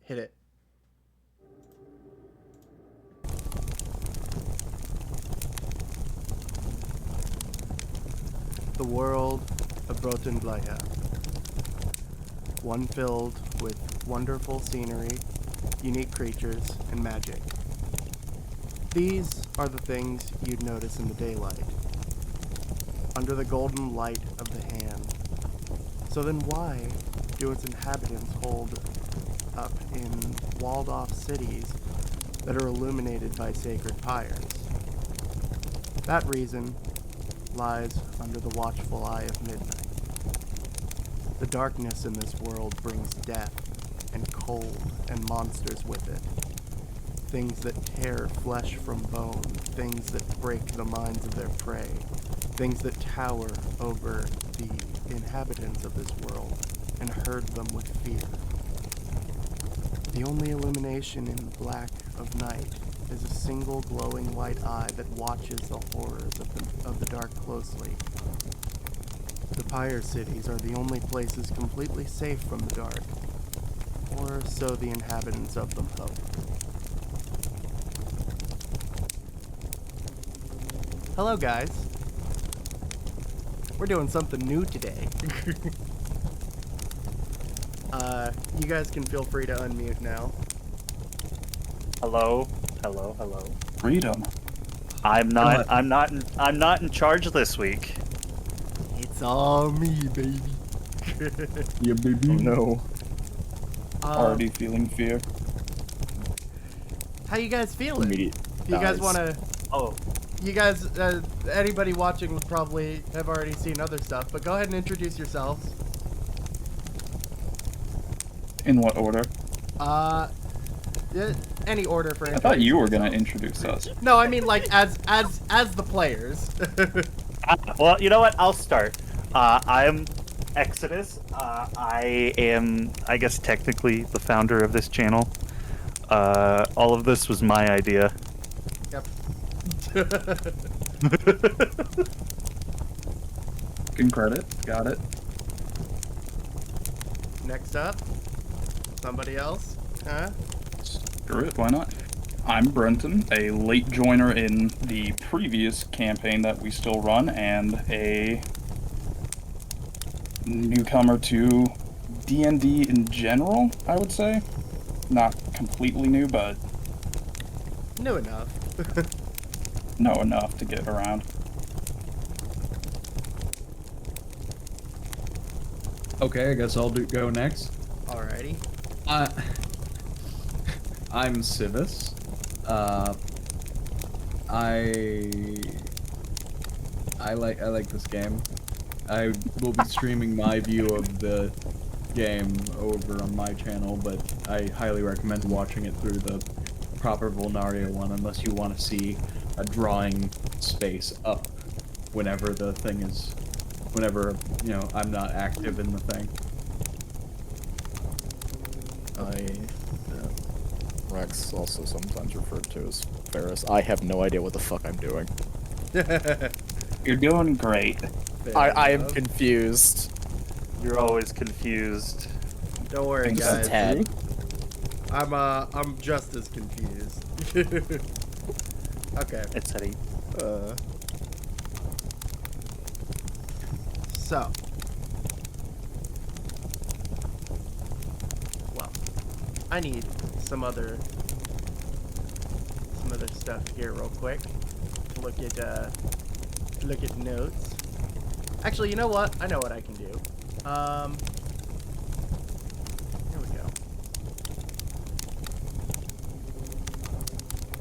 Hit it. The world of Brotenblaya. One filled with wonderful scenery, unique creatures, and magic. These are the things you'd notice in the daylight, under the golden light of the hand. So then why do its inhabitants hold up in walled-off cities that are illuminated by sacred pyres? That reason lies under the watchful eye of midnight. The darkness in this world brings death and cold and monsters with it. Things that tear flesh from bone, things that break the minds of their prey, things that tower over the inhabitants of this world and herd them with fear. The only illumination in the black of night is a single glowing white eye that watches the horrors of the dark closely. The Pyre cities are the only places completely safe from the dark, or so the inhabitants of them hope. Hello guys. We're doing something new today. You guys can feel free to unmute now. Hello, hello, hello. Freedom. I'm not in charge this week. It's all me, baby. Yeah, baby. Oh, no. Already feeling fear. How you guys feeling? Immediate. You guys want to... Oh, You guys, anybody watching would probably have already seen other stuff, but go ahead and introduce yourselves. In what order? Any order for I thought you were gonna introduce us. No, I mean like as the players. well, you know what? I'll start. I'm Exodus. I am, I guess, technically the founder of this channel. All of this was my idea. Yep. Can credit. Got it. Next up, somebody else? Huh? Screw it. Why not? I'm Brenton, a late joiner in the previous campaign that we still run, and a newcomer to D&D in general, I would say. Not completely new, but New enough. know enough to get around. Okay, I guess I'll go next. Alrighty. I'm Civis. I like this game. I will be streaming my view of the game over on my channel, but I highly recommend watching it through the proper Vulnaria one, unless you want to see a drawing space up whenever the thing is, whenever, you know, I'm not active in the thing. Rex, also sometimes referred to as Ferris. I have no idea what the fuck I'm doing. You're doing great. I am confused. You're always confused. Don't worry, Thanks, guys. Ted. I'm just as confused. Okay. It's Eddie. So. Well, I need some other stuff here real quick. Look at notes. Actually, you know what? I know what I can do. Here we go.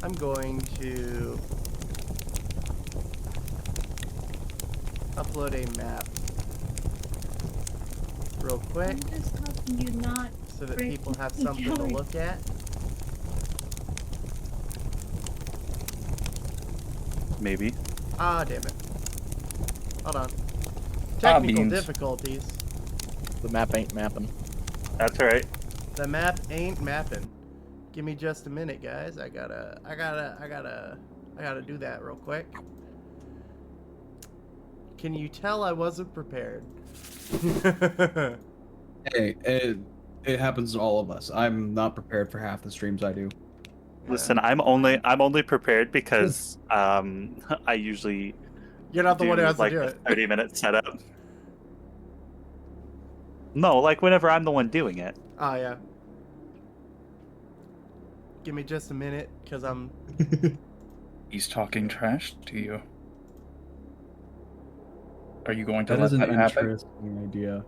I'm going to upload a map real quick I'm just hoping you not so that break people have the something to gallery. look at. Maybe. Ah, damn it. Hold on. Technical beans. difficulties. The map ain't mapping. That's right. The map ain't mapping. Give me just a minute, guys. I gotta do that real quick. Can you tell I wasn't prepared? Hey, It happens to all of us. I'm not prepared for half the streams I do. Listen, I'm only prepared because I usually You're not the one who do has to like do a it. 30-minute setup. No, like whenever I'm the one doing it. Oh yeah. Give me just a minute, cause I'm. He's talking trash to you. Are you going to That let is an that happen? interesting idea.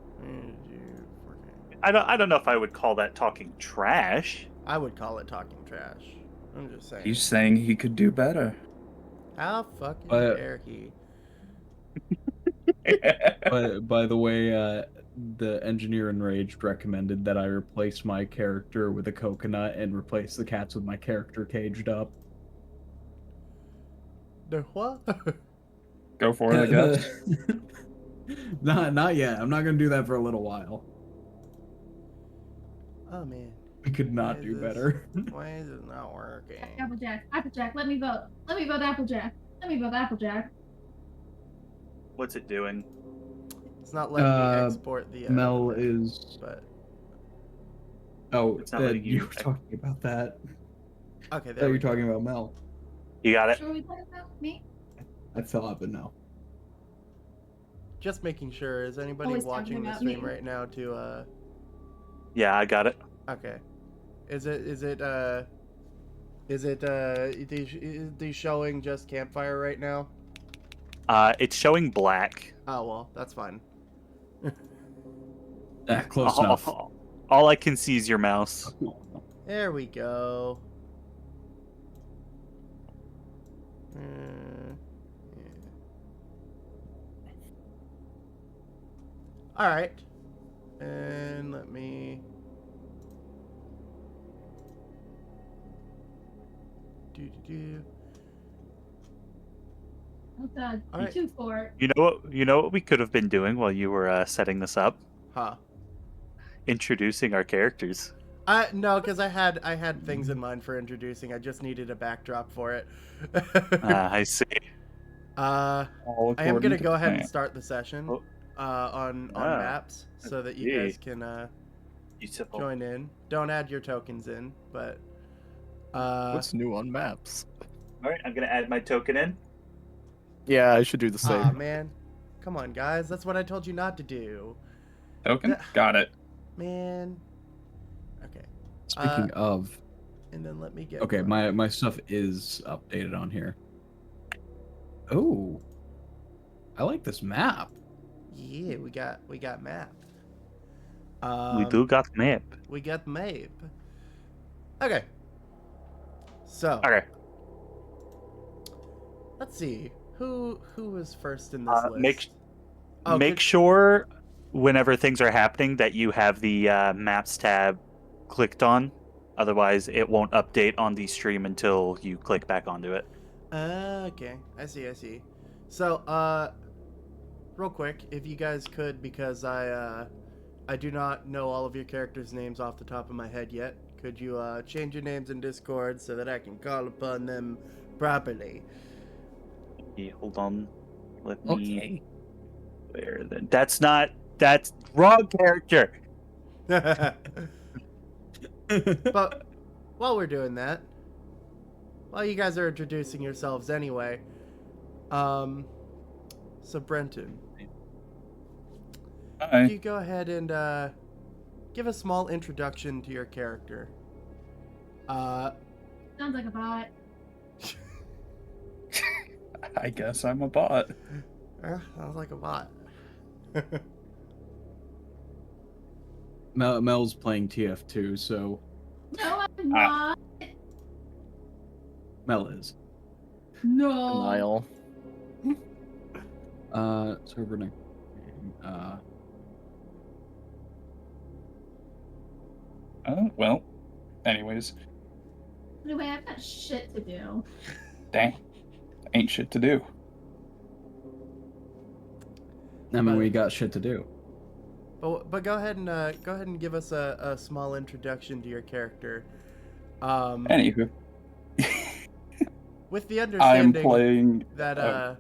I don't know if I would call that talking trash. I would call it talking trash. I'm just saying. He's saying he could do better. How fucking But- dare he? But by the way, the engineer Enraged recommended that I replace my character with a coconut and replace the cats with my character caged up. The what? Go for it, I guess. Not yet. I'm not gonna do that for a little while. Oh man. We could not Why do is this- better. Why is it not working? Applejack, Applejack, let me vote. Let me vote Applejack. Let me vote Applejack. What's it doing? It's not letting me export the. Mel the map, is. But Oh, It's not letting you you- were talking about that. okay, I there thought you we were go. talking about Mel. You got it? Should we play about me? I thought, but no. Just making sure. Is anybody Always watching talking the about stream me. right now? To Yeah, I got it. Okay. Is the showing just campfire right now? It's showing black. Oh well, that's fine. Close enough. All I can see is your mouse. There we go. Yeah. All right. And let me. Do. Oh god, All me right. too for it. You know what we could have been doing while you were setting this up? Huh. Introducing our characters. No, because I had things in mind for introducing. I just needed a backdrop for it. I see. I All am according gonna to go ahead and plan. start the session Oh. on Ah, maps so that you see. guys can Beautiful. join in. Don't add your tokens in, but What's new on maps? All right, I'm gonna add my token in. Yeah, I should do the same. aw man, come on guys, that's what I told you not to do, Token? Got it. man. Okay, Speaking of, and then let me get. okay, my stuff is updated on here. Oh, I like this map. Yeah, we got map. We do got map. We got map. Okay. So Okay. let's see who was first in this list. Make sure whenever things are happening that you have the maps tab clicked on. Otherwise, it won't update on the stream until you click back onto it. Okay, I see. So, real quick, if you guys could, because I do not know all of your characters' names off the top of my head yet. Could you change your names in Discord so that I can call upon them properly? Yeah, hold on. Let me. Okay. Where then? That's wrong character. But while we're doing that, while you guys are introducing yourselves anyway, so Brenton, Hi. could you go ahead and give a small introduction to your character? Sounds like a bot. I guess I'm a bot. Sounds like a bot. Mel's playing TF2, so No, I'm not. Mel is. No. Denial. Server name. Oh, well. Anyways, Anyway, I've got shit to do. dang. Ain't shit to do. I mean, we got shit to do. But go ahead and give us a small introduction to your character. Anywho, With the I am understanding playing. that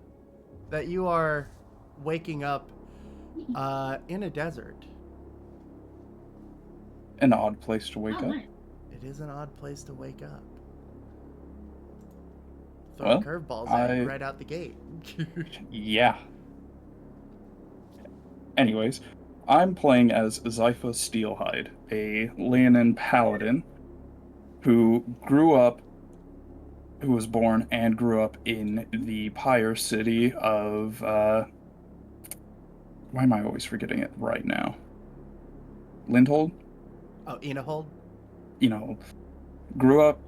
that you are waking up in a desert. An odd place to wake Oh, up. nice. It is an odd place to wake up. Well, Throwing curveballs at you I- right out the gate. Yeah. Anyways, I'm playing as Zypha Steelhide, a Leonin paladin who was born and grew up in the Pyre city of, why am I always forgetting it right now? Lindhold? Oh, Inahold? Enahold. Grew up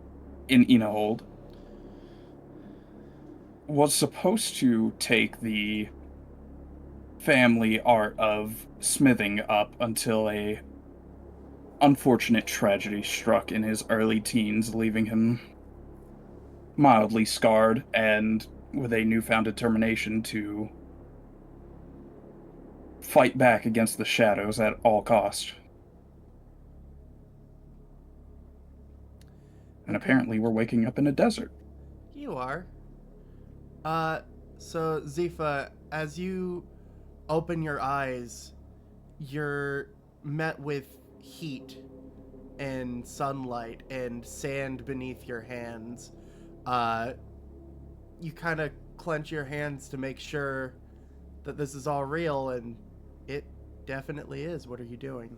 in Enahold. Was supposed to take the family art of smithing up until a unfortunate tragedy struck in his early teens, leaving him mildly scarred and with a newfound determination to fight back against the shadows at all cost. And Okay. apparently we're waking up in a desert. You are. So Zifa, as you open your eyes, you're met with heat and sunlight and sand beneath your hands. You kind of clench your hands to make sure that this is all real, and it definitely is. What are you doing?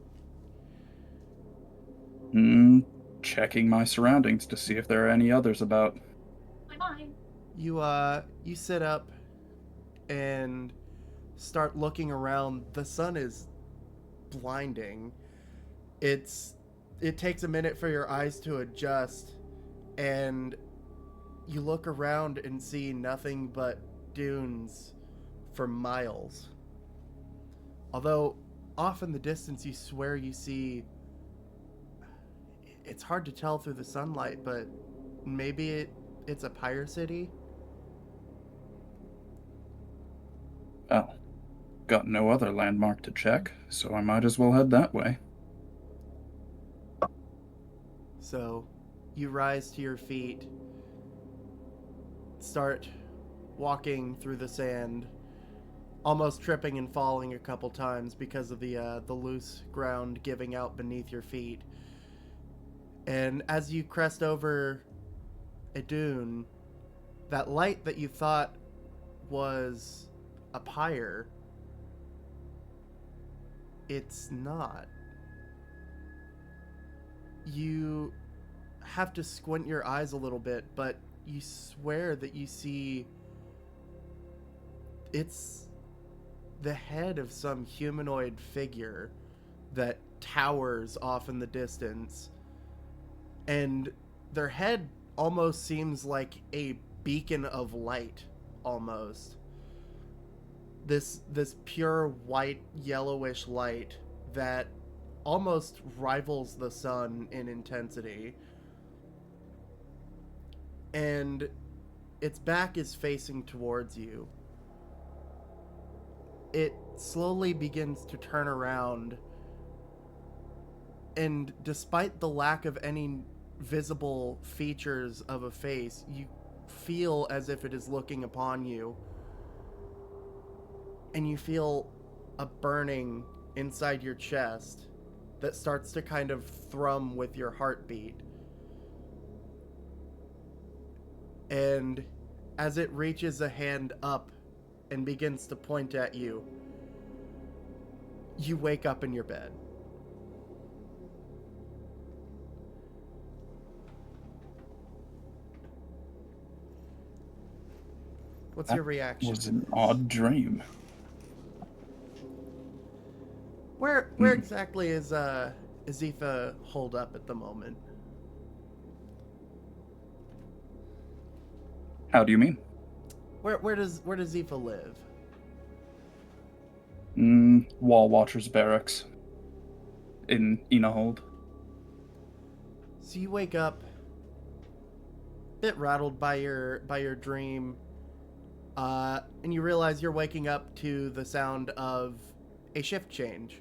Checking my surroundings to see if there are any others about. My mind. You sit up and start looking around. The sun is blinding. It takes a minute for your eyes to adjust, and you look around and see nothing but dunes for miles. Although off in the distance you swear you see, it's hard to tell through the sunlight, but maybe it's a pyre city. Well, got no other landmark to check, so I might as well head that way. So you rise to your feet, start walking through the sand, almost tripping and falling a couple times because of the loose ground giving out beneath your feet. And as you crest over a dune, that light that you thought was a pyre, it's not. You have to squint your eyes a little bit, but you swear that you see it's the head of some humanoid figure that towers off in the distance. And their head almost seems like a beacon of light, almost. This pure white, yellowish light that almost rivals the sun in intensity. And its back is facing towards you. It slowly begins to turn around, and despite the lack of any visible features of a face, you feel as if it is looking upon you, and you feel a burning inside your chest that starts to kind of thrum with your heartbeat. And as it reaches a hand up and begins to point at you, you wake up in your bed. What's your reaction? Was to an this? odd dream. Where exactly is Azifa holed up at the moment? How do you mean? Where does Zifa live? Wall Watcher's barracks. In Enahold. So you wake up, a bit rattled by your dream, and you realize you're waking up to the sound of a shift change.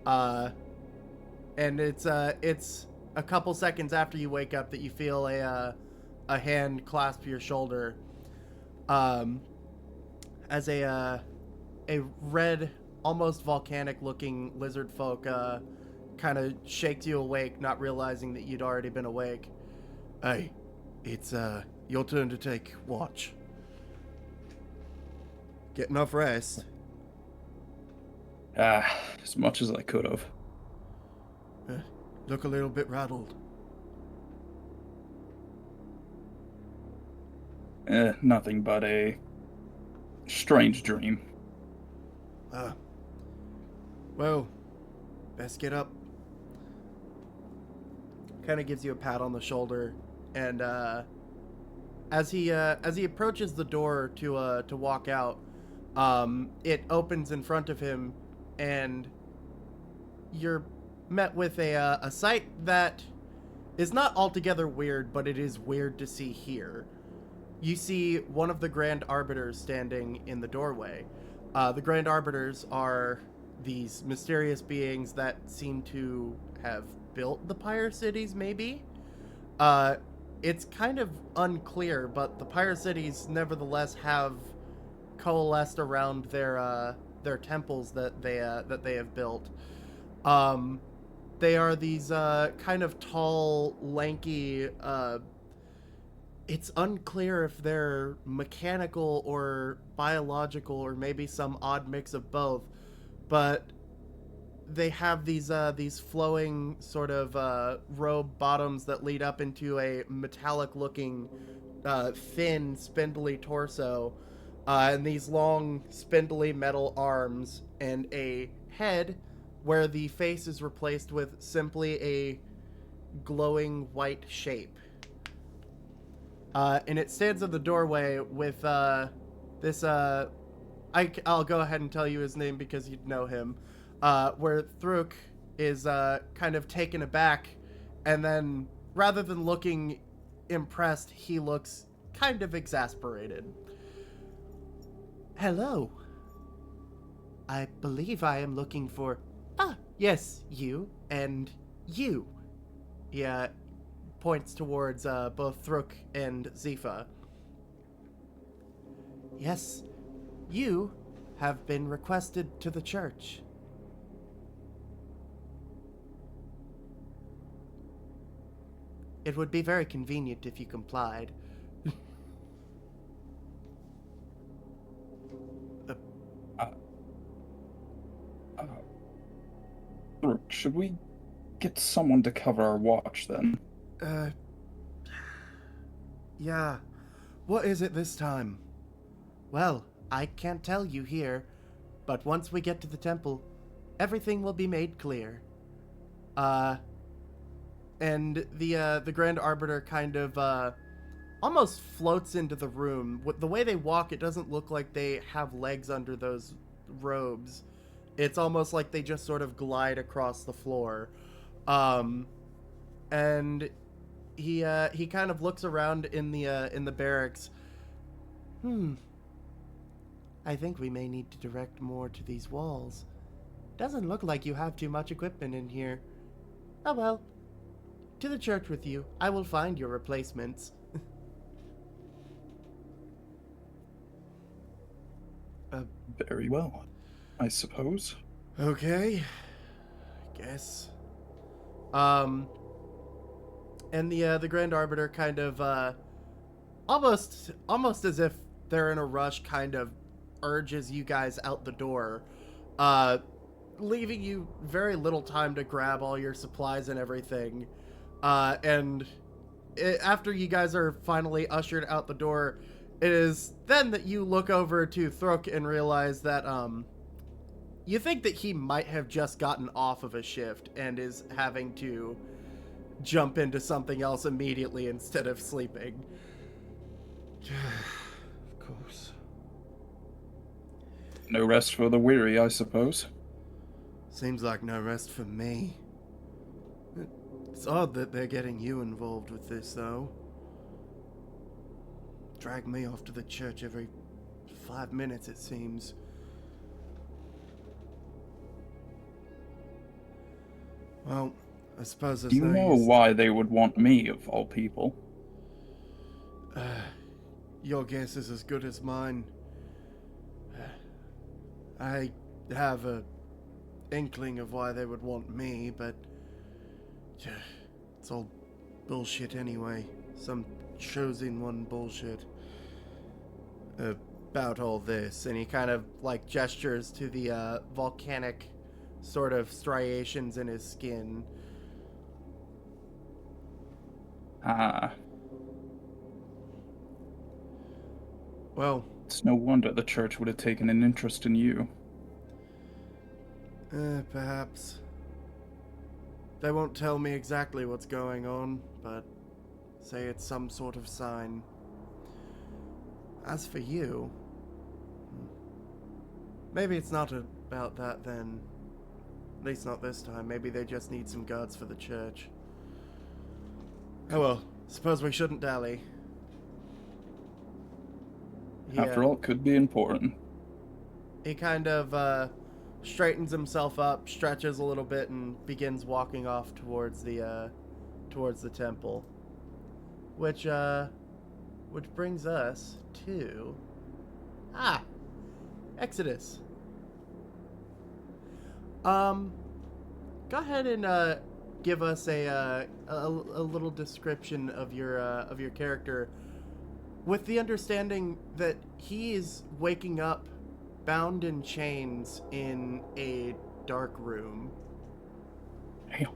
And it's a couple seconds after you wake up that you feel a hand clasp your shoulder, as a red, almost volcanic looking lizard folk kind of shakes you awake, not realizing that you'd already been awake. Hey, it's your turn to take watch. Get enough rest. As much as I could have. Look a little bit rattled. Nothing but a strange dream. Well, best get up. Kind of gives you a pat on the shoulder, and as he approaches the door to walk out, it opens in front of him, and you're met with a sight that is not altogether weird, but it is weird to see here. You see one of the Grand Arbiters standing in the doorway. The Grand Arbiters are these mysterious beings that seem to have built the Pyre Cities, maybe? It's kind of unclear, but the Pyre Cities nevertheless have coalesced around their temples that they have built. They are these kind of tall, lanky. It's unclear if they're mechanical or biological, or maybe some odd mix of both. But they have these flowing sort of robe bottoms that lead up into a metallic-looking, thin, spindly torso, and these long, spindly metal arms, and a head where the face is replaced with simply a glowing white shape. And it stands in the doorway with this. I'll go ahead and tell you his name because you'd know him. Where Thruk is kind of taken aback, and then rather than looking impressed, he looks kind of exasperated. Hello. I believe I am looking for... yes, you and you. Yeah, points towards both Thruk and Zifa. Yes, you have been requested to the church. It would be very convenient if you complied. Should we get someone to cover our watch then? Yeah. What is it this time? Well, I can't tell you here, but once we get to the temple, everything will be made clear. And the Grand Arbiter kind of, almost floats into the room. The way they walk, it doesn't look like they have legs under those robes. It's almost like they just sort of glide across the floor. And he kind of looks around in the barracks. I think we may need to direct more to these walls. Doesn't look like you have too much equipment in here. Oh well. To the church with you. I will find your replacements. Very well, I suppose. Okay. I guess. And the Grand Arbiter kind of almost as if they're in a rush, kind of urges you guys out the door, leaving you very little time to grab all your supplies and everything. After you guys are finally ushered out the door, it is then that you look over to Thruk and realize that you think that he might have just gotten off of a shift and is having to jump into something else immediately instead of sleeping. Of course. No rest for the weary, I suppose. Seems like no rest for me. It's odd that they're getting you involved with this, though. Drag me off to the church every 5 minutes, it seems. Well, I suppose there's Do you know why they would want me, of all people? Your guess is as good as mine. I have a inkling of why they would want me, but it's all bullshit anyway. Some chosen one bullshit about all this. And he kind of like gestures to the volcanic sort of striations in his skin. Well, It's no wonder the church would have taken an interest in you. Perhaps. They won't tell me exactly what's going on, but say it's some sort of sign. As for you, maybe it's not about that then. At least not this time. Maybe they just need some guards for the church. Oh well, suppose we shouldn't dally. After all, it could be important. He kind of straightens himself up, stretches a little bit, and begins walking off towards the temple. Which brings us to Exodus. Go ahead and give us a little description of your character, with the understanding that he is waking up bound in chains in a dark room. Damn.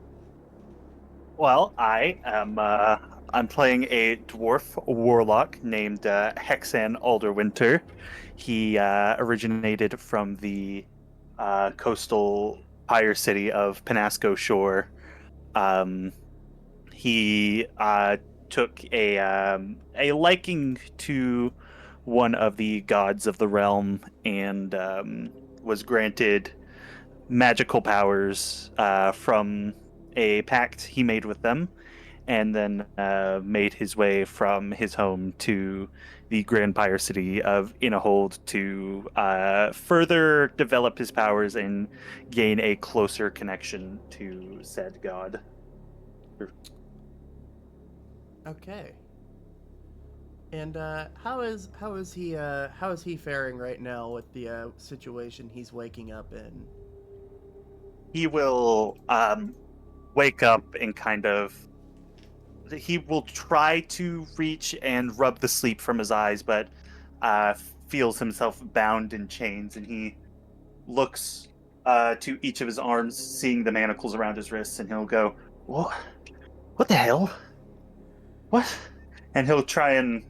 Well, I'm playing a dwarf warlock named Hexan Alderwinter. He originated from the coastal pyre city of Penasco Shore. He took a liking to one of the gods of the realm and was granted magical powers from a pact he made with them, and then made his way from his home to the Grand Pyre city of Inahold to further develop his powers and gain a closer connection to said god. Okay. And how is he faring right now with the situation he's waking up in? He will wake up and he will try to reach and rub the sleep from his eyes, but feels himself bound in chains, and he looks to each of his arms, seeing the manacles around his wrists, and he'll go, What the hell? What? And he'll try and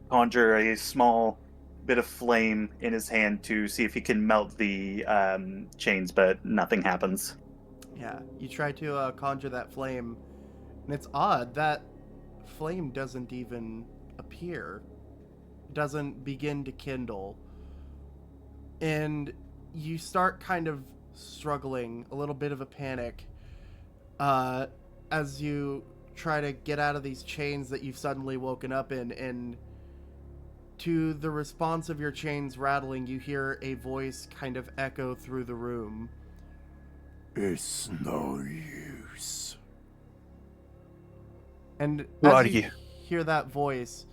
conjure a small bit of flame in his hand to see if he can melt the chains, but nothing happens. Yeah, you try to conjure that flame, and it's odd that flame doesn't even appear. It doesn't begin to kindle. And you start kind of struggling, a little bit of a panic, as you try to get out of these chains that you've suddenly woken up in, and to the response of your chains rattling, you hear a voice kind of echo through the room. It's no use. And Who as are you you? hear that voice,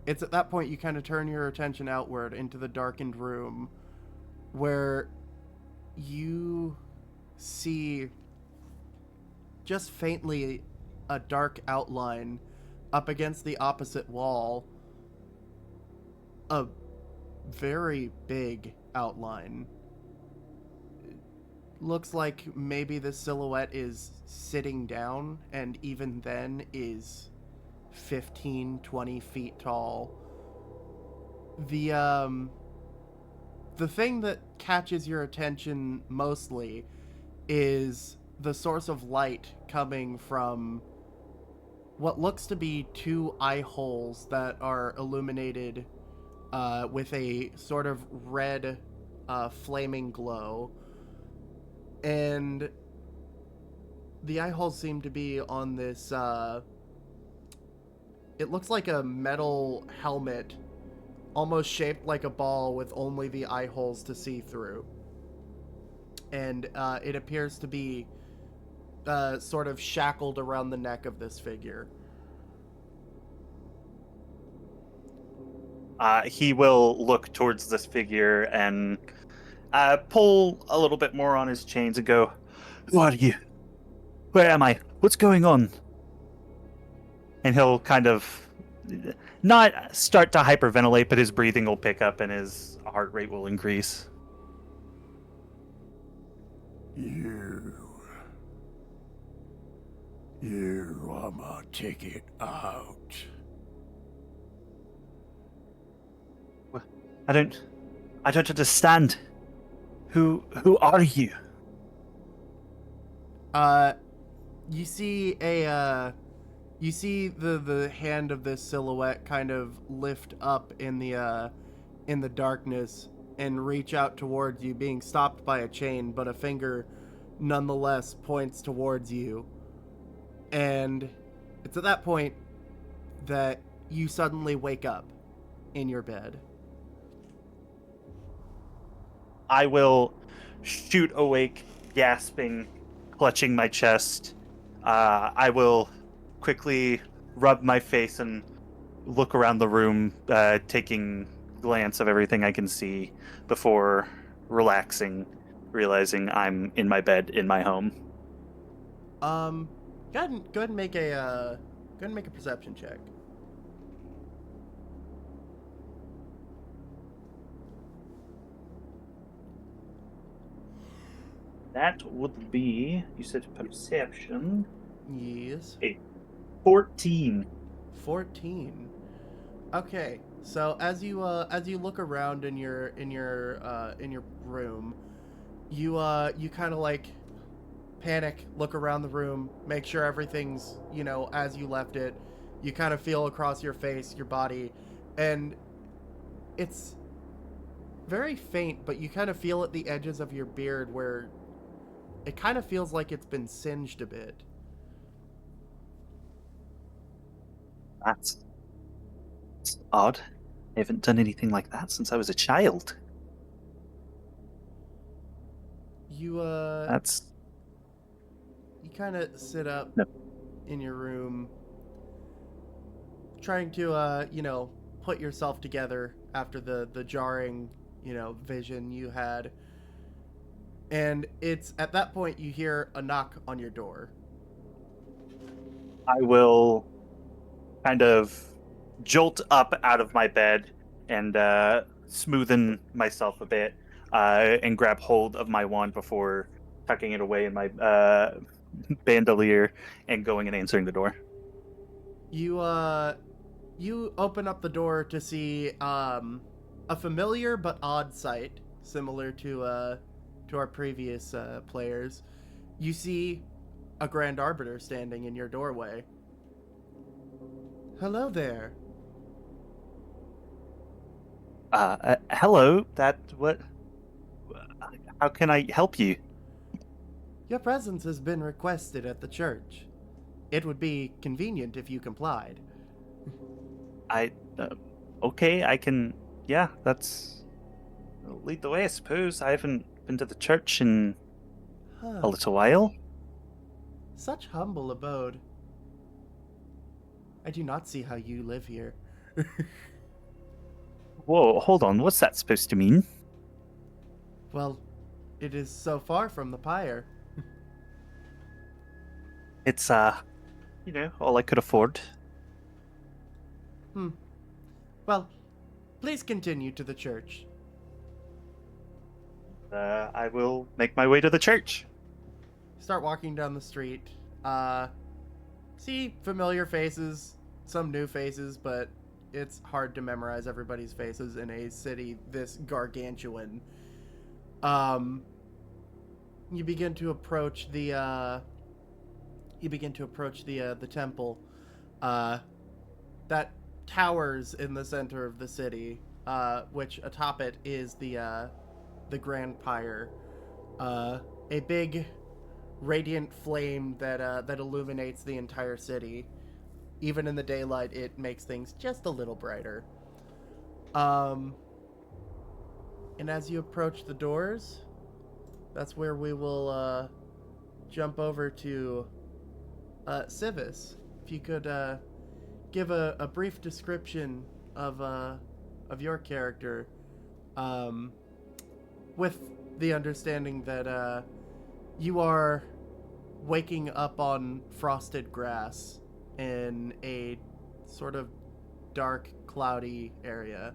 it's at that point you kind of turn your attention outward into the darkened room, where you see just faintly a dark outline up against the opposite wall. A very big outline. It looks like maybe the silhouette is sitting down, and even then is 15-20 feet tall. The thing that catches your attention mostly is the source of light coming from what looks to be two eye holes that are illuminated with a sort of red flaming glow. And the eye holes seem to be on this it looks like a metal helmet, almost shaped like a ball with only the eye holes to see through. And it appears to be sort of shackled around the neck of this figure. He will look towards this figure and pull a little bit more on his chains and go, "Who are you? Where am I? What's going on?" And he'll kind of not start to hyperventilate, but his breathing will pick up and his heart rate will increase. You are my ticket out. I don't understand. Who are you? You see you see the hand of this silhouette kind of lift up in the darkness and reach out towards you, being stopped by a chain, but a finger nonetheless points towards you. And it's at that point that you suddenly wake up in your bed. I will shoot awake, gasping, clutching my chest. I will quickly rub my face and look around the room, taking glance of everything I can see before relaxing, realizing I'm in my bed in my home. Go ahead and make a perception check. That would be, you said perception. Yes. 14. 14. Okay, so as you look around in your room, you kind of like panic, look around the room, make sure everything's, as you left it. You kind of feel across your face, your body, and it's very faint, but you kind of feel at the edges of your beard where it kind of feels like it's been singed a bit. That's odd. I haven't done anything like that since I was a child. You That's you kind of sit up No. in your room, trying to put yourself together after the jarring vision you had. And it's at that point you hear a knock on your door. I will kind of jolt up out of my bed and smoothen myself a bit and grab hold of my wand before tucking it away in my bandolier and going and answering the door. You open up the door to see a familiar but odd sight, similar to our previous players. You see a Grand Arbiter standing in your doorway. Hello there. Hello. How can I help you? Your presence has been requested at the church. It would be convenient if you complied. Okay, I can. Yeah, that's. Lead the way, I suppose. I haven't been to the church in a little while. Such humble abode. I do not see how you live here. Whoa, hold on. What's that supposed to mean? Well, it is so far from the pyre. It's, all I could afford. Well, please continue to the church. I will make my way to the church. Start walking down the street. See familiar faces, some new faces, but it's hard to memorize everybody's faces in a city this gargantuan. You begin to approach the temple that towers in the center of the city, which atop it is the grand pyre, a big radiant flame that illuminates the entire city. Even in the daylight, it makes things just a little brighter. And as you approach the doors, that's where we will jump over to Civis. If you could give a brief description of your character, with the understanding that you are waking up on frosted grass in a sort of dark, cloudy area.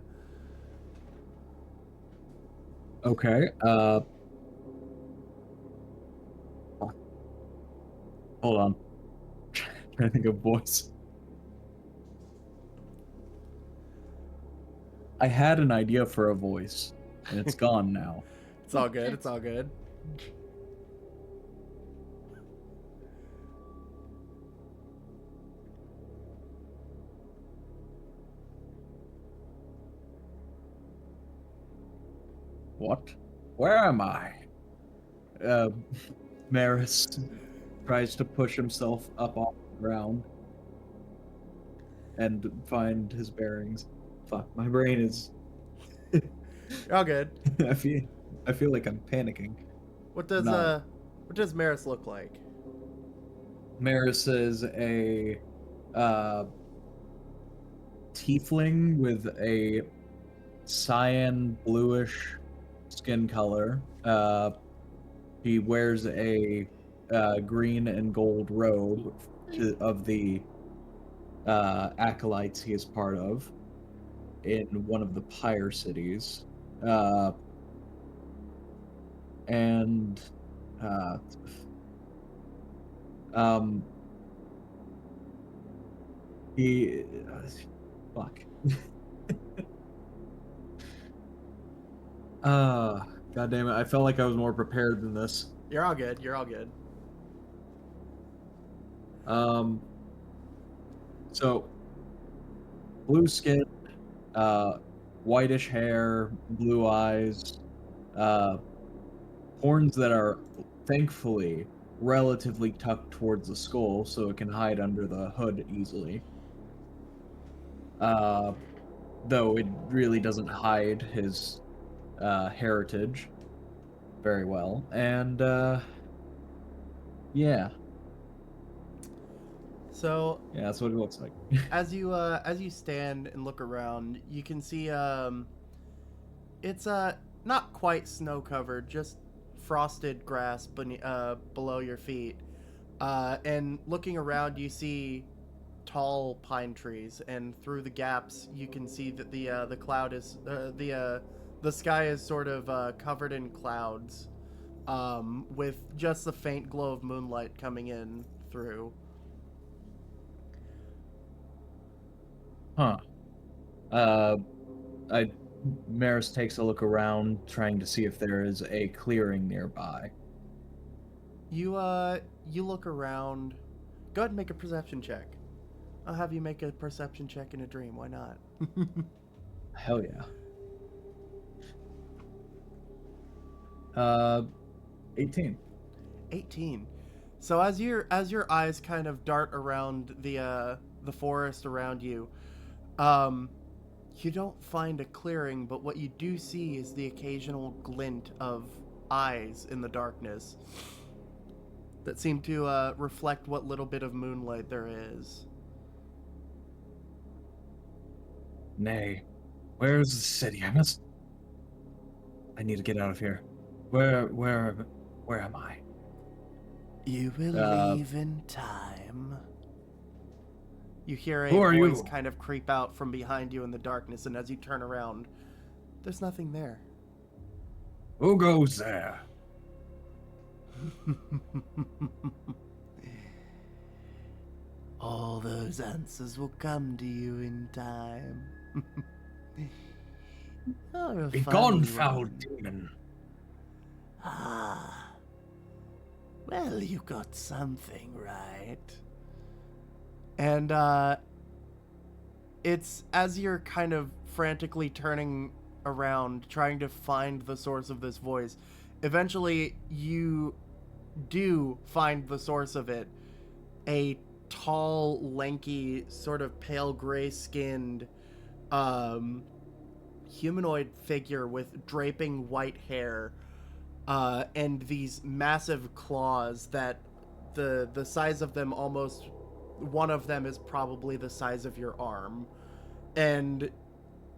Okay. Hold on. Trying to think of voice. I had an idea for a voice, and it's gone now. It's all good. It's all good. What? Where am I? Maris tries to push himself up off the ground and find his bearings. Fuck, my brain is. You're all good. I feel like I'm panicking. What does No. what does Maris look like? Maris is a tiefling with a cyan bluish skin color. He wears a green and gold robe of the acolytes he is part of in one of the pyre cities. And he fuck. God damn it! I felt like I was more prepared than this. You're all good. You're all good. So blue skin, whitish hair, blue eyes, horns that are thankfully relatively tucked towards the skull so it can hide under the hood easily. Though it really doesn't hide his heritage very well. And yeah. So Yeah, that's what it looks like. as you stand and look around, you can see it's not quite snow covered, just frosted grass below your feet. And looking around, you see tall pine trees, and through the gaps, you can see that the cloud is the sky is sort of covered in clouds, with just the faint glow of moonlight coming in through. Huh. Maris takes a look around, trying to see if there is a clearing nearby. You look around. Go ahead and make a perception check. I'll have you make a perception check in a dream. Why not? Hell yeah. 18. 18. So as your eyes kind of dart around the forest around you, you don't find a clearing, but what you do see is the occasional glint of eyes in the darkness that seem to reflect what little bit of moonlight there is. Nay, where is the city? I need to get out of here. Where am I? You will leave in time. You hear a Who are voice you? kind of creep out from behind you in the darkness, and as you turn around, there's nothing there. Who goes there? All those answers will come to you in time. You're a Be funny gone, foul one. demon. Ah. Well, you got something right. And, it's as you're kind of frantically turning around, trying to find the source of this voice, eventually you do find the source of it. A tall, lanky, sort of pale gray-skinned, humanoid figure with draping white hair, and these massive claws that the size of them almost, one of them is probably the size of your arm. And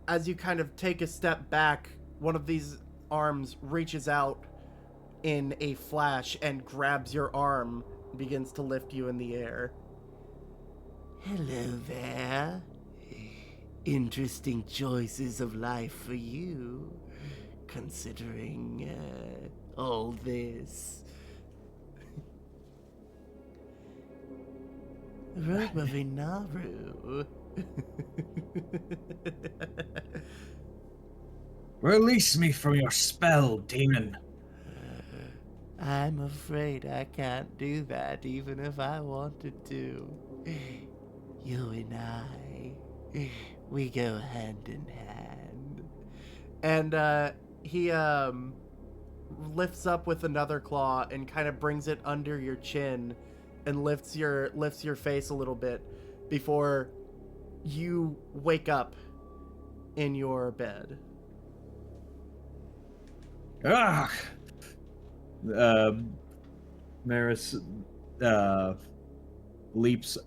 as you kind of take a step back, one of these arms reaches out in a flash and grabs your arm and begins to lift you in the air. Hello there. Interesting choices of life for you, considering all this. Robe of Inaru. Release me from your spell, demon. I'm afraid I can't do that even if I wanted to. You and I, we go hand in hand. And he lifts up with another claw and kind of brings it under your chin and lifts your face a little bit before you wake up in your bed. Ah! Maris leaps,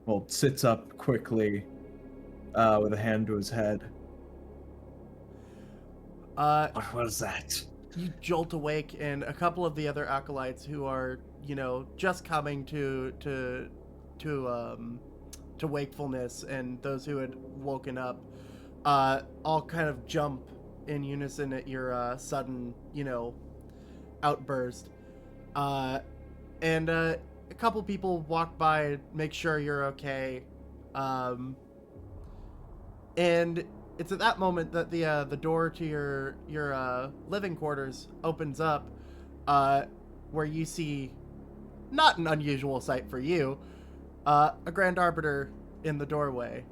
well, sits up quickly with a hand to his head. What was that? You jolt awake, and a couple of the other acolytes who are, just coming to wakefulness, and those who had woken up, all kind of jump in unison at your sudden, outburst. And a couple people walk by, make sure you're okay, and it's at that moment that the door to your living quarters opens up, where you see, not an unusual sight for you, a Grand Arbiter in the doorway.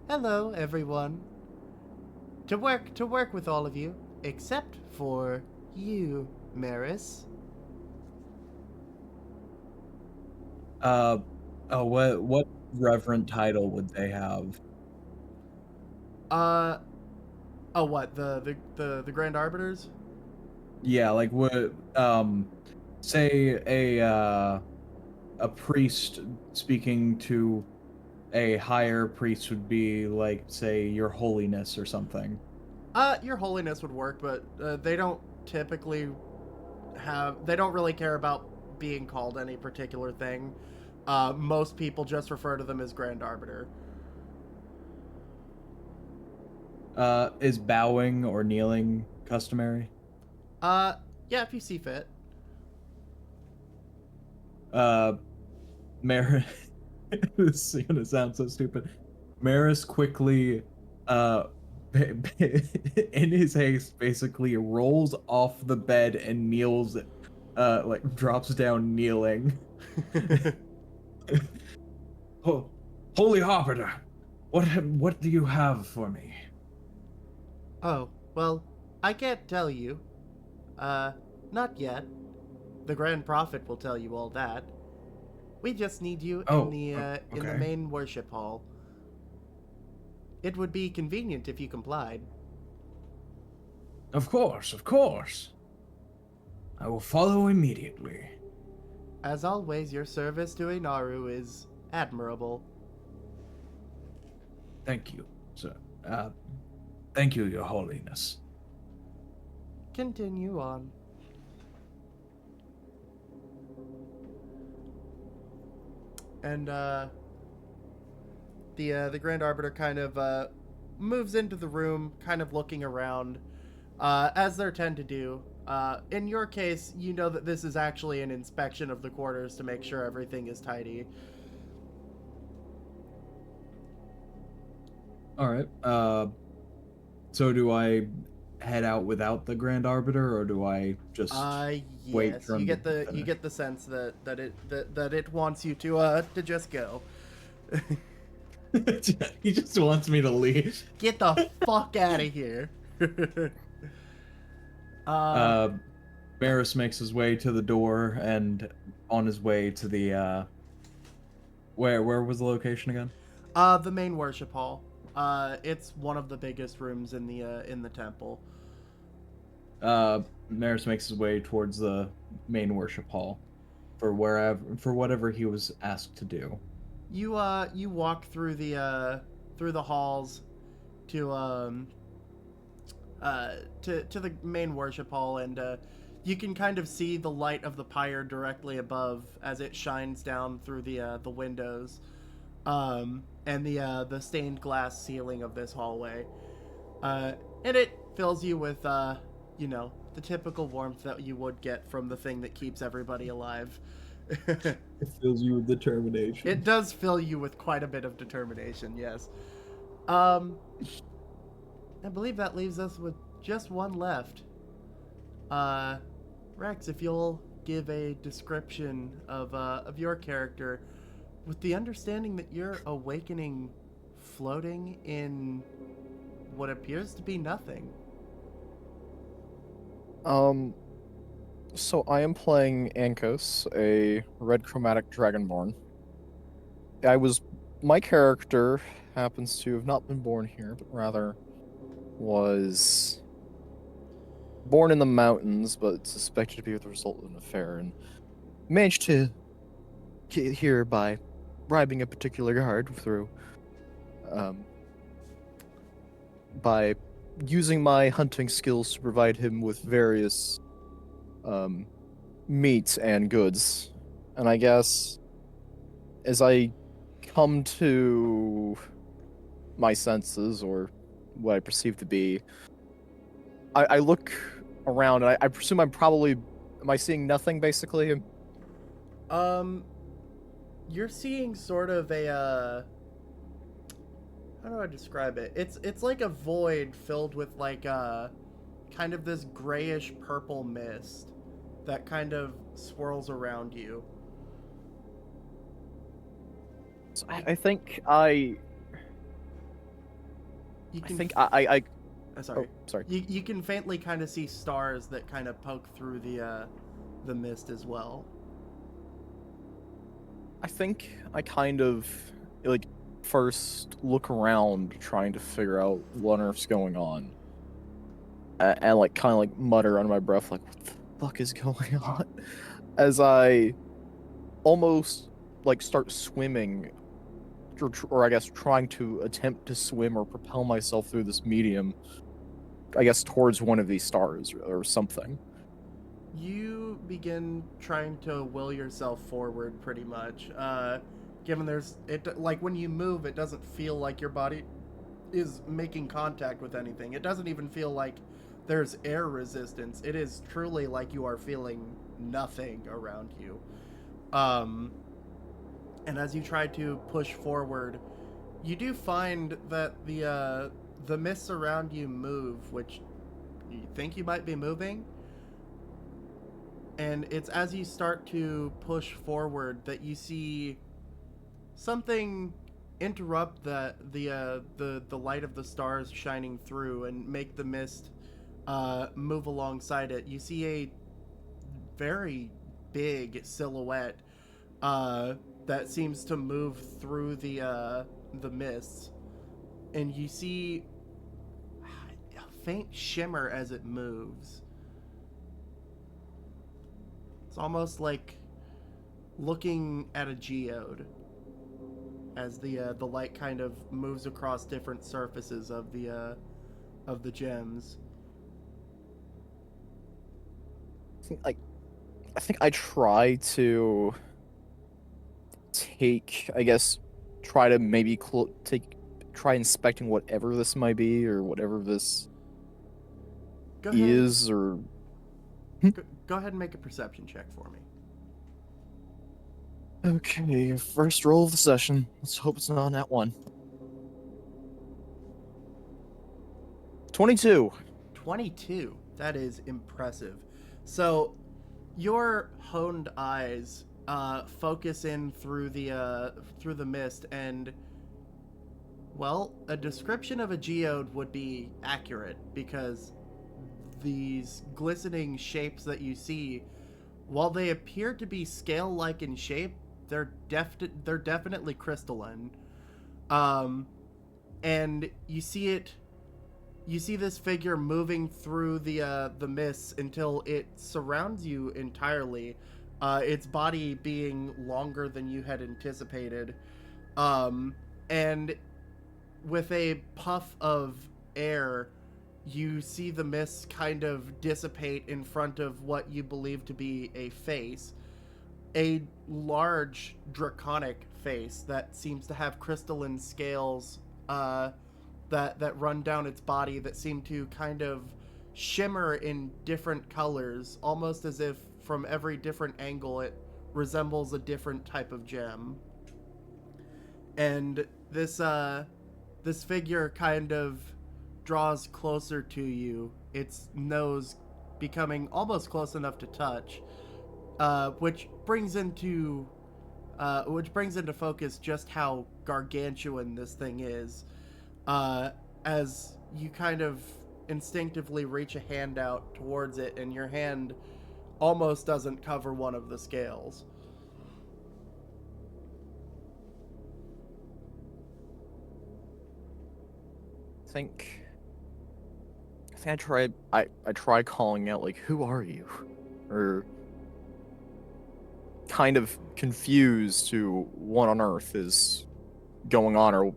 Hello, everyone. To work with all of you, except for you, Maris. What reverent title would they have? What, the Grand Arbiters? Yeah, like what say a priest speaking to a higher priest would be like, say, Your Holiness or something. Your Holiness would work, but they don't typically they don't really care about being called any particular thing. Most people just refer to them as Grand Arbiter. Is bowing or kneeling customary? Yeah, if you see fit. Maris, this is gonna sound so stupid. Maris quickly, in his haste, basically rolls off the bed and kneels, like drops down kneeling. Oh, Holy Harbinger, what do you have for me? Oh, well, I can't tell you. Not yet. The Grand Prophet will tell you all that. We just need you in the main worship hall. It would be convenient if you complied. Of course, of course. I will follow immediately. As always, your service to Inaru is admirable. Thank you, sir. Thank you, Your Holiness. Continue on. And the Grand Arbiter kind of moves into the room, kind of looking around, as they tend to do. In your case, you know that this is actually an inspection of the quarters to make sure everything is tidy. All right. So do I head out without the Grand Arbiter, or do I just wait Yes. for him You get to the finish? sense that it wants you to just go. He just wants me to leave. Get the fuck out of here. Maris makes his way to the door, and on his way to the where was the location again? The main worship hall. It's one of the biggest rooms in the temple. Maris makes his way towards the main worship hall for whatever he was asked to do. You walk through the halls to the main worship hall, and you can kind of see the light of the pyre directly above as it shines down through the windows, and the stained glass ceiling of this hallway, and it fills you with the typical warmth that you would get from the thing that keeps everybody alive. It fills you with determination. It does fill you with quite a bit of determination, yes. I believe that leaves us with just one left. Rex, if you'll give a description of your character, with the understanding that you're awakening, floating in what appears to be nothing. So I am playing Ankos, a red chromatic dragonborn. My character happens to have not been born here, but rather was born in the mountains, but suspected to be the result of an affair, and managed to get here by bribing a particular guard through, by using my hunting skills to provide him with various meat and goods. And I guess as I come to my senses, or what I perceive to be, I look around, and I presume am I seeing nothing, basically? You're seeing sort of a, how do I describe it? It's like a void filled with like kind of this grayish purple mist that kind of swirls around you. So I think I sorry. Oh, sorry. You can faintly kind of see stars that kind of poke through the mist as well. I think I kind of like first look around, trying to figure out what on earth's going on, and like kind of like mutter under my breath, like, "What the fuck is going on?" As I almost like start swimming, or I guess trying to attempt to swim or propel myself through this medium, I guess towards one of these stars or something. You begin trying to will yourself forward pretty much. Given like when you move, it doesn't feel like your body is making contact with anything. It doesn't even feel like there's air resistance. It is truly like you are feeling nothing around you. And as you try to push forward, you do find that the mists around you move, which you think you might be moving. And it's as you start to push forward that you see something interrupt the light of the stars shining through and make the mist move alongside it. You see a very big silhouette that seems to move through the mists, and you see a faint shimmer as it moves. It's almost like looking at a geode as the light kind of moves across different surfaces of the gems. I think I try to try to maybe try inspecting whatever this might be, or whatever this is, or Go ahead and make a perception check for me. Okay, first roll of the session. Let's hope it's not on that one. 22. 22. That is impressive. So, your honed eyes focus in through the mist, and well, a description of a geode would be accurate, because these glistening shapes that you see, while they appear to be scale-like in shape, they're definitely crystalline. And you see this figure moving through the mists until it surrounds you entirely. Its body being longer than you had anticipated, and with a puff of air, you see the mist kind of dissipate in front of what you believe to be a face. A large, draconic face that seems to have crystalline scales that run down its body that seem to kind of shimmer in different colors, almost as if from every different angle it resembles a different type of gem. And this figure kind of draws closer to you, its nose becoming almost close enough to touch, which brings into focus just how gargantuan this thing is. As you kind of instinctively reach a hand out towards it, and your hand almost doesn't cover one of the scales. I think I try calling out, like, who are you? Or kind of confused to what on earth is going on, or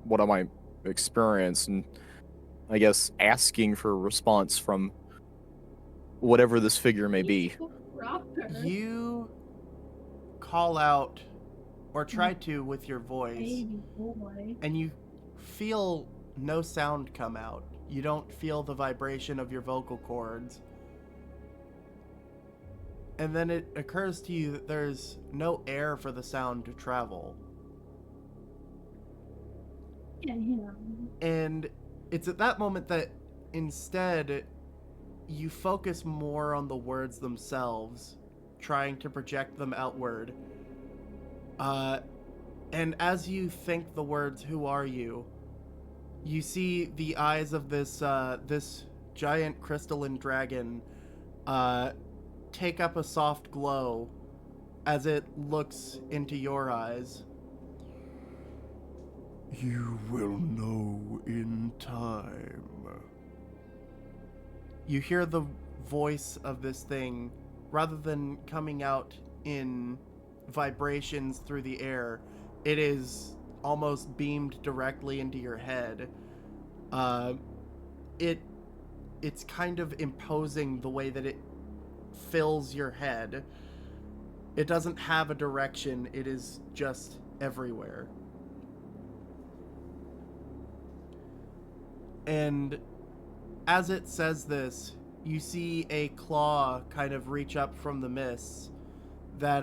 what am I experiencing, and I guess asking for a response from whatever this figure may be. You call out, or try to with your voice, Baby boy. and you feel no sound come out. You don't feel the vibration of your vocal cords. And then it occurs to you that there's no air for the sound to travel. Yeah. And it's at that moment that instead you focus more on the words themselves, trying to project them outward. And as you think the words, "Who are you?" you see the eyes of this giant crystalline dragon take up a soft glow as it looks into your eyes. "You will know in time." You hear the voice of this thing, rather than coming out in vibrations through the air, it is almost beamed directly into your head. It's kind of imposing the way that it fills your head. It doesn't have a direction, it is just everywhere. And as it says this, you see a claw kind of reach up from the mists that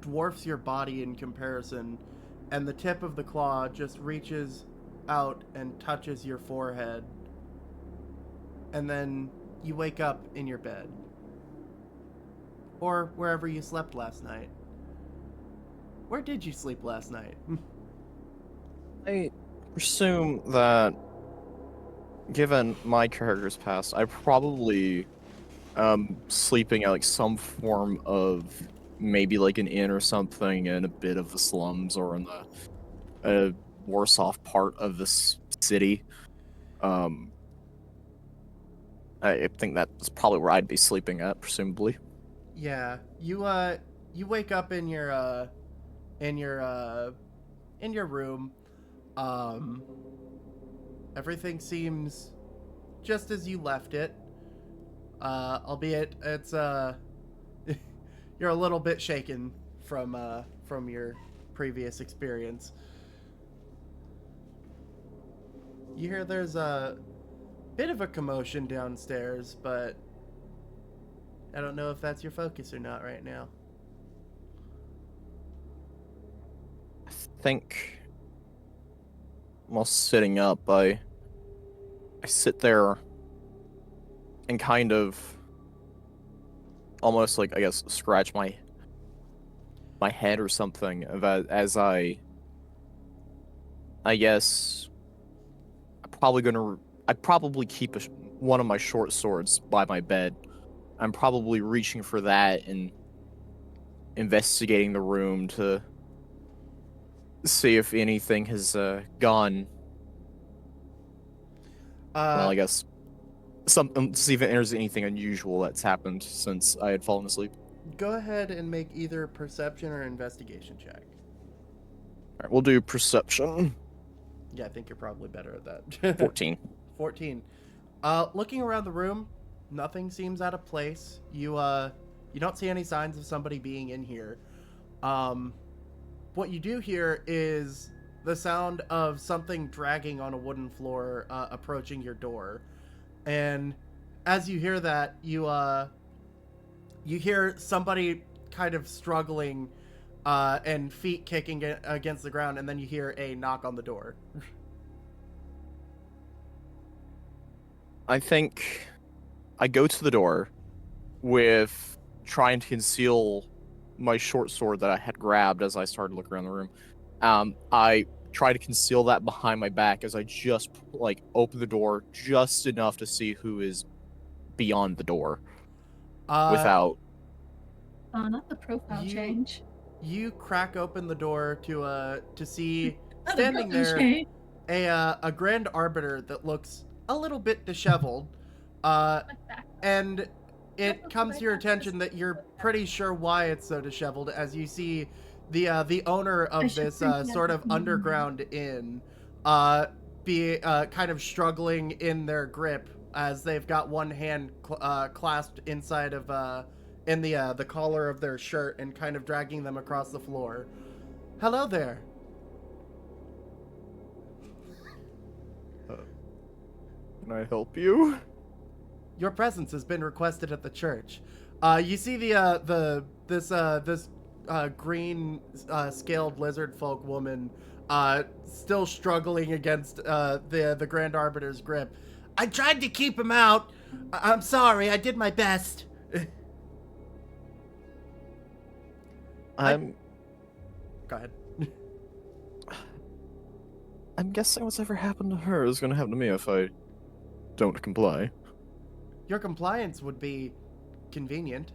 dwarfs your body in comparison, and the tip of the claw just reaches out and touches your forehead. And then you wake up in your bed. Or wherever you slept last night. Where did you sleep last night? I presume that, given my character's past, I probably sleeping at like some form of maybe like an inn or something in a bit of the slums, or in the worse off part of this city. I think that's probably where I'd be sleeping at, presumably. Yeah, you wake up in your room. Everything seems just as you left it. Albeit it's you're a little bit shaken from your previous experience. You hear there's a bit of a commotion downstairs, but I don't know if that's your focus or not right now. I think while sitting up, I sit there and kind of almost like, I guess, scratch my head or something, as I guess I'd probably keep one of my short swords by my bed. I'm probably reaching for that and investigating the room to see if anything has gone. Well, I guess see if there's anything unusual that's happened since I had fallen asleep. Go ahead and make either perception or investigation check. All right, we'll do perception. Yeah, I think you're probably better at that. 14. 14. Looking around the room, nothing seems out of place. You don't see any signs of somebody being in here. What you do hear is the sound of something dragging on a wooden floor, approaching your door. And as you hear that, you hear somebody kind of struggling, and feet kicking against the ground, and then you hear a knock on the door. I think I go to the door with trying to conceal my short sword that I had grabbed as I started looking around the room. I try to conceal that behind my back as I just like open the door just enough to see who is beyond the door without. Not the profile You- change. You crack open the door to see Not the standing profile there change. a grand arbiter that looks a little bit disheveled, and it comes to your attention that you're pretty sure why it's so disheveled as you see the owner of this sort of underground inn be kind of struggling in their grip as they've got one hand clasped inside of in the collar of their shirt and kind of dragging them across the floor. Hello there. Can I help you? Your presence has been requested at the church. You see this green scaled lizard folk woman still struggling against the Grand Arbiter's grip. I tried to keep him out. I'm sorry. I did my best. I'm Go ahead. I'm guessing what's ever happened to her is going to happen to me if I don't comply. Your compliance would be convenient.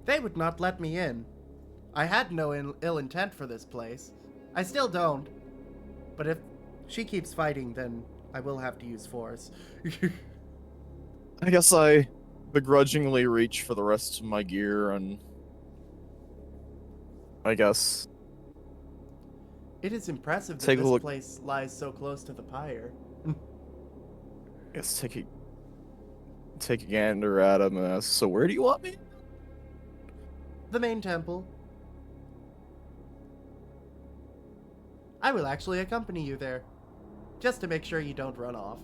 They would not let me in. I had no ill intent for this place. I still don't. But if she keeps fighting, then I will have to use force. I guess I begrudgingly reach for the rest of my gear and I guess It is impressive that Take a this look. place lies so close to the pyre. take a gander at him and ask, so where do you want me? The main temple. I will actually accompany you there. Just to make sure you don't run off.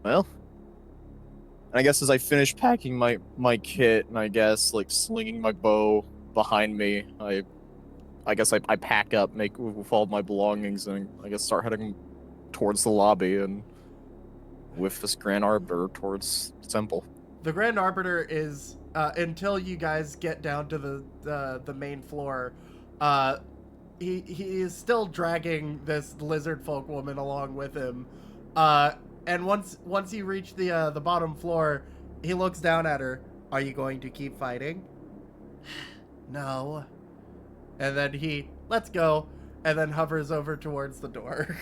Well, I guess as I finish packing my kit and I guess like slinging my bow behind me, I guess I pack up, make with all my belongings, and I guess start heading towards the lobby and with this Grand Arbiter towards the temple. The Grand Arbiter is until you guys get down to the main floor. He is still dragging this lizard folk woman along with him. And once you reach the bottom floor, he looks down at her. Are you going to keep fighting? No. And then he lets go and then hovers over towards the door.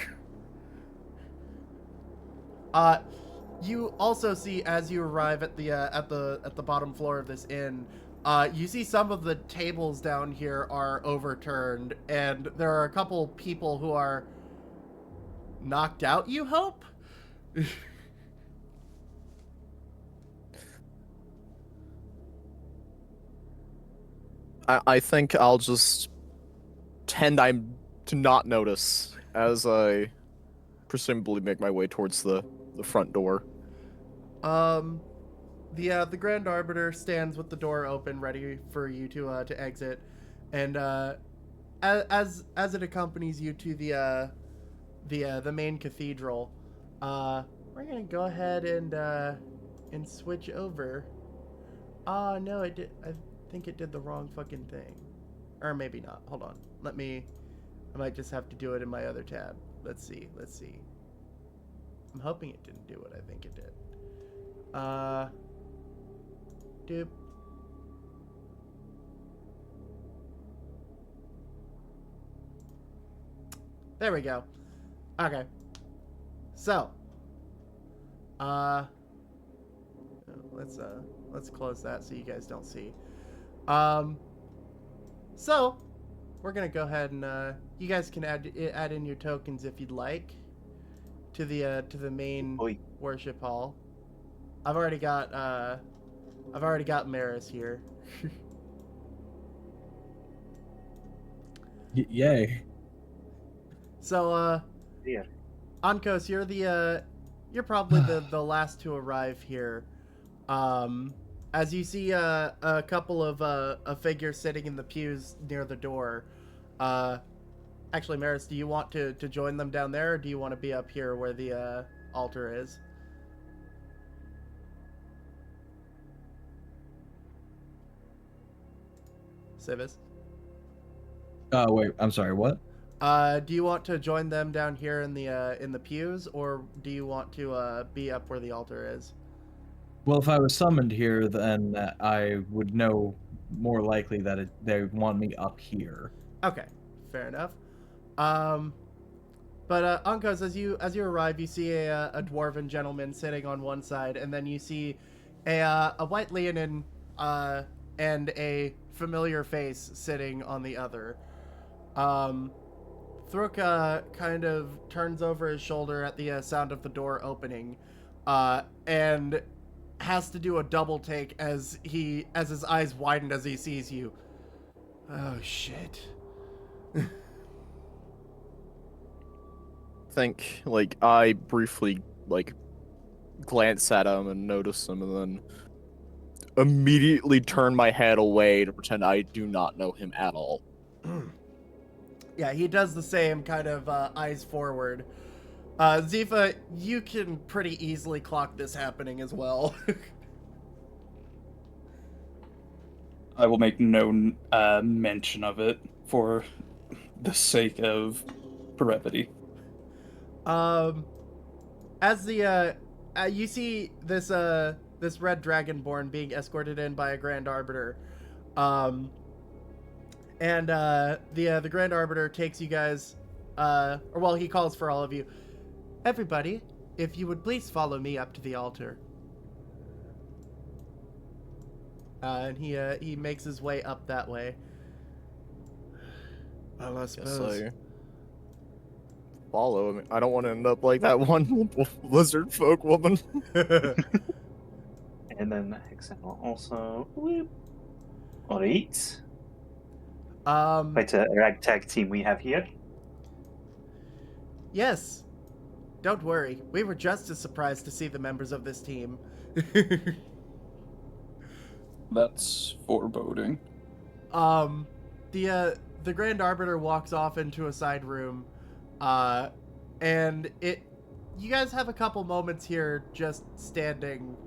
You also see as you arrive at the bottom floor of this inn, you see some of the tables down here are overturned, and there are a couple people who are knocked out. You hope. I think I'll just tend to not notice as I presumably make my way towards the front door. The Grand Arbiter stands with the door open, ready for you to exit, and as it accompanies you to the main cathedral, we're gonna go ahead and switch over. No, it did. I think it did the wrong fucking thing, or maybe not. Hold on. I might just have to do it in my other tab. Let's see. I'm hoping it didn't do what I think it did. Doop. There we go. Okay. So, let's close that so you guys don't see. So, we're gonna go ahead and you guys can add in your tokens if you'd like to the main Oi. worship hall. I've already got Maris here. Yay. So Yeah. Ankos, you're probably the last to arrive here. As you see a couple of a figure sitting in the pews near the door. Actually, Maris, do you want to join them down there, or do you want to be up here where the altar is? Civis? Wait, I'm sorry, what? Do you want to join them down here in the pews, or do you want to be up where the altar is? Well, if I was summoned here, then I would know more likely that they would want me up here. Okay, fair enough. But Unkos, as you arrive, you see a dwarven gentleman sitting on one side, and then you see a white leonin and a familiar face sitting on the other. Thruk kind of turns over his shoulder at the sound of the door opening, and has to do a double take as his eyes widen as he sees you. Oh shit. Think like I briefly like glance at him and notice him, and then immediately turn my head away to pretend I do not know him at all. Yeah, he does the same kind of eyes forward. Zifa, you can pretty easily clock this happening as well. I will make no mention of it for the sake of brevity. As you see this red dragonborn being escorted in by a Grand Arbiter, and the Grand Arbiter takes you guys, he calls for all of you. Everybody, if you would please follow me up to the altar. And he makes his way up that way. Well, I suppose. Yes, I follow. I mean, I don't want to end up like that one lizard folk woman. And then Hexen will also. Whoop. Alright. Quite a ragtag team we have here. Yes. Don't worry. We were just as surprised to see the members of this team. That's foreboding. The Grand Arbiter walks off into a side room, and you guys have a couple moments here just standing,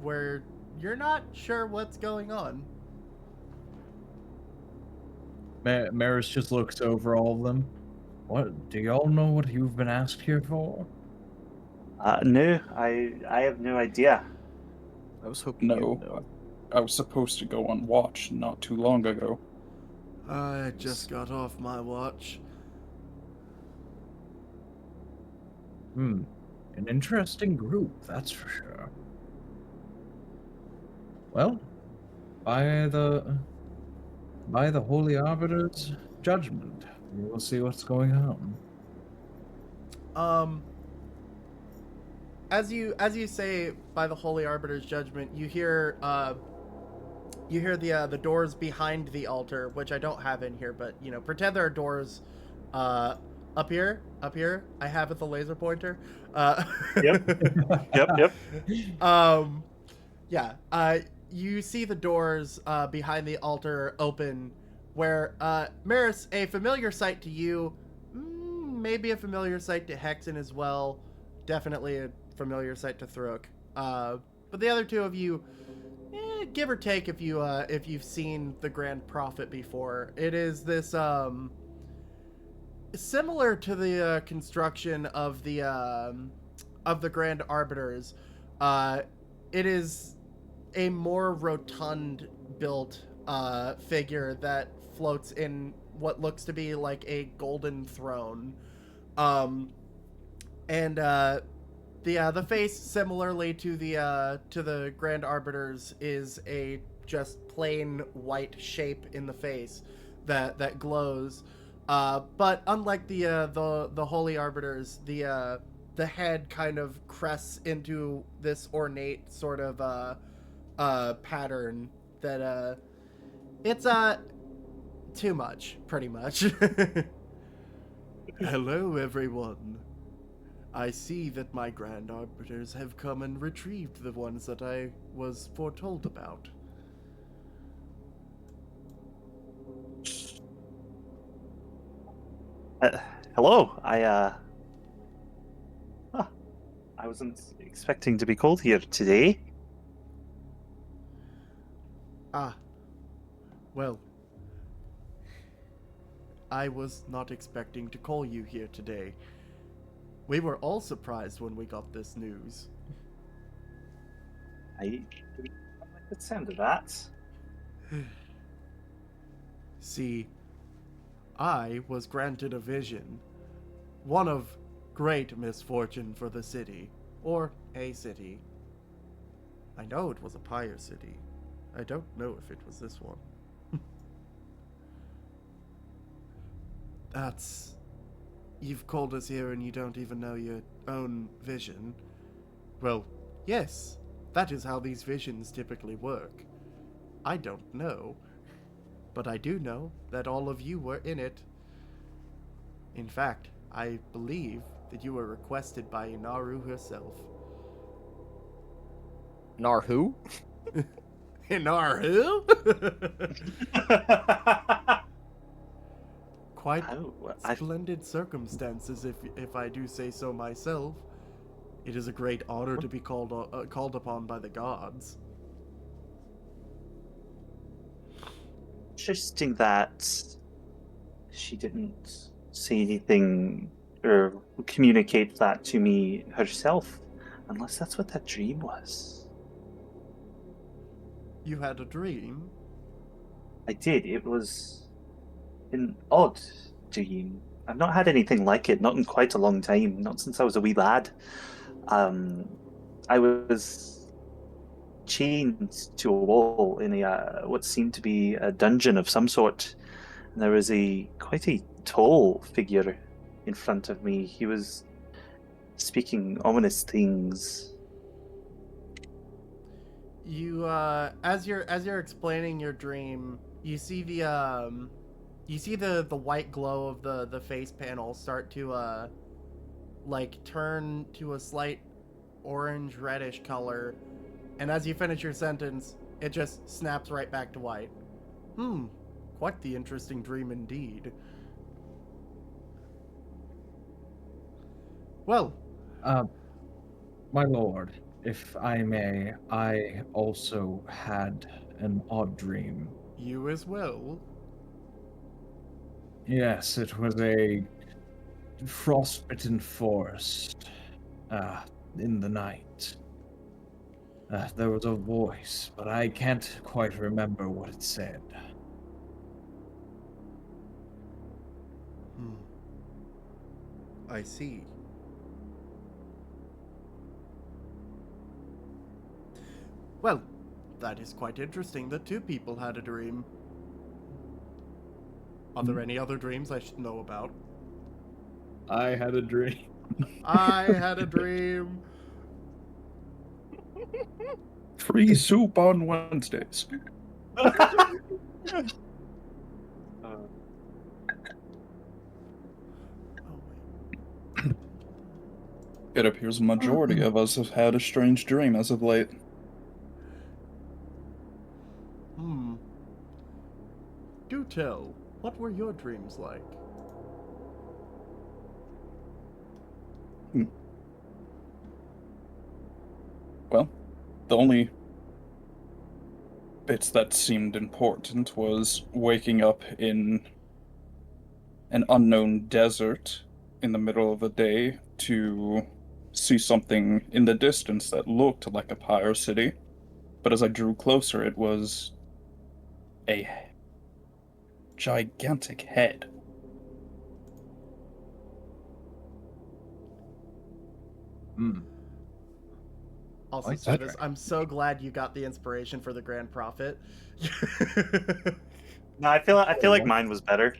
where you're not sure what's going on. Maris just looks over all of them. What? Do y'all know what you've been asked here for? No, I have no idea. I was hoping No, you'd know. I was supposed to go on watch not too long ago. I just got off my watch. An interesting group, that's for sure. Well, by the Holy Arbiter's judgment, we will see what's going on. As you say, by the Holy Arbiter's judgment, you hear the doors behind the altar, which I don't have in here, but pretend there are doors up here. I have it the laser pointer. Yep. You see the doors behind the altar open, where Maris, a familiar sight to you, maybe a familiar sight to Hexen as well, definitely a familiar sight to Thruk. But the other two of you, give or take, if you've seen the Grand Prophet before, it is this similar to the construction of the Grand Arbiters. It is a more rotund built figure that floats in what looks to be like a golden throne, and the face, similarly to the Grand Arbiters, is a just plain white shape in the face that glows. But unlike the holy arbiters, the head kind of crests into this ornate sort of pattern that it's too much, pretty much. Hello, everyone. I see that my grand arbiters have come and retrieved the ones that I was foretold about. Hello. Huh, I wasn't expecting to be called here today. Ah, well, I was not expecting to call you here today. We were all surprised when we got this news. I like the sound of that. See, I was granted a vision, one of great misfortune for the city, or a city. I know it was a pyre city. I don't know if it was this one. That's... You've called us here and you don't even know your own vision. Well, yes, that is how these visions typically work. I don't know, but I do know that all of you were in it. In fact, I believe that you were requested by Inaru herself. Nar who? Inaru? Quite splendid circumstances, if I do say so myself. It is a great honor to be called upon by the gods. Interesting that she didn't say anything or communicate that to me herself, unless that's what that dream was. You had a dream? I did. It was an odd dream. I've not had anything like it, not in quite a long time, not since I was a wee lad. I was chained to a wall in a what seemed to be a dungeon of some sort. And there was quite a tall figure in front of me. He was speaking ominous things. You as you're explaining your dream, you see the white glow of the face panel start to like turn to a slight orange reddish color, and as you finish your sentence, it just snaps right back to white. Quite the interesting dream indeed. Well, My lord, if I may, I also had an odd dream. you as well. Yes, it was a frostbitten forest in the night. There was a voice, but I can't quite remember what it said. I see. Well, that is quite interesting that two people had a dream. Are there any other dreams I should know about? I had a dream. I had a dream. Free soup on Wednesdays. It appears a majority of us have had a strange dream as of late. Do tell, what were your dreams like? Well, the only bits that seemed important was waking up in an unknown desert in the middle of the day to see something in the distance that looked like a pyre city. But as I drew closer, it was a gigantic head. also Like say that. this. I'm so glad you got the inspiration for the Grand Prophet. No, I feel like mine was better.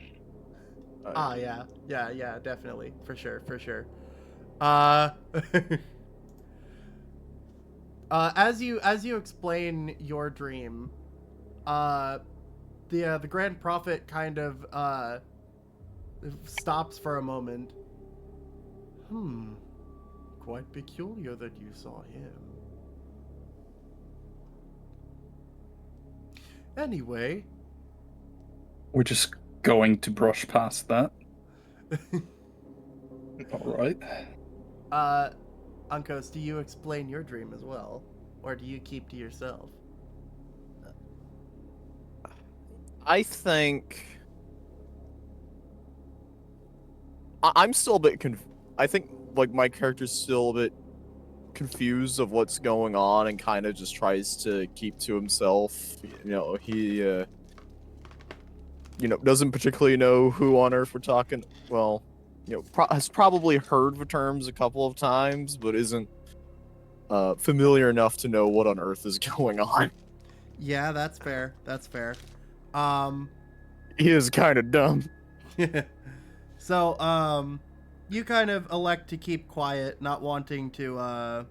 Yeah, definitely, for sure. Uh, as you explain your dream, the Grand Prophet kind of stops for a moment. Quite peculiar that you saw him. Anyway, We're just going to brush past that. All right. Uncos, do you explain your dream as well, or do you keep to yourself? I think I'm still a bit I think like my character's still a bit confused of what's going on and kind of just tries to keep to himself. He doesn't particularly know who on earth we're talking. Well, has probably heard the terms a couple of times, but isn't familiar enough to know what on earth is going on. Yeah, that's fair. Um, He is kind of dumb. so you kind of elect to keep quiet, not wanting to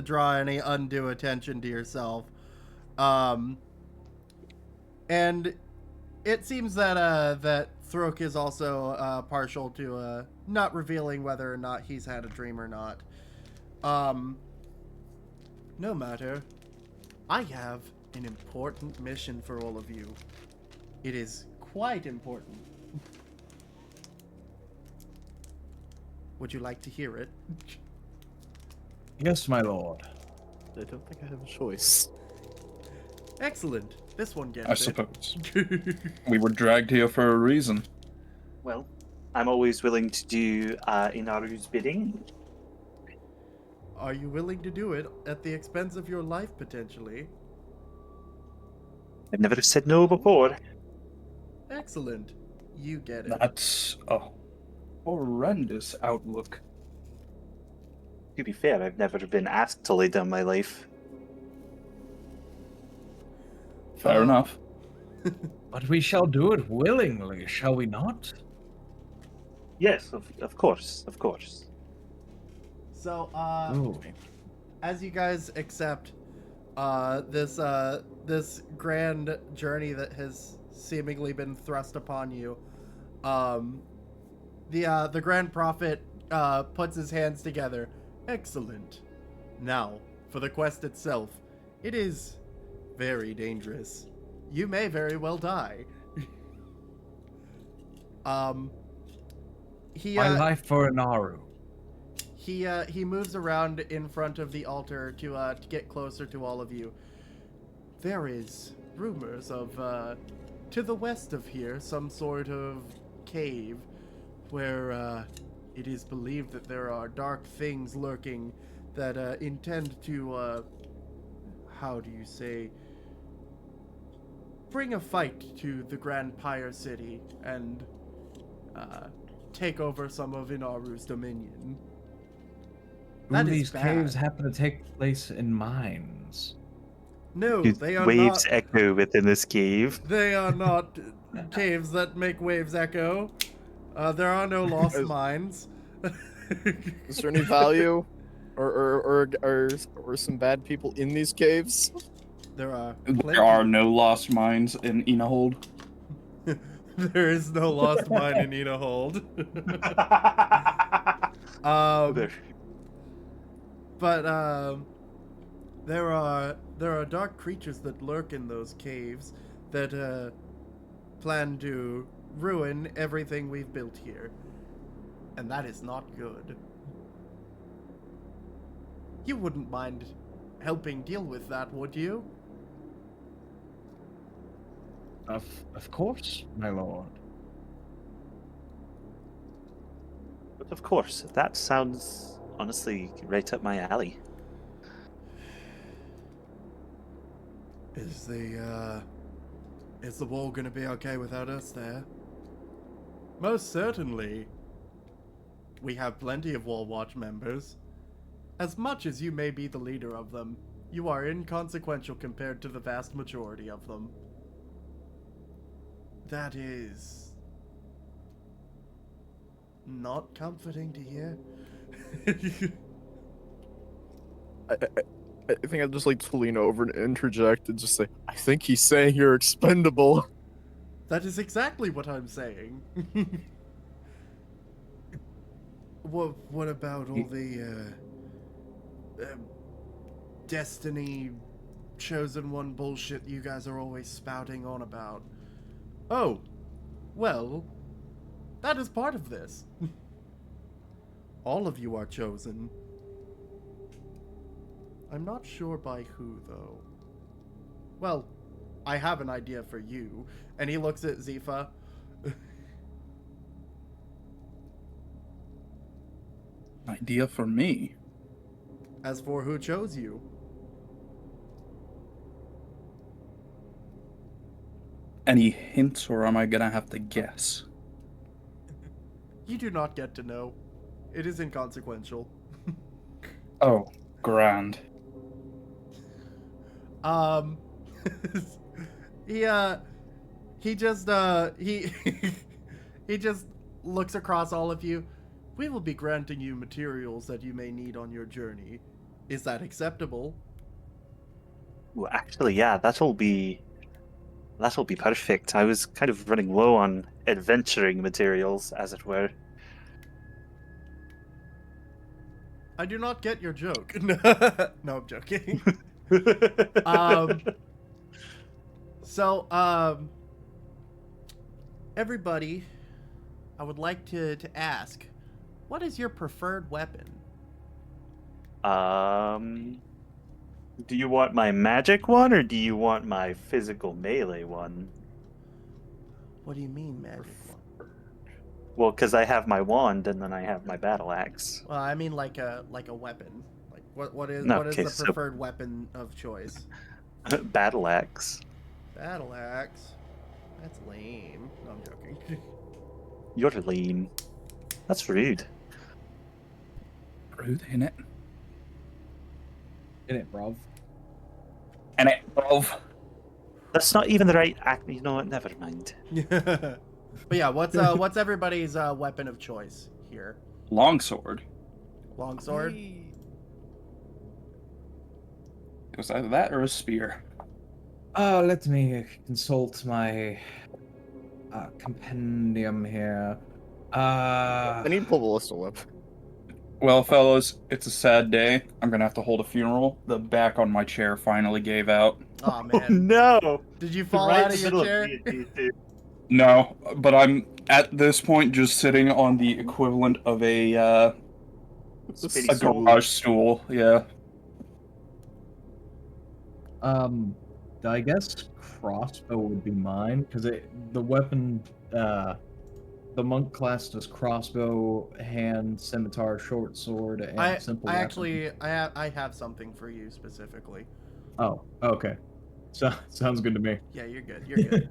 draw any undue attention to yourself. And it seems that Throk is also partial to not revealing whether or not he's had a dream or not. No matter. I have an important mission for all of you. It is quite important. Would you like to hear it? Yes, my lord. I don't think I have a choice. Excellent. This one gets I it. suppose. We were dragged here for a reason. Well, I'm always willing to do Inaru's bidding. Are you willing to do it at the expense of your life, potentially? I've never said no before. Excellent. You get it. That's a horrendous outlook. To be fair, I've never been asked to lay down my life. Fair enough. But we shall do it willingly, shall we not? Yes, of course. So, Ooh. as you guys accept this grand journey that has seemingly been thrust upon you, the Grand Prophet puts his hands together. Excellent. Now, for the quest itself, it is very dangerous. You may very well die. My life for Inaru. He moves around in front of the altar to get closer to all of you. There is rumors of to the west of here some sort of cave where it is believed that there are dark things lurking that intend to how do you say, bring a fight to the Grand Pyre City and take over some of Inaru's dominion. That is These bad. caves happen to take place in mines. No, Do they are waves not. echo within this cave. They are not caves that make waves echo. There are no lost mines. Is there any value, or some bad people in these caves? There are. There are no lost mines in Inahold. There is no lost mine in Inahold. But there are dark creatures that lurk in those caves that plan to ruin everything we've built here, and that is not good. You wouldn't mind helping deal with that, would you? Of course, my lord. But of course, that sounds honestly right up my alley. Is the wall gonna be okay without us there? Most certainly. We have plenty of Wall Watch members. As much as you may be the leader of them, you are inconsequential compared to the vast majority of them. That is not comforting to hear. I think I'd just like to lean over and interject and just say, I think he's saying you're expendable. That is exactly what I'm saying. What about all the Destiny chosen one bullshit you guys are always spouting on about? Oh, well, that is part of this. All of you are chosen. I'm not sure by who, though. Well, I have an idea for you. And he looks at Zifa. Idea for me. As for who chose you, Any hints, or am I gonna have to guess? you do not get to know. It is inconsequential. Oh, grand. He just he just looks across all of you. We will be granting you materials that you may need on your journey. Is that acceptable? Well, actually, yeah, that'll be perfect. I was kind of running low on adventuring materials, as it were. I do not get your joke. No, I'm joking. Everybody, I would like to ask, what is your preferred weapon? Do you want my magic one, or do you want my physical melee one? What do you mean, magic one? Well, because I have my wand and then I have my battle axe. Well, I mean like a weapon. Like what is Okay, the preferred weapon of choice? Battle axe. Battle axe. That's lame. No, I'm joking. You're lame. That's rude. Rude, ain't it? In it, bruv. And it, bro. That's not even the right act. You know what? Never mind. But yeah, what's everybody's weapon of choice here? Longsword. Longsword. It was either that or a spear. Let me consult my compendium here. I need to pull the list up. Well, fellas, it's a sad day. I'm gonna have to hold a funeral. The back on my chair finally gave out. Oh Oh, man. no! Did you fall Right out of in the your middle chair? D&D, No, but I'm at this point just sitting on the equivalent of a Spinny a stool. garage stool. Yeah. I guess crossbow would be mine because the weapon the monk class does crossbow, hand, scimitar, short sword, and simple I weapon. actually I have something for you specifically. Oh, okay. So sounds good to me. Yeah, you're good. You're good.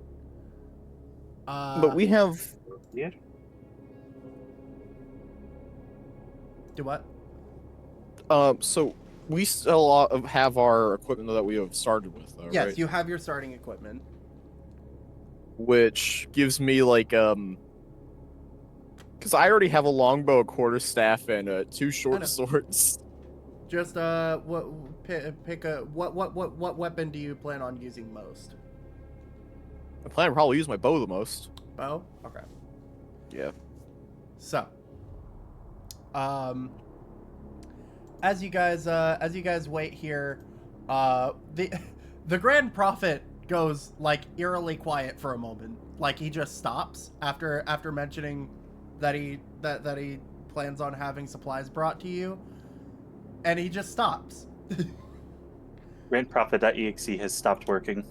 But we have Yeah. Do what? so we still have our equipment that we have started with, though, Yes, right? you have your starting equipment. Which gives me like because I already have a longbow, a quarterstaff, and 2 know. short swords. Just pick a what weapon do you plan on using most? I plan to probably use my bow the most. Bow? Okay. Yeah. So, as you guys wait here, the Grand Prophet goes like eerily quiet for a moment. Like he just stops after mentioning that he plans on having supplies brought to you, and he just stops. Grandprophet.exe has stopped working.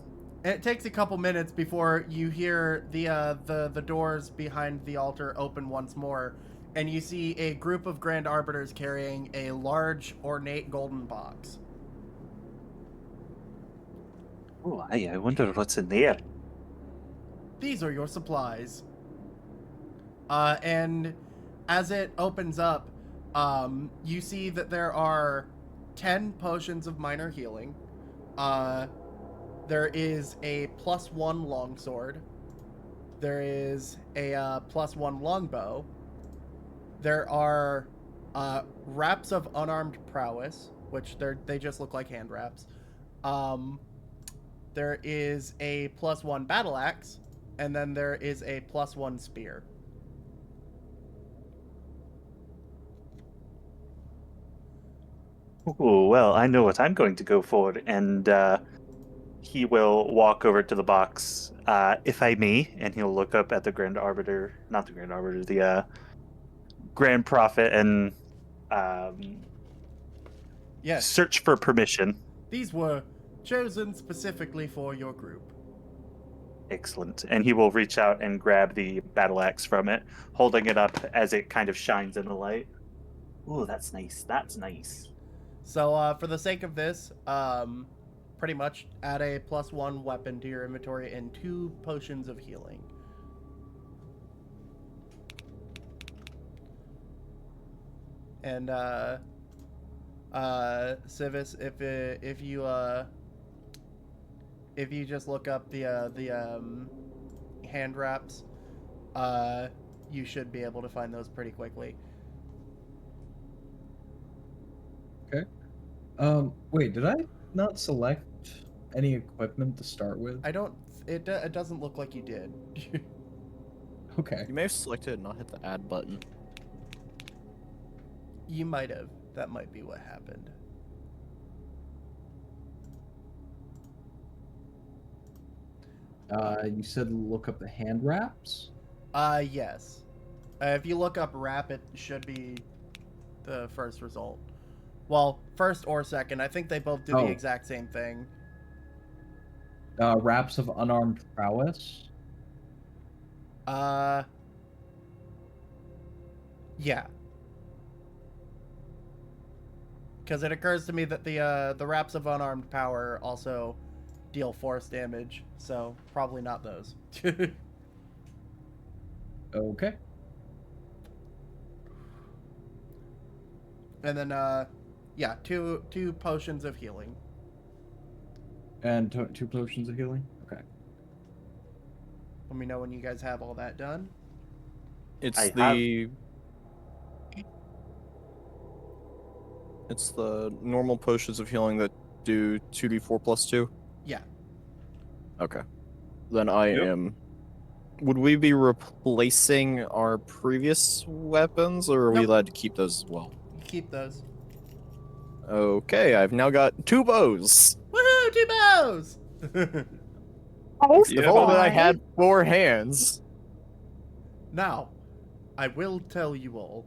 It takes a couple minutes before you hear the doors behind the altar open once more, and you see a group of Grand Arbiters carrying a large, ornate golden box. Oh, I wonder what's in there. These are your supplies. And as it opens up, You see that there are 10 potions of minor healing. There is a +1 longsword. There is a +1 longbow. There are wraps of unarmed prowess, which they just look like hand wraps. There is a +1 battle axe, and then there is a +1 spear. Ooh, well, I know what I'm going to go for, and he will walk over to the box, if I may, and he'll look up at the Grand Arbiter, not the Grand Arbiter, the Grand Prophet, and Yes, search for permission. these were chosen specifically for your group. Excellent. And he will reach out and grab the battle axe from it, holding it up as it kind of shines in the light. Ooh, that's nice. That's nice. So, for the sake of this, pretty much add a +1 weapon to your inventory and 2 potions of healing. And, Civis, if you just look up the hand wraps, you should be able to find those pretty quickly. Okay. Wait, did I not select any equipment to start with? It doesn't look like you did. Okay. You may have selected and not hit the add button. You might have. That might be what happened. You said look up the hand wraps? Yes. If you look up wrap, it should be the first result. Well, first or second. I think they both do the exact same thing. Wraps of unarmed prowess? Yeah. Because it occurs to me that the wraps of unarmed power also deal force damage, so probably not those. Okay. And then, yeah, two potions of healing. And 2 potions of healing? Okay. Let me know when you guys have all that done. It's I It's the normal potions of healing that do 2d4 plus 2? Yeah. Okay. Then I am... Would we be replacing our previous weapons, or are we Nope. allowed to keep those as well? You keep those. Okay, I've now got 2 bows! Woohoo! 2 bows! If only I had 4 hands! Now, I will tell you all.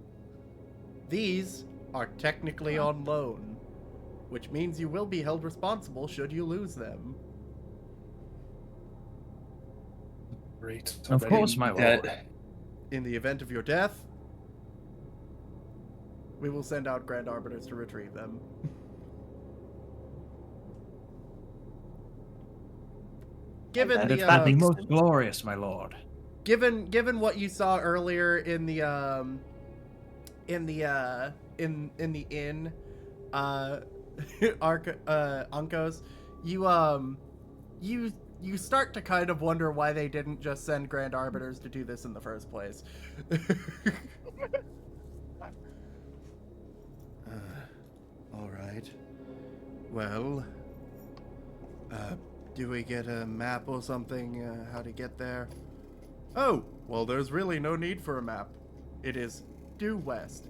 These are technically on loan, which means you will be held responsible should you lose them. Great. Of course, my lord. In the event of your death, we will send out Grand Arbiters to retrieve them. Given And the if that Be makes most glorious, my lord. given what you saw earlier in the inn, Uncos, you start to kind of wonder why they didn't just send Grand Arbiters to do this in the first place. All right. Well, do we get a map or something, how to get there? Oh, well, there's really no need for a map. It is due west.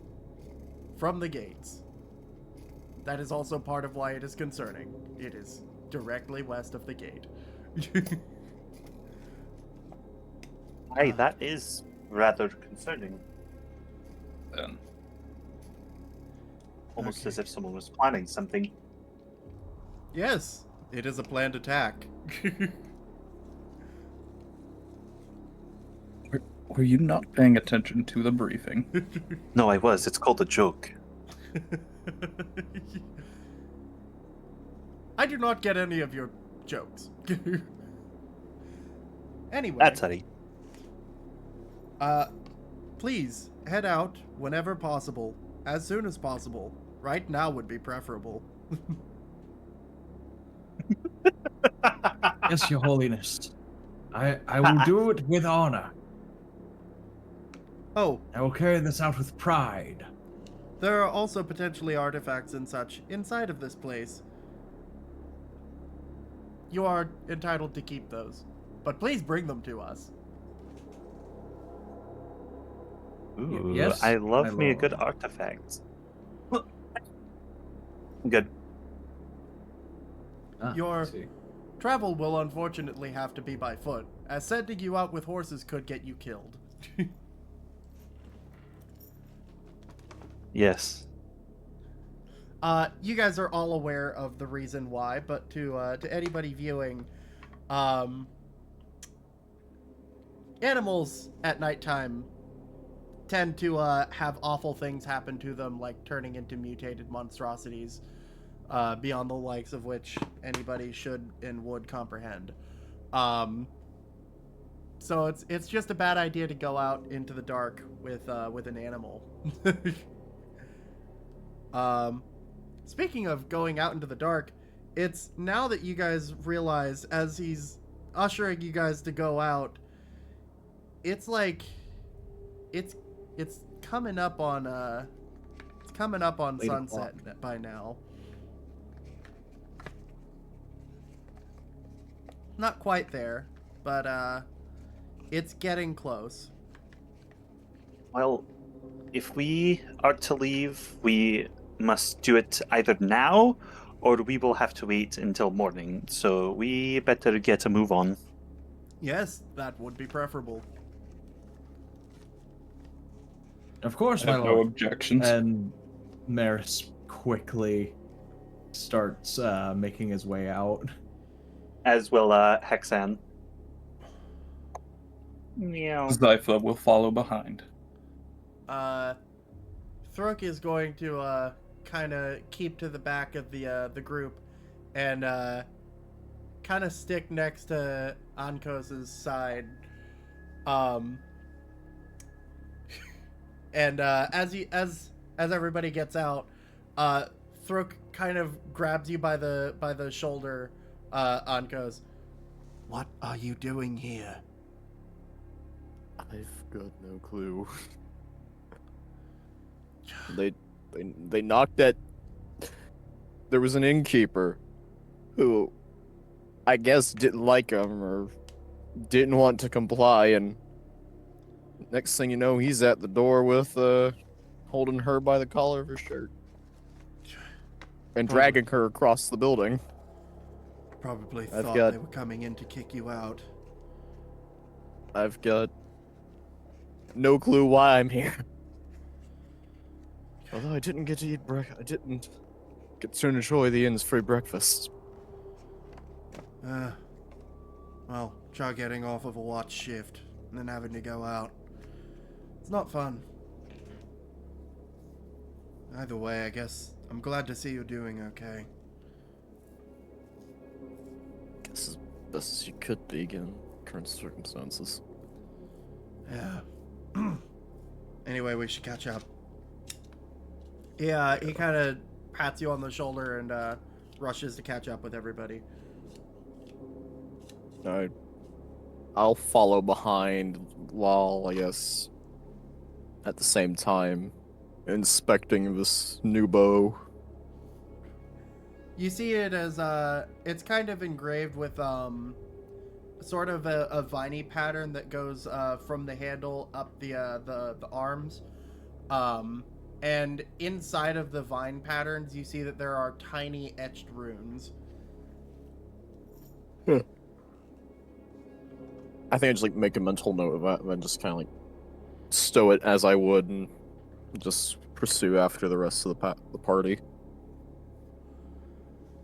From the gates. That is also part of why it is concerning. It is directly west of the gate. Hey, that is rather concerning. Then. Almost Okay. as if someone was planning something. Yes, it is a planned attack. Were you not paying attention to the briefing? No, I was. It's called a joke. I do not get any of your jokes. Anyway. That's Eddie. Please head out whenever possible. as soon as possible. Right now would be preferable. Yes, Your Holiness. I will do it with honor. Oh, I will carry this out with pride. there are also potentially artifacts and such inside of this place. You are entitled to keep those, but please bring them to us. Ooh, yes, I my love me a good lord. artifact. Good. Ah, Your I see. travel will unfortunately have to be by foot, as sending you out with horses could get you killed. Yes. You guys are all aware of the reason why, but to anybody viewing, animals at nighttime tend to have awful things happen to them, like turning into mutated monstrosities, beyond the likes of which anybody should and would comprehend. So it's just a bad idea to go out into the dark with an animal. Speaking of going out into the dark, it's now that you guys realize, as he's ushering you guys to go out, it's like it's coming up on Late sunset o'clock. by now. Not quite there, but it's getting close. Well, if we are to leave, we must do it either now or we will have to wait until morning. So we better get a move on. Yes, that would be preferable. Of course, I my have no lord. objections. And Maris quickly starts making his way out. As will Hexan. Meow. Zypha will follow behind. Thruk is going to kind of keep to the back of the group and kind of stick next to Ankos's side. And as everybody gets out, Thruk kind of grabs you by the shoulder, Ankos. What are you doing here? I've got no clue. They knocked at. There was an innkeeper who, I guess, didn't like him or didn't want to comply, and next thing you know, he's at the door with holding her by the collar of her shirt and dragging her across the building. Probably I've thought got- they were coming in to kick you out. I've got no clue why I'm here. Although I didn't get to eat I didn't get to enjoy the inn's free breakfast. Well, try getting off of a watch shift and then having to go out. It's not fun. Either way, I guess I'm glad to see you doing okay. Guess as best as you could be, given current circumstances. Yeah. Anyway, we should catch up. Yeah, he kind of pats you on the shoulder and rushes to catch up with everybody. I'll follow behind while, I guess, at the same time, inspecting this new bow. You see it as it's kind of engraved with sort of a viney pattern that goes from the handle up the arms. And inside of the vine patterns, you see that there are tiny etched runes. I think I just make a mental note of that and then just kind of stow it as I would and just pursue after the rest of the party.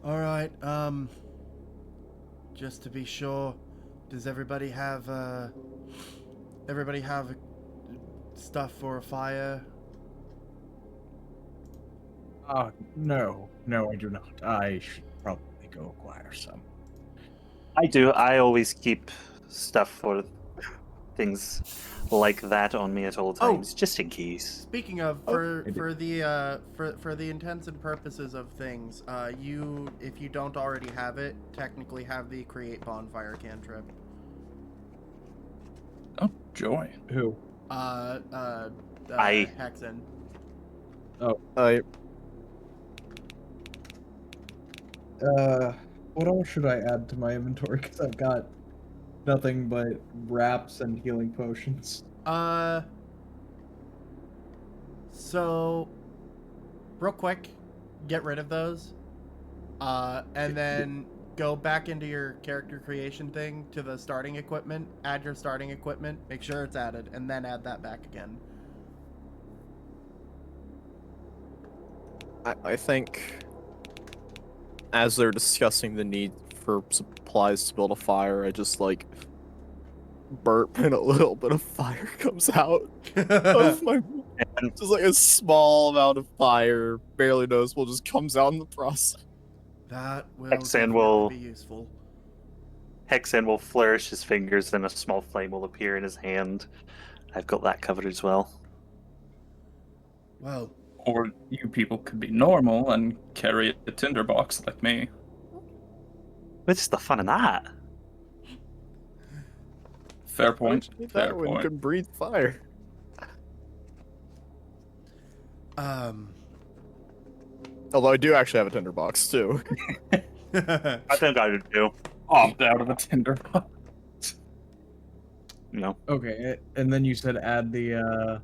All right. Just to be sure, does everybody have stuff for a fire? No, I do not. I should probably go acquire some. I do. I always keep stuff for things like that on me at all Oh. times, just in case. Speaking of, for the intents and purposes of things, you, if you don't already have it, technically have the create bonfire cantrip. Oh, joy. Who? Hexen. What else should I add to my inventory? Because I've got nothing but wraps and healing potions. So, real quick, get rid of those. And then go back into your character creation thing to the starting equipment, add your starting equipment, make sure it's added, and then add that back again. I think as they're discussing the need for supplies to build a fire, I just like burp and a little bit of fire comes out of my just like a small amount of fire, barely noticeable, just comes out in the process. That will Hexen definitely will- be useful. Hexen will flourish his fingers and a small flame will appear in his hand. I've got that covered as well. Well, Or you people could be normal and carry a tinderbox like me. What's the fun in that? Fair point. Fair That one point. can breathe fire. Although I do actually have a tinderbox too. I think I would do. Opt out of the tinderbox. No. Okay, and then you said add the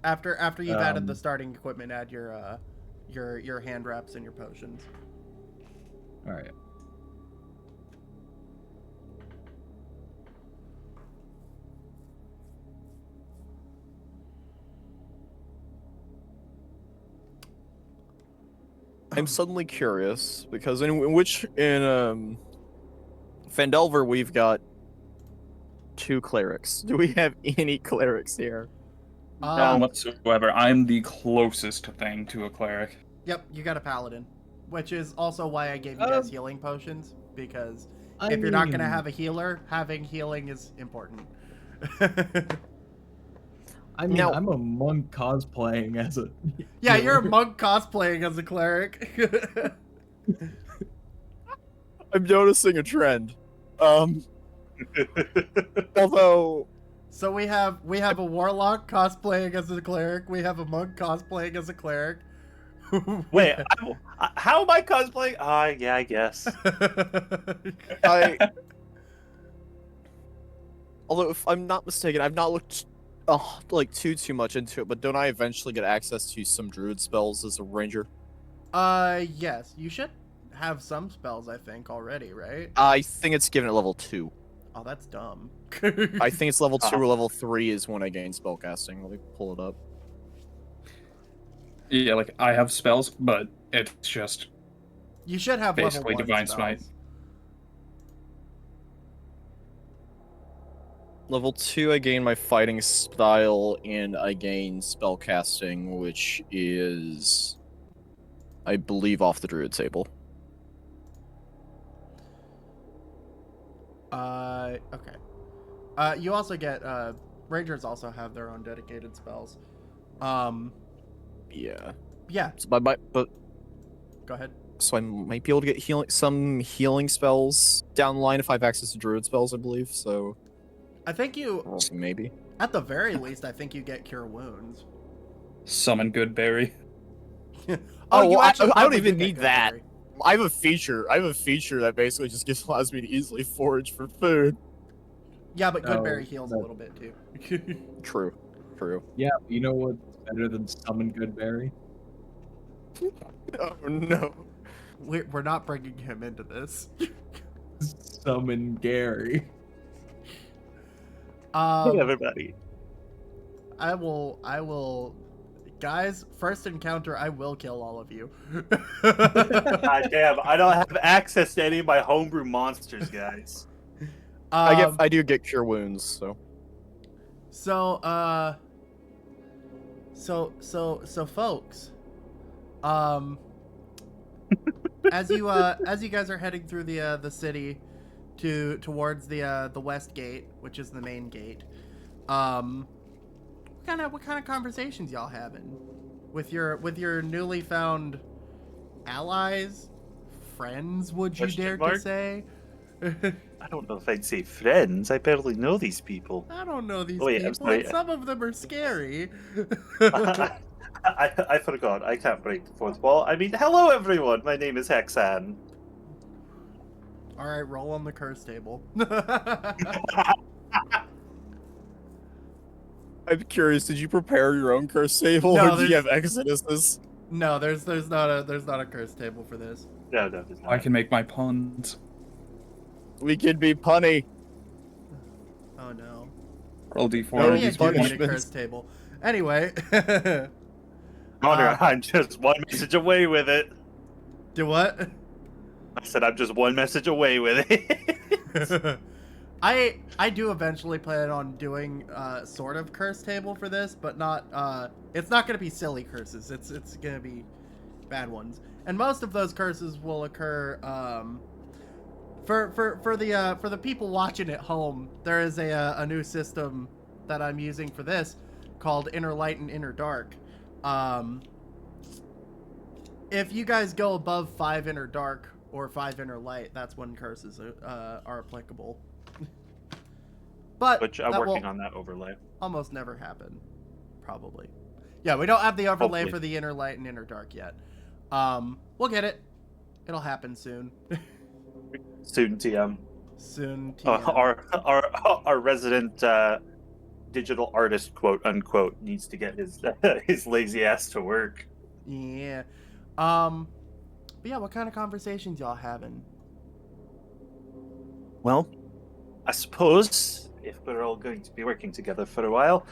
after you've added the Um, starting equipment, add your hand wraps and your potions. all right. I'm suddenly curious because in Fandelver we've got 2 clerics. Do we have any clerics here? None whatsoever. I'm the closest thing to a cleric. Yep, you got a paladin, which is also why I gave you guys healing potions, because if you're not gonna have a healer, having healing is important. I mean, Now- I'm a monk cosplaying as a. Yeah, you're a monk cosplaying as a cleric. I'm noticing a trend. Although So we have a warlock cosplaying as a cleric. We have a monk cosplaying as a cleric. Wait, how am I cosplaying? Yeah, I guess. although if I'm not mistaken, I've not looked like too much into it, but don't I eventually get access to some druid spells as a ranger? Yes, you should have some spells, I think, already, right? I think it's given at level 2. Oh, that's dumb. I think it's level 2 or level 3 is when I gain spellcasting. Let me pull it up. Yeah, like I have spells, but it's just You should have basically level 1 divine spells. smite. Level 2, I gain my fighting style, and I gain spellcasting, which is, I believe, off the druid table. Okay. You also get, rangers also have their own dedicated spells. Yeah. Yeah, So, but go ahead. so I might be able to get some healing spells down the line if I have access to druid spells, I believe. So I think you, maybe. at the very least, I think you get cure wounds. Summon good berry. Oh, you well, actually I don't probably do even get need Good that. Berry. I have a feature. That basically just allows me to easily forage for food. Yeah, but Oh, Goodberry heals a that- little bit too. True. Yeah, you know what's better than summon Goodberry? Oh no. We're not bringing him into this. Summon Gary. Hey, everybody. I will, guys. First encounter, I will kill all of you. God damn, I don't have access to any of my homebrew monsters, guys. I do get cure wounds, so. So folks, as you guys are heading through the city, towards the west gate, which is the main gate. What kind of conversations y'all having with your newly found allies, friends? Would you Question dare mark? to say? I don't know if I'd say friends. I barely know these people. I don't know these Oh, wait, I'm people, sorry. and some of them are scary. I forgot. I can't break the fourth wall. I mean, hello everyone. My name is Hexan. All right, roll on the curse table. I'm curious. Did you prepare your own curse table, No, or do you there's- have Exodus's? No, there's not a curse table for this. No, there's not. I can make my puns. We could be punny. Oh no. Roll d4. Maybe No a these good punishments. curse table. Anyway. Connor, I'm just one message away with it. Do what? I said I'm just one message away with it. I do eventually plan on doing sort of curse table for this, but not it's not gonna be silly curses. It's gonna be bad ones. And most of those curses will occur for the people watching at home. There is a new system that I'm using for this called Inner Light and Inner Dark. If you guys go above 5 Inner Dark or 5 Inner Light, that's when curses are applicable. But Which I'm that working will on that overlay. almost never happen, probably. Yeah, we don't have the overlay Hopefully. for the Inner Light and Inner Dark yet. We'll get it. It'll happen soon. Soon, TM. Soon. TM. Our resident digital artist, quote unquote, needs to get his his lazy ass to work. Yeah. But yeah, what kind of conversations y'all having? Well, I suppose if we're all going to be working together for a while,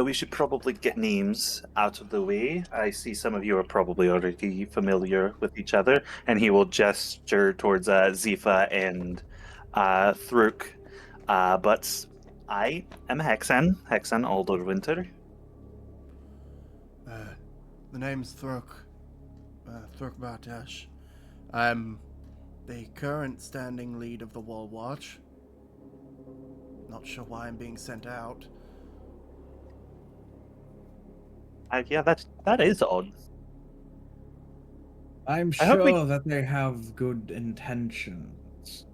we should probably get names out of the way. I see some of you are probably already familiar with each other, and he will gesture towards Zifa and Thruk. But I am Hexan Alderwinter. The name's Thruk. Thruk Bartash. I'm the current standing lead of the Wall Watch. Not sure why I'm being sent out. Yeah, that is odd. I'm I hope we- sure that they have good intentions.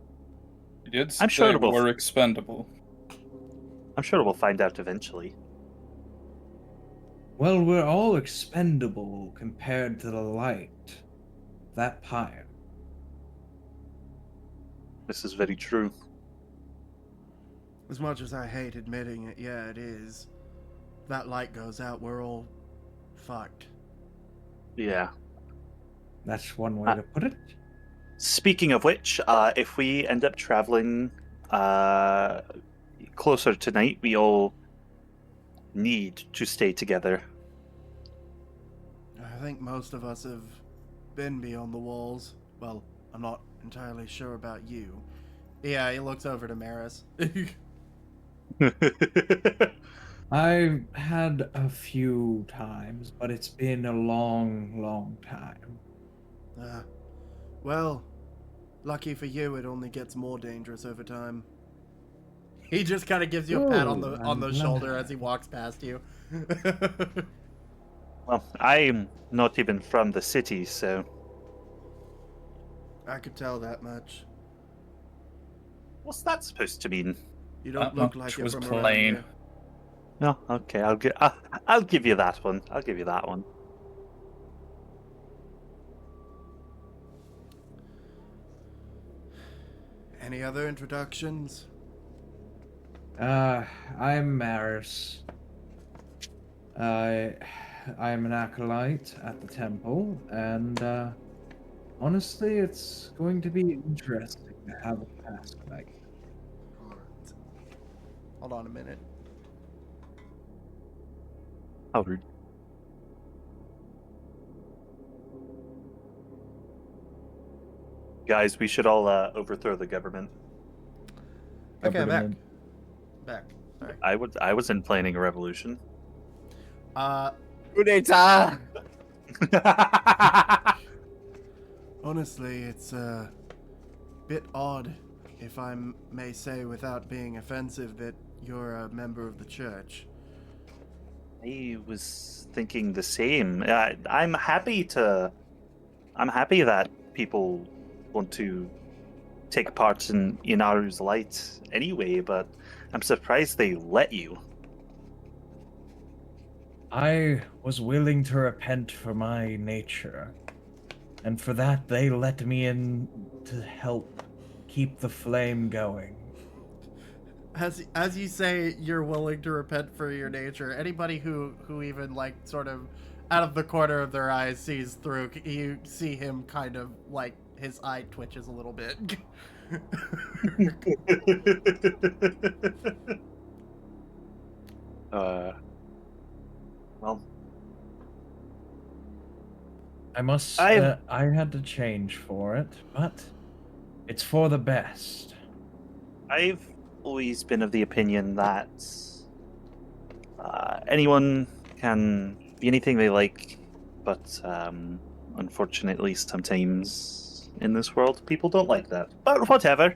You did I'm sure say it will- we're expendable. I'm sure we'll find out eventually. Well, we're all expendable compared to the light. That pyre. This is very true. As much as I hate admitting it, yeah, it is. If that light goes out, we're all fucked. Yeah. That's one way to put it. Speaking of which, if we end up traveling closer tonight, we all need to stay together. I think most of us have been beyond the walls. Well, I'm not entirely sure about you. Yeah, he looks over to Maris. I've had a few times, but it's been a long, long time. Well, lucky for you, it only gets more dangerous over time. He just kind of gives you a pat on the I'm glad. shoulder as he walks past you. Well, I'm not even from the city, so I could tell that much. what's that supposed to mean? You don't That look much like you're was from around plain. here. No, okay, I'll give you that one. I'll give you that one. Any other introductions? I'm Maris. I'm an acolyte at the temple, and honestly, it's going to be interesting to have a task like that. Hold on a minute. How rude. Guys, we should all overthrow the government. Okay, I'm back. Government. Back. Sorry. I wasn't planning a revolution. Coup d'etat! Honestly, it's a bit odd if I may say without being offensive, that you're a member of the church. I was thinking the same. I'm happy that people want to take part in Inaru's light anyway, but I'm surprised they let you. I was willing to repent for my nature, and for that they let me in to help keep the flame going. As you say, you're willing to repent for your nature. Anybody who even like sort of out of the corner of their eyes sees through, you see him kind of like his eye twitches a little bit. Well, I must. I've I had to change for it, but it's for the best. I've always been of the opinion that anyone can be anything they like, but unfortunately, sometimes in this world, people don't like that. But whatever.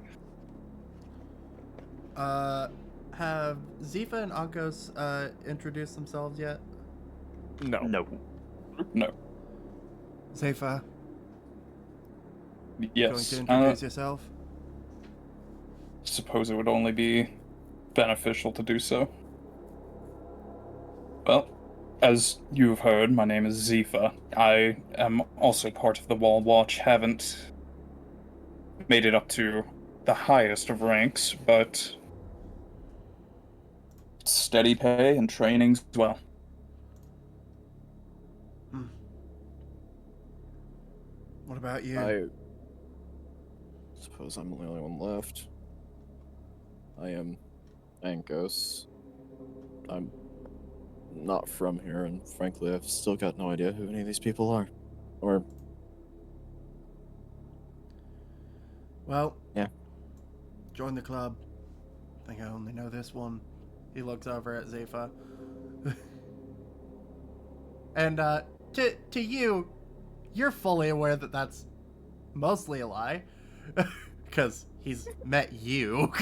Have Zifa and Ankos introduced themselves yet? No. No. No. Zifa, Yes. going to introduce yourself? Suppose it would only be beneficial to do so. Well, as you've heard, my name is Zifa. I am also part of the Wall Watch. Haven't made it up to the highest of ranks, but steady pay and training as well. What about you? I suppose I'm the only one left. I am Ankos. I'm not from here, and frankly, I've still got no idea who any of these people are. Or, Well, yeah. Join the club. I think I only know this one. He looks over at Zifa. And to you, you're fully aware that that's mostly a lie, because he's met you.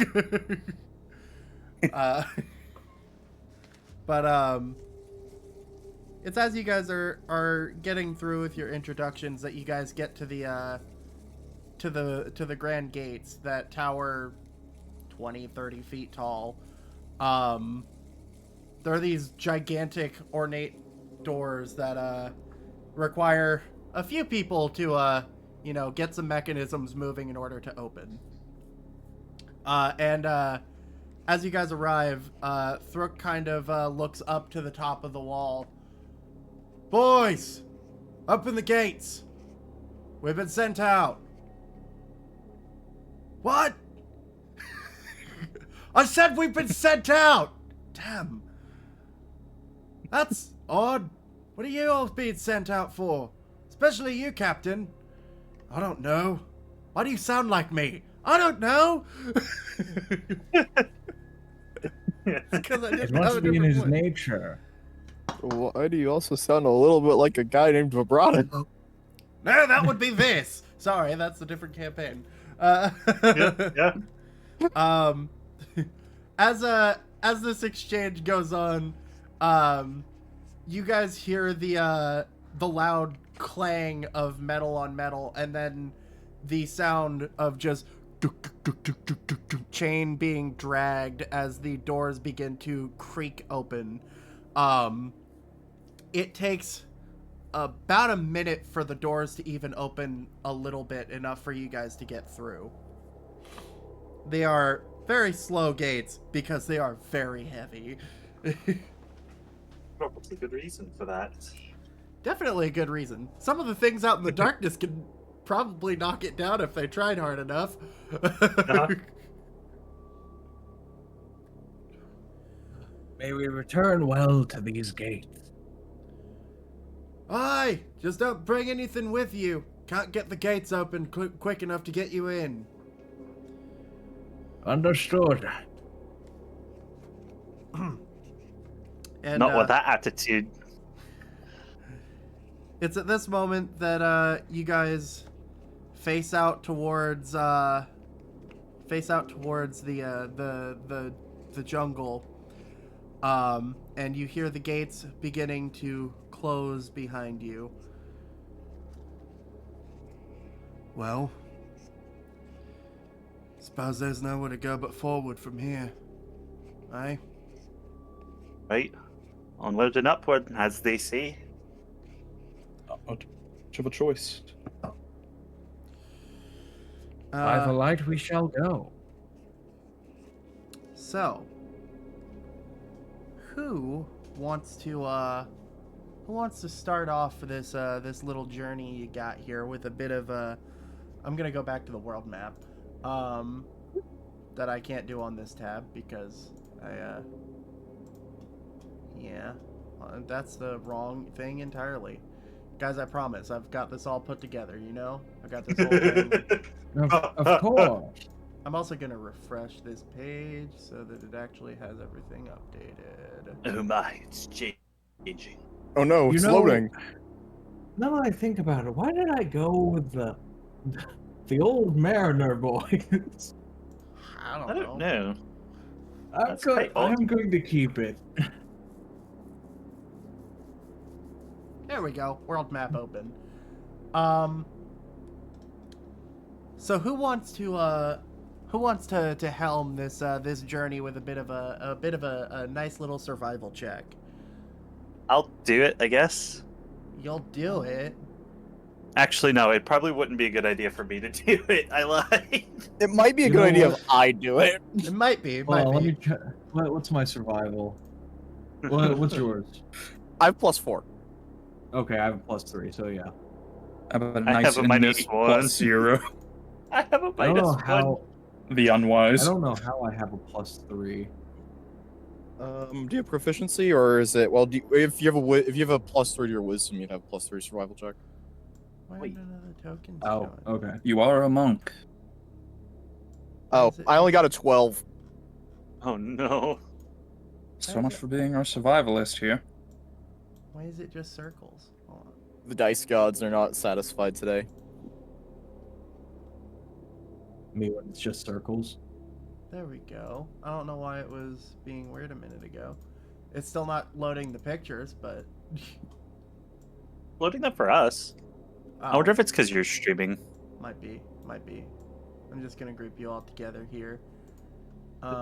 But it's as you guys are getting through with your introductions that you guys get to the grand gates that tower 20, 30 feet tall. There are these gigantic ornate doors that require a few people to get some mechanisms moving in order to open. And as you guys arrive, Throok kind of looks up to the top of the wall. Boys, open the gates. We've been sent out. What? I said we've been sent out. Damn. That's odd. What are you all being sent out for? Especially you, Captain. I don't know. Why do you sound like me? I don't know. Because I It didn't have must a be in different his voice. nature. why do you also sound a little bit like a guy named Vibrato? No, that would be this. Sorry, that's a different campaign. Yeah. As this exchange goes on, you guys hear the loud clang of metal on metal, and then the sound of just chain being dragged as the doors begin to creak open. It takes about a minute for the doors to even open a little bit, enough for you guys to get through. They are very slow gates because they are very heavy. Probably a good reason for that. Definitely a good reason. Some of the things out in the darkness can probably knock it down if they tried hard enough. May we return well to these gates. Aye, just don't bring anything with you. Can't get the gates open quick enough to get you in. Understood. And, Not with that attitude. It's at this moment that you guys face out towards face out towards the jungle, and you hear the gates beginning to close behind you. Well, suppose there's nowhere to go but forward from here. Aye? Right? Onward and upward, as they say. Not much of a choice. By the Uh, light we shall go. so, who wants to start off this this little journey you got here with a bit of I'm gonna go back to the world map, that I can't do on this tab because that's the wrong thing entirely. Guys, I promise, I've got this all put together, you know? I got this whole thing. Of course. I'm also gonna refresh this page so that it actually has everything updated. Oh my, it's changing. Oh no, You it's know- loading. Now that I think about it, why did I go with the old Mariner boys? I I don't know. That's quite odd. I'm going to keep it. There we go. World map open. So who wants to helm this this journey with a bit of a nice little survival check? I'll do it, I guess. You'll do it. Actually, no, it probably wouldn't be a good idea for me to do it. I lied. It might be a You good know idea what? if I do it. It might be. It Well, might let be. me check. What's my survival? What's yours? I have +4. Okay, I have a +3, so yeah. I have a I nice have a and minus neat one. +0. I have a I don't minus know one. how. The I unwise. don't know how I have a +3. Do you have proficiency, or is it if you have a +3 to your wisdom, you'd have +3 survival check. Why Wait. aren't none of the tokens Oh, showing? okay. You are a monk. Oh, is it- I only got a 12. Oh no. So much for being our survivalist here. Why is it just circles? Hold on. The dice gods are not satisfied today. Me when it's just circles. There we go. I don't know why it was being weird a minute ago. It's still not loading the pictures, but Loading them for us. I wonder if it's because you're streaming. Might be. I'm just gonna group you all together here.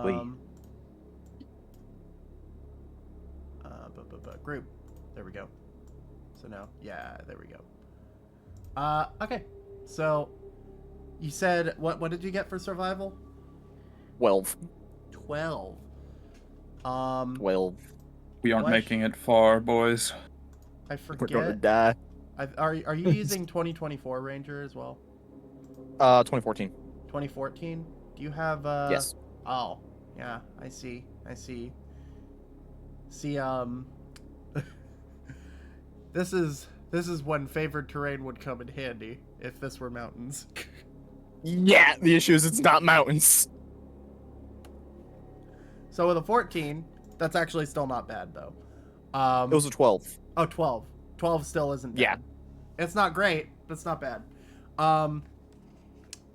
Wait. Group. There we go. So now, yeah, there we go. Okay. So, you said what did you get for survival? 12. 12. 12. We aren't What? making it far, boys. I We're gonna forget. die. Are you using 2024 Ranger as well? 2014. 2014? Do you have Yes. Oh, yeah, I see. See, this is when favored terrain would come in handy if this were mountains. Yeah, the issue is it's not mountains. So with a 14, that's actually still not bad though. It was a 12. Oh, 12. 12 still isn't bad. Yeah. It's not great, but it's not bad.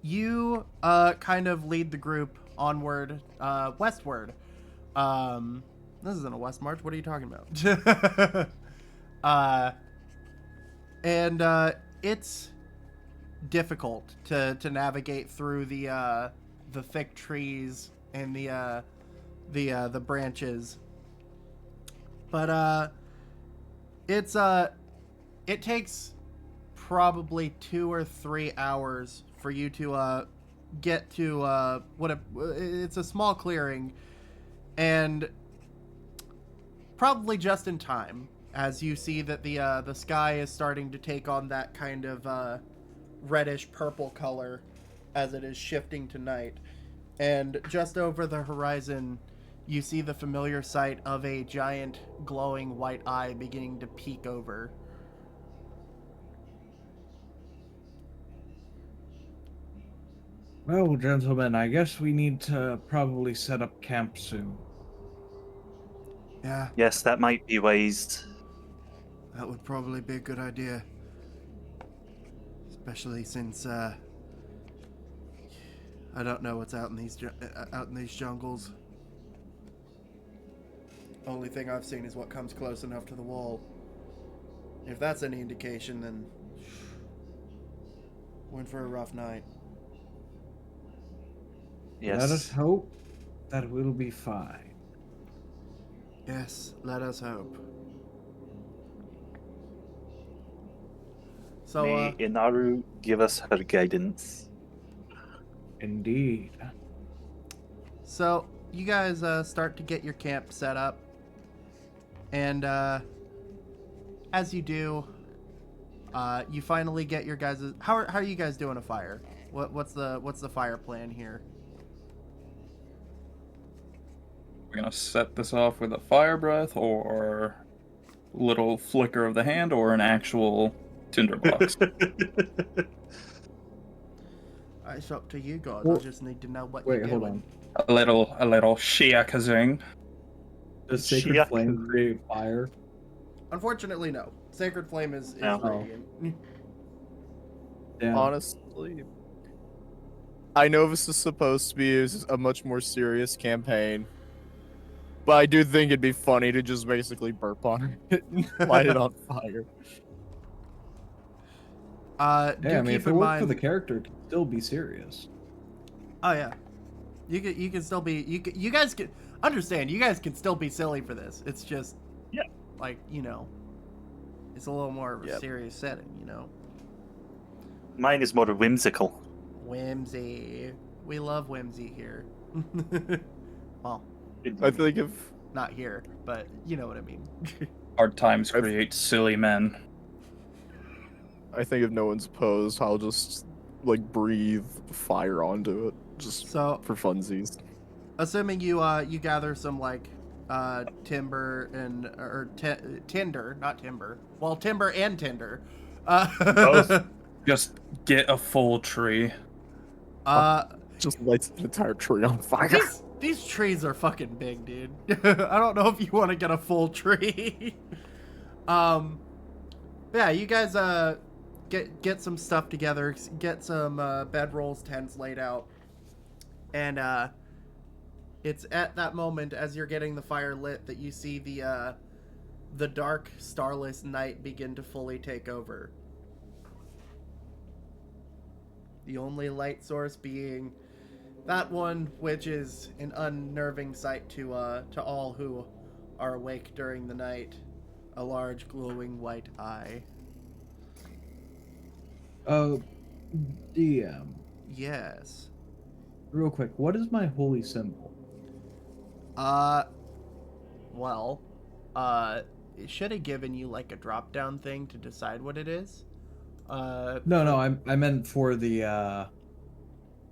You kind of lead the group onward, westward. This isn't a west march. What are you talking about? And it's difficult to navigate through the thick trees and the branches. But it takes probably 2 or 3 hours for you to get to it's a small clearing, and probably just in time as you see that the sky is starting to take on that kind of reddish purple color as it is shifting to night, and just over the horizon you see the familiar sight of a giant glowing white eye beginning to peek over. Well, gentlemen, I guess we need to probably set up camp soon. Yeah, Yes, that might be wise. that would probably be a good idea. Especially since, I don't know what's out in these jungles. Only thing I've seen is what comes close enough to the wall. If that's any indication, then we're in for a rough night. Yes. Let us hope that we'll be fine. Yes, let us hope. So, May Inaru give us her guidance. Indeed. So you guys start to get your camp set up, and as you do, you finally get your guys'. How are you guys doing a fire? What's the fire plan here? We're gonna set this off with a fire breath, or little flicker of the hand, or an actual tinderbox. It's up to you guys. Well, I just need to know what Wait, you're hold doing. on. a little Shia kazing. Does Sacred Shiak. Flame create fire? Unfortunately, no. Sacred Flame is No. radiant. Damn. Honestly, I know this is supposed to be a much more serious campaign, but I do think it'd be funny to just basically burp on it and light it on fire. Yeah, Do I mean, keep if it in worked for mind. the character, it could still be serious. Oh yeah, you can still be you guys can understand. You guys can still be silly for this. It's just Yeah. like it's a little more of a Yep. serious setting. Mine is more whimsical. Whimsy. We love whimsy here. Well, I think if not here, but you know what I mean. Hard times create silly men. no one's opposed, I'll just like breathe fire onto it just So, for funsies. assuming you gather some like timber and tinder, not timber. Well, timber and tinder. Both. Just get a full tree. Just lights the entire tree on fire. These trees are fucking big, dude. I don't know if you want to get a full tree. Yeah, you guys get some stuff together, get some bedrolls, tents laid out, and it's at that moment as you're getting the fire lit that you see the dark, starless night begin to fully take over. The only light source being that one which is an unnerving sight to all who are awake during the night. A large glowing white eye. DM. Yes. Real quick, what is my holy symbol? Well, it should have given you like a drop down thing to decide what it is. No, I meant for the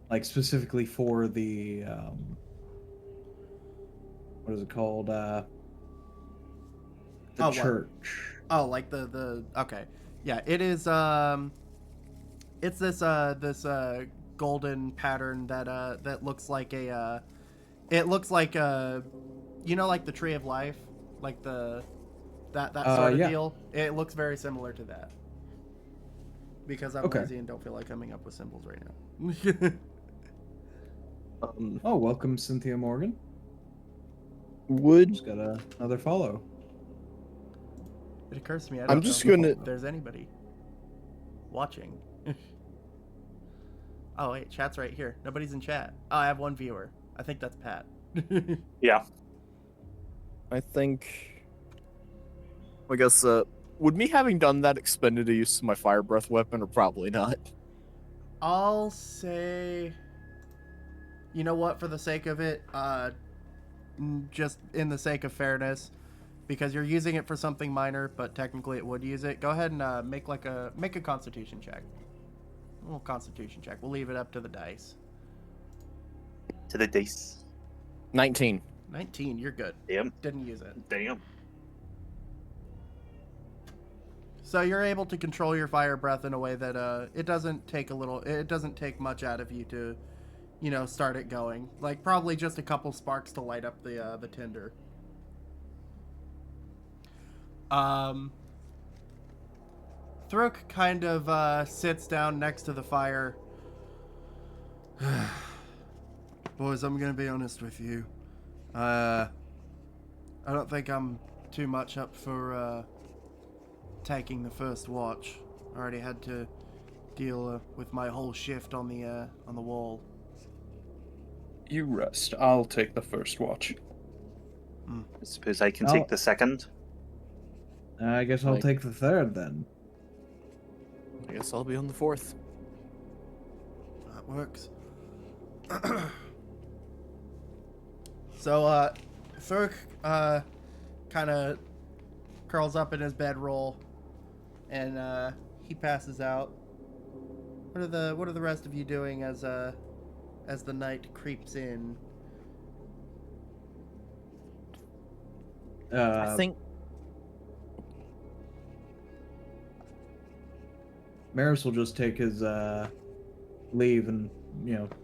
like specifically for the what is it called? The Oh, what? church. Oh, like the okay. Yeah, it is it's this golden pattern that looks like it looks like like the tree of life, like that sort of yeah. deal. It looks very similar to that. Because I'm Okay. lazy and don't feel like coming up with symbols right now. Oh, welcome, Cynthia Morgan. Would Just got another follow. It occurs to me I I'm don't just know gonna- if there's anybody watching. Oh wait, chat's right here. Nobody's in chat. Oh, I have one viewer. I think that's Pat. Yeah. I think I guess would me having done that expend into use of my fire breath weapon, or probably not? I'll say, you know what, for the sake of it, just in the sake of fairness, because you're using it for something minor, but technically it would use it. Go ahead and make a Constitution check. A little Constitution check. We'll leave it up to the dice. To the dice. 19. 19. You're good. Damn. Didn't use it. Damn. So you're able to control your fire breath in a way that it doesn't take much out of you to, start it going. Like probably just a couple sparks to light up the tinder. Thruk kind of sits down next to the fire. Boys, I'm gonna be honest with you. I don't think I'm too much up for taking the first watch. I already had to deal with my whole shift on the wall. You rest. I'll take the first watch. I suppose I can Oh. take the second. I guess I'll Like- take the third then. I guess I'll be on the fourth. That works. So, Thurk, kind of curls up in his bedroll, and he passes out. What are the rest of you doing as the night creeps in? I think Maris will just take his leave and,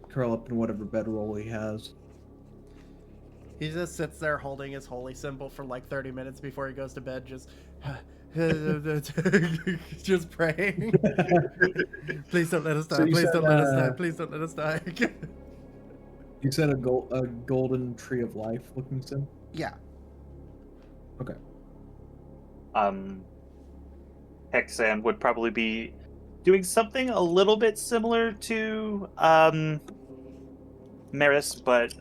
curl up in whatever bedroll he has. He just sits there holding his holy symbol for like 30 minutes before he goes to bed, just just praying. Please don't let us die. So you Please said, don't let us die. Please don't let us die. You said a golden tree of life looking sim? Yeah. Okay. Hexan would probably be doing something a little bit similar to Maris, but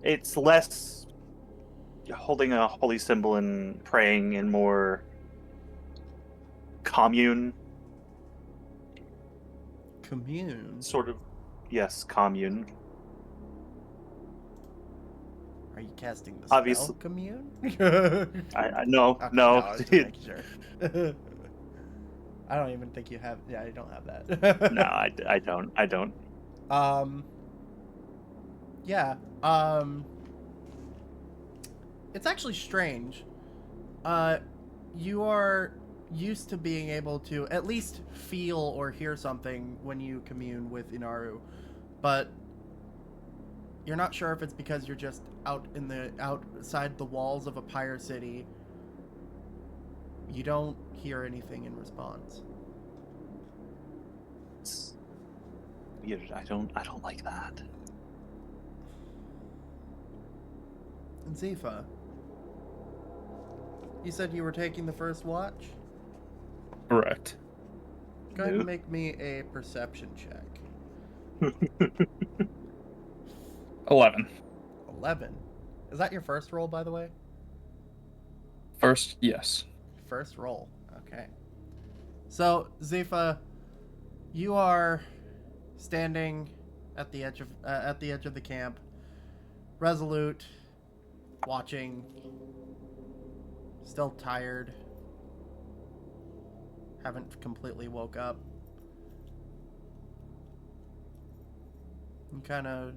it's less holding a holy symbol and praying and more commune, Commune. sort of. Yes, commune. Are you casting the spell Obviously- commune? I no, Okay, no. I was just making sure. I don't even think you have. Yeah, you don't have that. No, I don't. Yeah. It's actually strange. You are used to being able to at least feel or hear something when you commune with Inaru, but you're not sure if it's because you're just outside the walls of a pyre city. You don't hear anything in response. It's weird. I don't like that. And Zifa, you said you were taking the first watch? Correct. Go ahead and Nope. make me a perception check. 11. 11. Is that your first roll, by the way? First, yes. First roll. Okay. So, Zifa, you are standing at the edge of the camp, resolute, watching, still tired, haven't completely woke up. You kind of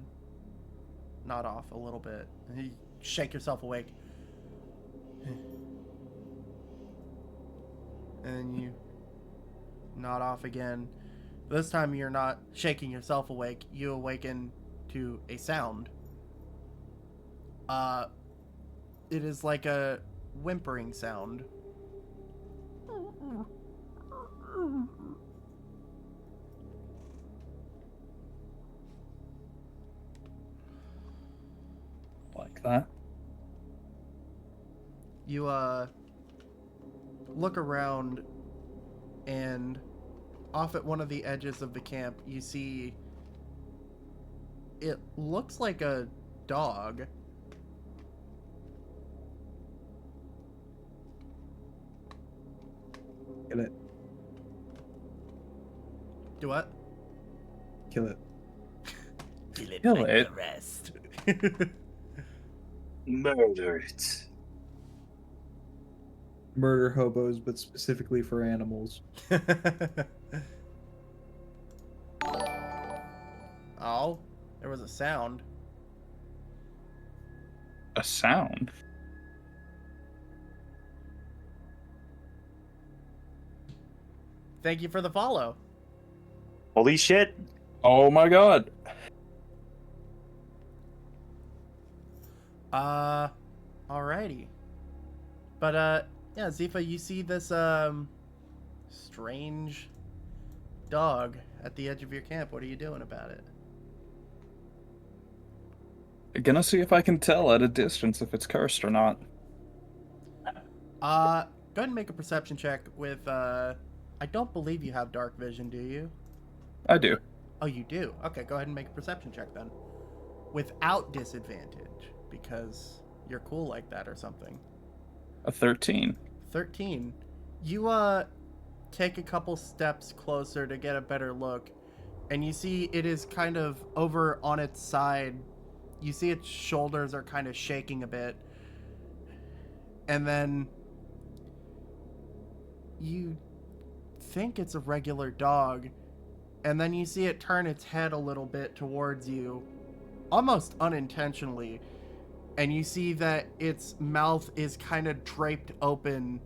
nod off a little bit, and you shake yourself awake. And you nod off again. This time you're not shaking yourself awake. You awaken to a sound. It is like a whimpering sound. Like that. You look around, and off at one of the edges of the camp you see it looks like a dog. Kill it. Do what? Kill it. Kill it. The rest. Murder it. Murder hobos, but specifically for animals. Oh, there was a sound. A sound? Thank you for the follow. Holy shit! Oh my god. Alrighty. But, yeah, Zifa, you see this, strange dog at the edge of your camp. What are you doing about it? Gonna see if I can tell at a distance if it's cursed or not. Go ahead and make a perception check with, I don't believe you have dark vision, do you? I do. Oh, you do? Okay, go ahead and make a perception check then. Without disadvantage, because you're cool like that or something. A 13. 13. You, take a couple steps closer to get a better look, and you see it is kind of over on its side. You see its shoulders are kind of shaking a bit. And then you think it's a regular dog, and then you see it turn its head a little bit towards you, almost unintentionally, and you see that its mouth is kind of draped open,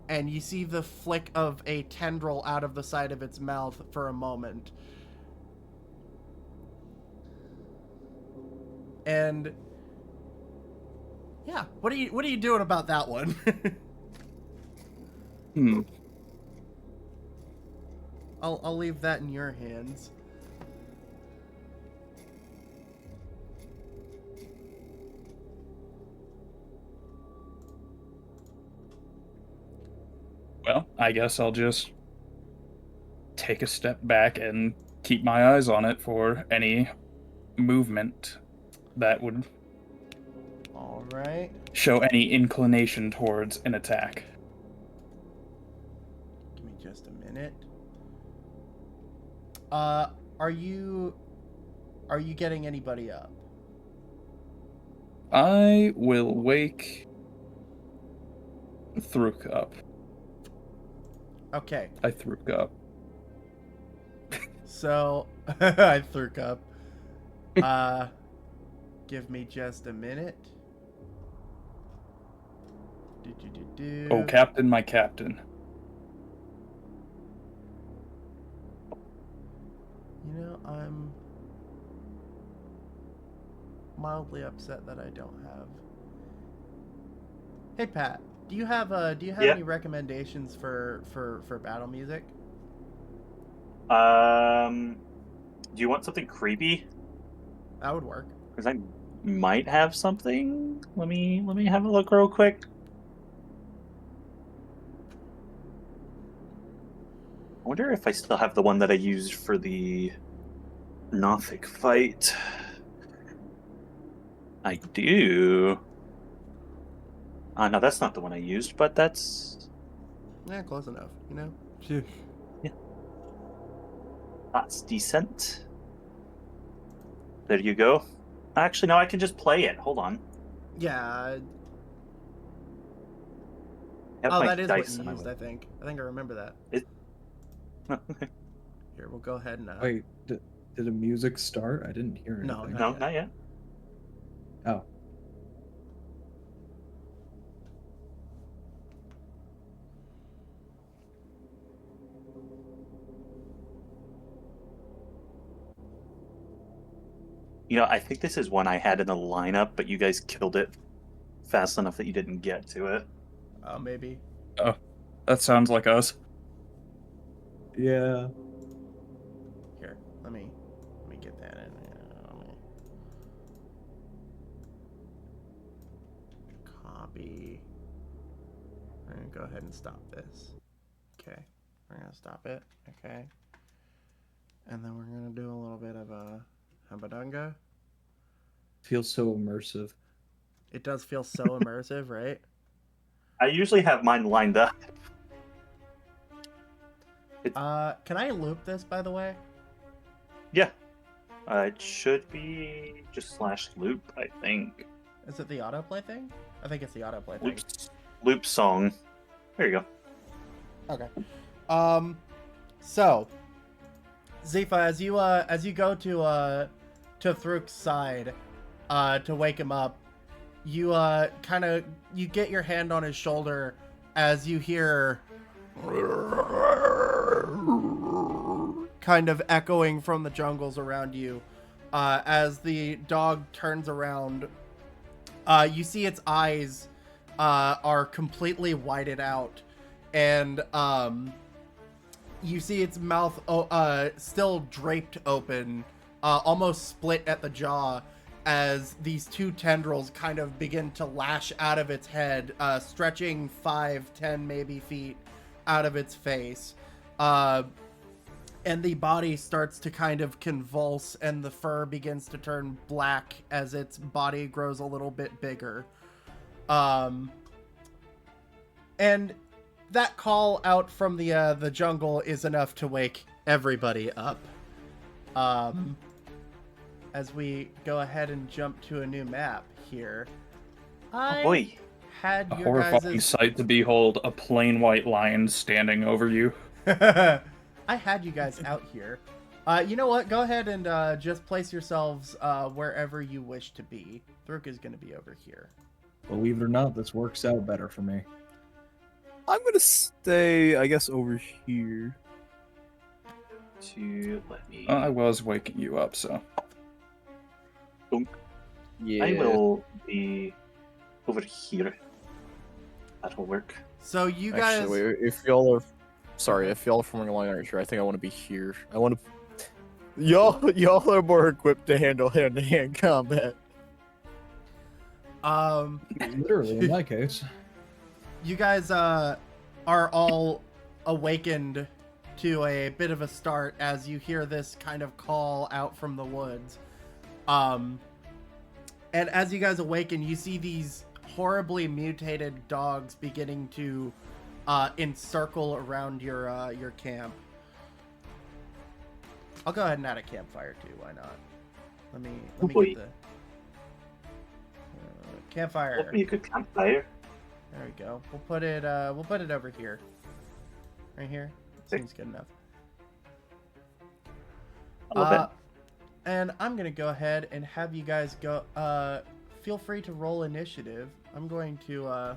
and you see the flick of a tendril out of the side of its mouth for a moment. And yeah, what are you doing about that one? I'll leave that in your hands. Well, I guess I'll just take a step back and keep my eyes on it for any movement that would All right. show any inclination towards an attack. Give me just a minute. Are you getting anybody up? I will wake Thruk up. Okay. I Thruk up. So I threw up. Give me just a minute. Oh, Captain, my captain. You know, I'm mildly upset that I don't have. Hey Pat, do you have Yeah. any recommendations for battle music? Do you want something creepy? That would work. Because I might have something. Let me have a look real quick. I wonder if I still have the one that I used for the Nothic fight. I do. No, that's not the one I used, but that's... Yeah, close enough, you know? Yeah. That's decent. There you go. Actually, no, I can just play it. Hold on. Yeah. I have Oh, my that is what dice you in my used, way. I think. I think I remember that. Okay. Here, we'll go ahead and... Wait, did the music start? I didn't hear No, anything. No, not yet. Oh. You know, I think this is one I had in the lineup, but you guys killed it fast enough that you didn't get to it. maybe. Oh, that sounds like us. Yeah. Here, let me get that in. Copy. We're gonna go ahead and stop this. Okay, we're gonna stop it. Okay, and then we're gonna do a little bit of a habadunga. Feels so immersive. It does feel so immersive, right? I usually have mine lined up. Can I loop this, by the way? Yeah. It should be just /loop, I think. Is it the autoplay thing? I think it's the autoplay thing. Loop song. There you go. Okay. So, Zifa, as you go to Thruk's side, to wake him up, you you get your hand on his shoulder as you hear kind of echoing from the jungles around you. As the dog turns around, you see its eyes are completely whited out, and you see its mouth still draped open, almost split at the jaw, as these two tendrils kind of begin to lash out of its head, stretching 5, 10 maybe feet out of its face. And the body starts to kind of convulse, and the fur begins to turn black as its body grows a little bit bigger. And that call out from the jungle is enough to wake everybody up. As we go ahead and jump to a new map here, I Boy. had A your horrifying guys' sight to behold, a plain white lion standing over you. I had you guys out here. You know what? Go ahead and just place yourselves wherever you wish to be. Thruk is going to be over here. Believe it or not, this works out better for me. I'm gonna stay, I guess, over here. Let me. I was waking you up, so. Yeah. I will be over here. That'll work. So you guys... Actually, wait, if y'all are... Sorry, if y'all are forming a line right here, I think I want to be here. I want to... Y'all are more equipped to handle hand-to-hand combat. Literally, in my case. You guys are all awakened to a bit of a start as you hear this kind of call out from the woods. And as you guys awaken, you see these horribly mutated dogs beginning to encircle around your camp. I'll go ahead and add a campfire too. Why not? Let me get the campfire. That'd be a good campfire. There we go. We'll put it over here. Right here. Seems good enough. I love it. And I'm gonna go ahead and have you guys go. Feel free to roll initiative. I'm going to.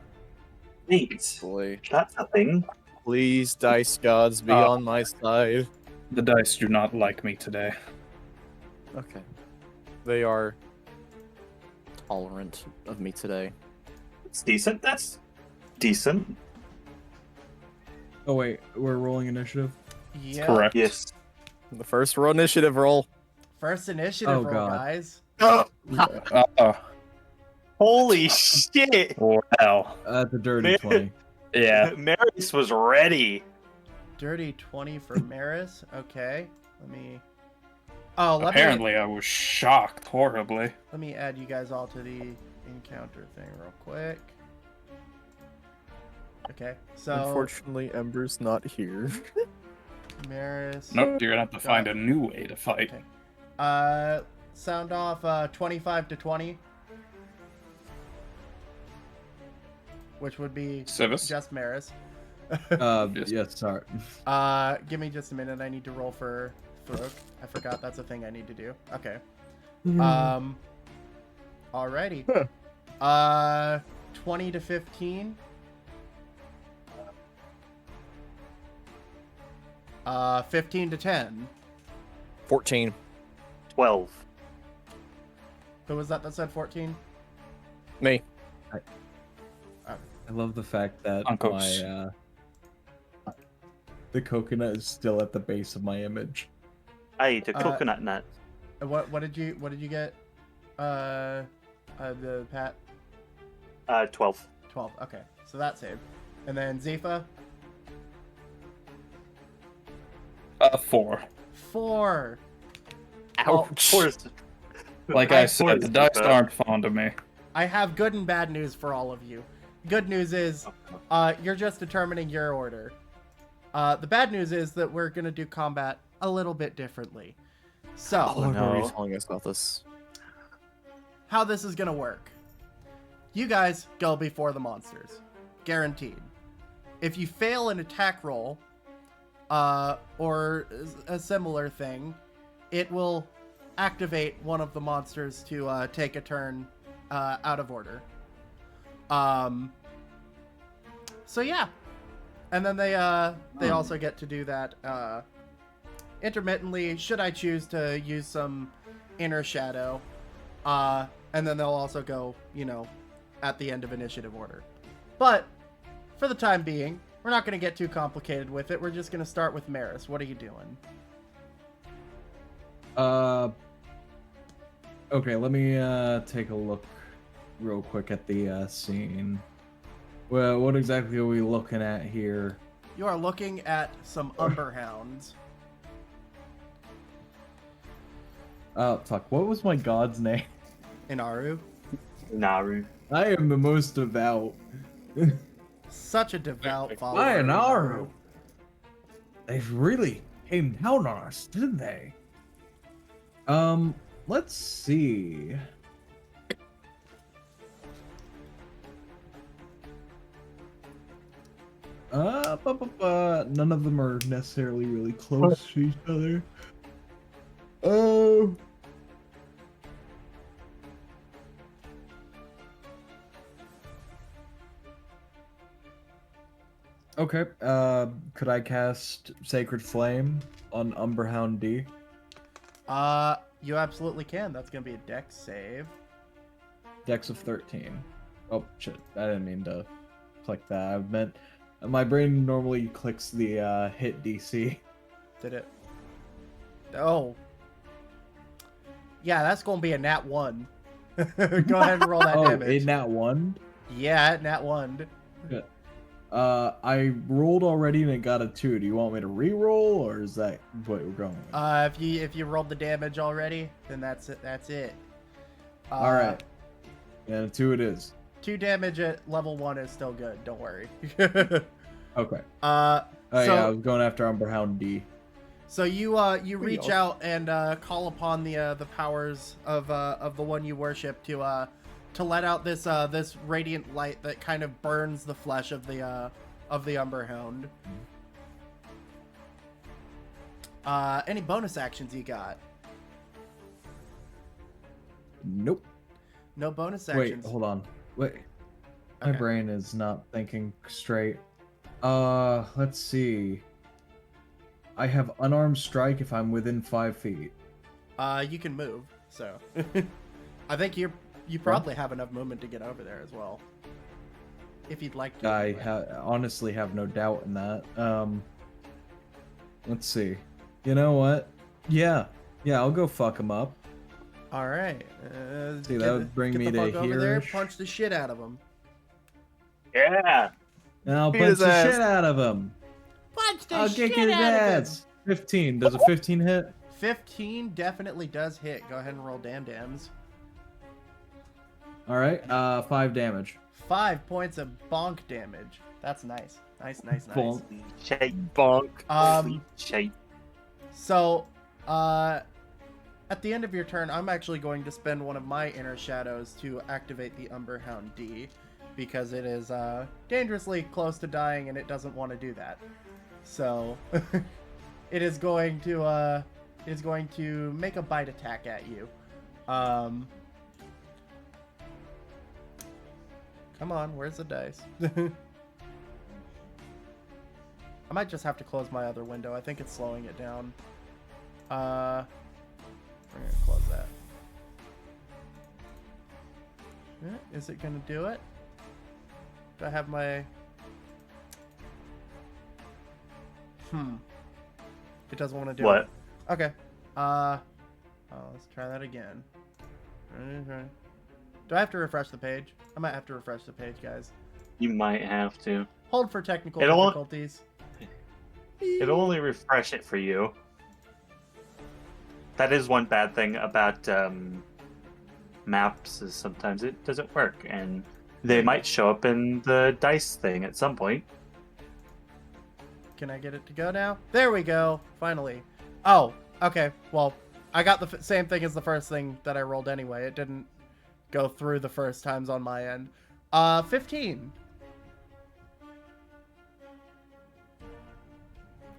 Neat. Boy, That's a thing. please, dice gods, be on my side. The dice do not like me today. Okay. They are tolerant of me today. It's decent. That's decent. Oh wait, we're rolling initiative? Yeah. Correct. Yes. The first roll initiative roll. First initiative Oh, roll, God. guys. Holy shit! Wow. That's a dirty Man. 20. Yeah. Maris was ready. Dirty 20 for Maris. Okay. Let me. Oh, Apparently, I was shocked horribly. Let me add you guys all to the encounter thing real quick. Okay. So Unfortunately, Ember's not here. Maris. Nope, you're gonna have to find a new way to fight. Okay. Sound off 25 to 20. Which would be Civis? just Maris. Yes, sorry. Give me just a minute. I need to roll for Thruk. I forgot that's a thing I need to do. Okay. Alrighty. 20 to 15. 15 to 10. 14. 12. Who was that said 14? Me. I love the fact that Uncles. the coconut is still at the base of my image. Aye, the coconut nut. What did you get? The Pat 12. 12. Okay, so that saved. And then Zifa 4. 4. Ouch. Like I said, the dice aren't fond of me. I have good and bad news for all of you. Good news is, you're just determining your order. The bad news is that we're gonna do combat a little bit differently. So, Oh, no. You're telling us about this. how this is gonna work. You guys go before the monsters. Guaranteed. If you fail an attack roll, or a similar thing, it will activate one of the monsters to take a turn out of order. So yeah. And then they also get to do that intermittently, should I choose to use some inner shadow. And then they'll also go, at the end of initiative order. But for the time being, we're not going to get too complicated with it. We're just going to start with Maris. What are you doing? Okay, let me take a look real quick at the scene. Well, what exactly are we looking at here? You are looking at some Umber Hounds. Oh, fuck. What was my god's name? Inaru. Naru. I am the most devout. Such a devout follower. Why of an Inaru. Aru? They really came down on us, didn't they? Let's see. None of them are necessarily really close to each other. Oh. Okay. Could I cast Sacred Flame on Umberhound D? You absolutely can. That's gonna be a dex save. Dex of 13. Oh shit! I didn't mean to click that. I meant my brain normally clicks the hit DC. Did it? Oh. Yeah, that's gonna be a nat 1. Go ahead and roll that damage. In that one. Yeah, nat 1. I rolled already and it got a 2. Do you want me to re-roll, or is that what we're going with? If you rolled the damage already, then that's it. That's it. All right. Yeah, 2 it is. 2 damage at level 1 is still good. Don't worry. Okay. So Yeah, I was going after Umberhound D. so you reach out and call upon the powers of the one you worship to let out this this radiant light that kind of burns the flesh of the Umberhound. Any bonus actions you got? Nope. No bonus Wait, actions. hold on. Wait. My Okay. brain is not thinking straight. Let's see. I have unarmed strike if I'm within 5 feet. You can move, so I think you probably have enough movement to get over there as well. If you'd like to. I honestly have no doubt in that. Let's see. You know what? Yeah, I'll go fuck him up. All right. See, that would bring me to over there, here-ish. punch the shit out of him. Yeah. And I'll Beat punch his the ass. shit out of him. Punch the I'll shit kick his out of him. ass. 15. Does a 15 hit? 15 definitely does hit. Go ahead and roll dams. All right. 5 damage. 5 points of bonk damage. That's nice. Nice. Bonk. Shape bonk. Shape. So, at the end of your turn, I'm actually going to spend one of my inner shadows to activate the Umberhound D, because it is dangerously close to dying and it doesn't want to do that. So, it is going to make a bite attack at you. Come on, where's the dice? I might just have to close my other window. I think it's slowing it down. We're gonna close that. Is it gonna do it? Do I have my... It doesn't want to do it. Okay. Let's try that again. Do I have to refresh the page? I might have to refresh the page, guys. You might have to. Hold for technical It'll- difficulties. It'll only refresh it for you. That is one bad thing about maps, is sometimes it doesn't work, and they might show up in the dice thing at some point. Can I get it to go now? There we go. Finally. Oh, okay. Well, I got the same thing as the first thing that I rolled anyway. It didn't go through the first times on my end. 15.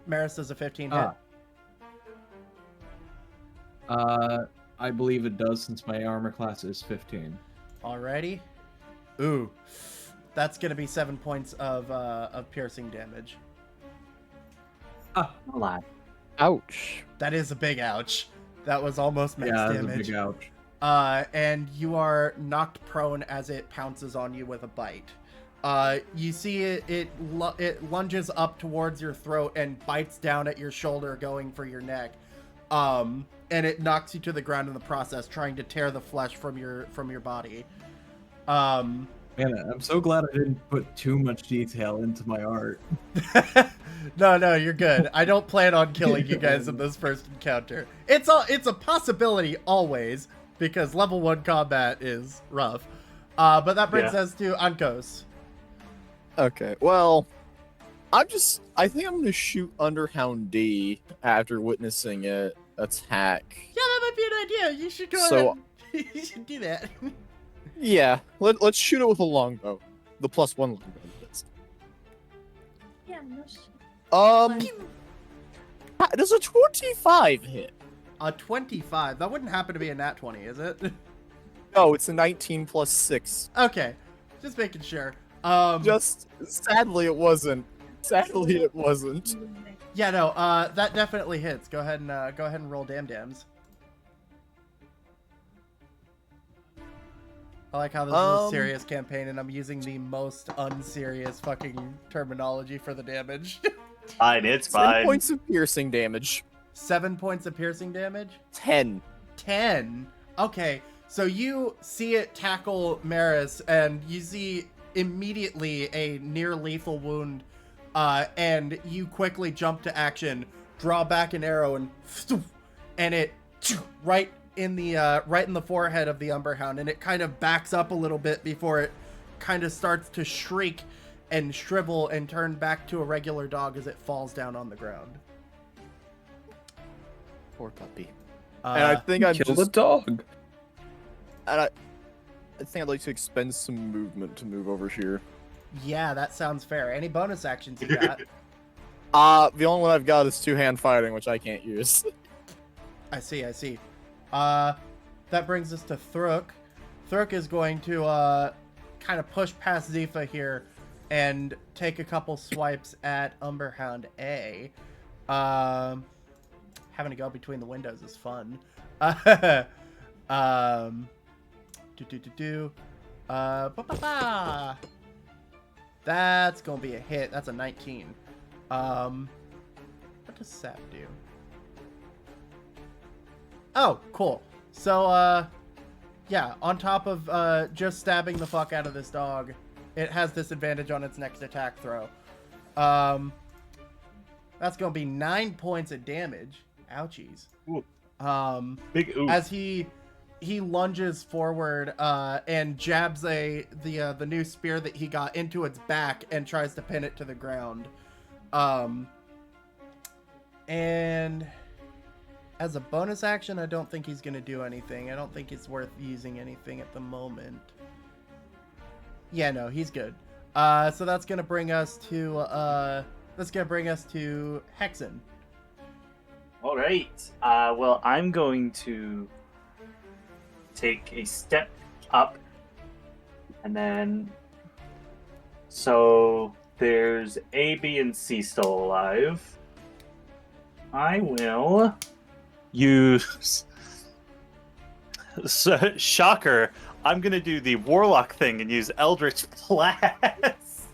Maris does a 15 hit. I believe it does, since my armor class is 15. Alrighty. Ooh. That's gonna be 7 points of piercing damage. Alive. Ouch. That is a big ouch. That was almost max Yeah, that's a damage. big ouch. And you are knocked prone as it pounces on you with a bite. You see it lunges up towards your throat and bites down at your shoulder, going for your neck. and it knocks you to the ground in the process, trying to tear the flesh from your body. Man, I'm so glad I didn't put too much detail into my art. No, you're good. I don't plan on killing you guys in this first encounter. It's a possibility always, because level 1 combat is rough. But that brings us to Ankos. Okay, well, I think I'm gonna shoot Underhound D after witnessing it attack. Yeah, that might be an idea. You should go So- ahead. You should do that. Yeah, let's shoot it with a longbow. The +1 longbow. Yeah, no shit. Does a 25 hit? A 25. That wouldn't happen to be a nat 20, is it? No, it's a 19 plus 6. Okay, just making sure. Just sadly it wasn't. Sadly it wasn't. Yeah, no. That definitely hits. Go ahead and roll dams. I like how this is a serious campaign, and I'm using the most unserious fucking terminology for the damage. Fine, it's 10 fine. points of piercing damage. 7 points of piercing damage. 10. 10. Okay, so you see it tackle Maris, and you see immediately a near lethal wound, and you quickly jump to action, draw back an arrow, and it right in the forehead of the Umberhound, and it kind of backs up a little bit before it kind of starts to shriek and shrivel and turn back to a regular dog as it falls down on the ground. Poor puppy. And I think I'm Kill just the dog. and I think I'd like to expend some movement to move over here. Yeah, that sounds fair. Any bonus actions you got? The only one I've got is two-hand fighting, which I can't use. I see. That brings us to Thruk. Thruk is going to kind of push past Zifa here and take a couple swipes at Umberhound A. Having to go between the windows is fun. That's gonna be a hit. That's a 19. What does Sap do? Oh, cool. So, yeah, on top of just stabbing the fuck out of this dog, it has disadvantage on its next attack throw. That's gonna be 9 points of damage. Ouchies. Ooh. Big ooh. As he lunges forward and jabs the new spear that he got into its back and tries to pin it to the ground. And as a bonus action, I don't think he's going to do anything. I don't think it's worth using anything at the moment. Yeah, no, he's good. So that's going to bring us to Hexen. All right. Well, I'm going to take a step up, and then so there's A, B, and C still alive. I will use shocker. I'm gonna do the warlock thing and use Eldritch Blast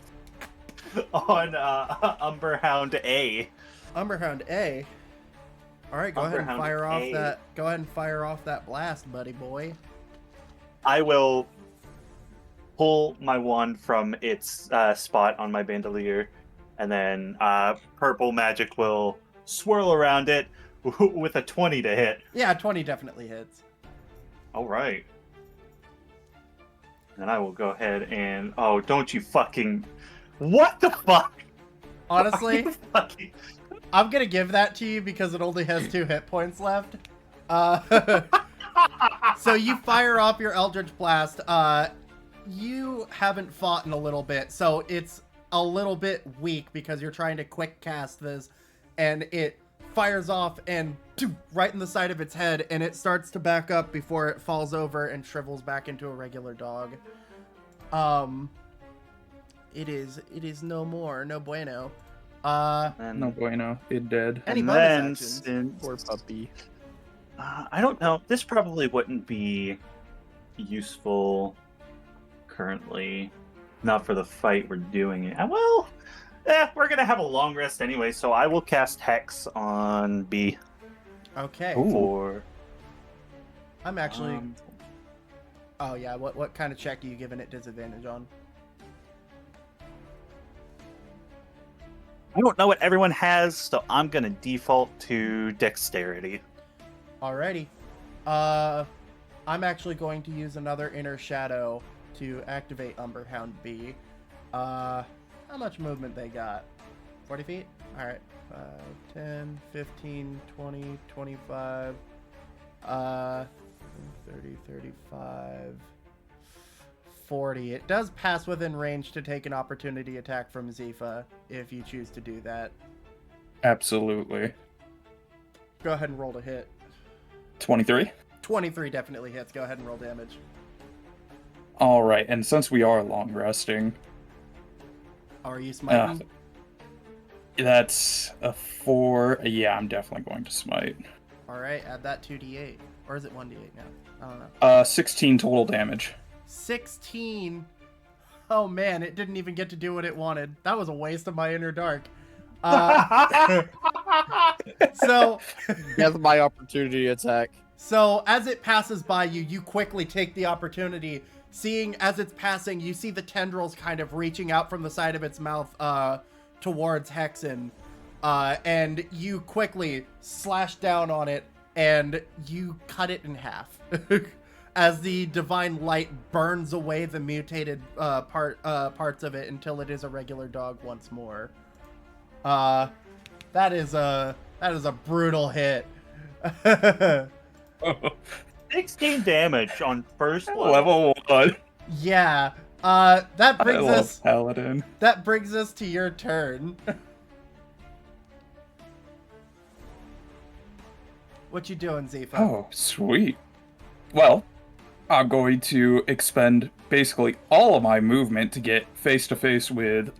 on Umberhound A. Umberhound A. All right, go ahead and fire off A. that. Go ahead and fire off that blast, buddy boy. I will pull my wand from its spot on my bandolier, and then purple magic will swirl around it with a 20 to hit. Yeah, 20 definitely hits. All right. Then I will go ahead and don't you fucking what the fuck? Honestly, fucking... I'm gonna give that to you because it only has 2 hit points left. So you fire off your Eldritch Blast. You haven't fought in a little bit, so it's a little bit weak because you're trying to quick cast this, and it fires off and right in the side of its head, and it starts to back up before it falls over and shrivels back into a regular dog. It is no more, no bueno. No bueno. It dead. Any And bonus actions? then Poor puppy. I don't know. This probably wouldn't be useful currently. Not for the fight we're doing it. Well, we're gonna have a long rest anyway, so I will cast Hex on B. Okay. Ooh. for. I'm actually. um, Oh yeah. What kind of check are you giving it disadvantage on? I don't know what everyone has, so I'm gonna default to dexterity. Alrighty. I'm actually going to use another inner shadow to activate Umberhound B. How much movement they got? 40 feet? Alright. 10, 15, 20, 25, 30, 35, 40. It does pass within range to take an opportunity attack from Zifa if you choose to do that. Absolutely. Go ahead and roll to hit. 23. 23 definitely hits. Go ahead and roll damage. All right, and since we are long resting, Are you smiting? that's a 4. Yeah, I'm definitely going to smite. Alright, add that 2d8. Or is it 1d8 now? I don't know. 16 total damage. 16. Oh man, it didn't even get to do what it wanted. That was a waste of my inner dark. So, That's my opportunity attack. so as it passes by you, you quickly take the opportunity. Seeing as it's passing, you see the tendrils kind of reaching out from the side of its mouth towards Hexen. And you quickly slash down on it and you cut it in half. As the divine light burns away the mutated parts of it until it is a regular dog once more. That is a brutal hit. 16 damage on first level. Level 1. Yeah. That I brings love us Paladin. to your turn. What you doing, Zifa? Oh, sweet. Well, I'm going to expend basically all of my movement to get face to face with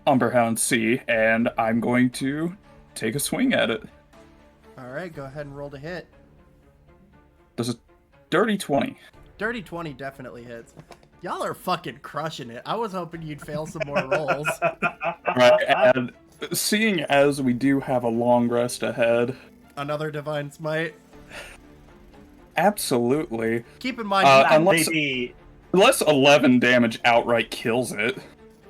Umberhound C, and I'm going to take a swing at it. All right, go ahead and roll to hit. Does a dirty 20. Dirty 20 definitely hits. Y'all are fucking crushing it. I was hoping you'd fail some more rolls. Right, and seeing as we do have a long rest ahead, Another divine smite. absolutely. Keep in mind, unless Maybe. 11 damage outright kills it.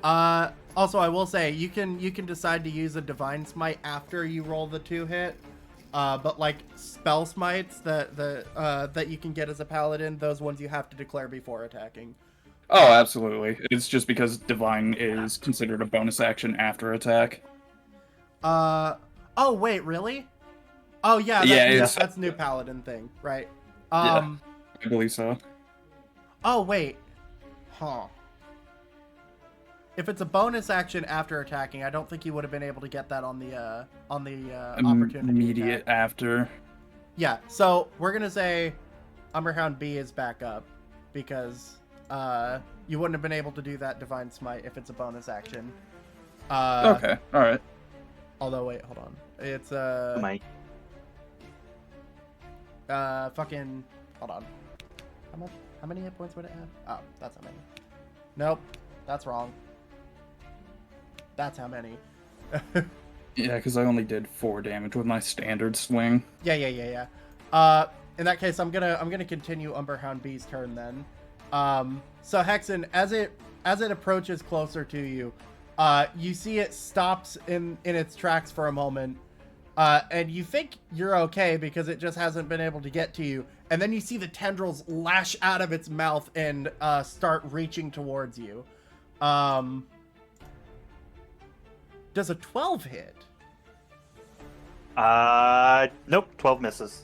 also I will say you can decide to use a divine smite after you roll the 2-hit. But like spell smites that you can get as a paladin, those ones you have to declare before attacking. Oh, absolutely. It's just because divine is considered a bonus action after attack. Oh wait, really? Oh yeah, that's new paladin thing, right? I believe so. Oh wait, huh? If it's a bonus action after attacking, I don't think you would have been able to get that on the opportunity Immediate attack. after. Yeah, so we're gonna say Umberhound B is back up because you wouldn't have been able to do that divine smite if it's a bonus action. Okay, all right. Although wait, hold on, it's Mike. fucking hold on. How many hit points would it have? Oh, that's how many. Nope, that's wrong. That's how many. Yeah, because I only did 4 damage with my standard swing. Yeah. In that case, I'm gonna continue Umberhound B's turn then. So Hexen, as it approaches closer to you, you see it stops in its tracks for a moment, and you think you're okay because it just hasn't been able to get to you. And then you see the tendrils lash out of its mouth and start reaching towards you. Does a 12 hit? Nope, 12 misses.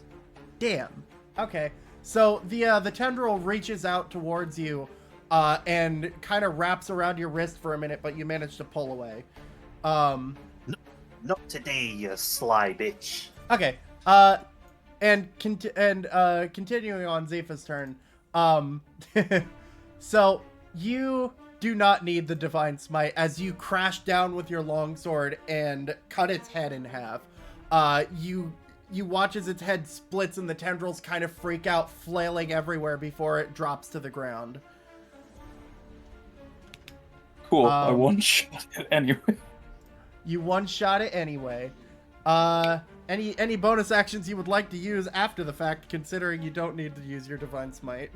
Damn. Okay. So the tendril reaches out towards you, and kind of wraps around your wrist for a minute, but you manage to pull away. Not today, you sly bitch. Okay. And continuing on Zifa's turn. So you do not need the divine smite as you crash down with your longsword and cut its head in half. You watch as its head splits and the tendrils kind of freak out, flailing everywhere before it drops to the ground. Cool, I one-shot it anyway. You one-shot it anyway. And Any bonus actions you would like to use after the fact, considering you don't need to use your Divine Smite?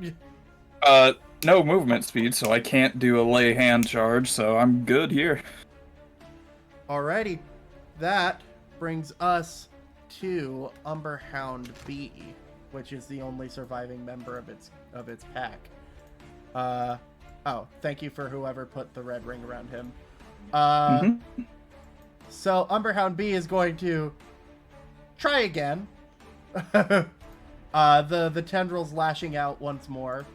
No movement speed, so I can't do a lay hand charge, so I'm good here. Alrighty. That brings us to Umberhound B, which is the only surviving member of its pack. Oh, thank you for whoever put the red ring around him. So Umberhound B is going to try again. The tendrils lashing out once more.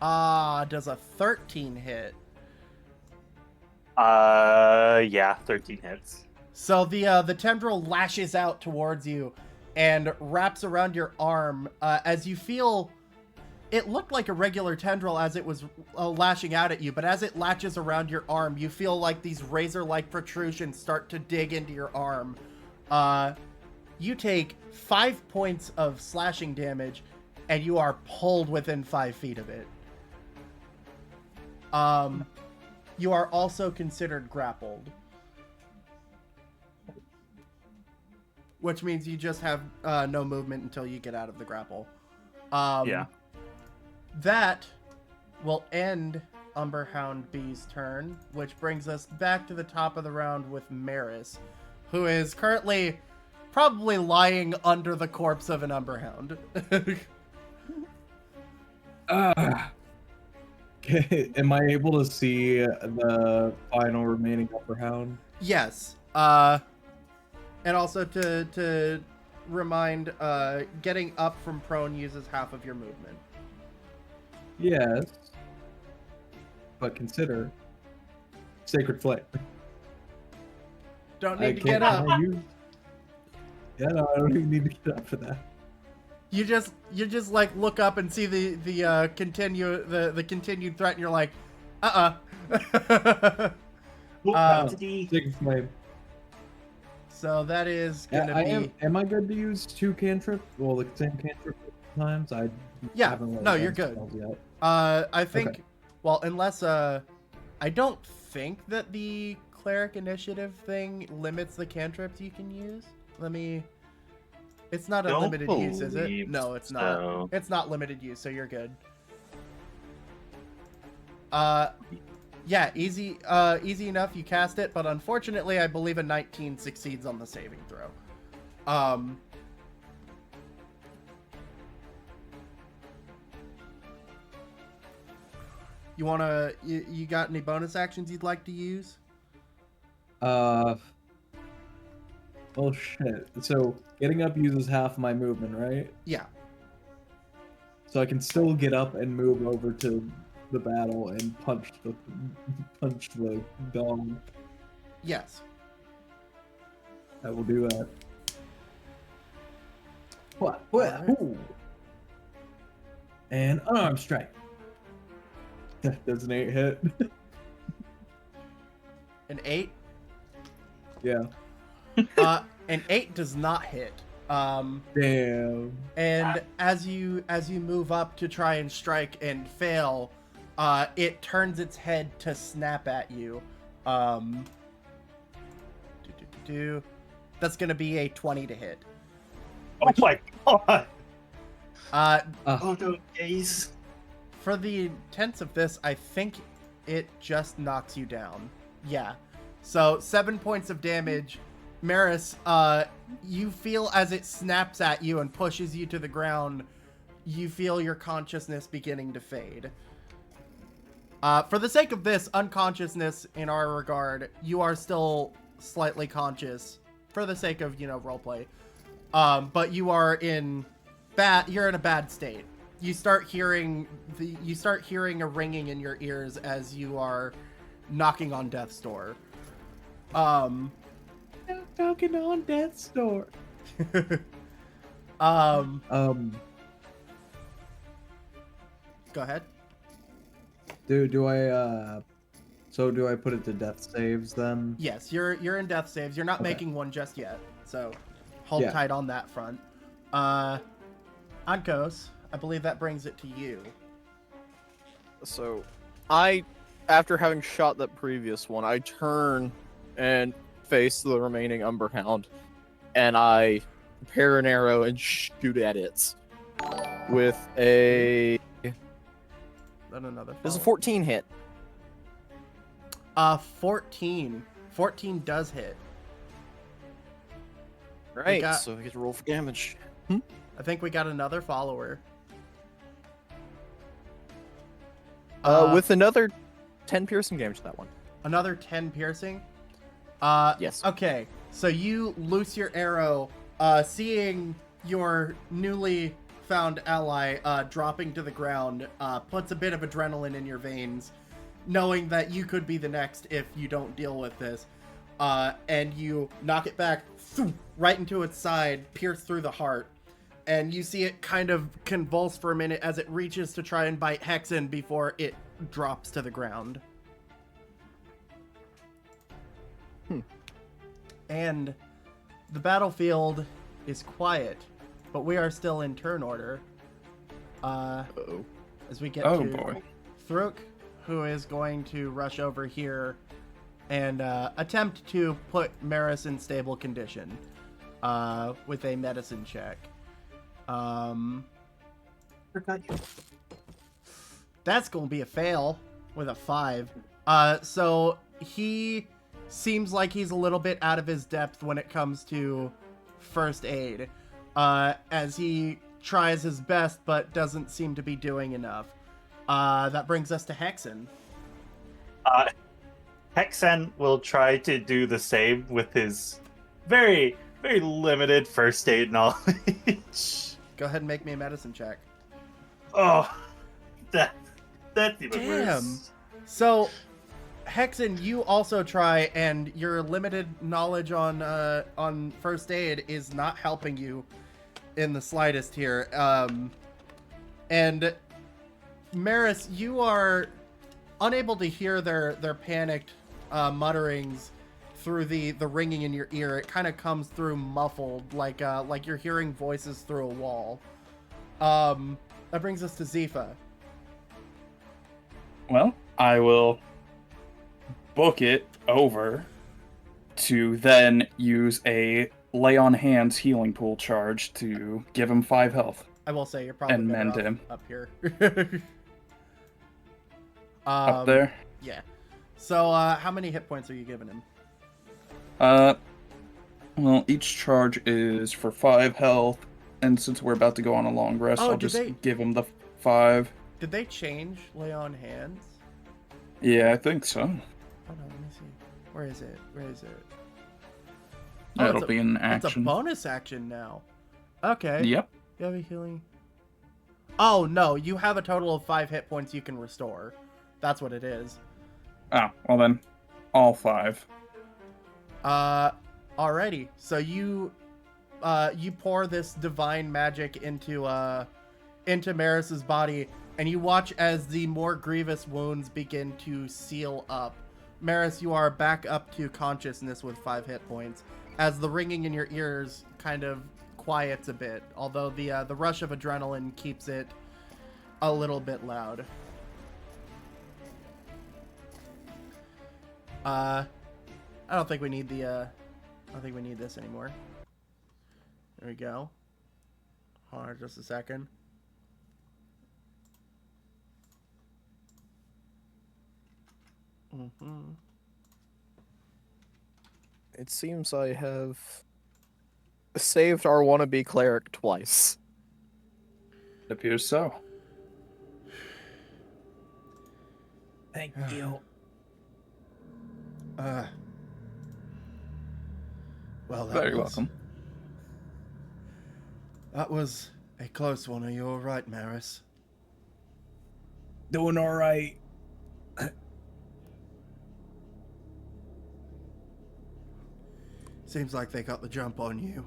Does a 13 hit? Yeah, 13 hits. So the tendril lashes out towards you and wraps around your arm as you feel. It looked like a regular tendril as it was lashing out at you, but as it latches around your arm, you feel like these razor-like protrusions start to dig into your arm. You take 5 points of slashing damage, and you are pulled within 5 feet of it. You are also considered grappled, which means you just have no movement until you get out of the grapple. Yeah. That will end Umberhound B's turn, which brings us back to the top of the round with Maris, who is currently probably lying under the corpse of an Umberhound. Am I able to see the final remaining Umberhound? Yes. And also to remind, getting up from prone uses half of your movement. Yes. But consider Sacred Flame. Don't need to get up. Yeah, no, I don't even need to get up for that. You just like look up and see the continued threat, and you're like, Sacred Flame. So that is gonna be. Am I good to use 2 cantrips? Well, the same cantrip times. Haven't really No, done you're good. spells yet. I think. Okay. Well, unless I don't think that the cleric initiative thing limits the cantrips you can use. Let me. It's not a Don't limited use, is it? believe No, it's not. so. It's not limited use, so you're good. Yeah, easy enough. You cast it, but unfortunately, I believe a 19 succeeds on the saving throw. You got any bonus actions you'd like to use? Oh shit. So getting up uses half my movement, right? Yeah. So I can still get up and move over to the battle and punch the dog. Yes. I will do that. What? Alright. Ooh. And arm strike. Does an 8 hit? An 8? Yeah. An 8 does not hit. Damn. And as you move up to try and strike and fail, it turns its head to snap at you. That's gonna be a 20 to hit. Oh my god! Oh no, Ace. For the intents of this, I think it just knocks you down. Yeah. So 7 points of damage. Maris, you feel as it snaps at you and pushes you to the ground, you feel your consciousness beginning to fade. For the sake of this, unconsciousness in our regard, you are still slightly conscious for the sake of, roleplay. But you are you're in a bad state. You start hearing a ringing in your ears as you are knocking on death's door. Knocking on death's door. Go ahead. Do I put it to death saves then? Yes, you're in death saves. You're not Okay. making one just yet, so hold Yeah. tight on that front. Ankos, I believe that brings it to you. So, after having shot that previous one, I turn and face the remaining Umber Hound, and I prepare an arrow and shoot at it with a. Then another. There's a follow. 14 hit. 14. 14 does hit. Right, got- so I get to roll for damage. I think we got another follower. With another 10 piercing damage to that one. Another 10 piercing. Yes. Okay, so you loose your arrow, seeing your newly found ally dropping to the ground, puts a bit of adrenaline in your veins, knowing that you could be the next if you don't deal with this. And you knock it back right into its side, pierce through the heart, and you see it kind of convulse for a minute as it reaches to try and bite Hexen before it drops to the ground. And the battlefield is quiet, but we are still in turn order. Uh-oh. As we get Oh to boy. Thruk, who is going to rush over here and attempt to put Maris in stable condition with a medicine check. Forgot you. That's going to be a fail with a 5. So he seems like he's a little bit out of his depth when it comes to first aid, as he tries his best but doesn't seem to be doing enough. That brings us to Hexen. Hexen will try to do the same with his very, very limited first aid knowledge. Go ahead and make me a medicine check. Oh, that's even Damn. worse. So, Hexen, you also try, and your limited knowledge on first aid is not helping you in the slightest here. And Maris, you are unable to hear their panicked mutterings through the ringing in your ear. It kind of comes through muffled, like you're hearing voices through a wall. That brings us to Zifa. Well, I will book it over to then use a lay on hands healing pool charge to give him 5 health. I will say you're probably And better mend off him. up here. Up there. Yeah. So, how many hit points are you giving him? Well, each charge is for 5 health, and since we're about to go on a long rest, Oh, I'll did just they- give him the 5. Did they change lay on hands? Yeah, I think so. Hold on, let me see. Where is it? Where is it? Oh, That'll be an It's a action. bonus action now. Okay. Yep. You have a healing. Oh, no. You have a total of 5 hit points you can restore. That's what it is. Oh, well then, all 5. Alrighty. So you pour this divine magic into Maris's body, and you watch as the more grievous wounds begin to seal up. Maris, you are back up to consciousness with 5 hit points, as the ringing in your ears kind of quiets a bit, although the rush of adrenaline keeps it a little bit loud. I don't think we need I don't think we need this anymore. There we go. Hold on just a second. It seems I have saved our wannabe cleric twice. It appears so. Thank you. Well, Very welcome. That was a close one. Are you all right, Maris? Doing all right. Seems like they got the jump on you.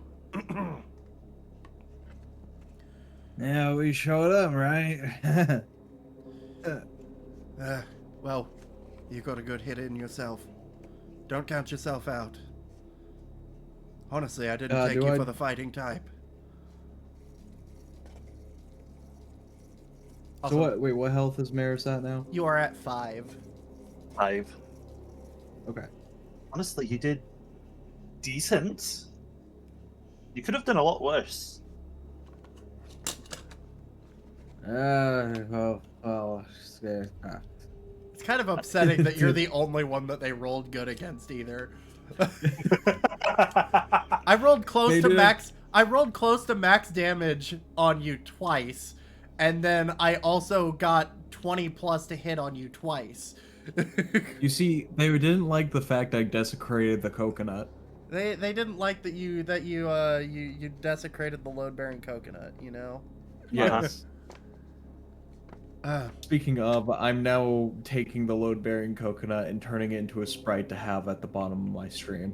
Yeah, we showed up, right? Well, you got a good hit in yourself. Don't count yourself out. Honestly, I didn't take do you I- for the fighting type. So Also, what? Wait, what health is Maris at now? you are at 5. 5. Okay. Honestly, you did decent. You could have done a lot worse. It's kind of upsetting that you're the only one that they rolled good against either. I rolled close to max. I rolled close to max damage on you twice, and then I also got 20 plus to hit on you twice. You see, they didn't like the fact I desecrated the coconut. They didn't like that you desecrated the load bearing coconut. You know. Yes. Uh, Speaking of, I'm now taking the load-bearing coconut and turning it into a Sprite to have at the bottom of my stream.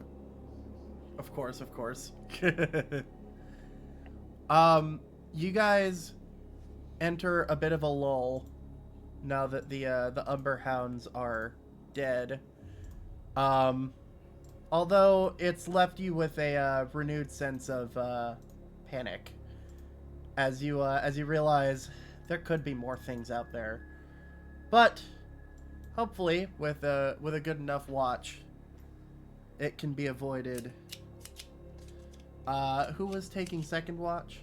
Of course. You guys enter a bit of a lull now that the Umber Hounds are dead. Although it's left you with a renewed sense of panic as you realize there could be more things out there, but hopefully with a good enough watch, it can be avoided. Who was taking second watch?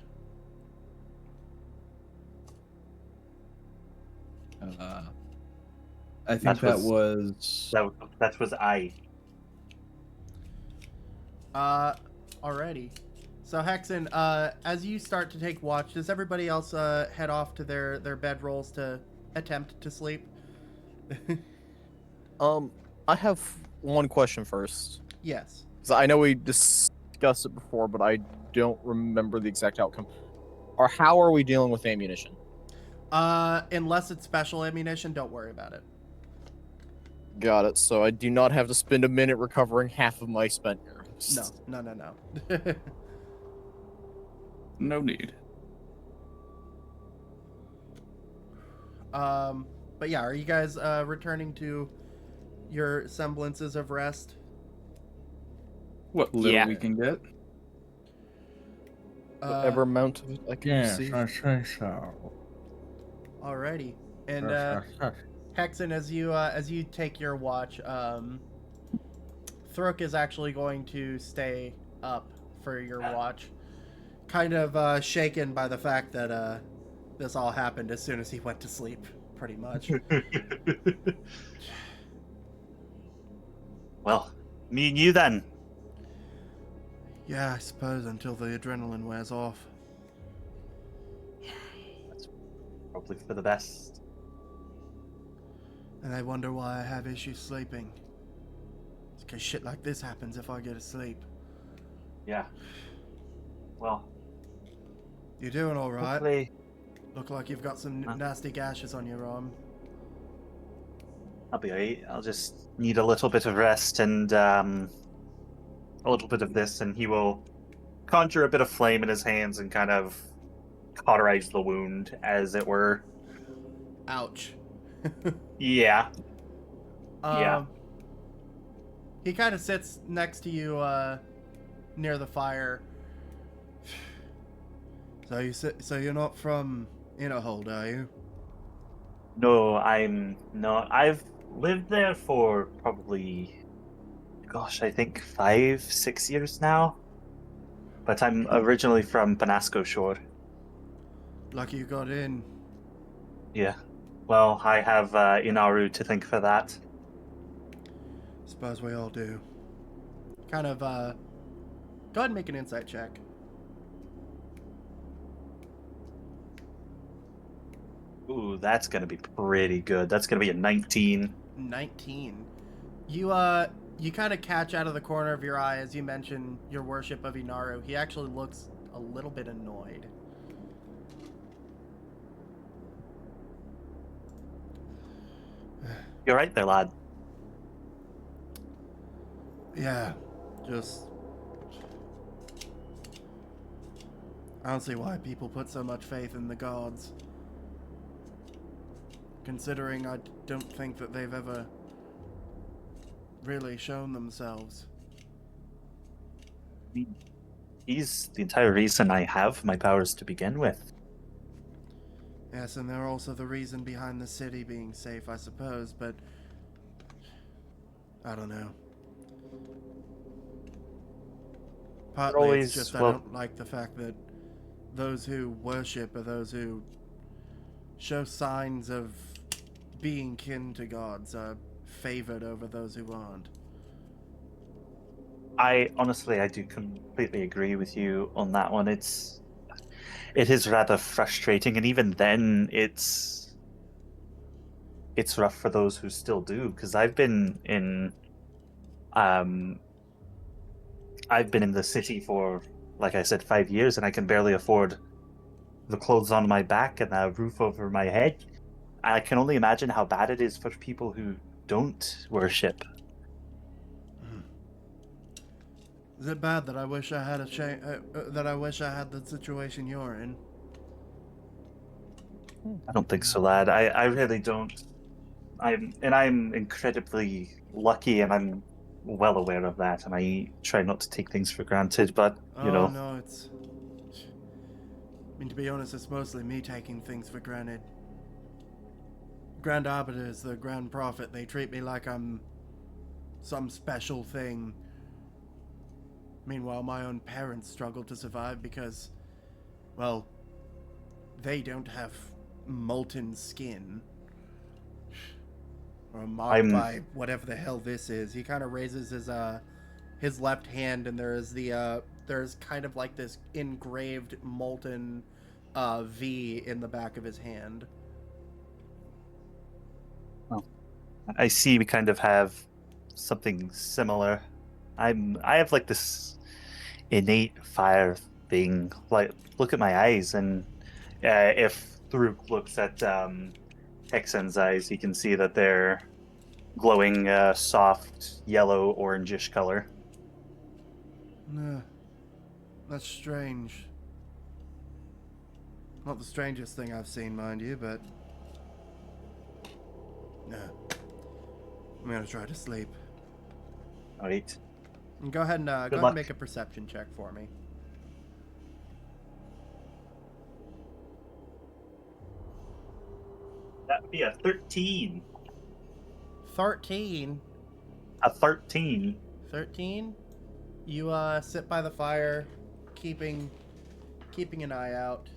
I think that was I. Alrighty. So Hexen, as you start to take watch, does everybody else head off to their bedrolls to attempt to sleep? I have one question first. Yes. So I know we discussed it before, but I don't remember the exact outcome. Or how are we dealing with ammunition? Unless it's special ammunition, don't worry about it. Got it. So I do not have to spend a minute recovering half of my spent arrows. No. No need. But yeah, are you guys returning to your semblances of rest? What little we can get. Whatever amount of it I can receive. so. Alrighty. And Hexen, as you take your watch, Thruk is actually going to stay up for your watch, kind of shaken by the fact that this all happened as soon as he went to sleep, pretty much. Well, me and you then. Yeah, I suppose until the adrenaline wears off. That's probably for the best. And I wonder why I have issues sleeping. It's because shit like this happens if I get asleep. Yeah. Well. You doing all right? Hopefully... Look like you've got some nasty gashes on your arm. I'll be alright. I'll just need a little bit of rest and a little bit of this, and he will conjure a bit of flame in his hands and kind of cauterize the wound, as it were. Ouch. Yeah. Yeah. He kind of sits next to you near the fire. So you're not from Innerhold, are you? No, I'm not. I've lived there for probably, gosh, I think 5-6 years now. But I'm originally from Benasco Shore. Lucky you got in. Yeah. Well, I have Inaru to thank for that. Suppose we all do. Kind of, go ahead and make an insight check. Ooh, that's gonna be pretty good. That's gonna be a 19. 19. You kind of catch out of the corner of your eye as you mention your worship of Inaru. He actually looks a little bit annoyed. You're right there, lad. Yeah, I don't see why people put so much faith in the gods. Considering I don't think that they've ever really shown themselves. He's the entire reason I have my powers to begin with. Yes, and they're also the reason behind the city being safe, I suppose, but I don't know. Partly it's just I well, don't like the fact that those who worship are those who show signs of being kin to gods are favored over those who aren't. I do completely agree with you on that one. It is rather frustrating, and even then, it's rough for those who still do. Because um, I've been in the city for, like I said, 5 years, and I can barely afford the clothes on my back and a roof over my head. I can only imagine how bad it is for people who don't worship. Is it bad that I wish I had that I wish I had the situation you're in? I don't think so, lad. I really don't. I'm incredibly lucky, and I'm well aware of that, and I try not to take things for granted. But Oh no, it's. I mean, to be honest, it's mostly me taking things for granted. Grand Arbiters, the Grand Prophet, they treat me like I'm some special thing. Meanwhile, my own parents struggle to survive because, well, they don't have molten skin. Or marked I'm by whatever the hell this is. He kind of raises his left hand, and there's kind of like this engraved molten V in the back of his hand. I see we kind of have something similar. I have like this innate fire thing. Like, look at my eyes, and if Thruk looks at Hexen's eyes, he can see that they're glowing soft yellow orangish color. Nah, that's strange. Not the strangest thing I've seen, mind you, but nah. I'm gonna try to sleep. All right. And go ahead and luck. make a perception check for me. That would be a 13. 13. A 13. 13. You sit by the fire, keeping an eye out.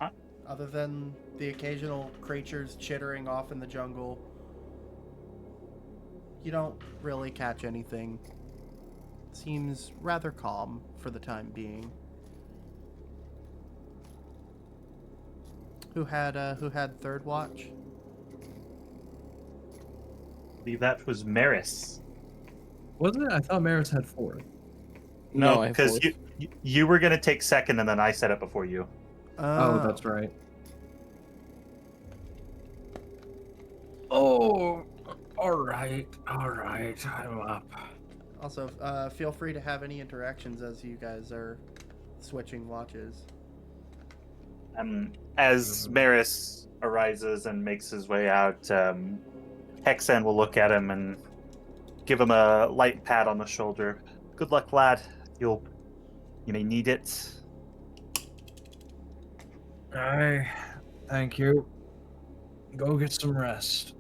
Huh? Other than the occasional creatures chittering off in the jungle, you don't really catch anything. Seems rather calm for the time being. Who had third watch? I believe that was Maris. Wasn't it? I thought Maris had 4. No, I have because fourth. you were gonna take second, and then I said it before you. Oh, that's right. Oh, all right, I'm up. Also, feel free to have any interactions as you guys are switching watches. As Maris arises and makes his way out, Hexen will look at him and give him a light pat on the shoulder. Good luck, lad. You may need it. Aye, thank you. Go get some rest.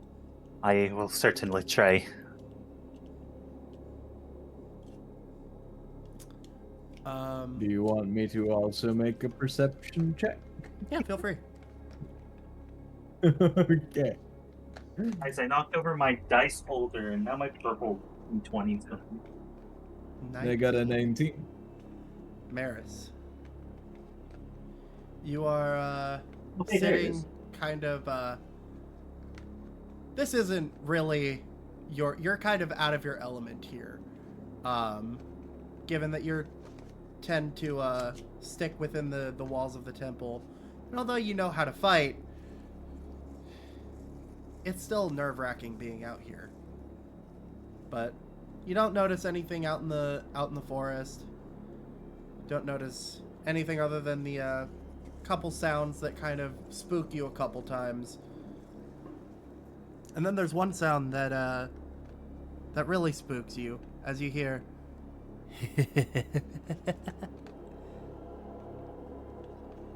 I will certainly try. Do you want me to also make a perception check? Yeah, feel free. Okay. As I knocked over my dice holder, and now my purple 20's gone. I got a 19. Maris. You are Okay, there it sitting is. kind of this isn't really you're kind of out of your element here. Given that you tend to stick within the walls of the temple. And although you know how to fight, it's still nerve-wracking being out here. But you don't notice anything out in the forest. Don't notice anything other than the couple sounds that kind of spook you a couple times. And then there's one sound that really spooks you as you hear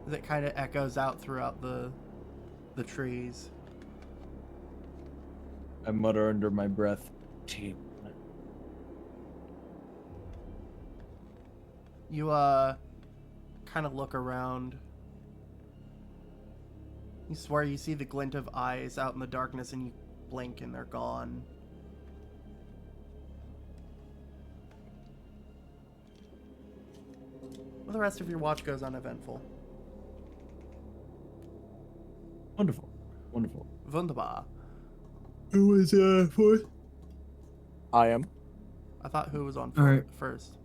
that kind of echoes out throughout the trees. I mutter under my breath. Team. You kind of look around. You swear you see the glint of eyes out in the darkness, and you blink and they're gone. Well, the rest of your watch goes uneventful. Wonderful. Wonderful. Wunderbar. Who was fourth? I am. I thought who was on All right. first?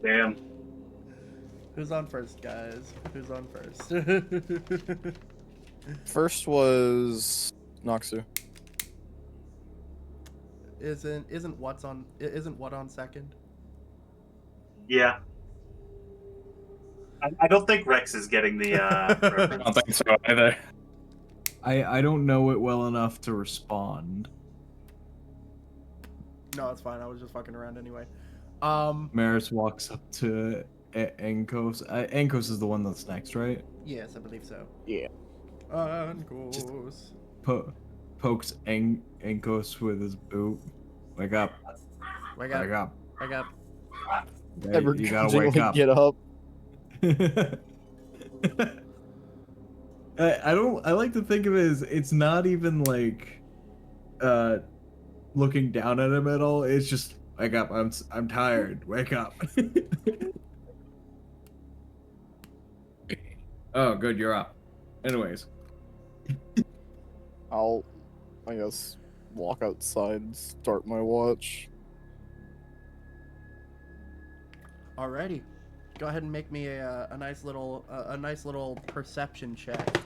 Damn. Who's on first, guys? Who's on first? First was Noxu. Isn't what on second? Yeah. I don't think Rex is getting the I reference. don't think so either. I don't know it well enough to respond. No, it's fine. I was just fucking around anyway. Maris walks up to Ankos. Ankos is the one that's next, right? Yes, I believe so. Yeah. Ankos. Pokes Ankos with his boot. Wake up. Wake Wake up. up. Wake up. You gotta wake up. Get up. I like to think of it as it's not even like looking down at him at all. It's just wake up. I'm tired. Wake up. Oh, good, you're up. Anyways. I'll, I guess, walk outside and start my watch. Alrighty. Go ahead and make me a nice little perception check.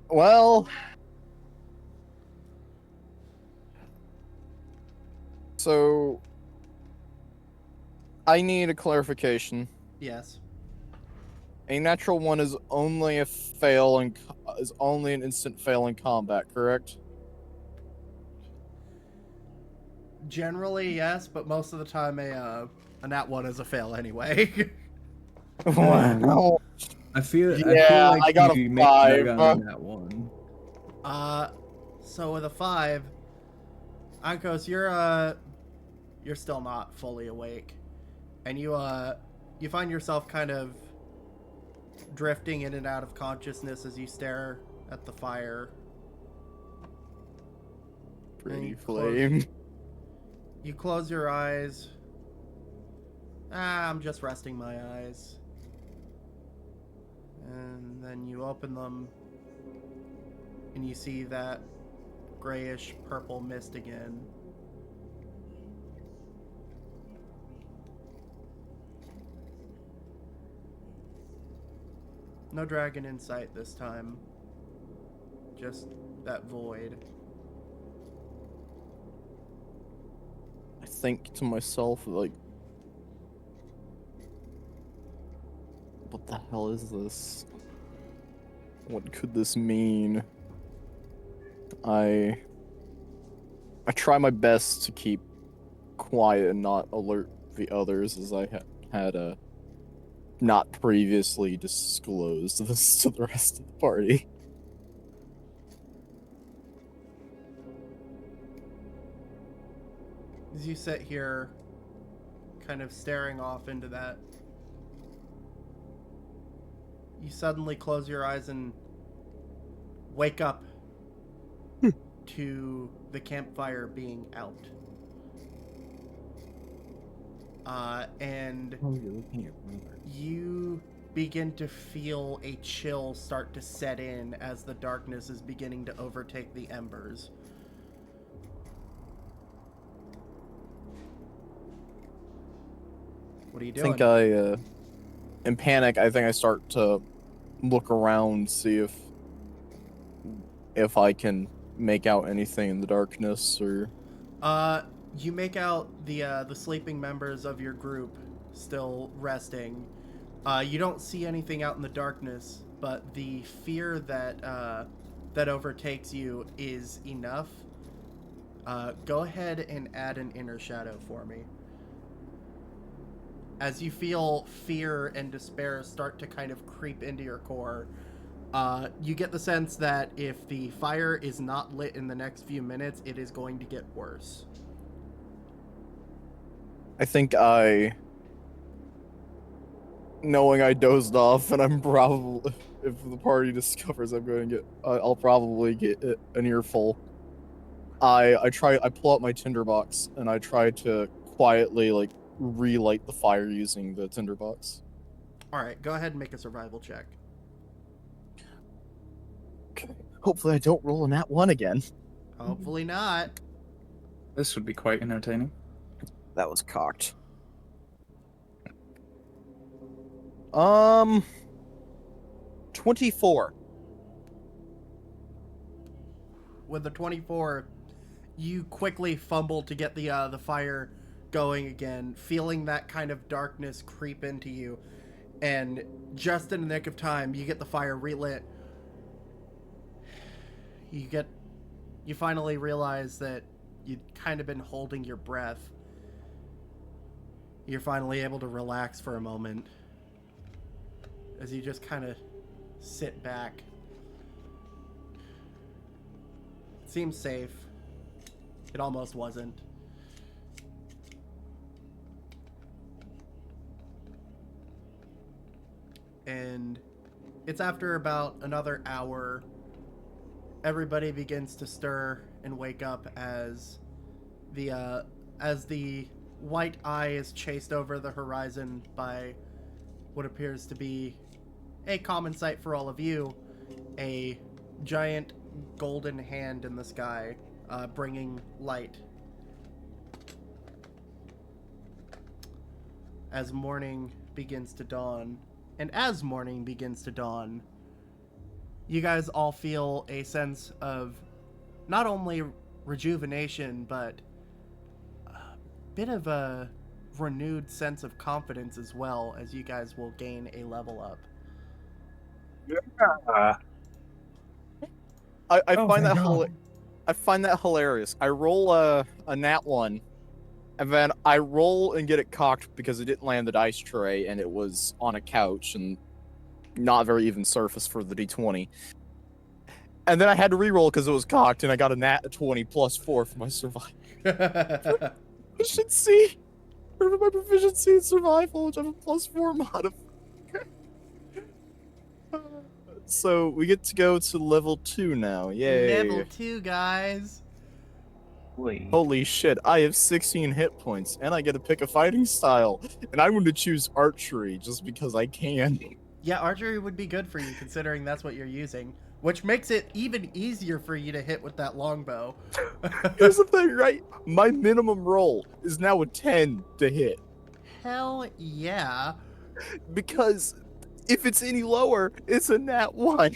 Well, so I need a clarification. Yes. A natural one is only a fail and is only an instant fail in combat, correct? Generally, yes, but most of the time a nat one is a fail anyway. Wow. I feel Yeah, like I got a you may 5. have gotten that one. So with a 5, Ankos, you're still not fully awake, and you find yourself kind of drifting in and out of consciousness as you stare at the fire. Pretty flame. You close your eyes. I'm just resting my eyes. And then you open them, and you see that grayish purple mist again. No dragon in sight this time. Just that void. I think to myself, like, what the hell is this? What could this mean? I try my best to keep quiet and not alert the others, as I had not previously disclosed this to the rest of the party. As you sit here, kind of staring off into that, you suddenly close your eyes and wake up to the campfire being out. And Oh, you're looking at Robert. you begin to feel a chill start to set in as the darkness is beginning to overtake the embers. What are you I doing? think in panic, I think I start to look around, see if I can make out anything in the darkness, or... You make out the sleeping members of your group still resting. You don't see anything out in the darkness, but the fear that overtakes you is enough. Go ahead and add an inner shadow for me. As you feel fear and despair start to kind of creep into your core, You get the sense that if the fire is not lit in the next few minutes, it is going to get worse. I think knowing I dozed off, and I'm probably, if the party discovers I'm going to get, I'll probably get an earful. I pull out my tinderbox and I try to quietly like relight the fire using the tinderbox. All right, go ahead and make a survival check. Okay. Hopefully, I don't roll a nat 1 again. Hopefully not. This would be quite entertaining. That was cocked. 24. With the 24, you quickly fumble to get the fire going again, feeling that kind of darkness creep into you, and just in the nick of time, you get the fire relit. You finally realize that you'd kind of been holding your breath. You're finally able to relax for a moment as you just kind of sit back. It seems safe. It almost wasn't. And it's after about another hour, everybody begins to stir and wake up as the white eye is chased over the horizon by what appears to be a common sight for all of you, a giant golden hand in the sky, bringing light. As morning begins to dawn, and as morning begins to dawn, you guys all feel a sense of not only rejuvenation, but a bit of a renewed sense of confidence as well, as you guys will gain a level up. Yeah. I find that hilarious. I roll a nat 1, and then I roll and get it cocked because it didn't land the dice tray and it was on a couch and not very even surface for the d20. And then I had to re-roll because it was cocked, and I got a nat 20 plus 4 for my survival. Proficiency! For my proficiency in survival, which I have a plus 4 modifier. So we get to go to level 2 now. Yay. Level 2, guys. Wait. Holy shit, I have 16 hit points, and I get to pick a fighting style. And I'm going to choose archery, just because I can. Yeah, archery would be good for you, considering that's what you're using. Which makes it even easier for you to hit with that longbow. Here's the thing, right? My minimum roll is now a 10 to hit. Hell yeah. Because if it's any lower, it's a nat 1.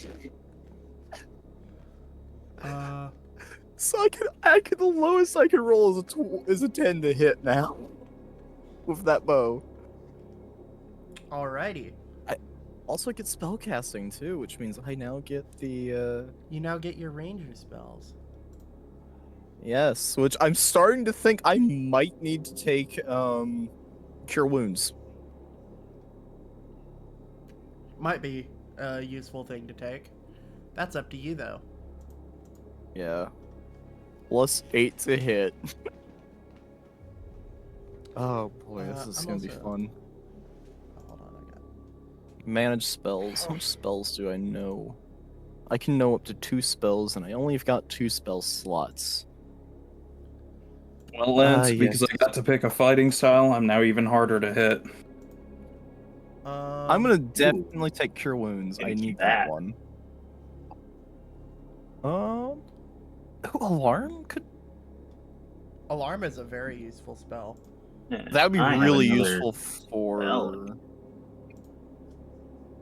So the lowest I can roll is a 10 to hit now. With that bow. Alrighty. Also get spellcasting too, which means I now get the You now get your ranger spells. yes, which I'm starting to think I might need to take Cure Wounds. Might be a useful thing to take. That's up to you though. Yeah. Plus 8 to hit. Oh boy, this is gonna be fun. Hold on, I got. Manage spells. How much spells do I know? I can know up to 2 spells, and I only have got 2 spell slots. Well, Lance, yes. because I got to pick a fighting style, I'm now even harder to hit. I'm gonna definitely take Cure Wounds. I need that one. Alarm could. Alarm is a very useful spell. That would be really useful for. spell.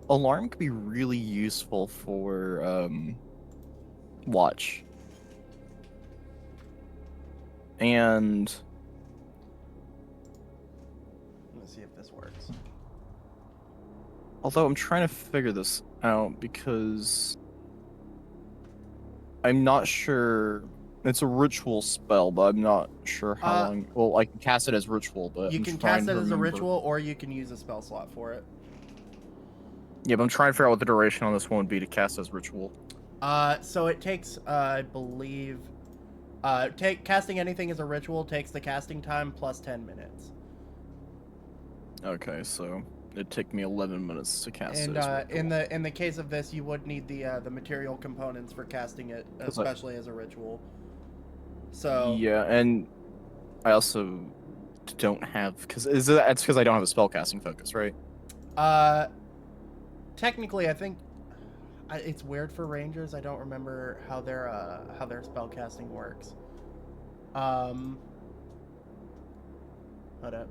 Alarm could be really useful for watch. And Let's see if this works. although I'm trying to figure this out because I'm not sure. It's a ritual spell, but I'm not sure how long. Well, I can cast it as ritual, but You I'm can trying cast to it as a remember. ritual, or you can use a spell slot for it. Yeah, but I'm trying to figure out what the duration on this one would be to cast as ritual. So it takes, I believe, casting anything as a ritual takes the casting time plus 10 minutes. Okay, so it'd take me 11 minutes to cast And it as ritual. in the case of this, you would need the material components for casting it, especially as a ritual. So Yeah, and I also don't have that's because I don't have a spellcasting focus, right? technically, I think it's weird for rangers. I don't remember how their spellcasting works. Hold up.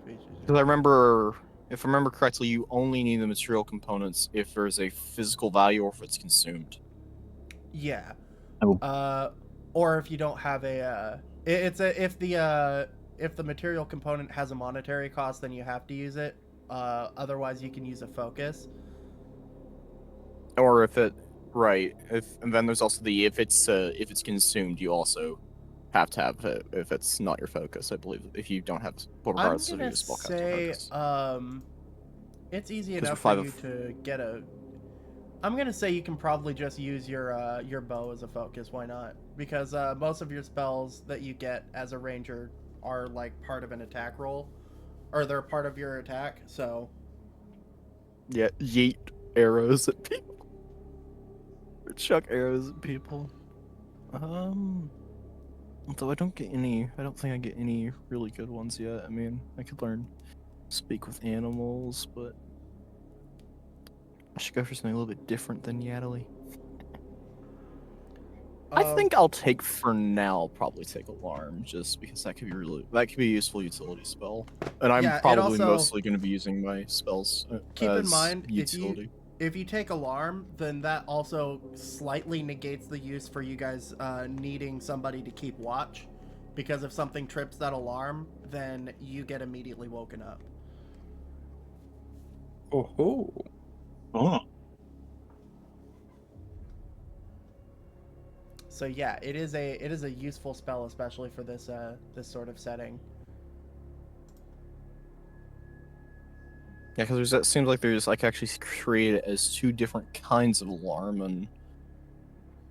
Because I remember, if I remember correctly, you only need the material components if there's a physical value or if it's consumed. Yeah. Oh. Or if you don't have a, if the material component has a monetary cost, then you have to use it. Otherwise, you can use a focus. Or if it, right? And then there's also the if it's consumed, you also have to have it if it's not your focus. I believe if you don't have, regardless of your spellcasting focus. It's easy 'Cause enough for for you to get a. I'm gonna say you can probably just use your bow as a focus. Why not? Because most of your spells that you get as a ranger are like part of an attack roll, or they're part of your attack. So Yeah, yeet arrows at people. Or chuck arrows at people. Although I don't think I get any really good ones yet. I mean, I could learn speak with animals, but I should go for something a little bit different than Yaddly. I think I'll take for now. Probably take Alarm, just because that could be a useful utility spell, and I'm Yeah, it probably also- mostly going to be using my spells keep in as mind utility. if you take Alarm, then that also slightly negates the use for you guys needing somebody to keep watch, because if something trips that alarm, then you get immediately woken up. Oh. Oh. So yeah, it is a useful spell, especially for this this sort of setting. Yeah, because it seems like there's I can actually create it as two different kinds of alarm, and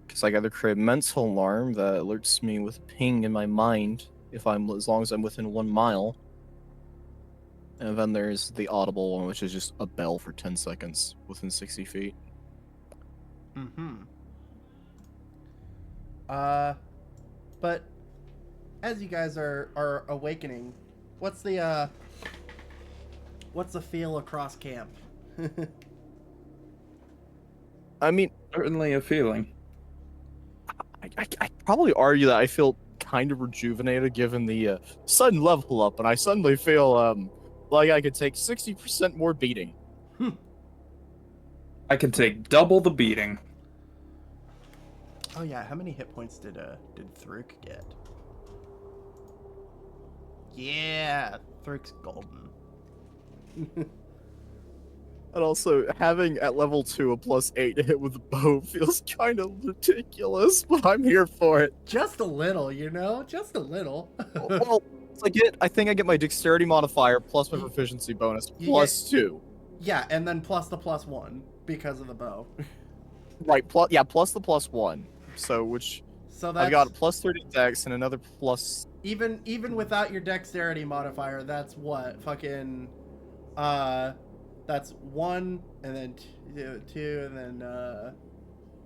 because I can either create a mental alarm that alerts me with a ping in my mind as long as I'm within 1 mile, and then there's the audible one, which is just a bell for 10 seconds within 60 feet. Mm-hmm. But as you guys are awakening, what's the feel across camp? I mean, Certainly a feeling. I probably argue that I feel kind of rejuvenated given the sudden level up, and I suddenly feel like I could take 60% more beating. I can take double the beating. Oh yeah, how many hit points did Thruk get? Yeah, Thruk's golden. And also, having at level 2 a +8 to hit with a bow feels kind of ridiculous, but I'm here for it. Just a little, just a little. Well, I think I get my dexterity modifier plus my proficiency bonus +2. Yeah, and then plus the +1 because of the bow. Right, plus the +1. So that's, I've got a +30 dex and another plus. Even without your dexterity modifier, that's what fucking that's 1 and then 2 and then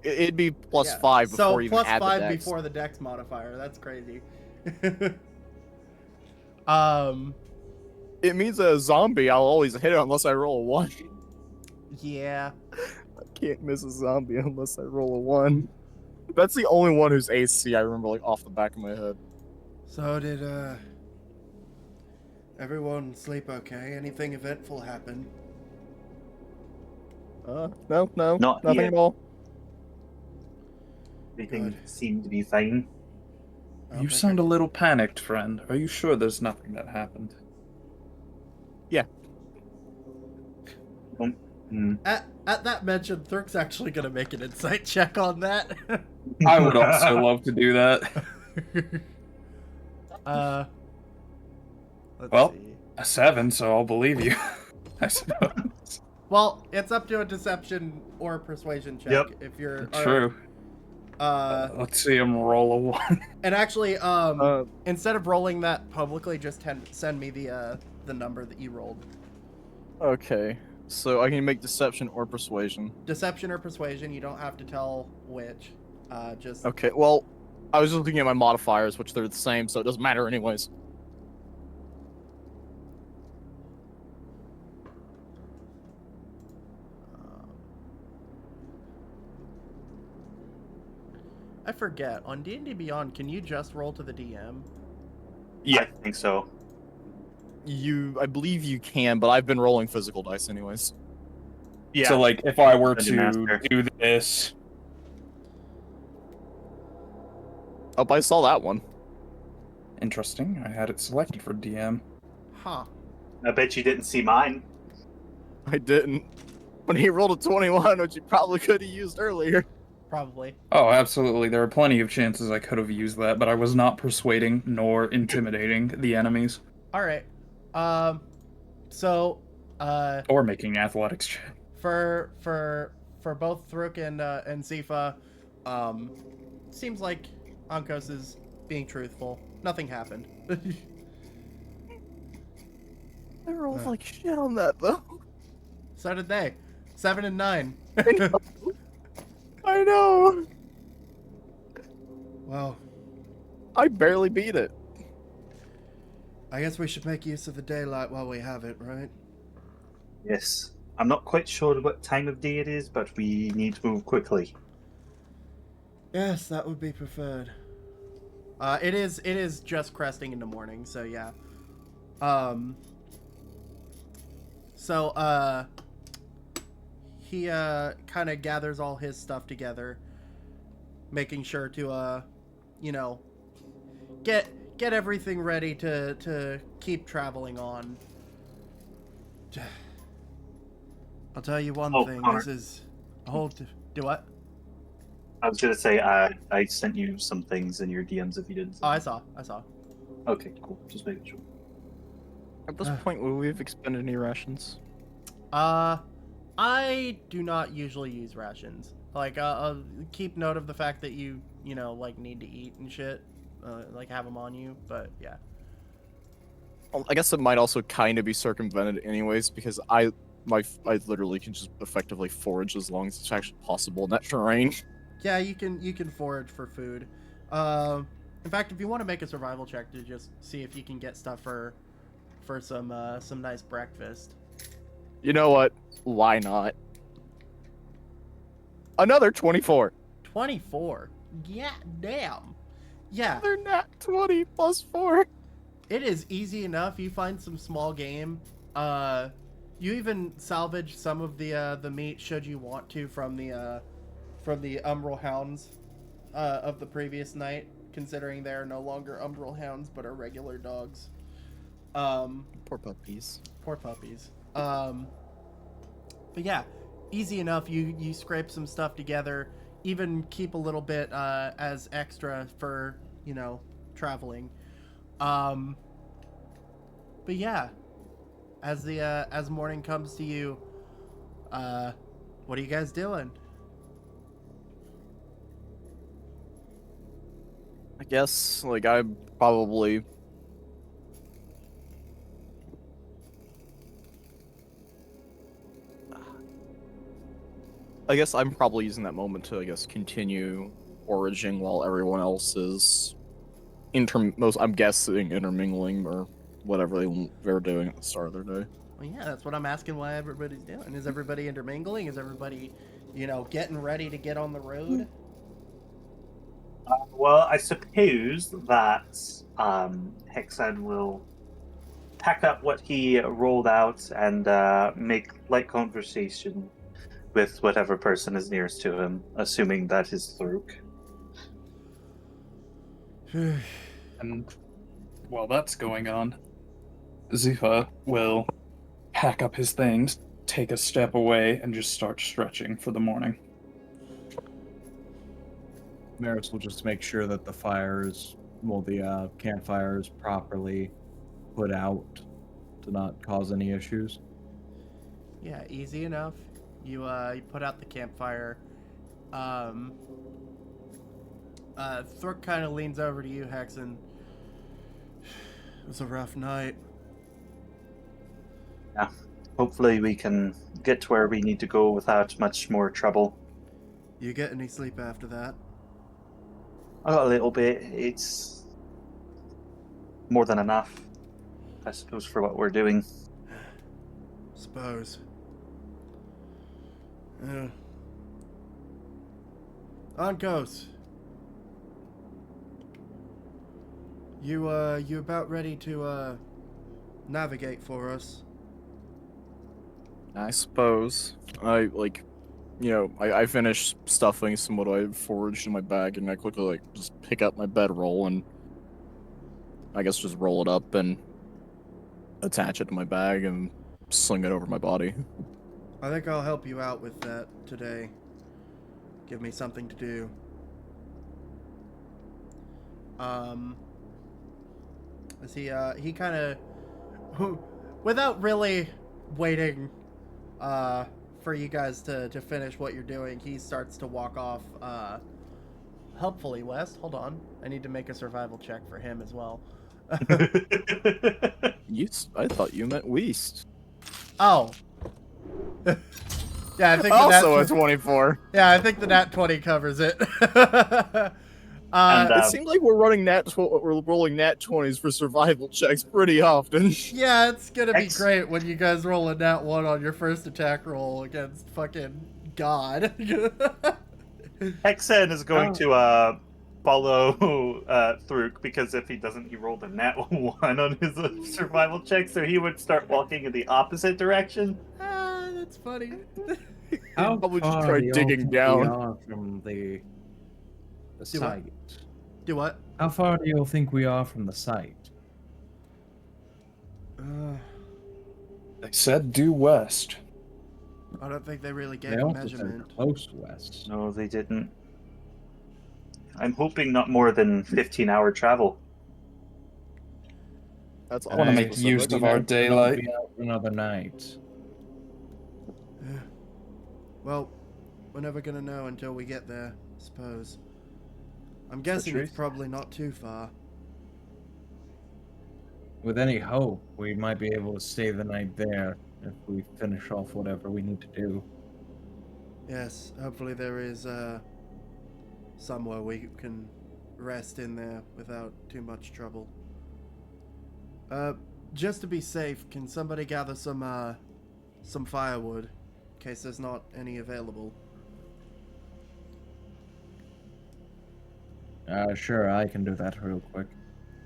It'd be +5 before you even add the dex. So +5 before the dex modifier. That's crazy. It means a zombie I'll always hit it unless I roll a 1. Yeah. I can't miss a zombie unless I roll a 1. That's the only one whose AC I remember off the back of my head. So did everyone sleep okay? Anything eventful happen? No, Not nothing yet. at all. Everything Good. seemed to be fine. You sound a little panicked, friend. Are you sure there's nothing that happened? Yeah. At that mention, Thurk's actually gonna make an insight check on that. I would also love to do that. Let's Well, see. a 7, so I'll believe you. I suppose. Well, it's up to a deception or persuasion check Yep. if you're True. Let's see him roll a 1. And actually, instead of rolling that publicly, just send me the number that you rolled. Okay, so I can make deception or persuasion. Deception or persuasion. You don't have to tell which. Just Okay, well, I was just looking at my modifiers, which they're the same, so it doesn't matter anyways. I forget. On D&D Beyond, can you just roll to the DM? Yeah, I think so. I believe you can, but I've been rolling physical dice anyways. Yeah. So, like, if I were Dungeon to Master. do this, Oh, I saw that one. interesting. I had it selected for DM. Huh. I bet you didn't see mine. I didn't. When he rolled a 21, which he probably could have used earlier. Probably. Oh, absolutely. There are plenty of chances I could have used that, but I was not persuading nor intimidating the enemies All right. So, or making athletics check. for both Thruk and Zifa, seems like Ankos is being truthful. Nothing happened. I rolled like shit on that, though. So did they. 7 and 9. I know. Well, I barely beat it. I guess we should make use of the daylight while we have it, right? Yes. I'm not quite sure what time of day it is, but we need to move quickly. Yes, that would be preferred. It is just cresting into morning, so yeah. He kind of gathers all his stuff together, making sure to get everything ready to keep traveling on. I'll tell you one thing. Connor. This is do what? I was gonna say I sent you some things in your DMs if you didn't. Oh, I saw. Okay, cool. Just making sure. At this point, will we have expended any rations? I do not usually use rations. Like, I'll keep note of the fact that you like need to eat and shit. Like have them on you, but yeah. Well, I guess it might also kind of be circumvented anyways, because I literally can just effectively forage as long as it's actually possible in that terrain. Yeah, you can forage for food. In fact, if you want to make a survival check to just see if you can get stuff for some nice breakfast. You know what? Why not? Another 24. 24. Yeah, damn. Yeah. They're not 20 plus 4. It is easy enough. You find some small game. You even salvage some of the meat should you want to from the umbral hounds of the previous night, considering they are no longer umbral hounds but are regular dogs. Poor puppies. Poor puppies. But yeah, easy enough. You scrape some stuff together, even keep a little bit as extra for traveling. But yeah, as morning comes to you, what are you guys doing? I guess, like, I probably... I guess I'm probably using that moment to, I guess, continue foraging while everyone else is I'm guessing intermingling or whatever they're doing at the start of their day. Well, yeah, that's what I'm asking. Why everybody's doing? Is everybody intermingling? Is everybody, getting ready to get on the road? Well, I suppose that Hexen will pack up what he rolled out and make light conversation with whatever person is nearest to him, assuming that is Thruk. And while that's going on, Zifa will pack up his things, take a step away, and just start stretching for the morning. Maris will just make sure that the campfire is properly put out to not cause any issues? Yeah, easy enough. You put out the campfire. Thork kind of leans over to you, Hexen. It was a rough night. Yeah. Hopefully we can get to where we need to go without much more trouble. You get any sleep after that? I got a little bit. It's more than enough, I suppose, for what we're doing. Suppose. Yeah. On Ghost. You about ready to navigate for us? I suppose. I finished stuffing some what I foraged in my bag, and I quickly just pick up my bedroll and I guess just roll it up and attach it to my bag and sling it over my body. I think I'll help you out with that today. Give me something to do. As he kind of, without really waiting, for you guys to finish what you're doing, he starts to walk off, helpfully west. Hold on. I need to make a survival check for him as well. I thought you meant West. Oh. Yeah, I think Also a 24. Yeah, I think the nat 20 covers it. It seems like we're rolling nat 20s for survival checks pretty often. Yeah, it's gonna be great when you guys roll a nat 1 on your first attack roll against fucking God. Hexen is going to follow Thruk, because if he doesn't, he rolled a nat 1 on his survival check, so he would start walking in the opposite direction. Ah, that's funny. How probably just far try do you digging think down. we are from the Do what? site? Do what? How far do you think we are from the site? They said due west. I don't think they really gave They a also measurement. said close west. No, they didn't. I'm hoping not more than 15-hour travel. That's I want to make use of our daylight. Be out another night. Well, we're never gonna know until we get there, I suppose. I'm guessing it's probably not too far. With any hope, we might be able to stay the night there if we finish off whatever we need to do. Yes, hopefully there is somewhere we can rest in there without too much trouble. Just to be safe, can somebody gather some firewood in case there's not any available? Sure, I can do that real quick.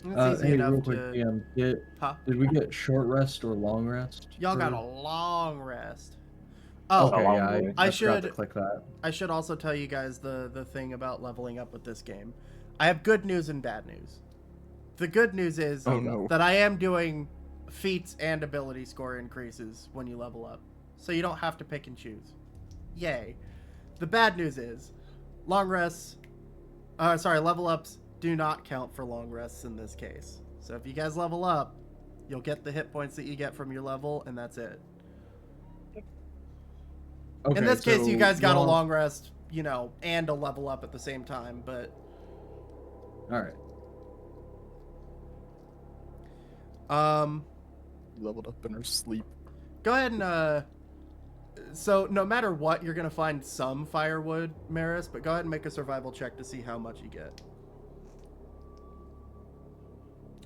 It's easy Hey, enough real quick, to... DM, Huh? did we get short rest or long rest? Y'all got a long rest. Oh, Okay, yeah, I forgot should to click that. I should also tell you guys the thing about leveling up with this game. I have good news and bad news. The good news is that I am doing feats and ability score increases when you level up. So you don't have to pick and choose. Yay. The bad news is level ups do not count for long rests in this case. So if you guys level up, you'll get the hit points that you get from your level, and that's it. Okay, in this case, you guys got a long- long rest, and a level up at the same time, but... Alright. Leveled up in her sleep. Go ahead and, so no matter what, you're gonna find some firewood, Maris, but go ahead and make a survival check to see how much you get.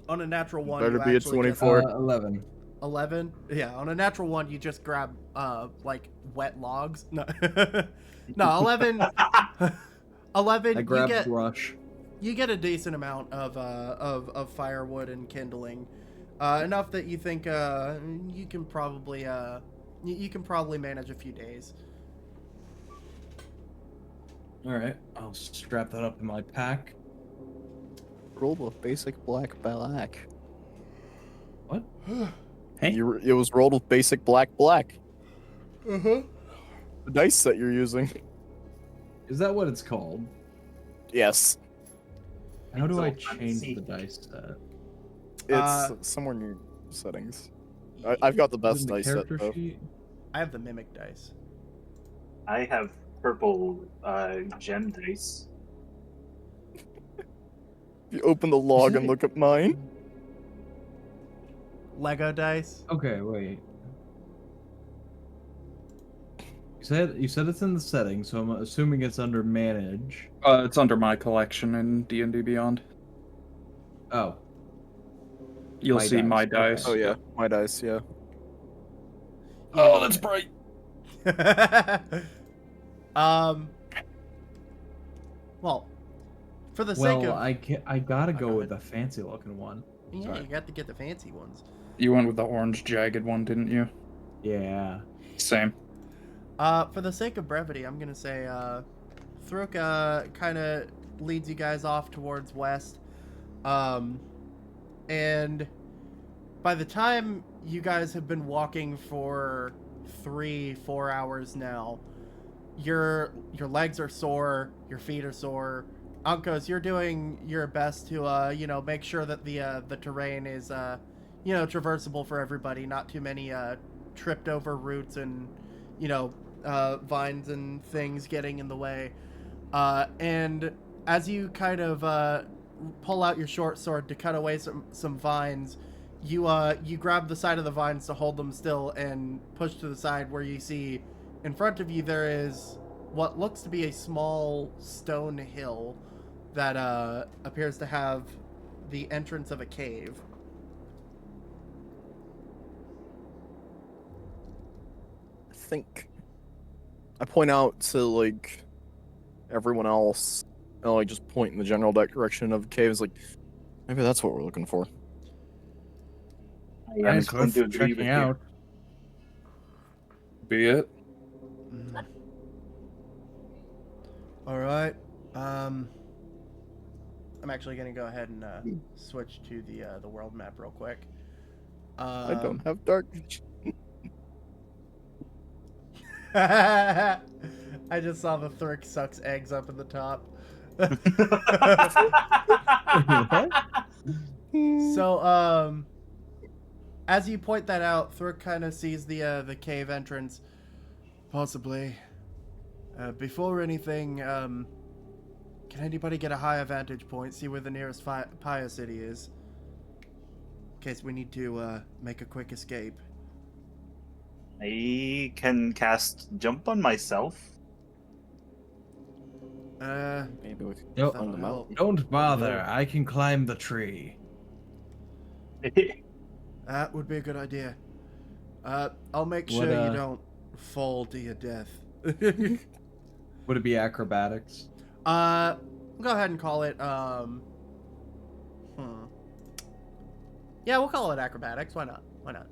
On a natural one, Better you be a actually 24. 11. 11? Yeah, on a natural one, you just grab, wet logs. No, no, 11. 11, I grabbed brush. you get a decent amount of firewood and kindling, enough that you think you can probably manage a few days. Alright, I'll strap that up in my pack. Roll with basic black. What? It was rolled with basic black. Uh-huh. The dice that you're using. Is that what it's called? Yes. How do So I fancy. change the dice set? It's somewhere near settings. I've got the best In the dice set character though. sheet? I have the mimic dice. I have purple gem dice. If you open the log and Say- look at mine, Lego dice. Okay, wait. You said it's in the settings, so I'm assuming it's under manage. It's under my collection in D&D Beyond. Oh, You'll My see dice, my okay. dice. oh yeah, my dice, yeah. Oh, that's bright. Well, for the sake well, of I gotta Oh, go go with the fancy looking one. yeah, sorry. you got to get the fancy ones. You went with the orange jagged one, didn't you? Yeah. Same. For the sake of brevity, I'm gonna say Thruk kind of leads you guys off towards west, and by the time you guys have been walking for 3-4 hours now, your legs are sore, your feet are sore. Unkos, you're doing your best to make sure that the terrain is traversable for everybody, not too many tripped over roots and vines and things getting in the way. And as you kind of pull out your short sword to cut away some vines, you grab the side of the vines to hold them still and push to the side, where you see in front of you there is what looks to be a small stone hill that appears to have the entrance of a cave. I think I point out to like everyone else, and like just point in the general direction of caves. Like maybe that's what we're looking for. I am Nice, going worth to agree with checking you. out. Be it. All right. I'm actually gonna go ahead and switch to the world map real quick. I don't have dark vision. I just saw the Thurk sucks eggs up in the top. So, as you point that out, Thurk kind of sees the cave entrance. Possibly. Before anything, can anybody get a higher vantage point? See where the nearest Pyre City is? In case we need to make a quick escape. I can cast jump on myself. Maybe we could Nope. find them out. Don't bother. I can climb the tree. That would be a good idea. I'll make What, sure you don't fall to your death. Would it be acrobatics? We'll go ahead and call it, Yeah, we'll call it acrobatics. Why not? Why not?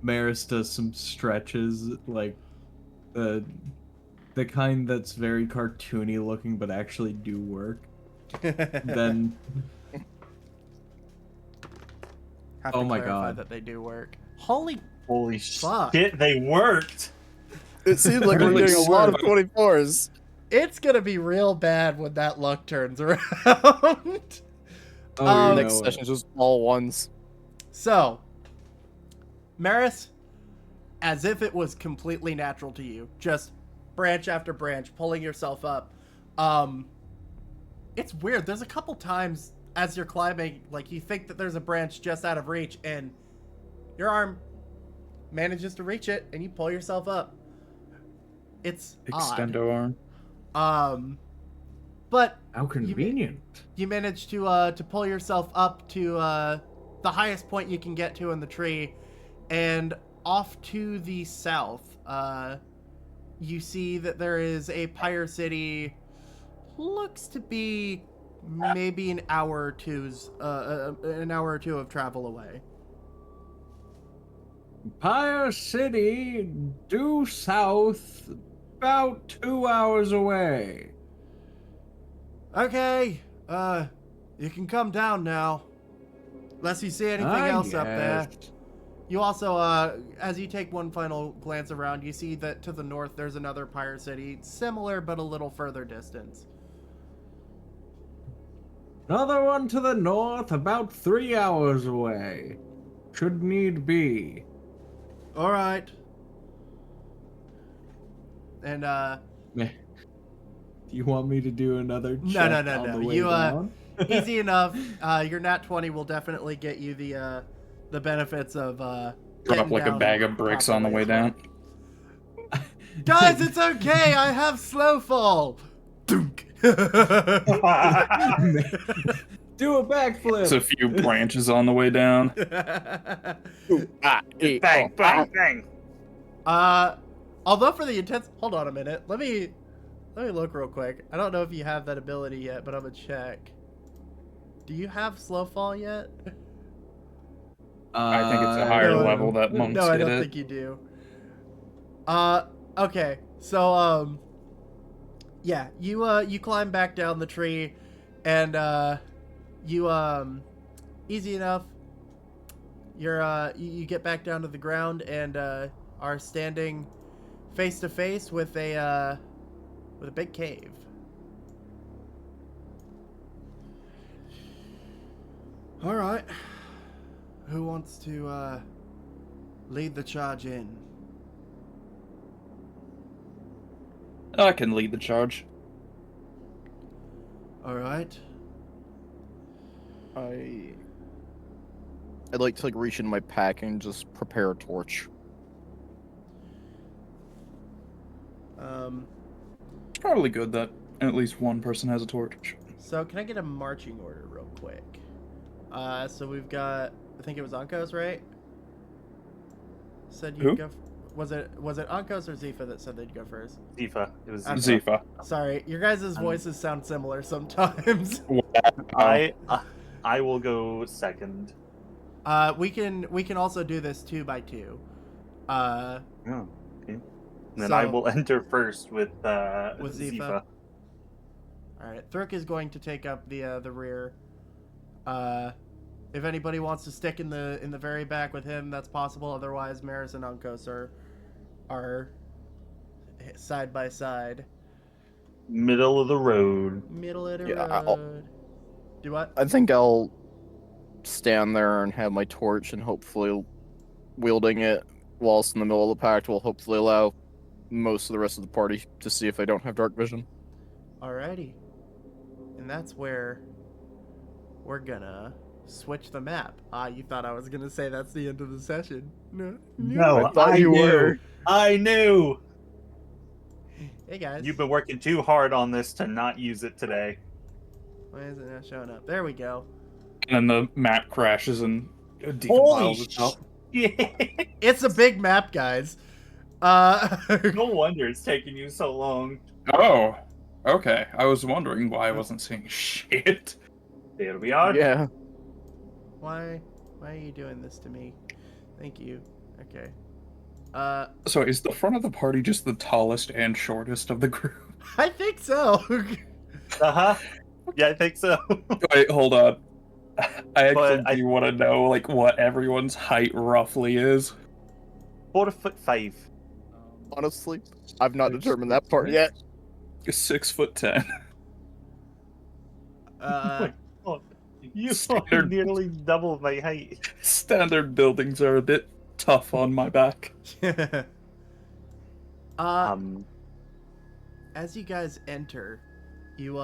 Maris does some stretches, like the kind that's very cartoony looking, but actually do work. Then, Have to Oh my clarify God. that they do work. Holy Holy Fuck. shit, they worked! It seems like we're Really doing a lot of smart. 24s. It's gonna be real bad when that luck turns around. oh, you Next know session it. is just all ones. So, Maris, as if it was completely natural to you, just branch after branch, pulling yourself up. It's weird. There's a couple times as you're climbing, like you think that there's a branch just out of reach, and your arm manages to reach it, and you pull yourself up. It's Extendo arm. odd. But How convenient. you manage to pull yourself up to the highest point you can get to in the tree, and off to the south, you see that there is a Pyre City. Looks to be maybe an hour or two of travel away. Pyre City, due south, about 2 hours away. Okay, you can come down now. Unless you see anything else up there. guess. You also, as you take one final glance around, you see that to the north there's another Pyre City, similar but a little further distance. Another one to the north, about 3 hours away. Should need be. All right. And Do you want me to do another No, check no, on no. the way You down? easy enough. Your nat 20 will definitely get you the benefits of Drop getting like a down bag of bricks on the properly way as well. down. Guys, it's okay. I have slow fall. Dunk. Do a There's backflip. a few branches on the way down. Bang, bang, bang. Although for the intense, hold on a minute. Let me look real quick. I don't know if you have that ability yet, but I'm gonna check. Do you have slow fall yet? I think it's a higher no, level that monks No, I get don't it. think you do. Okay. So, yeah, you climb back down the tree, and you easy enough. You get back down to the ground and are standing face to face with a big cave. All right. Who wants to lead the charge in? I can lead the charge. All right. I'd like to like reach in my pack and just prepare a torch. It's probably good that at least one person has a torch. So can I get a marching order real quick? So we've got, I think it was Ankos, right? Said Who? you'd go. Was it Ankos or Zifa that said they'd go first? Zifa. It was I'm Zifa. Zifa. Sorry, your guys' voices sound similar sometimes. I will go second. We can also do this 2 by 2. Oh, okay. Then So- I will enter first with Zifa. Zifa. All right, Thurk is going to take up the rear. If anybody wants to stick in the very back with him, that's possible. Otherwise, Maris and Ankos are side by side. Middle of the road. Middle of the Yeah, road. Do what? I think I'll stand there and have my torch, and hopefully wielding it whilst in the middle of the pact will hopefully allow most of the rest of the party to see if I don't have dark vision. Alrighty. And that's where we're gonna switch the map. You thought I was gonna say that's the end of the session. No. No, I thought you were. I knew. Hey guys. You've been working too hard on this to not use it today. Why is it not showing up? There we go. And then the map crashes and Holy decompiles itself. shit! It's a big map, guys. No wonder it's taking you so long. Oh, okay. I was wondering why I wasn't seeing shit. There we are. Yeah. Why are you doing this to me? Thank you. Okay. So is the front of the party just the tallest and shortest of the group? I think so. Uh-huh. Yeah, I think so. Wait, hold on. I actually I- do want to know like what everyone's height roughly is. 4'5". Honestly, I've not determined that part yet. 6'10". Oh, you are Standard. nearly double my height. Standard buildings are a bit tough on my back. As you guys enter, you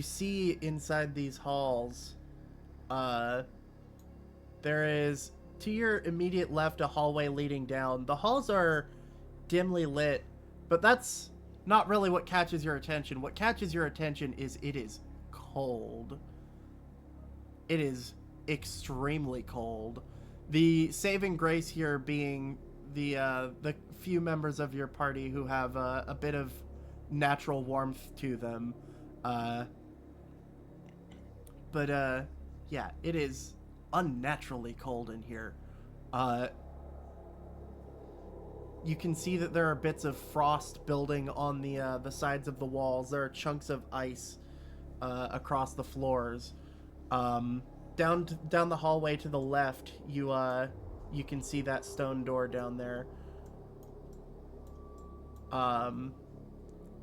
see inside these halls, there is to your immediate left a hallway leading down. The halls are dimly lit, but that's not really what catches your attention. What catches your attention is it is cold. It is extremely cold. The saving grace here being the few members of your party who have a bit of natural warmth to them. But yeah, it is unnaturally cold in here. You can see that there are bits of frost building on the sides of the walls. There are chunks of ice across the floors. Down the hallway to the left, you can see that stone door down there.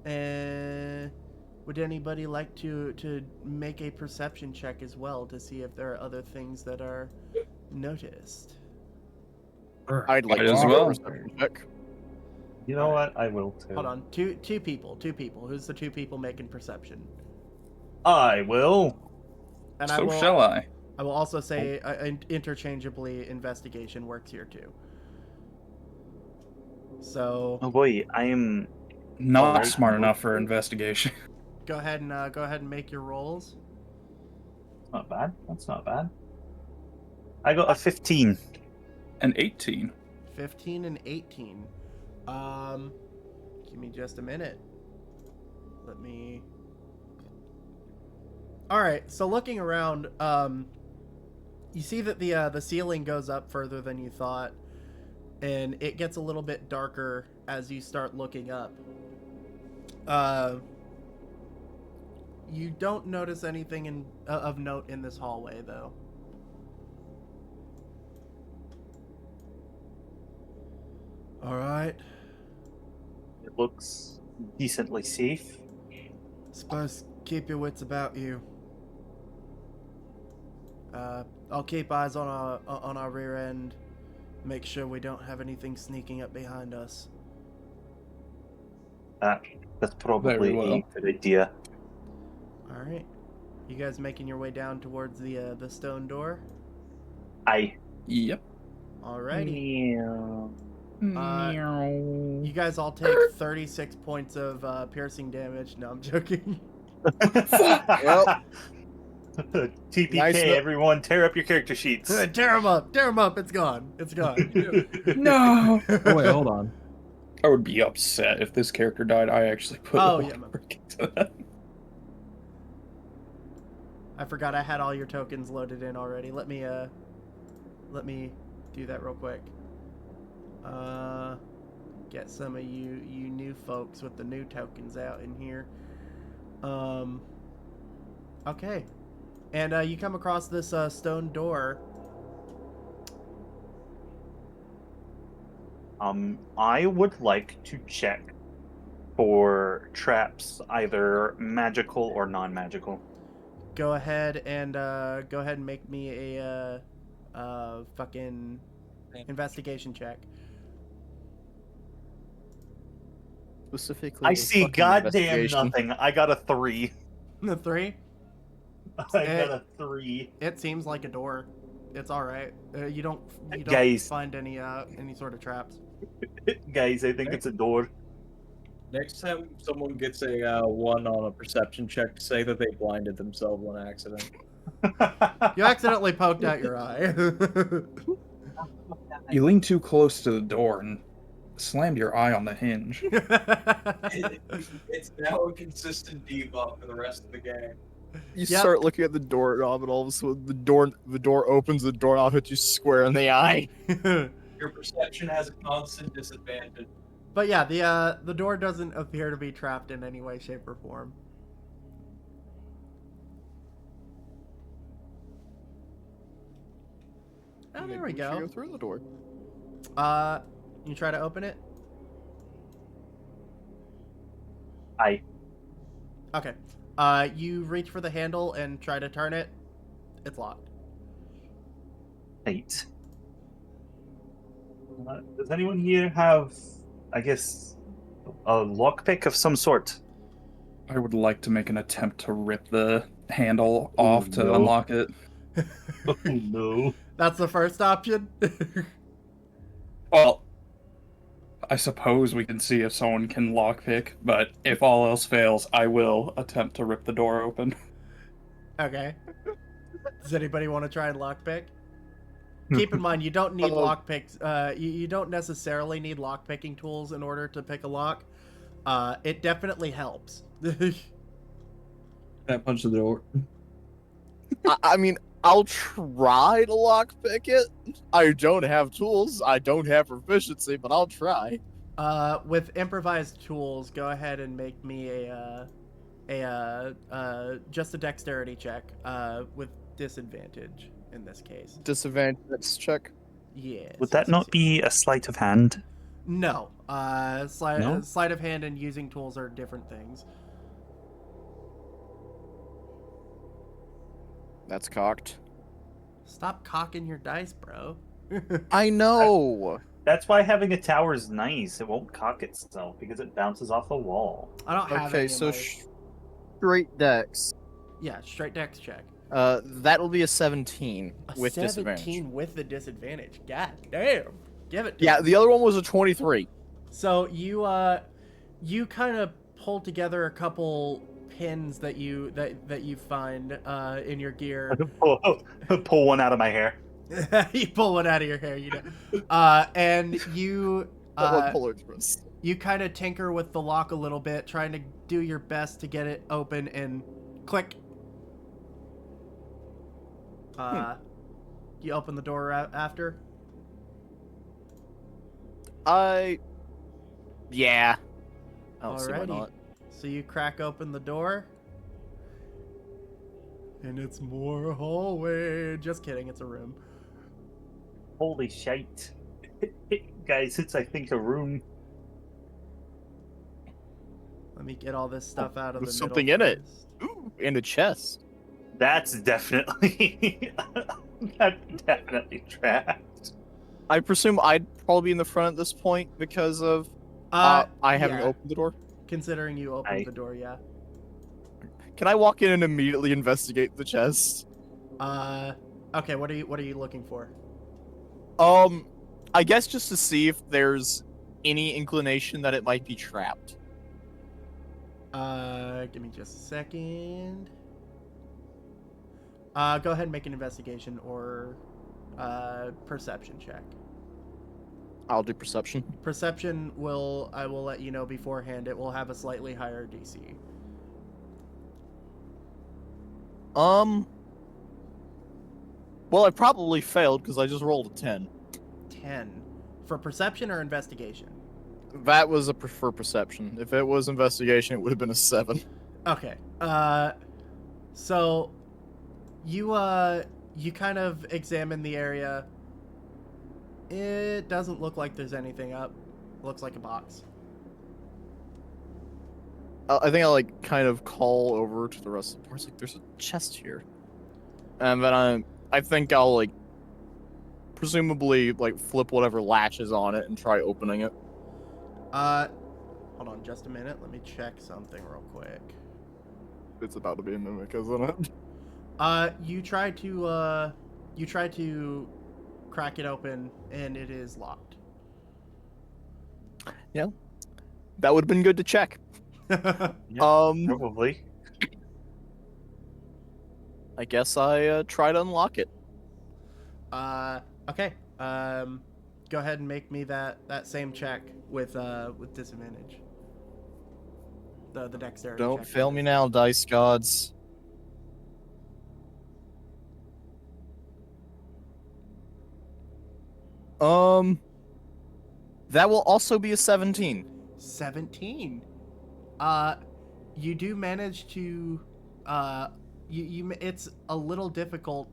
And Would anybody like to make a perception check as well to see if there are other things that are noticed? I'd like Might to as make a well. perception check. You know what? I will too. Hold on. Two people. Who's the two people making perception? I will. And So shall I. I will also say interchangeably investigation works here too. So Oh boy, I am Not Alright. smart enough for investigation. go ahead and make your rolls. not bad. That's not bad. I got a 15. An 18. 15 and 18. Give me just a minute. Let me. All right. So looking around, you see that the ceiling goes up further than you thought, and it gets a little bit darker as you start looking up. You don't notice anything of note in this hallway, though. All right. It looks decently safe. Suppose keep your wits about you. I'll keep eyes on our rear end. Make sure we don't have anything sneaking up behind us. That's probably Very well. a good idea. All right. You guys making your way down towards the stone door? Yep. Alrighty. Meow. You guys all take 36 points of piercing damage. No, I'm joking. Yep. TPK, Nice everyone, tear up your character sheets. Tear them up. Tear them up. It's gone. It's gone. No. Oh wait, hold on. I would be upset if this character died. I actually put Oh, a lot yeah, of man. work into that. I forgot I had all your tokens loaded in already. Let me do that real quick. Get some of you new folks with the new tokens out in here. Okay. And you come across this stone door. I would like to check for traps, either magical or non-magical. Go ahead and make me a fucking investigation check. Specifically, I the see fucking goddamn investigation. nothing. I got a 3. The 3. I got a 3. It seems like a door. It's all right. You don't Guys. find any sort of traps. Guys, I think it's a door. Next time someone gets a 1 on a perception check, say that they blinded themselves on accident. You accidentally poked out your eye. You leaned too close to the door and slammed your eye on the hinge. It's now a consistent debuff for the rest of the game. You Yep. start looking at the doorknob, and all of a sudden the door opens. The doorknob hits you square in the eye. Your perception has a constant disadvantage. But yeah, the door doesn't appear to be trapped in any way, shape, or form. Oh, there we should go. Go through the door. You try to open it? Okay. You reach for the handle and try to turn it. It's locked. 8. Does anyone here have, I guess, a lockpick of some sort? I would like to make an attempt to rip the handle off to no. unlock it. Oh no. That's the first option. Well, I suppose we can see if someone can lockpick, but if all else fails, I will attempt to rip the door open. Okay. Does anybody want to try and lockpick? Keep in mind, you don't need lockpicks. You don't necessarily need lockpicking tools in order to pick a lock. It definitely helps. Can I punch the door? I mean, I'll try to lockpick it. I don't have tools. I don't have proficiency, but I'll try. With improvised tools, go ahead and make me just a dexterity check. With disadvantage in this case. Disadvantage check. Yes. Would that not be a sleight of hand? No. No? Sleight of hand and using tools are different things. That's cocked. Stop cocking your dice, bro. I know. That's why having a tower is nice. It won't cock itself because it bounces off the wall. I don't have Okay, any so of my... straight dex. Yeah, straight dex check. That will be a 17 A with 17 disadvantage. with the disadvantage. God damn. Give it to Yeah, me. the other one was a 23. So you kind of pull together a couple pins that you find in your gear. Pull one out of my hair. You pull one out of your hair, you know. And you That one Polar Express. you kind of tinker with the lock a little bit, trying to do your best to get it open, and click. You open the door after. Yeah. I don't see why Alrighty. not. So you crack open the door. And it's more hallway. Just kidding, it's a room. Holy shite. Guys, it's, I think, a room. Let me get all this stuff out of the There's middle something in it. first. Ooh, and a chest. That's definitely... that's definitely trapped. I presume I'd probably be in the front at this point because of I haven't yeah. opened the door. Considering you opened the door, yeah. Can I walk in and immediately investigate the chest? Okay, what are you looking for? I guess just to see if there's any inclination that it might be trapped. Give me just a second. Go ahead and make an investigation or perception check. I'll do perception. Perception I will let you know beforehand, it will have a slightly higher DC. Well, I probably failed because I just rolled a 10. 10. For perception or investigation? That was for perception. If it was investigation, it would have been a 7. Okay. So you kind of examine the area. It doesn't look like there's anything up. It looks like a box. I think I'll kind of call over to the rest of the parts. There's a chest here, and then I think I'll presumably flip whatever latches on it and try opening it. Hold on just a minute. Let me check something real quick. It's about to be a mimic, isn't it? You try to crack it open, and it is locked. Yeah, that would have been good to check. Probably. I guess I try to unlock it. Okay. Go ahead and make me that same check with disadvantage. The dexterity. Don't check. fail me now, dice gods. That will also be a 17. 17. You do manage to it's a little difficult,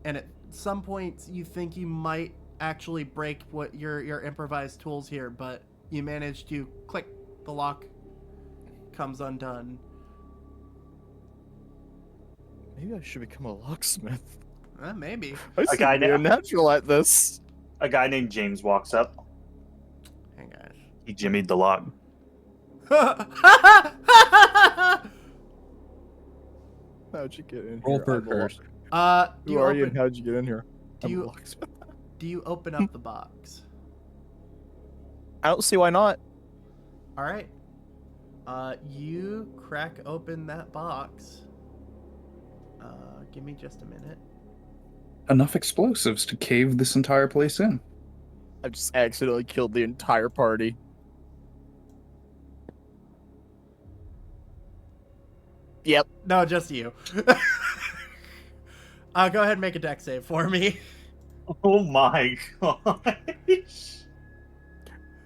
and at some points you think you might actually break what your improvised tools here, but you manage to click, the lock comes undone. Maybe I should become a locksmith. Maybe. I seem to be a natural at this. A guy named James walks up. Hey guys. He jimmied the lock. How'd you get in Roll here? for I'm a curse. Who are you and how'd you get in here? Do I'm a you- locksmith. Do you open up the box? I don't see why not. All right. You crack open that box. Give me just a minute. Enough explosives to cave this entire place in. I just accidentally killed the entire party. Yep. No, just you. Go ahead and make a dex save for me. Oh my gosh.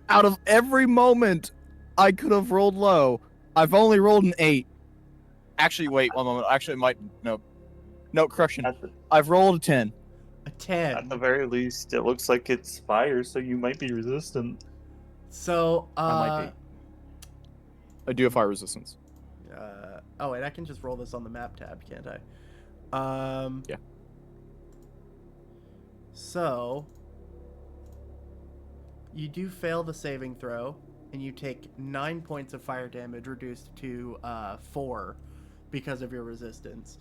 Out of every moment I could have rolled low, I've only rolled an 8. Actually, wait, one moment. Actually, it might... No, correction. I've rolled a 10. A 10. At the very least, it looks like it's fire, so you might be resistant. So, I might be. I do have fire resistance. oh wait, I can just roll this on the map tab, can't I? Yeah. So you do fail the saving throw, and you take 9 points of fire damage, reduced to 4 because of your resistance.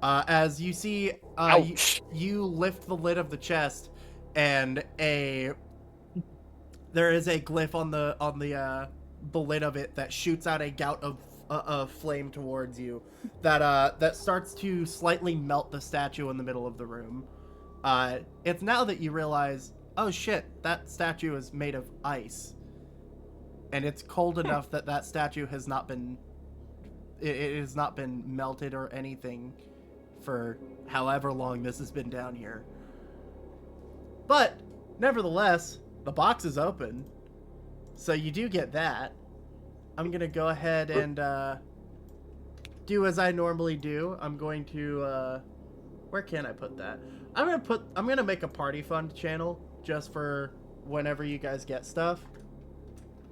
As you see, Ouch. you lift the lid of the chest, and there is a glyph on the lid of it that shoots out a gout of flame towards you, that starts to slightly melt the statue in the middle of the room. It's now that you realize, oh shit, that statue is made of ice, and it's cold enough that statue has not been it has not been melted or anything for however long this has been down here. But nevertheless, the box is open, so you do get that. I'm gonna go ahead and do as I normally do. I'm going to where can I put that? I'm gonna make a party fund channel just for whenever you guys get stuff.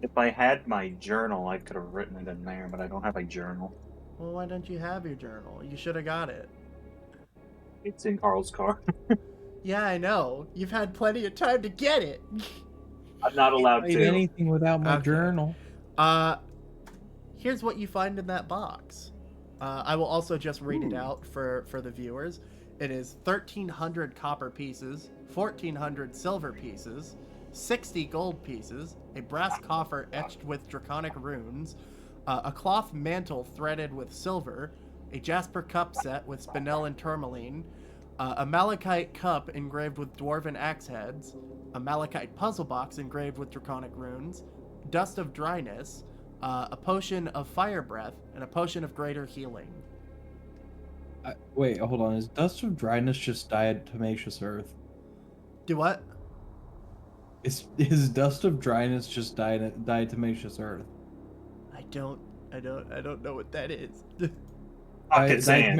If I had my journal, I could have written it in there, but I don't have a journal. Well, why don't you have your journal? You should have got it. It's in Carl's car. Yeah, I know. You've had plenty of time to get it. I'm not allowed Eat to. anything without my Okay. journal. Here's what you find in that box. I will also just read it out for the viewers. It is 1,300 copper pieces, 1,400 silver pieces, 60 gold pieces, a brass coffer etched with draconic runes, a cloth mantle threaded with silver, a jasper cup set with spinel and tourmaline, a malachite cup engraved with dwarven axe heads, a malachite puzzle box engraved with draconic runes, dust of dryness, a potion of fire breath, and a potion of greater healing. Wait, hold on. Is Dust of Dryness just diatomaceous earth? Do what? Is Dust of Dryness just diatomaceous earth? I don't know what that is. Pocket sand.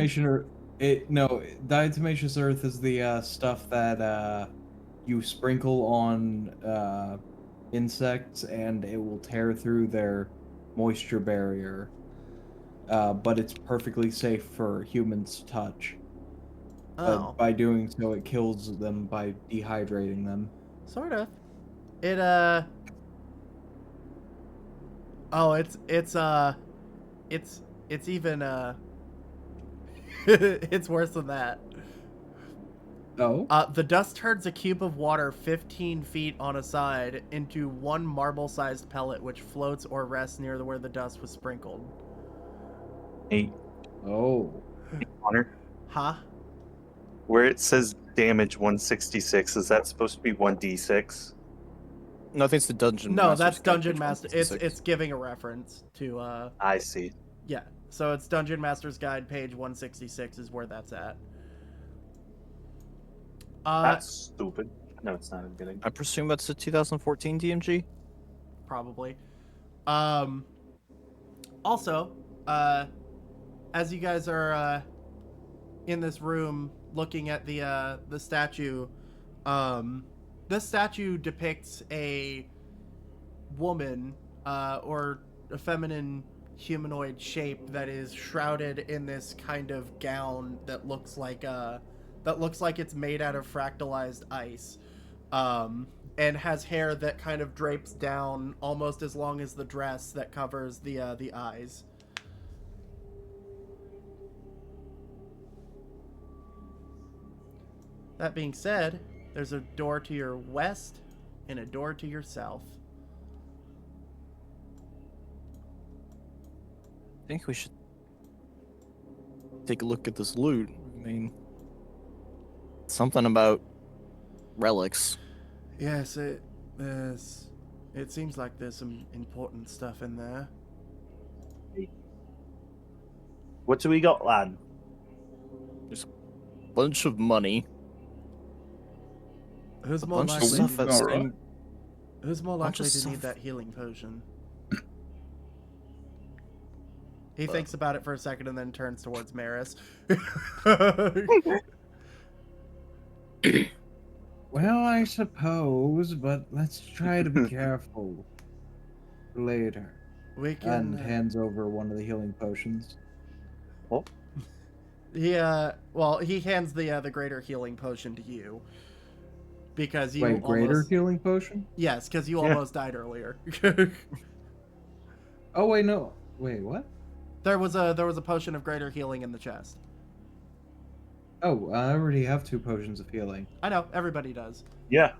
Diatomaceous earth is the stuff that you sprinkle on insects and it will tear through their moisture barrier. But it's perfectly safe for humans to touch. Oh, But by doing so, it kills them by dehydrating them. sort of. It Oh, it's even it's worse than that. Oh? The dust turns a cube of water 15 feet on a side into one marble-sized pellet, which floats or rests near where the dust was sprinkled. Hey, Oh. Connor, Huh? where it says damage 166, is that supposed to be 1d6? No, I think it's the dungeon. No, Master's that's Guide, Dungeon page Master. 166. It's giving a reference to I see. yeah. So it's Dungeon Master's Guide, page 166 is where that's at. That's stupid. No, it's not. I'm kidding. I presume that's the 2014 DMG. Probably. Also, as you guys are in this room looking at the statue, this statue depicts a woman or a feminine humanoid shape that is shrouded in this kind of gown that looks like it's made out of fractalized ice, and has hair that kind of drapes down almost as long as the dress that covers the eyes. That being said, there's a door to your west and a door to your south. I think we should take a look at this loot. I mean, something about relics. Yes, it seems like there's some important stuff in there. What do we got, lad? Bunch of money. Who's A more bunch of likely stuff to, that's Alright. in who's more bunch of likely to need stuff. that healing potion? He thinks about it for a second and then turns towards Maris. Well, I suppose, but let's try to be careful later. We can And hands over one of the healing potions. Oh, he hands the greater healing potion to you because you Wait, greater almost healing potion? yes, because you Yeah. almost died earlier. Oh wait, no. Wait, what? There was a potion of greater healing in the chest. Oh, I already have 2 potions of healing. I know, everybody does. Yeah.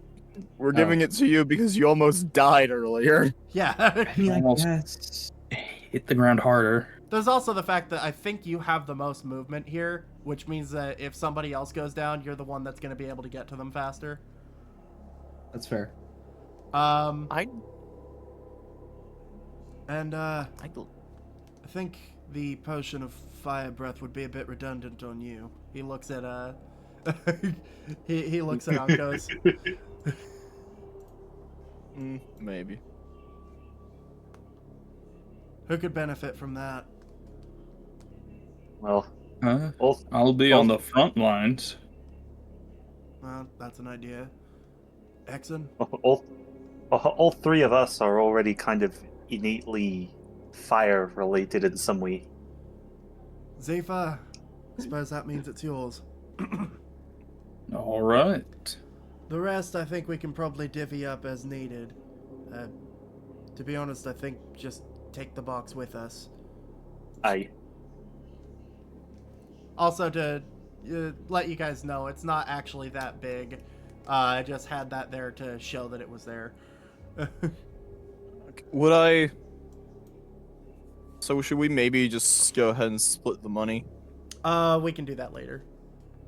We're giving it to you because you almost died earlier. Yeah. I mean, I Almost. guess. Hit the ground harder. There's also the fact that I think you have the most movement here, which means that if somebody else goes down, you're the one that's going to be able to get to them faster. That's fair. I think the potion of fire breath would be a bit redundant on you. He looks at he looks at Unkos. maybe. Who could benefit from that? Well, Huh? all, I'll be on the front lines. Well, that's an idea. Exon? all three of us are already kind of innately fire related in some way. Zephyr, I suppose that means it's yours. All right. The rest, I think we can probably divvy up as needed. To be honest, I think just take the box with us. Aye. Also, to let you guys know, it's not actually that big. I just had that there to show that it was there. Would I? So should we maybe just go ahead and split the money? We can do that later.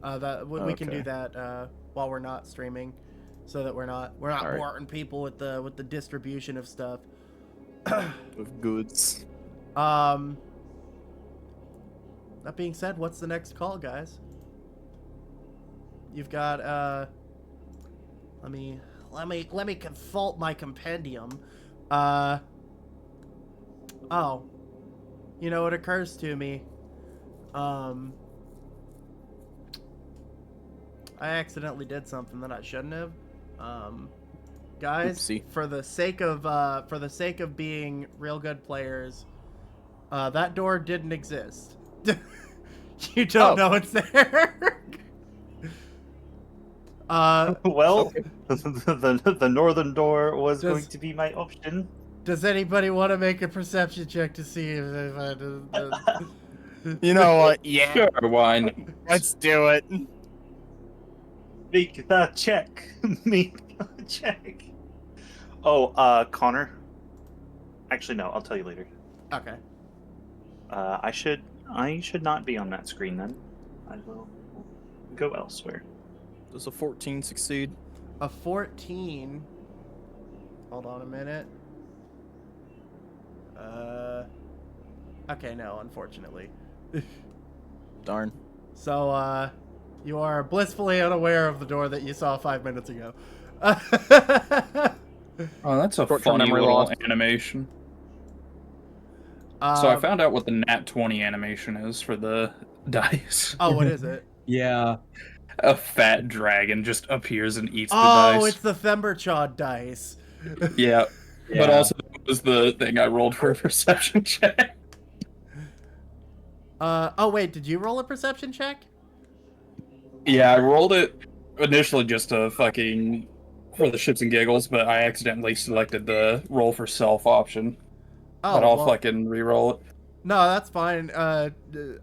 We can do Okay. that while we're not streaming, so that we're not Alright. warting people with the distribution of stuff. Of goods. That being said, what's the next call, guys? You've got let me consult my compendium. Oh, you know, it occurs to me. I accidentally did something that I shouldn't have. Guys, Oopsie. for the sake of being real good players, that door didn't exist. You don't know it's there. Well, the northern door was Does- going to be my option. Does anybody want to make a perception check to see if I You know what? Yeah. Sure, why not? Let's do it. Make the check. Make the check. Oh, Connor. Actually, no. I'll tell you later. Okay. I should not be on that screen then. I will go elsewhere. Does a 14 succeed? A 14. Hold on a minute. Okay, no, unfortunately. Darn. So, you are blissfully unaware of the door that you saw 5 minutes ago. Oh, that's a Short-term funny memory little loss. animation. So I found out what the nat 20 animation is for the dice. Oh, what is it? Yeah. A fat dragon just appears and eats the Oh, dice. it's the Themberchaud dice. Yeah. But Yeah. also it was the thing I rolled for a perception check. Oh wait, did you roll a perception check? Yeah, I rolled it initially just to fucking for the shits and giggles, but I accidentally selected the roll for self option. Oh, But I'll well, fucking re-roll it. no, that's fine. I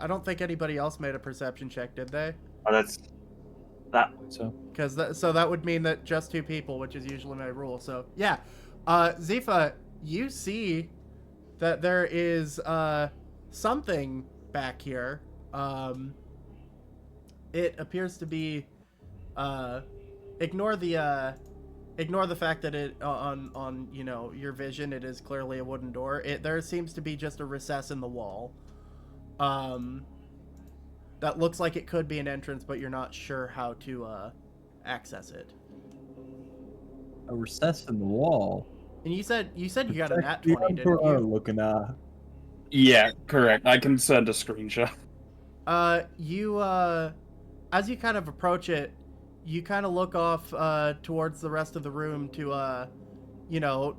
don't think anybody else made a perception check, did they? Oh, that's that. So Because so that would mean that just 2 people, which is usually my rule. So yeah, Zifa, you see that there is something back here. It appears to be ignore the fact that it on you know your vision, it is clearly a wooden door. There seems to be just a recess in the wall. That looks like it could be an entrance, but you're not sure how to access it. A recess in the wall. And you said you got a nat Check the 20, didn't Emperor you? looking yeah, correct. I can send a screenshot. As you kind of approach it, you kind of look off towards the rest of the room to you know,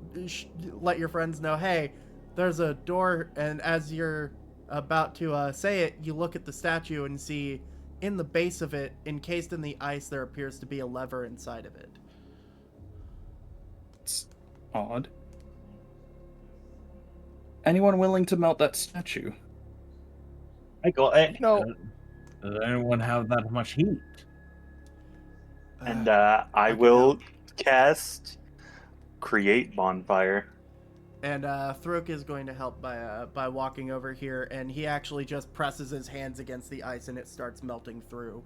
let your friends know, hey, there's a door. And as you're about to say it, you look at the statue and see in the base of it, encased in the ice, there appears to be a lever inside of it. It's odd. Anyone willing to melt that statue? I got it. No. Does anyone have that much heat? And I can will help. cast Create Bonfire. And Thruk is going to help by walking over here, and he actually just presses his hands against the ice, and it starts melting through.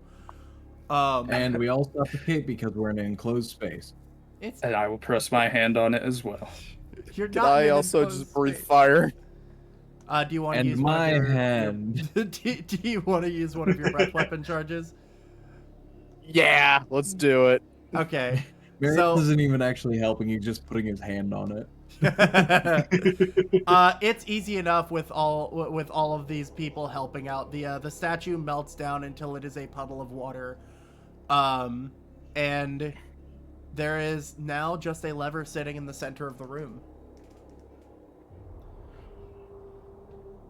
And we all suffocate because we're in an enclosed space. It's And I will press my hand on it as well. you're Did not in I an also enclosed just breathe space. fire? Do you want to And use my one of your, hand. do you want to use one of your breath weapon charges? Yeah, let's do it. Okay. Marius So- isn't even actually helping, he's just putting his hand on it. It's easy enough with all of these people helping out. The statue melts down until it is a puddle of water, and there is now just a lever sitting in the center of the room.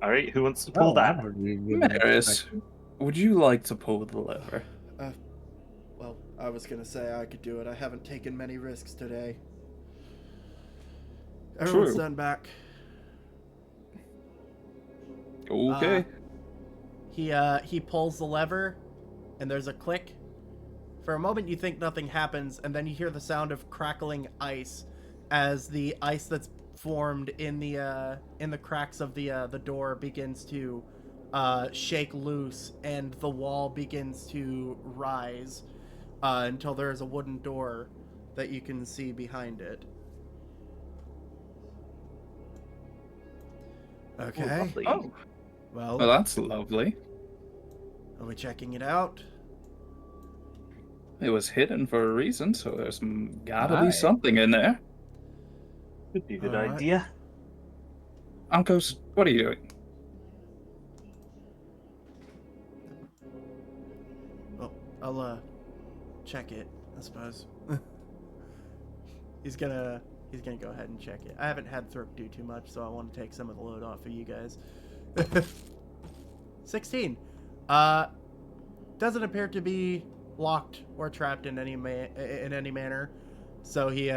All right, who wants to pull that? Marius, would you like to pull the lever? Well, I was gonna say I could do it. I haven't taken many risks today. Everyone's True. done back. Okay. He pulls the lever, and there's a click. For a moment, you think nothing happens, and then you hear the sound of crackling ice as the ice that's formed in the cracks of the door begins to shake loose, and the wall begins to rise until there is a wooden door that you can see behind it. Okay. Lovely. Oh, Well, well, that's lovely. are we checking it out? It was hidden for a reason, so there's gotta Aye. be something in there. Could be a good All right. idea. Uncos, what are you doing? Well, I'll check it, I suppose. He's gonna go ahead and check it. I haven't had Thruk do too much, so I want to take some of the load off of you guys. 16. Doesn't appear to be locked or trapped in any manner. So he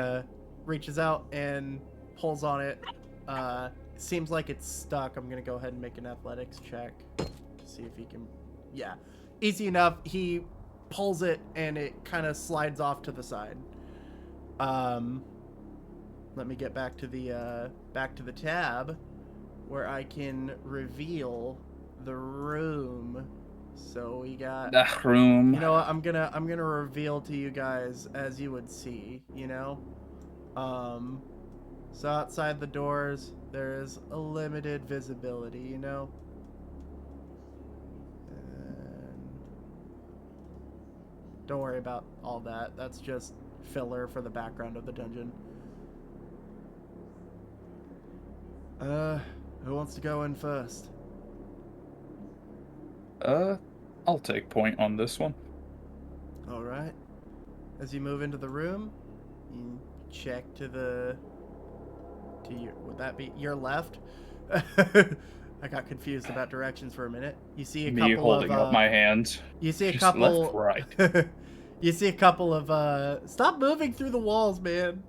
reaches out and pulls on it. Seems like it's stuck. I'm gonna go ahead and make an athletics check to see if he can. Yeah, easy enough. He pulls it and it kind of slides off to the side. Let me get back to the tab where I can reveal the room. So we got. The room. You know what? I'm gonna reveal to you guys as you would see. You know. So outside the doors, there is a limited visibility. You know. And don't worry about all that. That's just filler for the background of the dungeon. Who wants to go in first? I'll take point on this one. All right. As you move into the room, you check would that be your left? I got confused about directions for a minute. You see a couple Me holding of up my hands. you see a Just couple left, right. You see a couple of stop moving through the walls, man.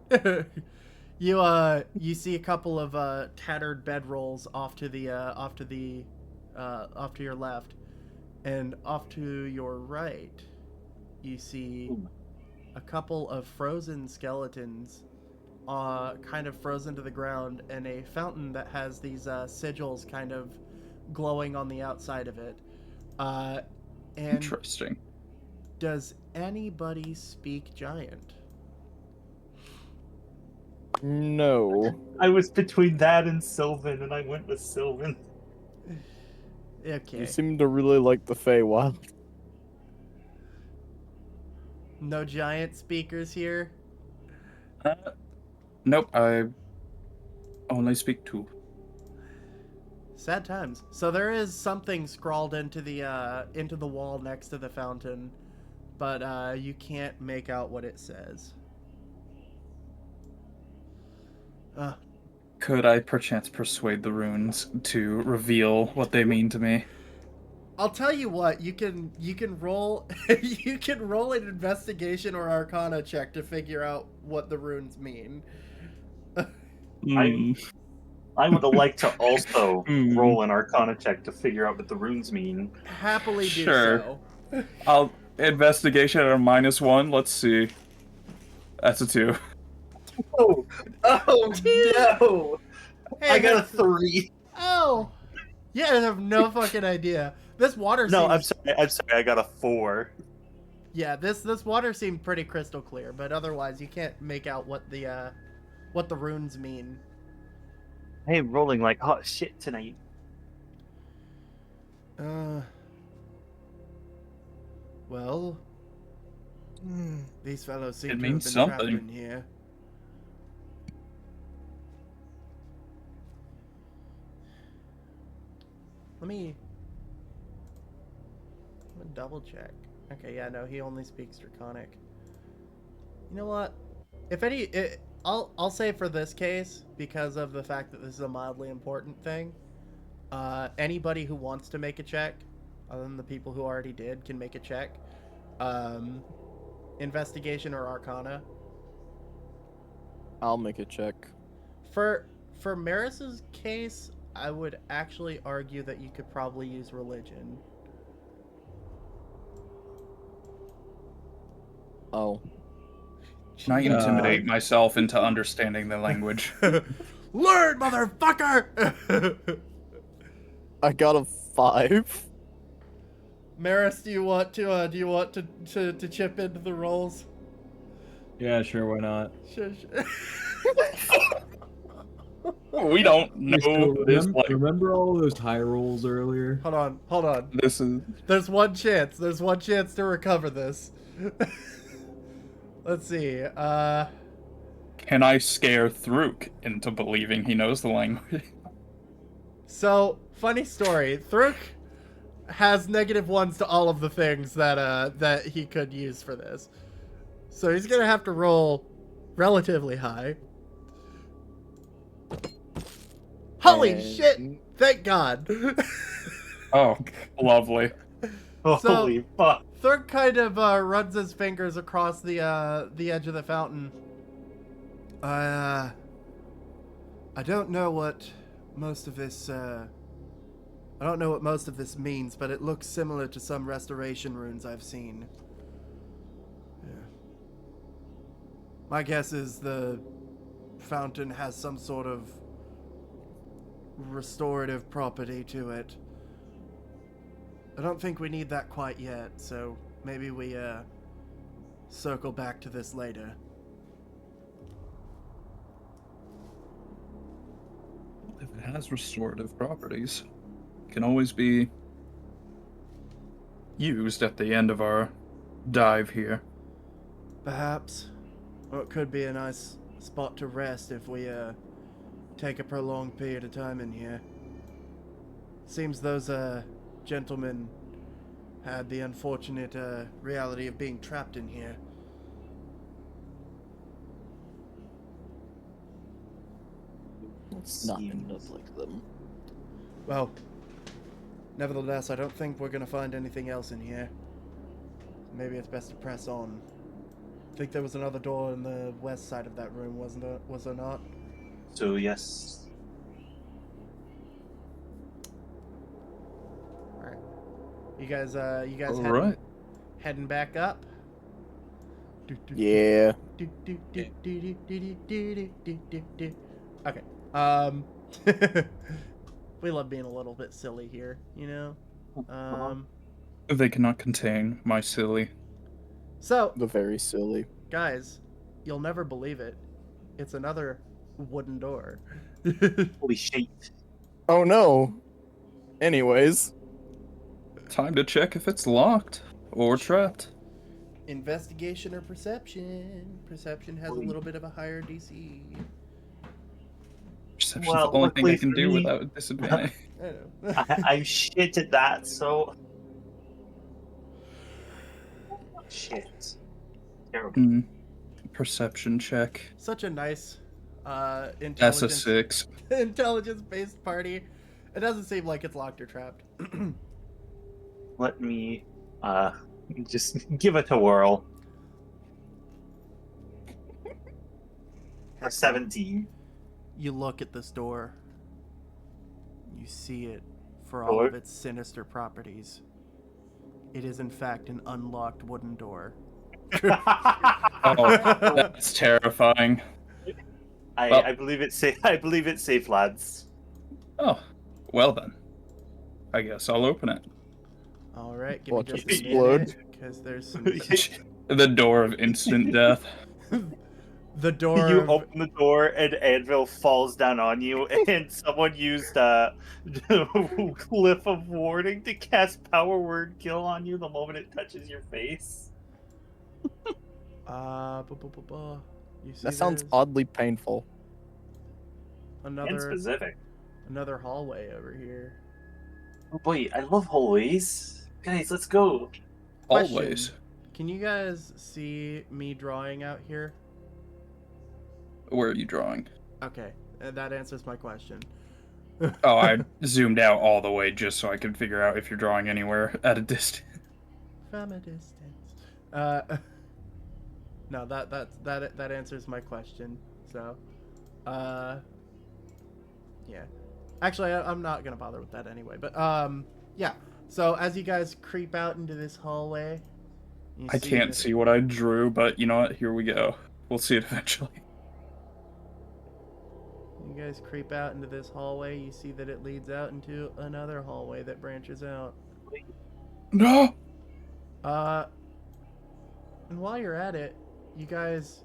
You see a couple of tattered bedrolls off to your left, and off to your right, you see a couple of frozen skeletons, kind of frozen to the ground, and a fountain that has these sigils kind of glowing on the outside of it. And Interesting. does anybody speak giant? No. I was between that and Sylvan, and I went with Sylvan. Okay. You seem to really like the Feywild. No giant speakers here? Nope, I only speak two. Sad times. So there is something scrawled into the wall next to the fountain, but you can't make out what it says. Could I perchance persuade the runes to reveal what they mean to me? I'll tell you what, you can roll you can roll an investigation or arcana check to figure out what the runes mean. Hmm. I would like to also Hmm. roll an Arcana check to figure out what the runes mean. Happily do Sure. so. I'll investigation at a -1. Let's see. That's a 2. Oh no! Hey, I got a that's- 3. Oh! Yeah, I have no fucking idea. This water No, seems... I'm sorry. I got a 4. Yeah, this water seemed pretty crystal clear, but otherwise you can't make out what the runes mean. I am rolling like hot shit tonight. Well, these fellows seem It to have means been trapped something. in here. Let me double check. Okay, yeah, no, he only speaks Draconic. You know what? If any, I'll say for this case, because of the fact that this is a mildly important thing, anybody who wants to make a check, other than the people who already did, can make a check. Investigation or Arcana. I'll make a check. For Maris's case, I would actually argue that you could probably use religion. Oh. Can I intimidate myself into understanding the language? Learn, motherfucker! I got a 5. Maris, do you want to chip into the rolls? Yeah, sure, why not? Sure. We don't know So this. Like, remember all those high rolls earlier? Hold on. this is. There's one chance to recover this. Let's see. Can I scare Thruk into believing he knows the language? So, funny story. Thruk has -1s to all of the things that he could use for this. So he's gonna have to roll relatively high. Holy And- shit! Thank God. Oh, lovely. Holy fuck! Thruk kind of runs his fingers across the edge of the fountain. I don't know what most of this means, but it looks similar to some restoration runes I've seen. Yeah. My guess is the fountain has some sort of restorative property to it. I don't think we need that quite yet, so maybe we circle back to this later. If it has restorative properties, it can always be used at the end of our dive here. Perhaps. Or it could be a nice spot to rest if we take a prolonged period of time in here. Seems those gentlemen had the unfortunate reality of being trapped in here. Let's not end up like them. Well, nevertheless, I don't think we're gonna find anything else in here. Maybe it's best to press on. I think there was another door in the west side of that room, wasn't there? Was there not? So yes. Alright. You guys All right. heading back up? Yeah. Okay. We love being a little bit silly here, you know? They cannot contain my silly. So, The very silly. guys, you'll never believe it. It's another wooden door. Holy shit! Oh no. Anyways. Time to check if it's locked or trapped. Investigation or perception? Perception has a little bit of a higher DC. Perception's Well, the only thing I luckily can for do me- without disadvantage. I know. I'm shit at that, so shit. Terrible. Perception check. Such a nice That's a Intelligence. 6. Intelligence-based party. It doesn't seem like it's locked or trapped. Let me just give it a whirl. A 17. You look at this door. You see it for all of its sinister properties. It is in fact an unlocked wooden door. Oh, that's terrifying. I believe it's safe. I believe it's safe, lads. Oh, well then. I guess I'll open it. All right, give me Watch just it a explode. minute, because there's some. The door of instant death. The door. You of... open the door and Anvil falls down on you, and someone used Cliff of Warding to cast Power Word Kill on you the moment it touches your face. You see That sounds there's oddly painful. And another specific. hallway over here. Oh boy, I love hallways. Guys, let's go. Always. Can you guys see me drawing out here? Where are you drawing? Okay, that answers my question. Oh, I zoomed out all the way just so I could figure out if you're drawing anywhere at a distance. From a distance. No, that answers my question. So, yeah. Actually, I'm not gonna bother with that anyway. But yeah. So as you guys creep out into this hallway, I can't see what I drew, but you know what? Here we go. We'll see it eventually. You guys creep out into this hallway. You see that it leads out into another hallway that branches out. No! And while you're at it, you guys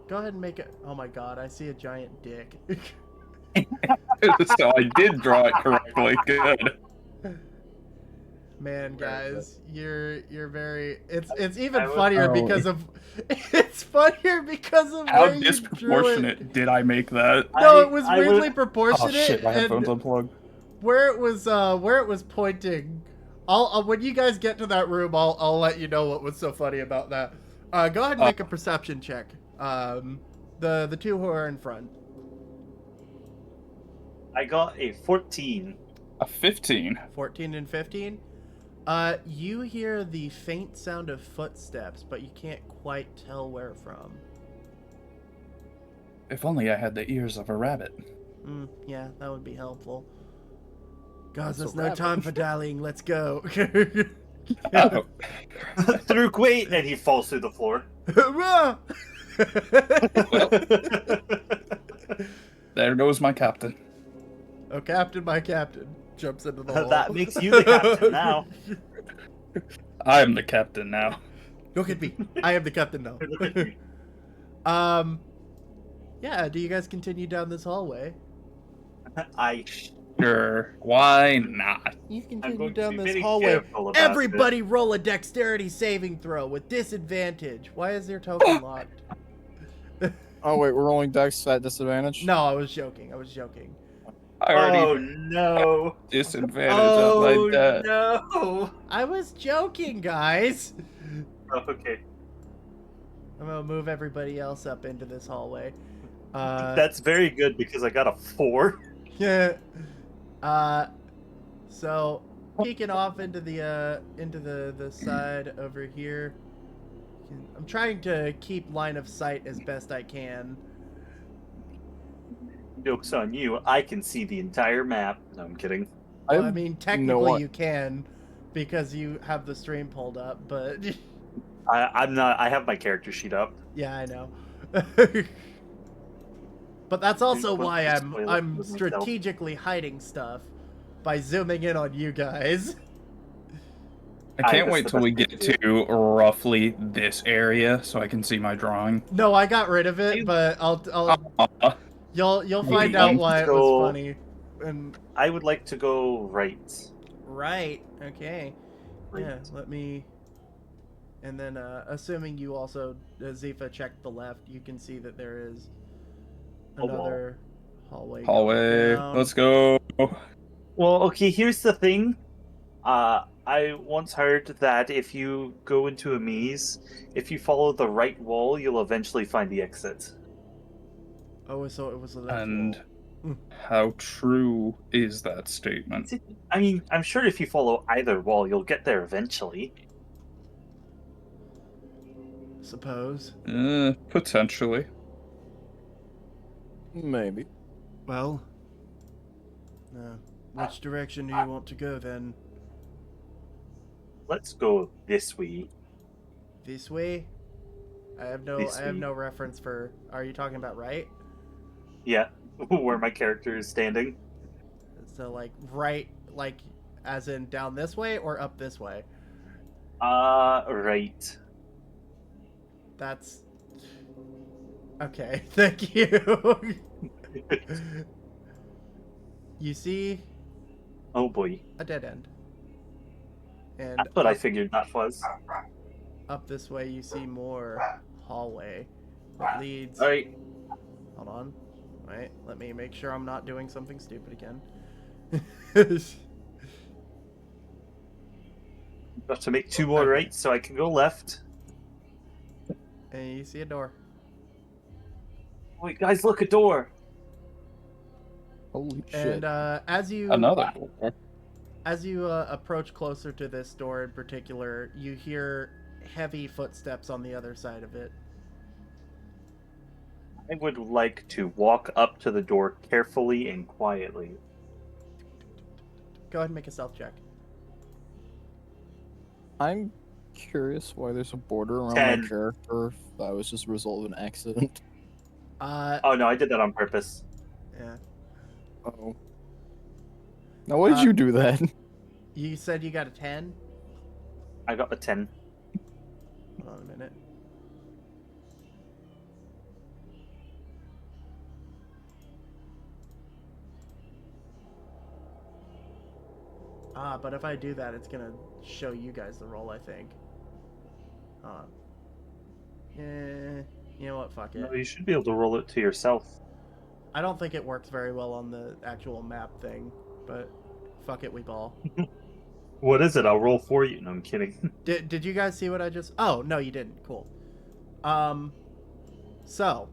go ahead and make it. Oh my god, I see a giant dick. So I did draw it correctly. Good. Man, guys, you're very. It's even I would- funnier Oh. because of. It's funnier because of How where you drew it. disproportionate did I make that? No, it was I weirdly would- proportionate. Oh shit, my and headphones unplugged. where it was pointing. I'll when you guys get to that room, I'll let you know what was so funny about that. Go ahead and make a perception check. The two who are in front. I got a 14. A 15. 14 and 15. You hear the faint sound of footsteps, but you can't quite tell where from. If only I had the ears of a rabbit. Yeah, that would be helpful. Guys, That's there's a no rabbit. time for dallying. Let's go. Oh, Through Quate, and he falls through the floor. Hurrah! there goes my captain. Oh, Captain, my captain jumps into the hole. That makes you the captain now. I am the captain now. Look at me. I am the captain now. Look at me. Yeah, do you guys continue down this hallway? Sure. Why not? You I'm continue going to down be this very hallway. careful about Everybody roll a dexterity saving throw with disadvantage. Why is your token locked? Oh wait, we're rolling dice at disadvantage. No, I was joking. I already Oh no! disadvantage Oh on my debt. no! I was joking, guys. Oh, okay. I'm gonna move everybody else up into this hallway. That's very good because I got a 4. Yeah. So peeking off into the side over here. I'm trying to keep line of sight as best I can. Joke's on you. I can see the entire map. No, I'm kidding. Well, I have mean, no technically i- you can, because you have the stream pulled up. But I'm not. I have my character sheet up. yeah, I know. But that's also want why to I'm spoil it I'm for myself. strategically hiding stuff by zooming in on you guys. I can't that's wait the till we best get way to to roughly this area so I can see my drawing. No, I got rid of it, but I'll you'll find Maybe. out why it was So- funny. And I would like to go right. right, okay. Right. Yeah, let me. And then, assuming you also, Zifa, checked the left, you can see that there is A wall. another hallway. going Hallway. down. Let's go. Well, okay. Here's the thing. I once heard that if you go into a maze, if you follow the right wall, you'll eventually find the exit. Oh, so it was a And roll. how true is that statement? I mean, I'm sure if you follow either wall, you'll get there eventually. Suppose. Potentially. Maybe. Well, which direction do you want to go then? Let's go this way. This way? I have This way. no reference for. Are you talking about right? Yeah, where my character is standing. So like right, like as in down this way or up this way? Right. That's okay. Thank you. You see Oh boy. a dead end, and That's what I figured that was. up this way you see more hallway that leads. Alright. Hold on. Wait, let me make sure I'm not doing something stupid again. Got to make 2 more Okay. right so I can go left. And you see a door. Wait, guys, look, a door. Holy And shit. as you Another. approach closer to this door in particular, you hear heavy footsteps on the other side of it. I would like to walk up to the door carefully and quietly. Go ahead and make a stealth check. I'm curious why there's a border around 10. my character. If that was just a result of an accident. Oh no, I did that on purpose. Yeah. Oh. Now, why did you do that? You said you got a 10? I got a 10. Hold on a minute. But if I do that, it's gonna show you guys the roll, I think. You know what? Fuck it. No, you should be able to roll it to yourself. I don't think it works very well on the actual map thing, but fuck it, we ball. What is it? I'll roll for you. No, I'm kidding. Did you guys see what I just... Oh, no, you didn't. Cool. So,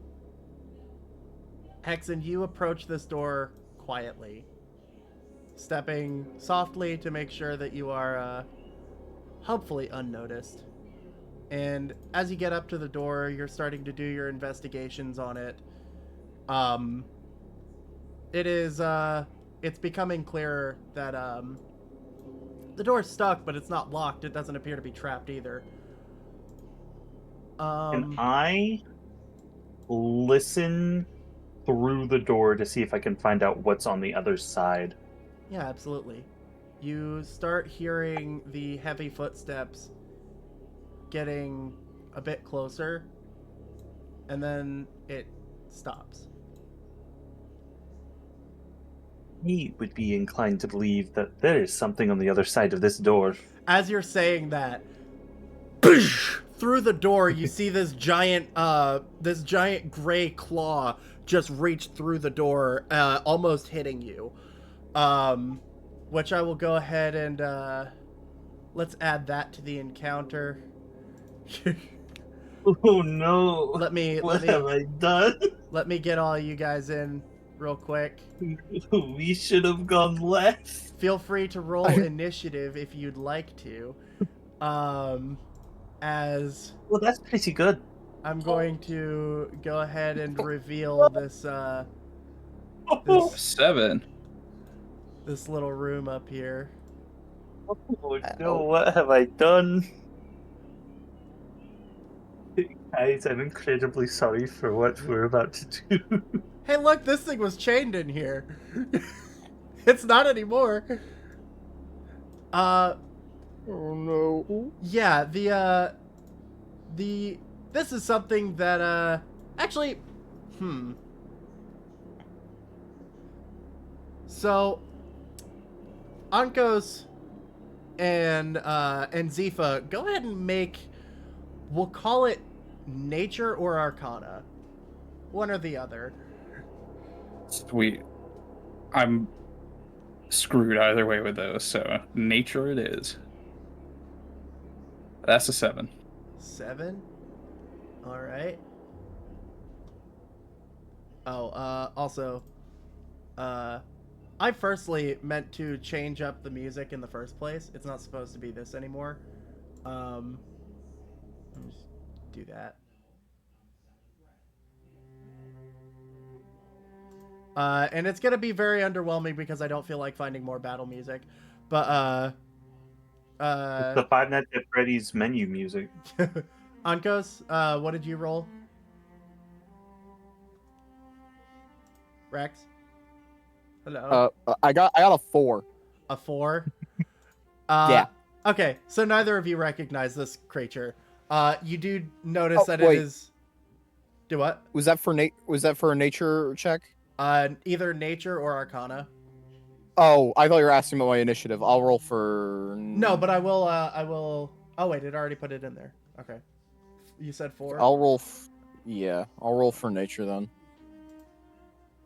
Hexen, you approach this door quietly, stepping softly to make sure that you are, hopefully unnoticed. And as you get up to the door, you're starting to do your investigations on it. It's becoming clearer that, the door's stuck, but it's not locked. It doesn't appear to be trapped either. Can I listen through the door to see if I can find out what's on the other side? Yeah, absolutely. You start hearing the heavy footsteps getting a bit closer, and then it stops. He would be inclined to believe that there is something on the other side of this door. As you're saying that, through the door, you see this giant gray claw just reach through the door, almost hitting you. Which I will go ahead and let's add that to the encounter. Oh no! Let me What have I done? let me get all you guys in real quick. We should have gone left. Feel free to roll initiative if you'd like to. As Well, that's pretty good. I'm going to go ahead and reveal this 7. this little room up here. Oh no, what have I done? Guys, I'm incredibly sorry for what we're about to do. Hey, look, this thing was chained in here. It's not anymore. Oh no. Yeah, this is something that actually So Ankos and Zifa, go ahead and make, we'll call it nature or arcana. One or the other. Sweet. I'm screwed either way with those, so nature it is. That's a 7. 7. All right. Also, I firstly meant to change up the music in the first place. It's not supposed to be this anymore. Let me just do that. And it's gonna be very underwhelming because I don't feel like finding more battle music. But The Five Nights at Freddy's menu music. Ankos, what did you roll? Rex? Hello. I got a 4. A 4? Yeah. Okay, so neither of you recognize this creature. You do notice Oh, that wait. it is... Do what? Was that for a nature check? Either nature or arcana. Oh, I thought you were asking about my initiative. I'll roll for... No, but I will... Oh, wait, it already put it in there. Okay. You said 4? I'll roll... Yeah, I'll roll for nature then.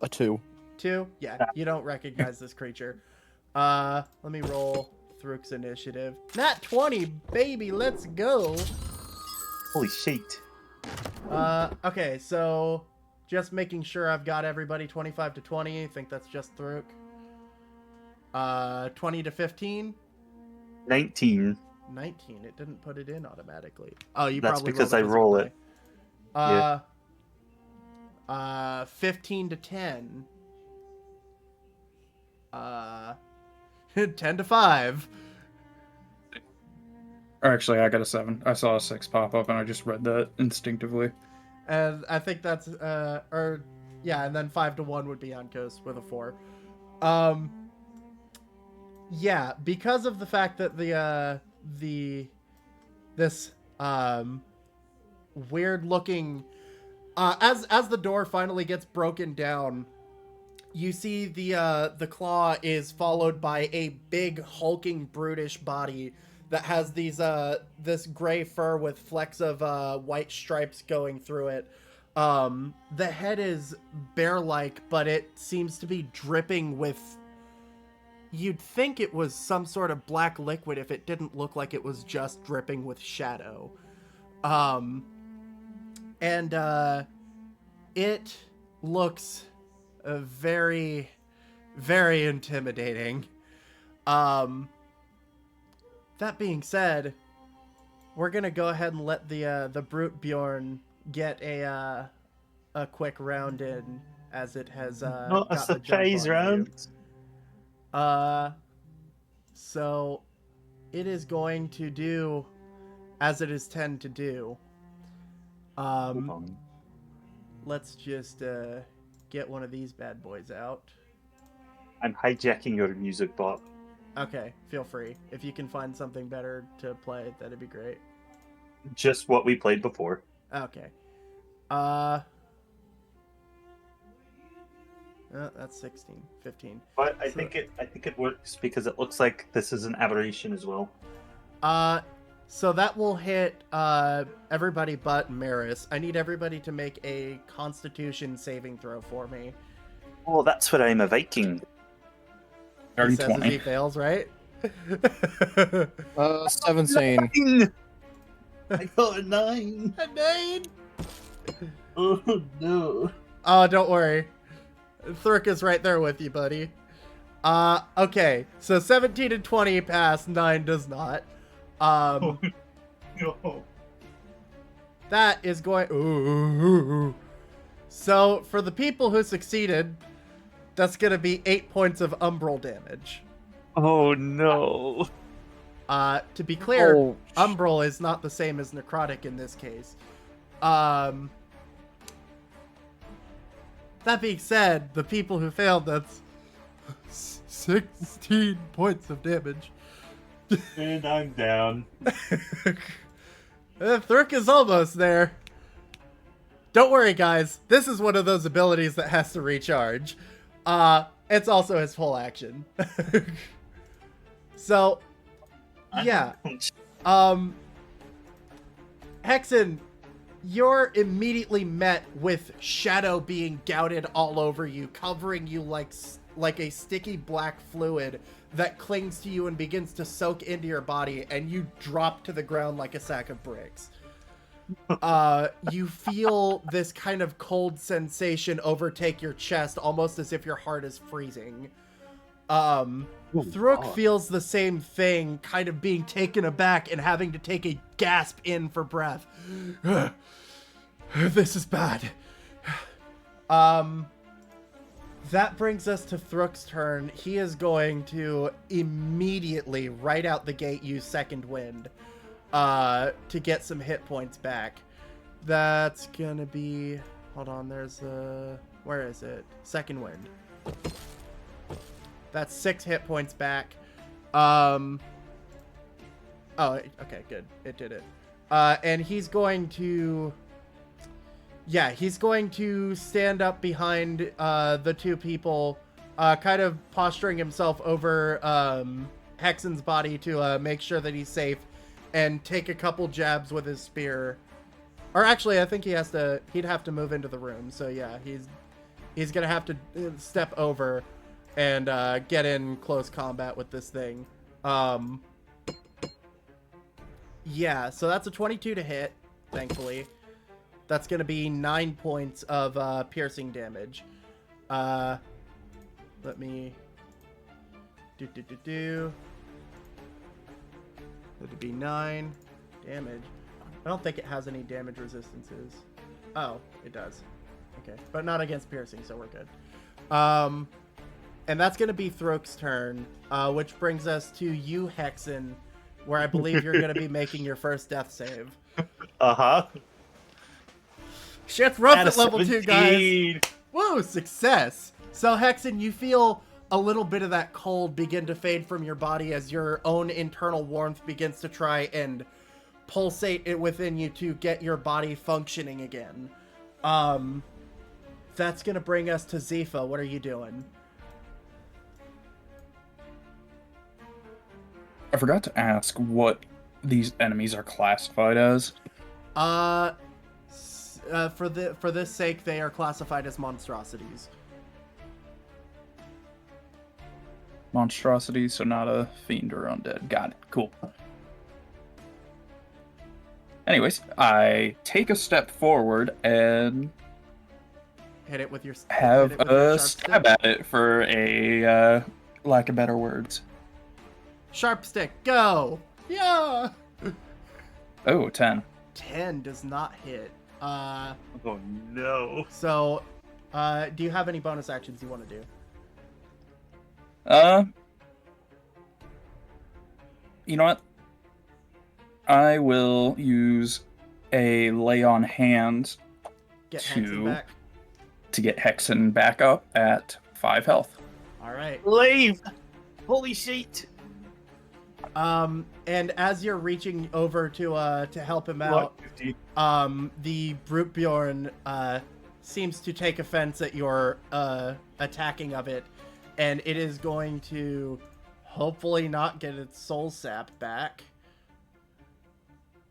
A 2. 2? Yeah, you don't recognize this creature. Let me roll Thruk's initiative. Nat 20, baby, let's go! Holy shit. Okay, so... Just making sure I've got everybody 25 to 20. I think that's just Thruk. 20 to 15? 19. 19. It didn't put it in automatically. Oh, you That's probably because rolled I a roll physical it. die. 15 to 10. 10 to 5. Or actually, I got a 7. I saw a 6 pop up, and I just read that instinctively. And I think that's, yeah, and then 5 to 1 would be Ankos with a 4. Yeah, because of the fact that this weird looking, as the door finally gets broken down, you see the claw is followed by a big hulking brutish body that has these this gray fur with flecks of white stripes going through it. The head is bear-like, but it seems to be dripping with... You'd think it was some sort of black liquid if it didn't look like it was just dripping with shadow. It looks very, very intimidating. That being said, we're gonna go ahead and let the Brute Bjorn get a quick round in, as it has Not a got the jump surprise on round. you. So it is going to do as it is tend to do. Let's just get one of these bad boys out. I'm hijacking your music bot. Okay, feel free. If you can find something better to play, that'd be great. Just what we played before. Okay. That's 16, 15. But I think it works because it looks like this is an aberration as well. So that will hit everybody but Maris. I need everybody to make a Constitution saving throw for me. Oh, that's what I'm a Viking. He says as 20. he fails, right? 17. I got a 9. A 9? Oh no. Oh, don't worry. Thruk is right there with you, buddy. Okay. So 17 and 20 pass, 9 does not. No. That is going... Ooh. So, for the people who succeeded, that's going to be 8 points of umbral damage. Oh no. To be clear, Oh. umbral is not the same as necrotic in this case. That being said, the people who failed, that's 16 points of damage. And I'm down. Thruk is almost there. Don't worry, guys. This is one of those abilities that has to recharge. It's also his full action. So, yeah. Hexen, you're immediately met with shadow being gouted all over you, covering you like a sticky black fluid that clings to you and begins to soak into your body, and you drop to the ground like a sack of bricks. You feel this kind of cold sensation overtake your chest, almost as if your heart is freezing. Thruk feels the same thing, kind of being taken aback and having to take a gasp in for breath. This is bad. That brings us to Thruk's turn. He is going to immediately, right out the gate, use Second Wind to get some hit points back. That's gonna be... Hold on, there's a... Where is it? Second Wind. That's 6 hit points back. Oh, okay, good. It did it. And he's going to... Yeah, he's going to stand up behind the two people, kind of posturing himself over Hexen's body to make sure that he's safe, and take a couple jabs with his spear. Or actually, I think he'd have to move into the room. So yeah, he's gonna have to step over and get in close combat with this thing. Yeah, so that's a 22 to hit, thankfully. That's going to be 9 points of piercing damage. Let me... That'd be 9 damage. I don't think it has any damage resistances. Oh, it does. Okay, but not against piercing, so we're good. And that's going to be Throk's turn, which brings us to you, Hexen, where I believe you're going to be making your first death save. Uh-huh. Shit's rough at level 17. 2, guys. Woo, success. So, Hexen, you feel a little bit of that cold begin to fade from your body as your own internal warmth begins to try and pulsate it within you to get your body functioning again. That's going to bring us to Zifa. What are you doing? I forgot to ask what these enemies are classified as. For this sake, they are classified as monstrosities. Monstrosities, so not a fiend or undead. Got it. Cool. Anyways, I take a step forward and Hit it with your have hit it with your a sharp stab stick. at it for a lack of better words. Sharp stick, go! Yeah! Oh, 10. 10 does not hit. Oh no. So, do you have any bonus actions you want to do? You know what? I will use a lay on hands Get to Hexen back? to get Hexen back up at 5 health. Alright. Leave! Holy shit! And as you're reaching over to help him out, the Brute Bjorn seems to take offense at your attacking of it, and it is going to hopefully not get its soul sap back.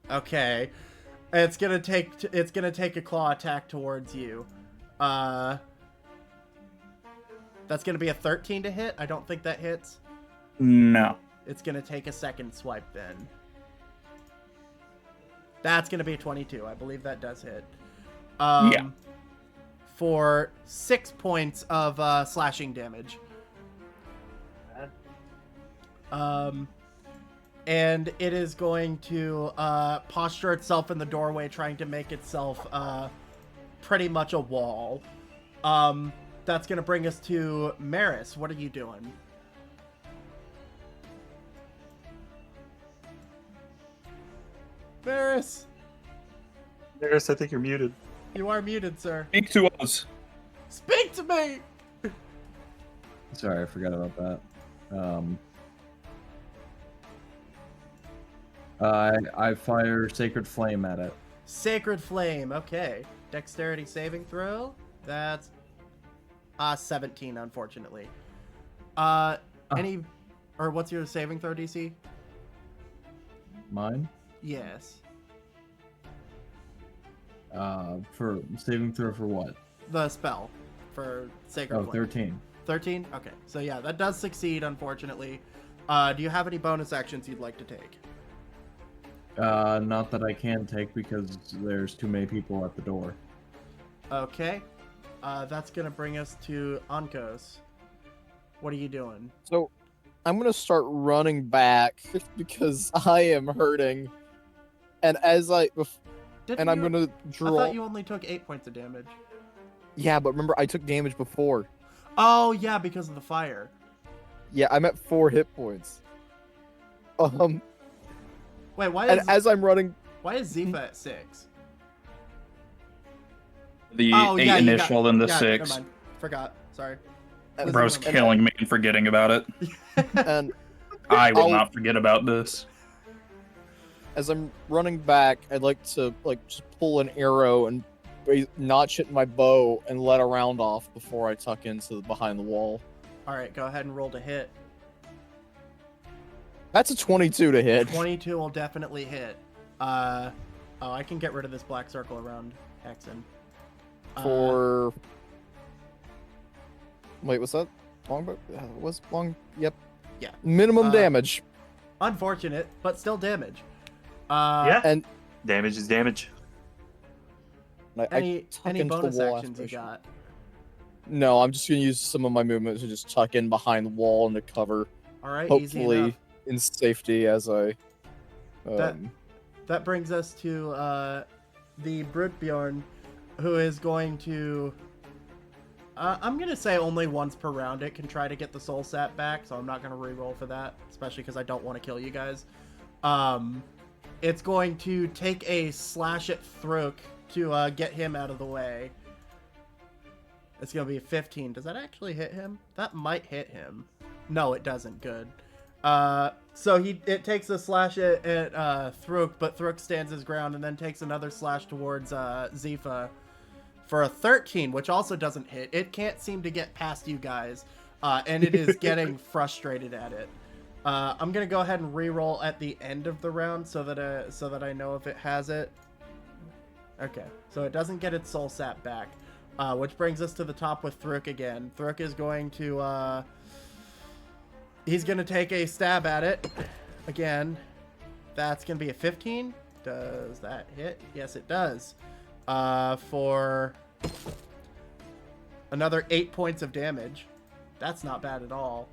Okay, it's gonna take a claw attack towards you. That's gonna be a 13 to hit. I don't think that hits. No. It's going to take a second swipe then. That's going to be a 22. I believe that does hit. Yeah. For 6 points of slashing damage. And it is going to posture itself in the doorway, trying to make itself pretty much a wall. That's going to bring us to Maris. What are you doing? Maris, I think you're muted. you are muted, sir. Speak to us. Speak to me! Sorry, I forgot about that. I fire Sacred Flame at it. Sacred Flame, okay. Dexterity saving throw. That's 17, unfortunately. Any, or what's your saving throw, DC? Mine? Yes. For saving throw for what? The spell for Sacred Oh, Flame. 13. 13? Okay. So yeah, that does succeed, unfortunately. Do you have any bonus actions you'd like to take? Not that I can take because there's too many people at the door. Okay. That's gonna bring us to Ankos. What are you doing? So, I'm gonna start running back because I am hurting, and as I Didn't I'm you- gonna I draw. thought you only took 8 points of damage. Yeah, but remember I took damage before. Oh yeah, because of the fire. Yeah, I'm at 4 hit points. Wait, why And is as I'm running, Zifa at 6? The Oh 8 yeah, you initial got, and the yeah, 6. Never mind. Forgot. Sorry. and, Bro's Listen, killing me and forgetting about it. and I will I'll- not forget about this. as I'm running back, I'd like to just pull an arrow and notch it in my bow and let a round off before I tuck into behind the wall. All right, go ahead and roll to hit. That's a 22 to hit. 22 will definitely hit. Oh, I can get rid of this black circle around Hexen. For wait, what's that? Longbow? Was long? Yep. Yeah. Minimum Uh, damage. Unfortunate, but still damage. Yeah. And Damage is damage. Any tuck into the bonus wall actions you aspiration. got? No, I'm just gonna use some of my movement to just tuck in behind the wall and to cover, All right, easy hopefully enough. in safety as I. That brings us to the Brutbjorn, who is going to. I'm gonna say only once per round it can try to get the soul sap back, so I'm not gonna re-roll for that, especially because I don't want to kill you guys. It's going to take a slash at Thruk to get him out of the way. It's gonna be a 15. Does that actually hit him? That might hit him. No, it doesn't. Good. So it takes a slash at Thruk, but Thruk stands his ground and then takes another slash towards Zifa for a 13, which also doesn't hit. It can't seem to get past you guys, and it is getting frustrated at it. I'm gonna go ahead and re-roll at the end of the round so that I know if it has it. Okay, so it doesn't get its soul sap back, which brings us to the top with Thruk again. Thruk is going to he's gonna take a stab at it again. That's gonna be a 15. Does that hit? Yes, it does. For another 8 points of damage. That's not bad at all.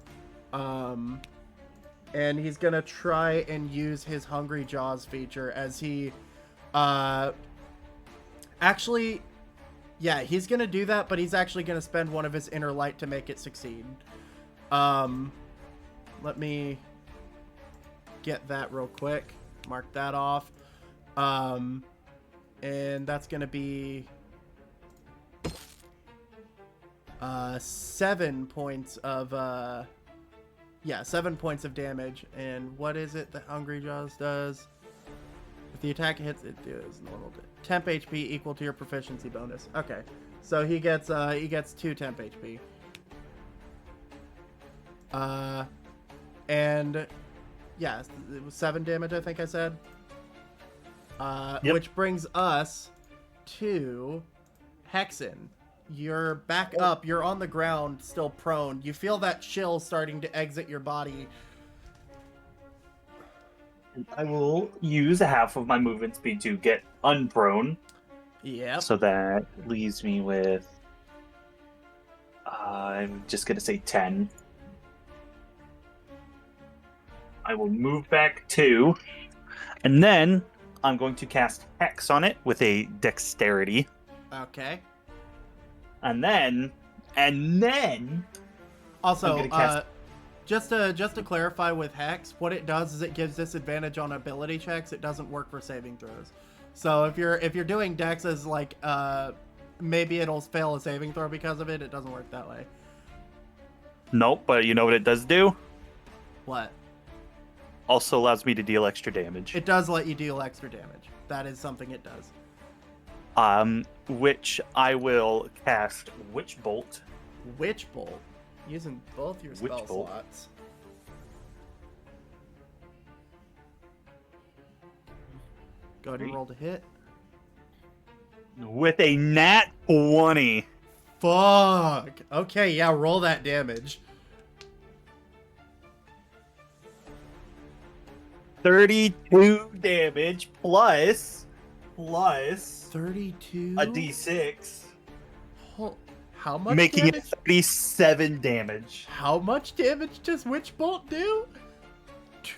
And he's gonna try and use his Hungry Jaws feature as he actually, yeah, he's gonna do that, but he's actually gonna spend one of his inner light to make it succeed. Let me get that real quick. Mark that off. And that's gonna be 7 points of 7 points of damage. And what is it that Hungry Jaws does? If the attack hits, it does normal temp HP equal to your proficiency bonus. Okay, so he gets 2 temp HP. And yeah, it was 7 damage, I think I said. Yep. Which brings us to Hexen. You're back up. You're on the ground, still prone. You feel that chill starting to exit your body. I will use half of my movement speed to get unprone. Yep. So that leaves me with, I'm just going to say 10. I will move back 2. And then I'm going to cast Hex on it with a Dexterity. Okay. And then Also, I'm gonna cast- just to clarify with Hex, what it does is it gives disadvantage on ability checks. It doesn't work for saving throws. So if you're doing Dex as like maybe it'll fail a saving throw because of it. It doesn't work that way. Nope, but you know what it does do? What? Also allows me to deal extra damage. It does let you deal extra damage. That is something it does. Which I will cast Witch Bolt. Witch Bolt. Using both your Witch spell Bolt. slots. Go ahead and roll to hit. With a nat 20. Fuck. Okay, yeah, roll that damage. 32 damage plus 32. a d6, How much making damage? it 37 damage. How much damage does Witch Bolt do?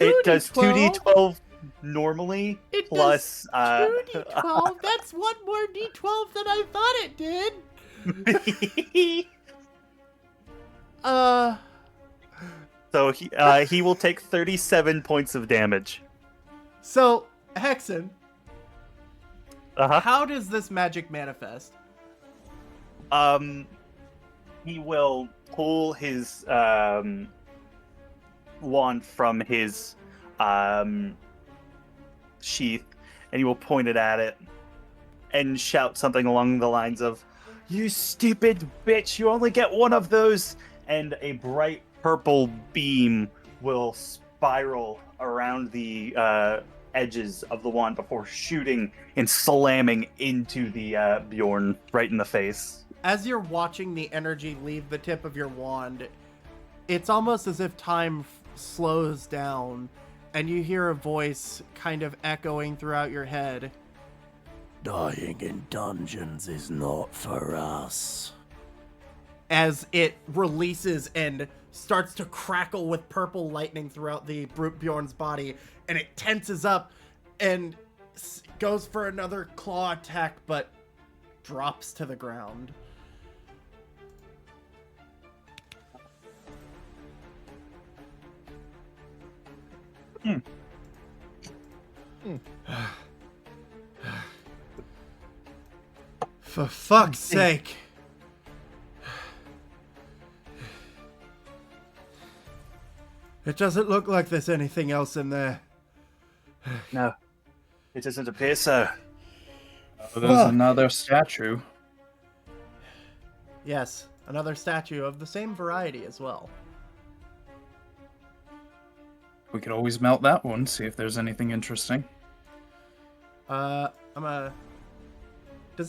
It does 2d12? 2d12 normally, It plus does 2d12. That's one more d12 than I thought it did. So he will take 37 points of damage. So, Hexen, Uh-huh. how does this magic manifest? He will pull his wand from his sheath, and he will point it at it and shout something along the lines of, "You stupid bitch, you only get one of those!" And a bright purple beam will spiral around the edges of the wand before shooting and slamming into the Bjorn right in the face. As you're watching the energy leave the tip of your wand, it's almost as if time slows down, and you hear a voice kind of echoing throughout your head. Dying in dungeons is not for us. As it releases and starts to crackle with purple lightning throughout the Brute Bjorn's body, and it tenses up and goes for another claw attack, but drops to the ground. For fuck's sake. It doesn't look like there's anything else in there. No, it doesn't appear so. There's another statue. Yes, another statue of the same variety as well. We could always melt that one, see if there's anything interesting. Does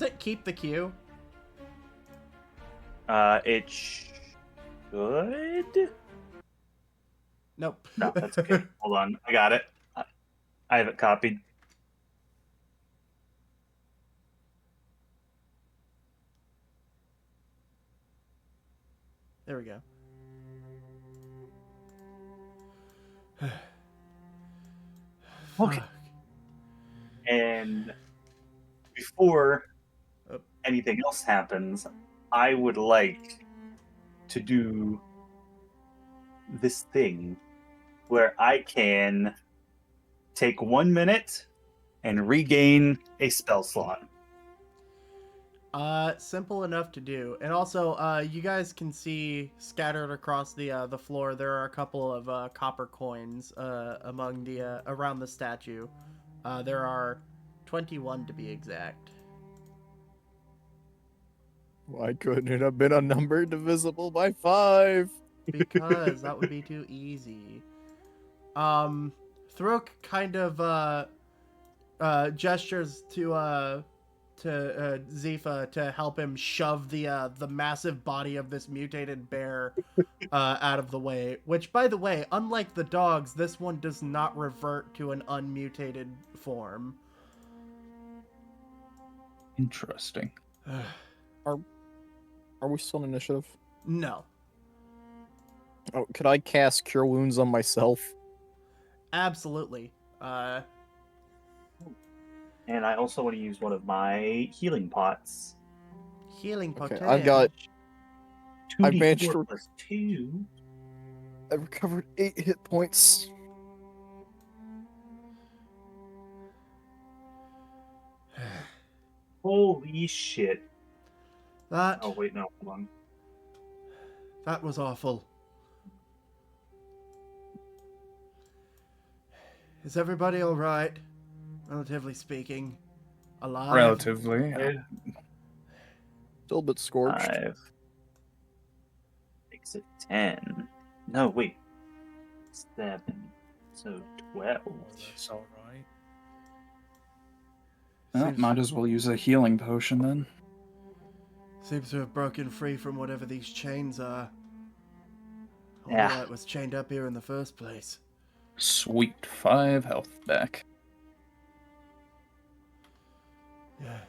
it keep the queue? It should. Nope. No, that's okay. Hold on, I got it. I have it copied. There we go. Okay. And before anything else happens, I would like to do this thing where I can take 1 minute and regain a spell slot. Simple enough to do. And also, you guys can see scattered across the floor, there are a couple of copper coins among the around the statue. There are 21 to be exact. Why couldn't it have been a number divisible by 5? Because that would be too easy. Thruk kind of gestures to Zifa to help him shove the massive body of this mutated bear out of the way. Which, by the way, unlike the dogs, this one does not revert to an unmutated form. Interesting. Are we still in initiative? No. Oh, could I cast Cure Wounds on myself? Absolutely. And I also want to use one of my healing pots. Healing Okay, potion. I've got... 2d4 I've managed to... plus 2. I've recovered 8 hit points. Holy shit. That Oh, wait, no, hold on. that was awful. Is everybody all right? Relatively speaking, alive. Relatively. Still a bit scorched. 5 makes it 10. No, wait. 7. So 12. That's all right. Well, might as well use a healing potion then. Seems to have broken free from whatever these chains are. Yeah. Why it was chained up here in the first place. Sweet, 5 health back. Yeah.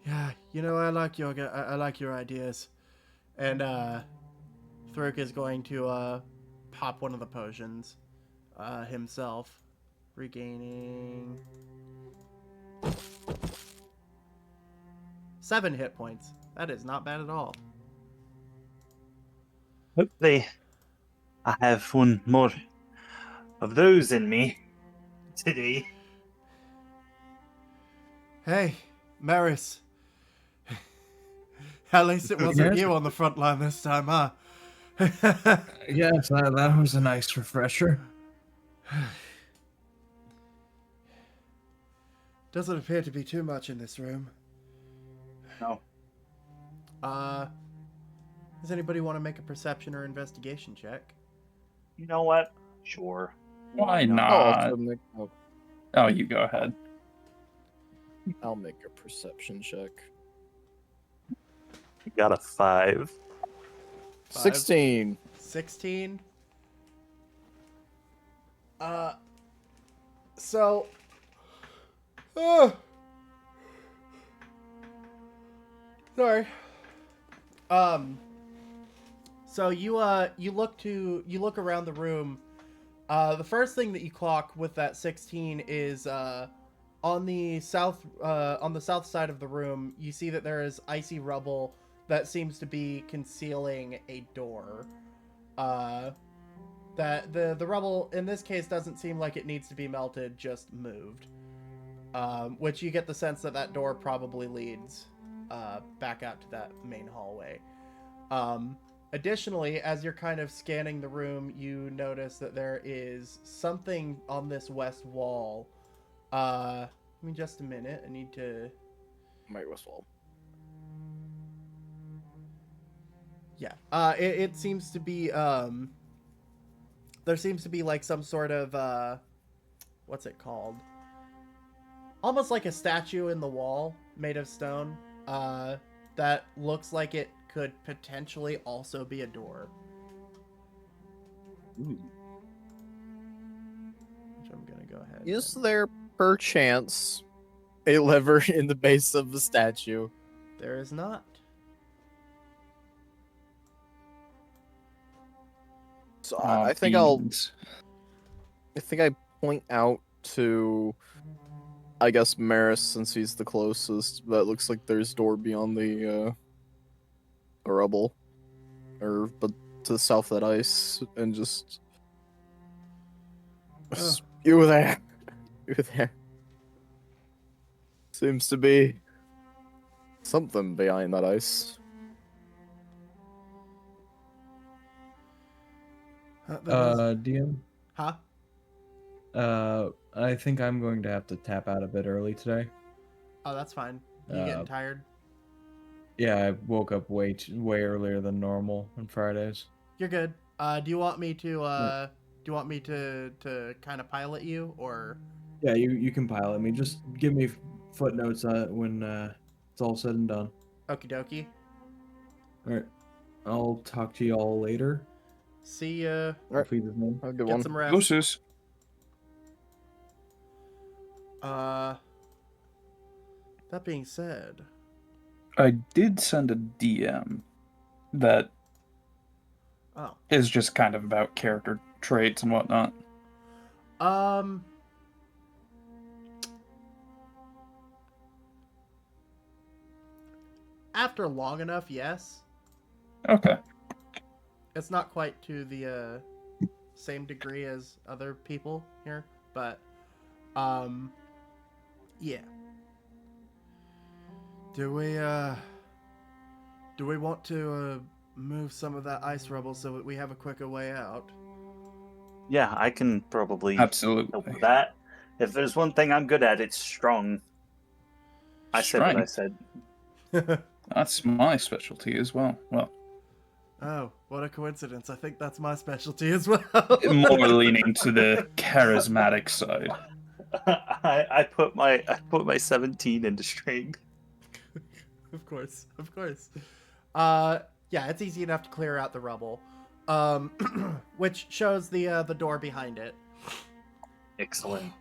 Yeah, you know, I like your ideas. And Thruk is going to pop one of the potions himself, regaining 7 hit points. That is not bad at all. Hopefully, I have one more of those in me today. Hey, Maris. At least it wasn't Yes? you on the front line this time, huh? Yes, that was a nice refresher. Doesn't appear to be too much in this room. No. Does anybody want to make a perception or investigation check? You know what? Sure. Why I'll, not? also make, Oh, you go ahead. I'll make a perception check. You got a 5. 16. 16. So. Sorry. So you look around the room. The first thing that you clock with that 16 is on the south side of the room. You see that there is icy rubble that seems to be concealing a door. That the rubble in this case doesn't seem like it needs to be melted, just moved. Which you get the sense that that door probably leads back out to that main hallway. Additionally, as you're kind of scanning the room, you notice that there is something on this west wall. Give me just a minute. I need to... My west wall. Yeah. It seems to be... There seems to be like some sort of... What's it called? Almost like a statue in the wall made of stone. That looks like it could potentially also be a door. Ooh. Which I'm gonna go ahead. Is there perchance a lever in the base of the statue? There is not. So I think beans. I point out to, I guess, Maris, since he's the closest. That looks like there's door beyond the rubble, but to the south of that ice, and just you there, you there. Seems to be something behind that ice. DM. Huh? I think I'm going to have to tap out a bit early today. Oh, that's fine. You getting tired? Yeah, I woke up way earlier than normal on Fridays. You're good. Do you want me to kind of pilot you, or? Yeah, you can pilot me. Just give me footnotes when it's all said and done. Okie dokie. All right, I'll talk to you all later. See ya. Alright. Hopefully this one- Have a good Get one. some rest. Doses. That being said, I did send a DM that oh, is just kind of about character traits and whatnot. After long enough, yes. Okay. It's not quite to the same degree as other people here, but yeah. Do we want to move some of that ice rubble so that we have a quicker way out? Yeah, I can probably help Absolutely. with that. If there's one thing I'm good at, it's strong. I said what I said. That's my specialty as well. Well, Oh, what a coincidence. I think that's my specialty as well. more leaning to the charismatic side. I put my 17 into strength. Of course. Yeah, it's easy enough to clear out the rubble. which shows the door behind it. Excellent.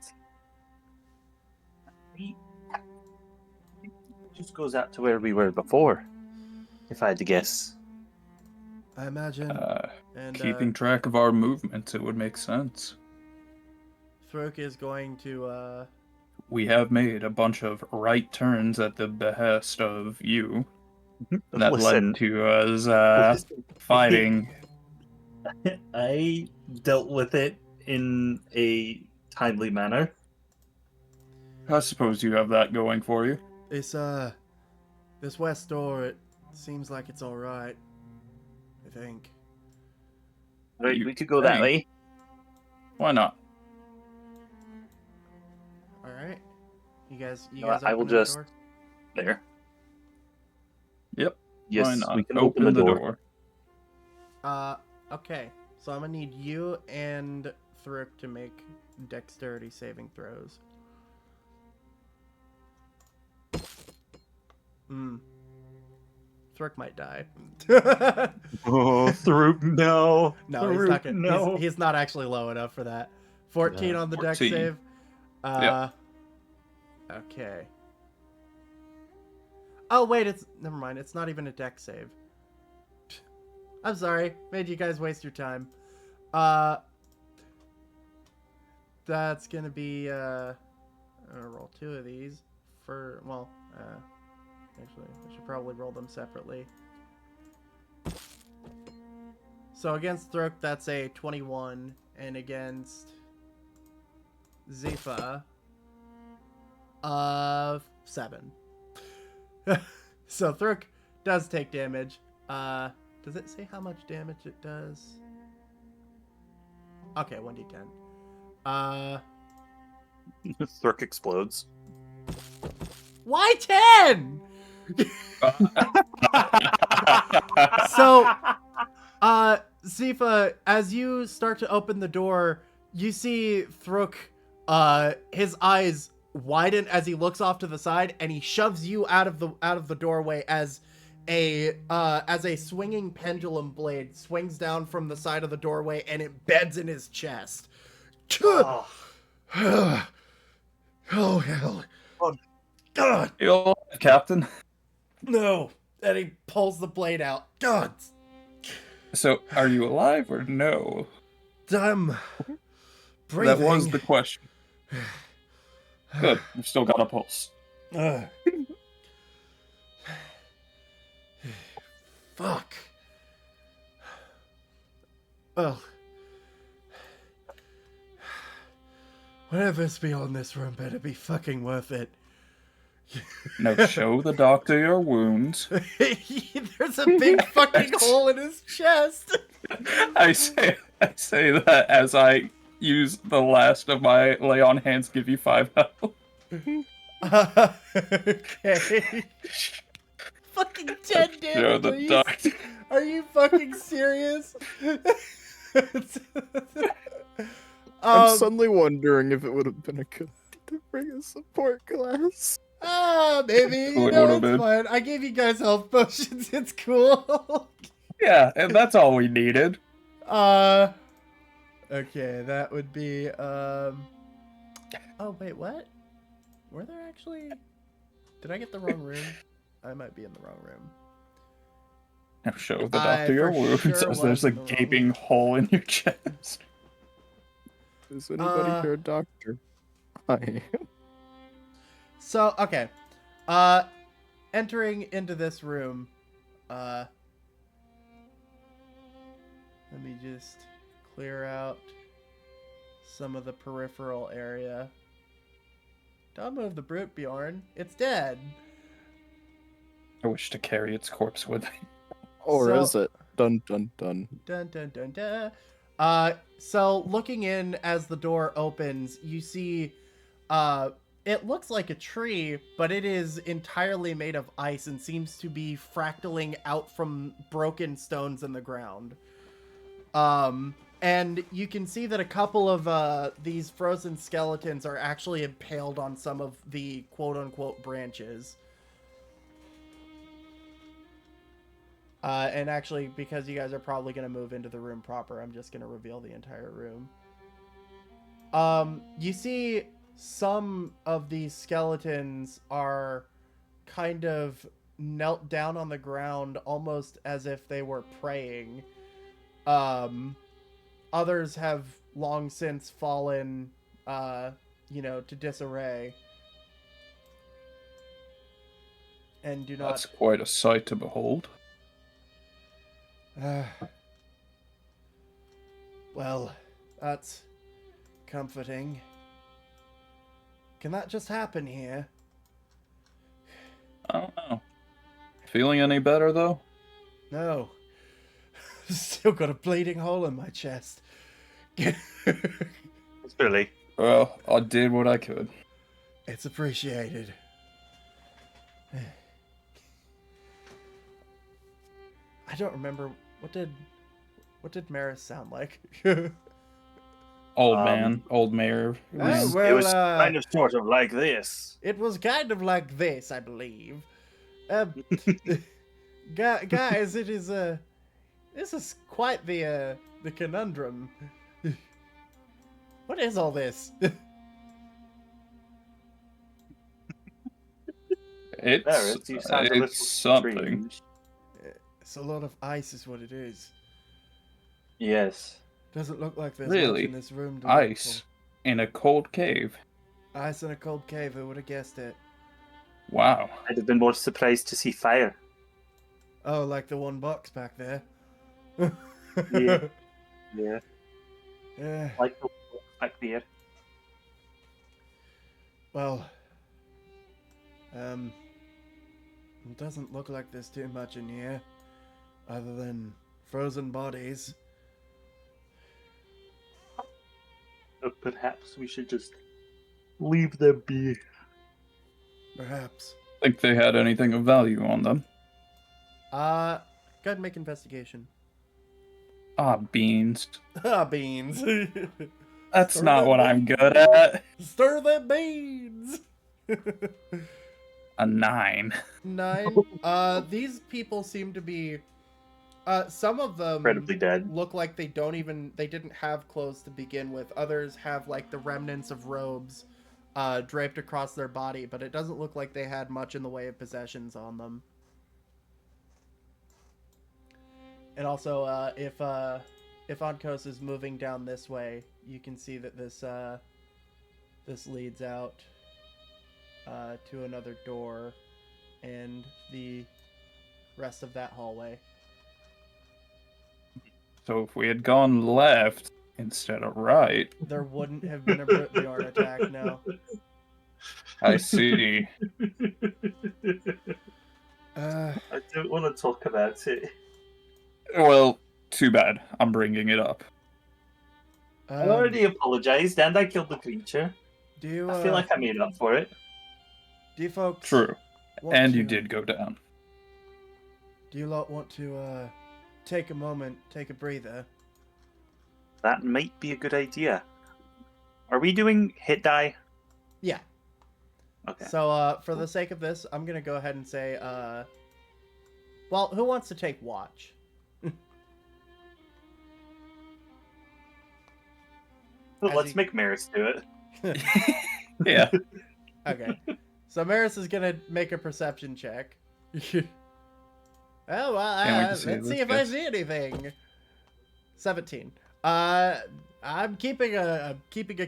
Just goes out to where we were before, if I had to guess. I imagine. And Keeping track of our movements, it would make sense. Thruk is going to. We have made a bunch of right turns at the behest of you. That Listen, led to us fighting. I dealt with it in a timely manner. I suppose you have that going for you. This west door, it seems like it's all right. I think. Right, You we could go that think? way. Why not? All right. You guys I will open the just- door? There. Yep. Yes, Why not? we can open the door. Okay. So I'm gonna need you and Thruk to make dexterity saving throws. Thruk might die. Oh, through no. No, he's not gonna. No. He's not actually low enough for that. 14 on the dex 14. save. Yep. Okay. Oh wait, it's never mind. It's not even a dex save. I'm sorry, made you guys waste your time. That's gonna be I'm gonna roll 2 of these for actually I should probably roll them separately. So against Thruk, that's a 21, and against Zifa, 7. So Thruk does take damage. Does it say how much damage it does? Okay, 1d10. Thruk explodes. Why 10? So, Zifa, as you start to open the door, you see Thruk, his eyes widen as he looks off to the side, and he shoves you out of the doorway as a swinging pendulum blade swings down from the side of the doorway, and it beds in his chest. Oh. Oh hell! Oh. God, You alive, Captain? no! And he pulls the blade out. God, So, are you alive or no? I'm breathing. That was the question. Good. You've still got a pulse. Fuck. Well, whatever's beyond this room better be fucking worth it. Now show the doctor your wounds. There's a big fucking hole in his chest. I say that as I use the last of my lay on hands, give you 5 health. Okay. Fucking 10 damage. Show the doctor. Are you fucking serious? I'm suddenly wondering if it would have been a good idea to bring a support class. Maybe. You It know, would've it's been. fine. I gave you guys health potions. It's cool. Yeah, and that's all we needed. Okay, that would be, Oh, wait, what? Were there actually... Did I get the wrong room? I might be in the wrong room. Now show the I doctor your for wounds sure as there's a was in the wrong gaping room. hole in your chest. Is anybody here a doctor? I am. So, okay. Entering into this room, let me just clear out some of the peripheral area. Don't move the brute, Bjorn. It's dead. I wish to carry its corpse with me. Or So- is it? Dun dun dun. Dun dun dun dun. So looking in as the door opens, you see, it looks like a tree, but it is entirely made of ice and seems to be fractaling out from broken stones in the ground. And you can see that a couple of these frozen skeletons are actually impaled on some of the quote-unquote branches. And actually, because you guys are probably going to move into the room proper, I'm just going to reveal the entire room. You see some of these skeletons are kind of knelt down on the ground, almost as if they were praying. Others have long since fallen, to disarray. And do not... That's quite a sight to behold. Well, that's comforting. Can that just happen here? I don't know. Feeling any better, though? No. Still got a bleeding hole in my chest. It's Billy. Well, I did what I could. It's appreciated. I don't remember what did Maris sound like? Old mayor. Oh, It well, was kind of sort of like this. It was kind of like this, I believe. Guys, it is this is quite the conundrum. What is all this? Maris, you sound a little It's something. strange. It's a lot of ice is what it is. Yes. Doesn't look like there's Really? much in this room to look Ice in a cold cave. for. Ice in a cold cave, who would have guessed it? Wow. I'd have been more surprised to see fire. Oh, like the one box back there. Yeah. Yeah. Yeah. Like the back there. Well, it doesn't look like there's too much in here, other than frozen bodies. But perhaps we should just leave them be. Perhaps. Think they had anything of value on them? Go ahead and make investigation. Ah, beans. Ah, beans. That's Stir not them what I'm beans. good at. Stir them beans. A 9. 9. These people seem to be. Some of them Incredibly dead. look like they didn't have clothes to begin with. Others have like the remnants of robes draped across their body, but it doesn't look like they had much in the way of possessions on them. And also, if Onkos is moving down this way, you can see that this leads out to another door and the rest of that hallway. So if we had gone left instead of right, There wouldn't have been a Bjorn attack, no. I see. Uh, I don't want to talk about it. Well, too bad. I'm bringing it up. I already apologized and I killed the creature. Do you, I feel like I made up for it. do you folks True. want And you to- did go down. Do you lot want to take a moment, take a breather? That might be a good idea. Are we doing hit die? Yeah. Okay. So for the sake of this, I'm gonna go ahead and say, well, who wants to take watch? Well, as let's you- make Maris do it. Yeah. Okay. So Maris is gonna make a perception check. Oh, well, Can't wait to see let's this see if I gets- see anything. 17. I'm keeping a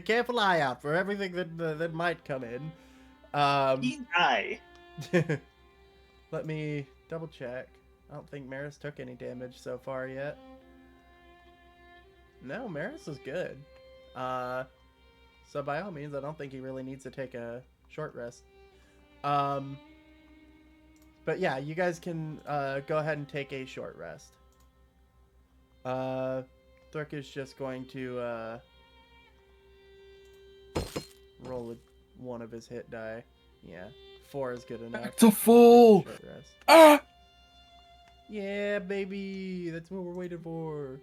careful eye out for everything that might come in. Die. Let me double check. I don't think Maris took any damage so far yet. No, Maris is good. So by all means, I don't think he really needs to take a short rest. But yeah, you guys can go ahead and take a short rest. Thurk is just going to roll one of his hit die. Yeah, 4 is good enough. Back to full. Short rest. Ah! Yeah, baby, that's what we're waiting for.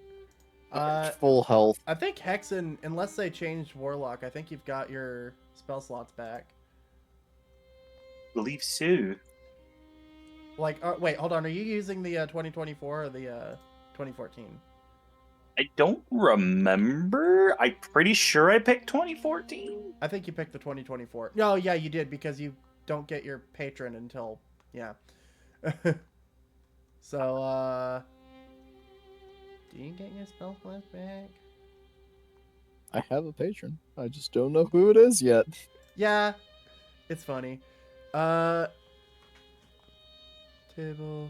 Full health. I think Hexen, unless they changed Warlock, I think you've got your spell slots back. Believe so. Like, wait, hold on. Are you using the 2024 or the 2014? I don't remember. I'm pretty sure I picked 2014. I think you picked the 2024. No, yeah, you did because you don't get your patron until yeah. So, do you get your spell flash back? I have a patron. I just don't know who it is yet. Yeah, it's funny. Table.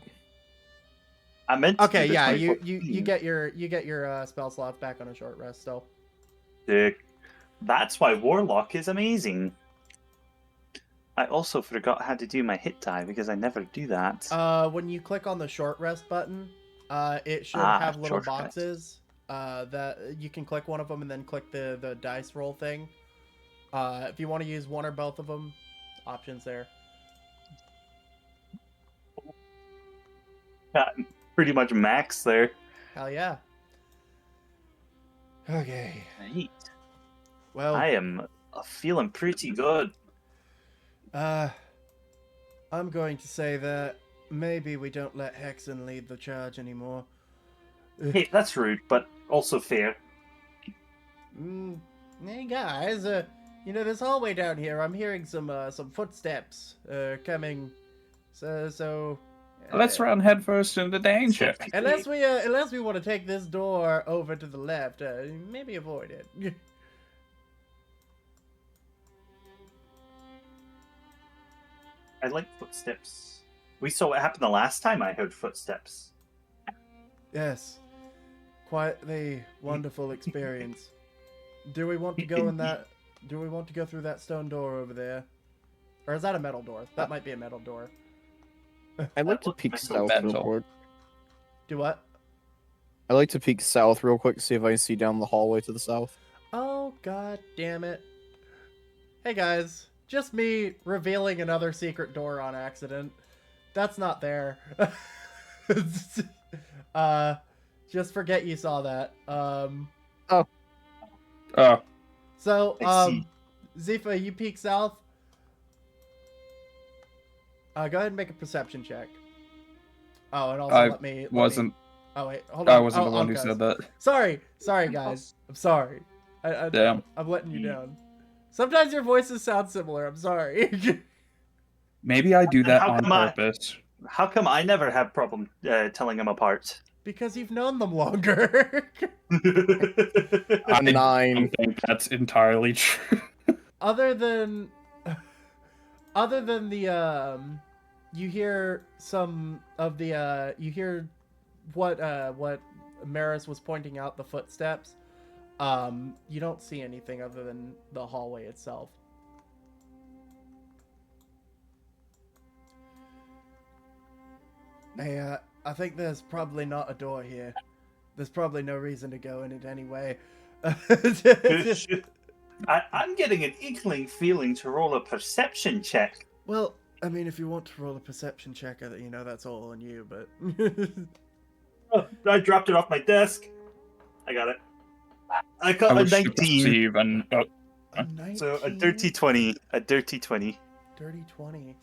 I meant to Okay, do the yeah, you 2014. get your spell slots back on a short rest still. Sick. That's why Warlock is amazing. I also forgot how to do my hit die because I never do that. When you click on the short rest button, it should Ah, have little short rest. boxes. That you can click one of them and then click the dice roll thing. If you want to use one or both of them, options there. Got pretty much max there. Hell yeah. Okay. Right. Well, I am feeling pretty good. I'm going to say that maybe we don't let Hexen lead the charge anymore. Hey, that's rude, but also fair. Hey guys, this hallway down here, I'm hearing some footsteps coming. So Let's run headfirst into danger. unless we want to take this door over to the left, maybe avoid it. I like footsteps. We saw what happened the last time I heard footsteps. Yes, quite the wonderful experience. Do we want to go in that? Do we want to go through that stone door over there, or is that a metal door? That might be a metal door. I'd like to peek Metal. south real quick. Do what? I'd like to peek south real quick, see if I can see down the hallway to the south. Oh, god damn it. Hey guys, just me revealing another secret door on accident. That's not there. Just forget you saw that. Oh. So, I see. Zifa, you peek south. Go ahead and make a perception check. Oh, and also I let me... Oh, wait, hold on. I wasn't Oh, the one who guys. said that. Sorry, guys. I'm sorry. Damn. I'm letting you down. Sometimes your voices sound similar. I'm sorry. Maybe I do that How on come I- purpose. How come I never have problem telling them apart? Because you've known them longer. I 9. don't think that's entirely true. Other than the you hear some of the you hear what Maris was pointing out, the footsteps. You don't see anything other than the hallway itself. Hey, I think there's probably not a door here. There's probably no reason to go in it anyway. I'm getting an inkling feeling to roll a perception check. Well, I mean, if you want to roll a perception check, that's all on you, but... Oh, I dropped it off my desk. I got it. I got I a wish to 19. perceive and A 19? So a dirty 20. A dirty 20. Dirty 20.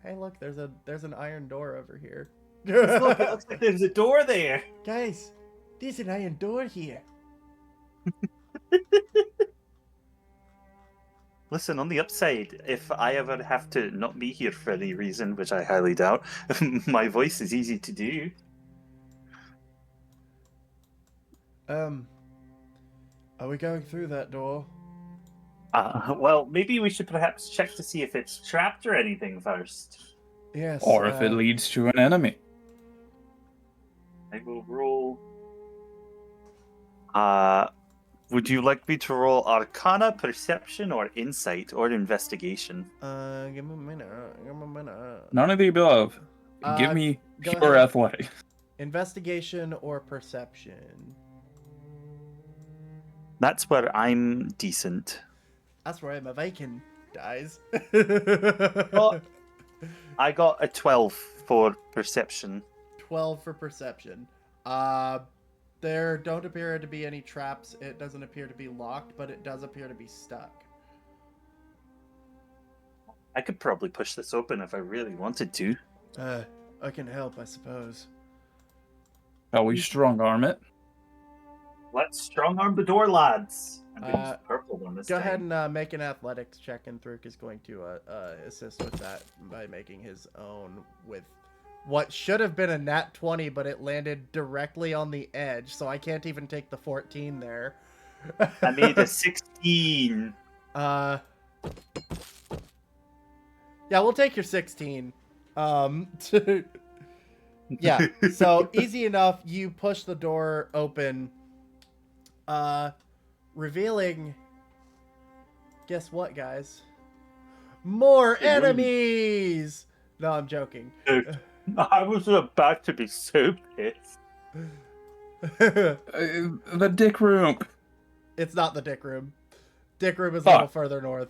Hey, look, there's an iron door over here. Look, it looks like there's a door there. Guys, there's an iron door here. Listen, on the upside, if I ever have to not be here for any reason, which I highly doubt, my voice is easy to do. Are we going through that door? Well, maybe we should perhaps check to see if it's trapped or anything first. Yes. or if it leads to an enemy. I will roll. Would you like me to roll Arcana, Perception, or Insight, or Investigation? Give me a minute. None of the above. Give me go pure ahead. athletics. Investigation or perception? That's where I'm decent. That's where Emma Bacon dies. Oh. I got a 12 for Perception. 12 for perception. There don't appear to be any traps. It doesn't appear to be locked, but it does appear to be stuck. I could probably push this open if I really wanted to. I can help, I suppose. Shall we strong arm it? Let's strong arm the door, lads. I'm going to use Uh, the purple one this Go time. ahead and make an athletics check, and Thruk is going to assist with that by making his own with what should have been a nat 20, but it landed directly on the edge, so I can't even take the 14 there. I made a 16. Yeah, we'll take your 16. Yeah, so easy enough. You push the door open, revealing. Guess what, guys? More enemies! No, I'm joking. Dude, I was about to be so pissed. The dick room. It's not the dick room. Dick room is a little further north.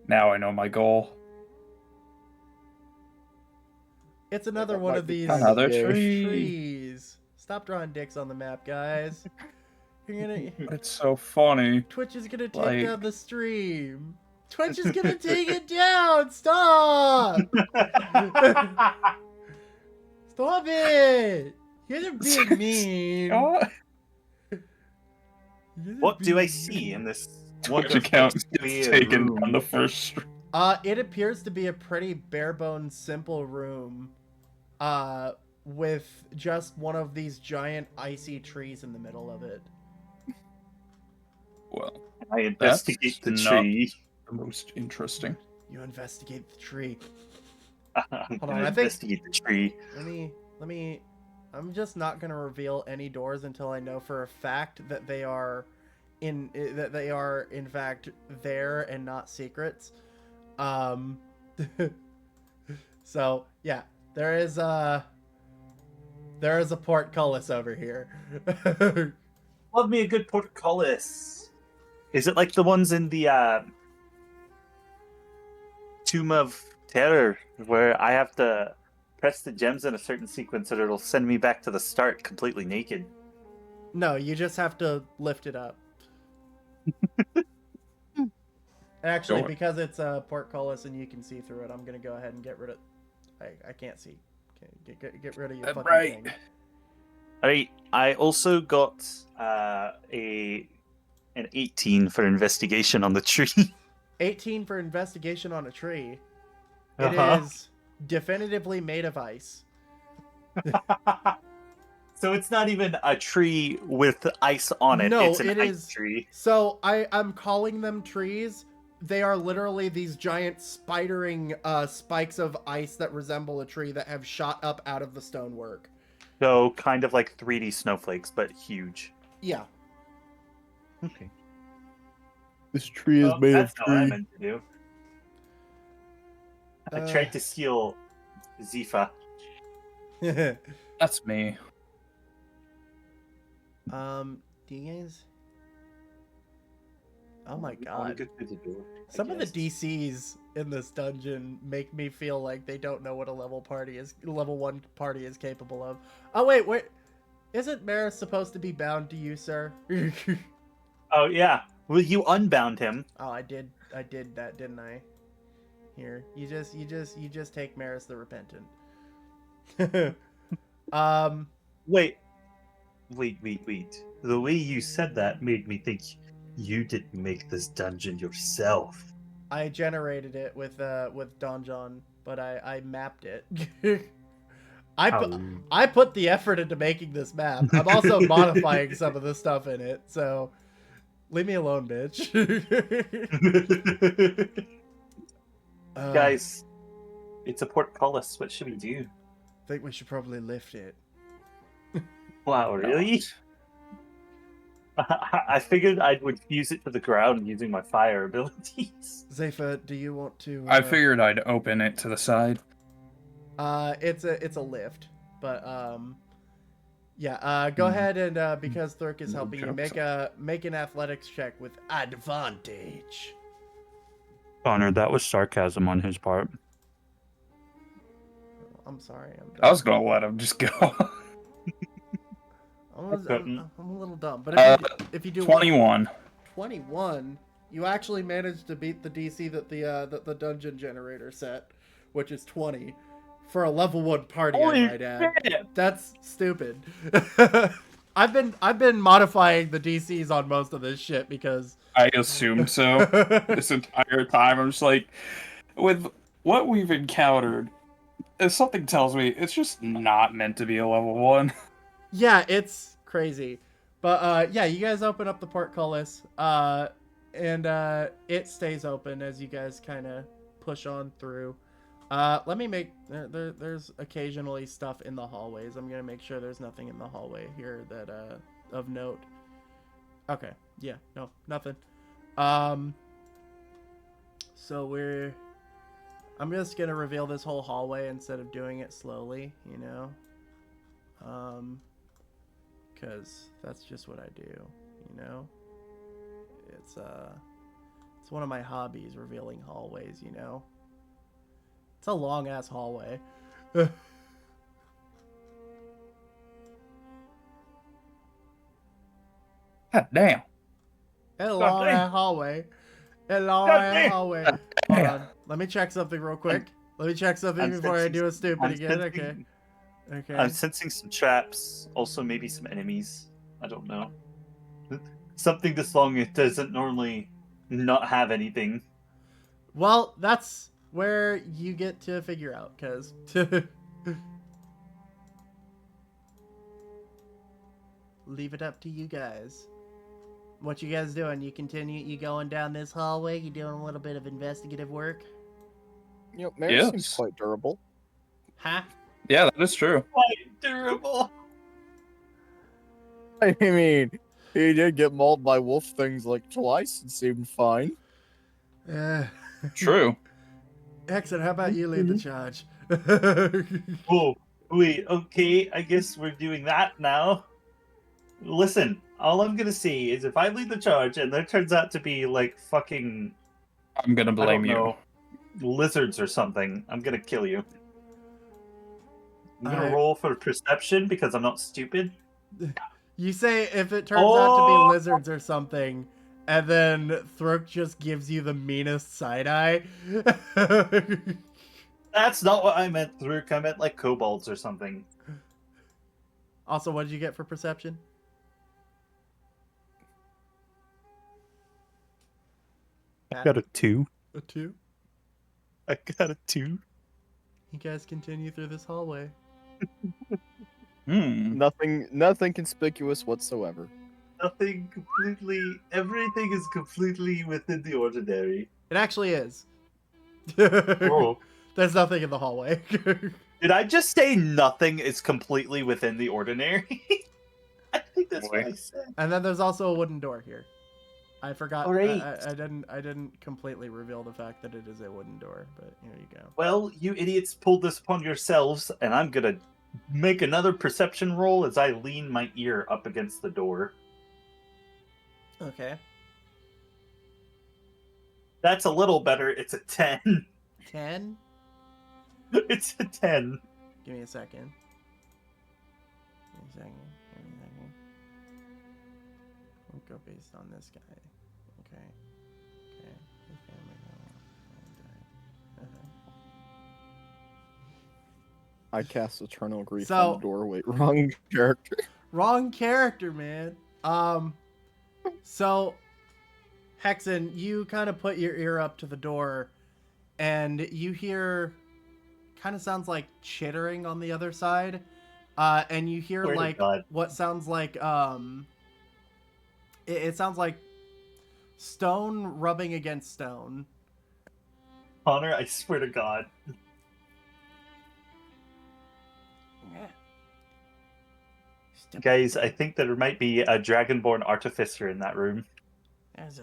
Now I know my goal. It's another one of these Another tree. trees. Stop drawing dicks on the map, guys. You're gonna. It's so funny. Twitch is gonna take Like- down the stream. Twitch is gonna take it down. Stop! Stop it! You're being mean. Oh, You're What do I being see mean. in this Twitch wonderful account gets square taken room? on the first stream. It appears to be a pretty bare bones, simple room. With just one of these giant icy trees in the middle of it. Well, I investigate the That's tree. the most interesting. You investigate the tree. I'm on, gonna I think- investigate the tree. Let me. I'm just not gonna reveal any doors until I know for a fact that they are in fact there and not secrets. So yeah, there is a portcullis over here. Love me a good portcullis. Is it like the ones in the Tomb of Terror, where I have to press the gems in a certain sequence or it'll send me back to the start completely naked? No, you just have to lift it up. Actually, Sure. because it's a portcullis and you can see through it, I'm gonna go ahead and get rid of. I can't see. Okay, get rid of your fucking Right. thing. Alright, I also got an 18 for investigation on the tree. 18 for investigation on a tree. It Uh-huh. is definitively made of ice. So it's not even a tree with ice on it. No, it's an it ice is- tree. So I'm calling them trees. They are literally these giant spidering spikes of ice that resemble a tree that have shot up out of the stonework. So kind of like 3D snowflakes, but huge. Yeah. Okay. This tree is made of That's what I tree. meant to do. I Uh. tried to steal Zifa. That's me. Do you guys? Oh my I wanna god. go through the door, I Some of the guess. DCs in this dungeon make me feel like they don't know what a level 1 party is capable of. Oh wait, isn't Maris supposed to be bound to you, sir? Oh yeah. Well, you unbound him. Oh, I did that, didn't I? Here, you just take Maris the Repentant. Wait. The way you said that made me think you didn't make this dungeon yourself. I generated it with Donjon, but I mapped it. I put the effort into making this map. I'm also modifying some of the stuff in it, so leave me alone, bitch. Guys, it's a portcullis. What should we do? I think we should probably lift it. Wow, really? I figured I would fuse it to the ground using my fire abilities. Zephyr, do you want to? I figured I'd open it to the side. It's a lift, but yeah. Go ahead and because Thurk is No helping you, jokes. make an athletics check with advantage. Connor, that was sarcasm on his part. I'm sorry. I was gonna let him just go. I'm a little dumb, but if you do 21. 21, You actually managed to beat the DC that the dungeon generator set, which is 20, for a level 1 party. Holy I might add. shit! That's stupid. I've been modifying the DCs on most of this shit because I assumed so. This entire time, I'm just like, with what we've encountered, if something tells me it's just not meant to be a level 1. yeah, it's crazy. But yeah, you guys open up the portcullis, and it stays open as you guys kind of push on through. Let me make there's occasionally stuff in the hallways. I'm gonna make sure there's nothing in the hallway here that of note. Okay, yeah, no, nothing. So I'm just gonna reveal this whole hallway instead of doing it slowly, you know. Because that's just what I do, you know. It's one of my hobbies, revealing hallways, you know. It's a long ass hallway. God damn. A long ass hallway. A long ass hallway. Hold on. Let me check something real quick. Let me check something before I do a stupid again. Okay. Okay. I'm sensing some traps, also maybe some enemies. I don't know. Something this long, it doesn't normally not have anything. Well, that's where you get to figure out, because... Leave it up to you guys. What you guys doing? You going down this hallway? You doing a little bit of investigative work? You know, Mary seems Yes. quite durable. Huh? Yeah, that is true. Quite durable. I mean, he did get mauled by wolf things like twice and seemed fine. True. Hexen, how about you lead the charge? Oh, wait, okay, I guess we're doing that now. Listen, all I'm gonna say is if I lead the charge and there turns out to be, like, fucking, I'm gonna I blame don't you. know, lizards or something, I'm gonna kill you. I'm gonna I- roll for perception because I'm not stupid. You say if it turns out to be lizards or something, and then Throok just gives you the meanest side eye. That's not what I meant, Throok. I meant, like, kobolds or something. Also, what did you get for perception? I got a 2. A 2. I got a 2. You guys continue through this hallway. Nothing conspicuous whatsoever. Everything is completely within the ordinary. It actually is. Oh. There's nothing in the hallway. Did I just say nothing is completely within the ordinary? I think that's what I said. And then there's also a wooden door here. I forgot. Alright. I didn't completely reveal the fact that it is a wooden door, but here you go. Well, you idiots pulled this upon yourselves, and I'm gonna make another perception roll as I lean my ear up against the door. Okay. That's a little better. It's a 10. 10? It's a 10. Give me a second. Give me a second. We'll go based on this guy. Okay. Okay. His family I cast Eternal Grief So- on the door. Wait, wrong character. Wrong character, man. So, Hexen, you kind of put your ear up to the door, and you hear, kind of sounds like chittering on the other side, and you hear Swear to like God. what sounds like it sounds like stone rubbing against stone. Connor, I swear to God. Guys, I think there might be a dragonborn artificer in that room. There's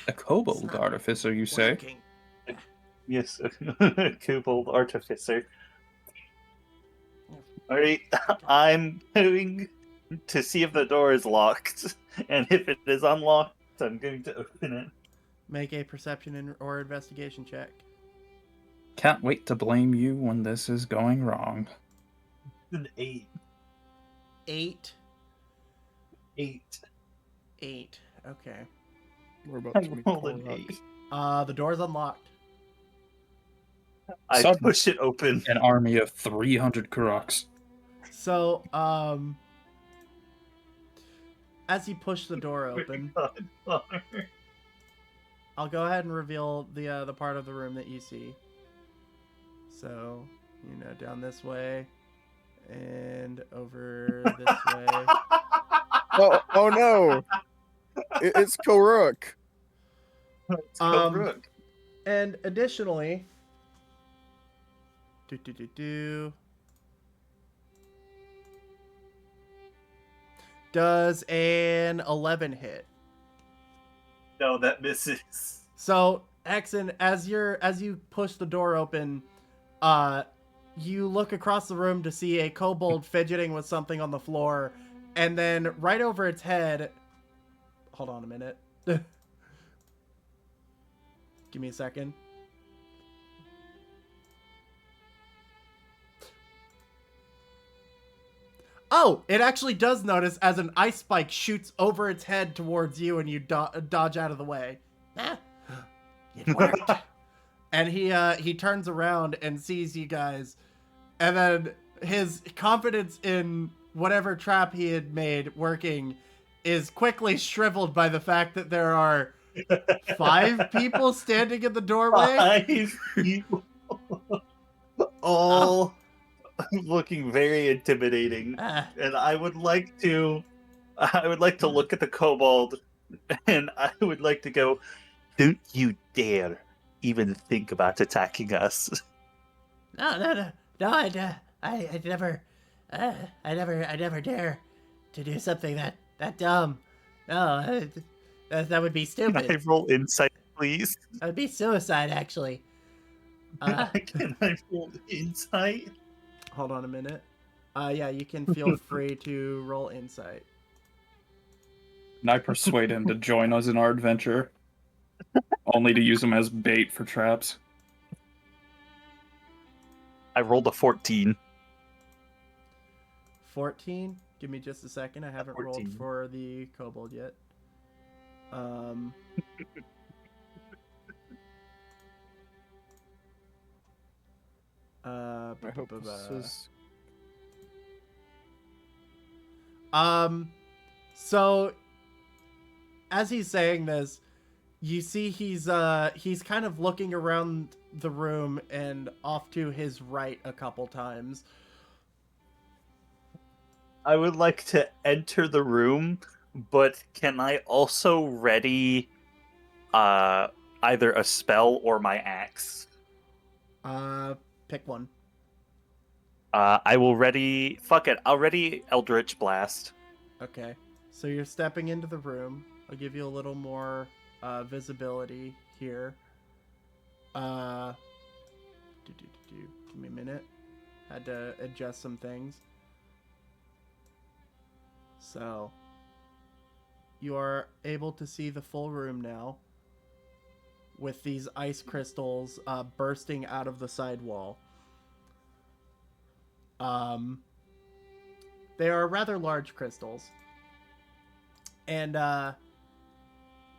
A kobold artificer, you say? working. Yes, kobold artificer. Alright, I'm going to see if the door is locked. And if it is unlocked, I'm going to open it. Make a perception or investigation check. Can't wait to blame you when this is going wrong. An 8. 8. 8. 8. Okay. We're about I to meet rolled an Korok. 8. The door's unlocked. I Sudden. push it open. An army of 300 Koroks. So, as you push the door open, I'll go ahead and reveal the part of the room that you see. So, down this way and over this way. Oh no! It's Korok. Let's go, Rook. And additionally, does an 11 hit? No, that misses. So, Exon, as you push the door open, you look across the room to see a kobold fidgeting with something on the floor, and then right over its head. Hold on a minute. Give me a second. Oh, it actually does notice as an ice spike shoots over its head towards you, and you dodge out of the way. Ah, it worked. And he turns around and sees you guys, and then his confidence in whatever trap he had made working is quickly shriveled by the fact that there are 5 people standing in the doorway. 5 people. All looking very intimidating. And I would like to look at the kobold, and I would like to go, don't you dare even think about attacking us. No, I never dare to do something that dumb. No, that would be Can I stupid. roll insight, please? That would be suicide, actually. Can I roll insight? Hold on a minute. Yeah, you can feel free to roll insight. And I persuade him to join us in our adventure, only to use him as bait for traps. I rolled a 14. 14. Give me just a second. I haven't 14. rolled for the kobold yet. I hope this is. So as he's saying this, you see he's kind of looking around the room and off to his right a couple times. I would like to enter the room, but can I also ready either a spell or my axe? Pick one. I will ready. Fuck it. I'll ready Eldritch Blast. Okay. So you're stepping into the room. I'll give you a little more visibility here. Give me a minute. Had to adjust some things. So you are able to see the full room now with these ice crystals bursting out of the side wall. They are rather large crystals. And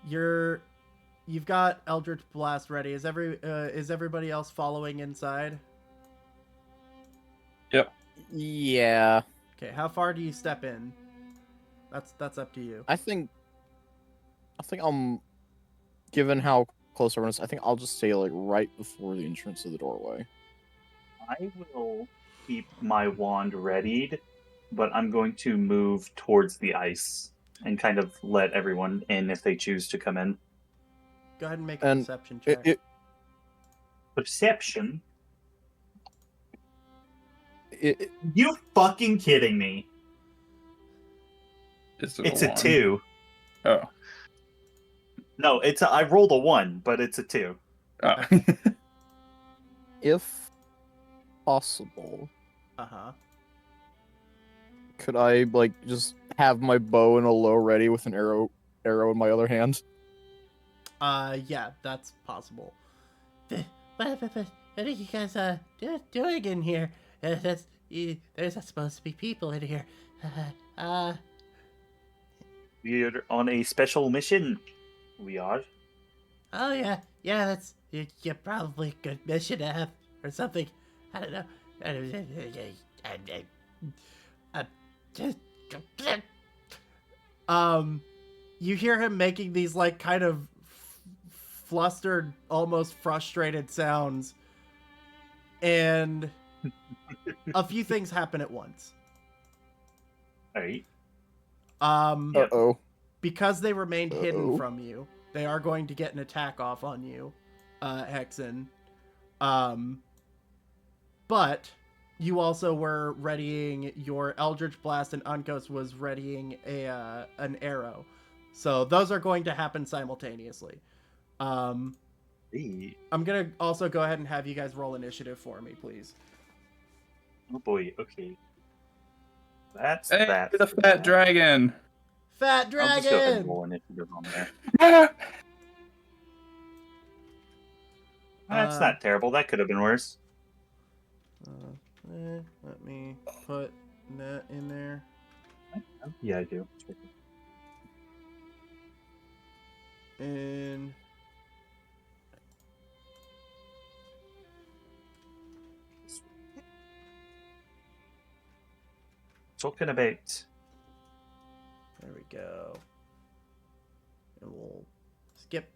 you've got Eldritch Blast ready. Is everybody else following inside? Yep. Yeah. Okay, how far do you step in? That's up to you. I think I'm, given how close everyone is, I think I'll just stay like right before the entrance of the doorway. I will keep my wand readied, but I'm going to move towards the ice and kind of let everyone in if they choose to come in. Go ahead and make a And perception check. Perception? It You fucking kidding me? It's a 2. Oh. No, I rolled a 1, but it's a 2. Oh. if possible, Uh-huh. could I like just have my bow and a low ready with an arrow in my other hand? Yeah, that's possible. What are you guys doing in here? There's not supposed to be people in here. We're on a special mission. We are. Oh yeah, yeah. That's you're probably a good mission to have or something. I don't know. Just you hear him making these like kind of flustered, almost frustrated sounds, and a few things happen at once. All right. Yep. Uh-oh. Because they remained hidden Uh-oh. from you, they are going to get an attack off on you, Hexen. But you also were readying your Eldritch Blast, and Unkos was readying an arrow. So those are going to happen simultaneously. I'm going to also go ahead and have you guys roll initiative for me, please. Oh boy. Okay. That's Hey, that. the fat dragon. Fat I'll just go ahead and Dragon! roll initiative on there. That's not terrible. That could have been worse. Let me put that in there. Yeah, I do. And Talking about. there we go. And we'll skip.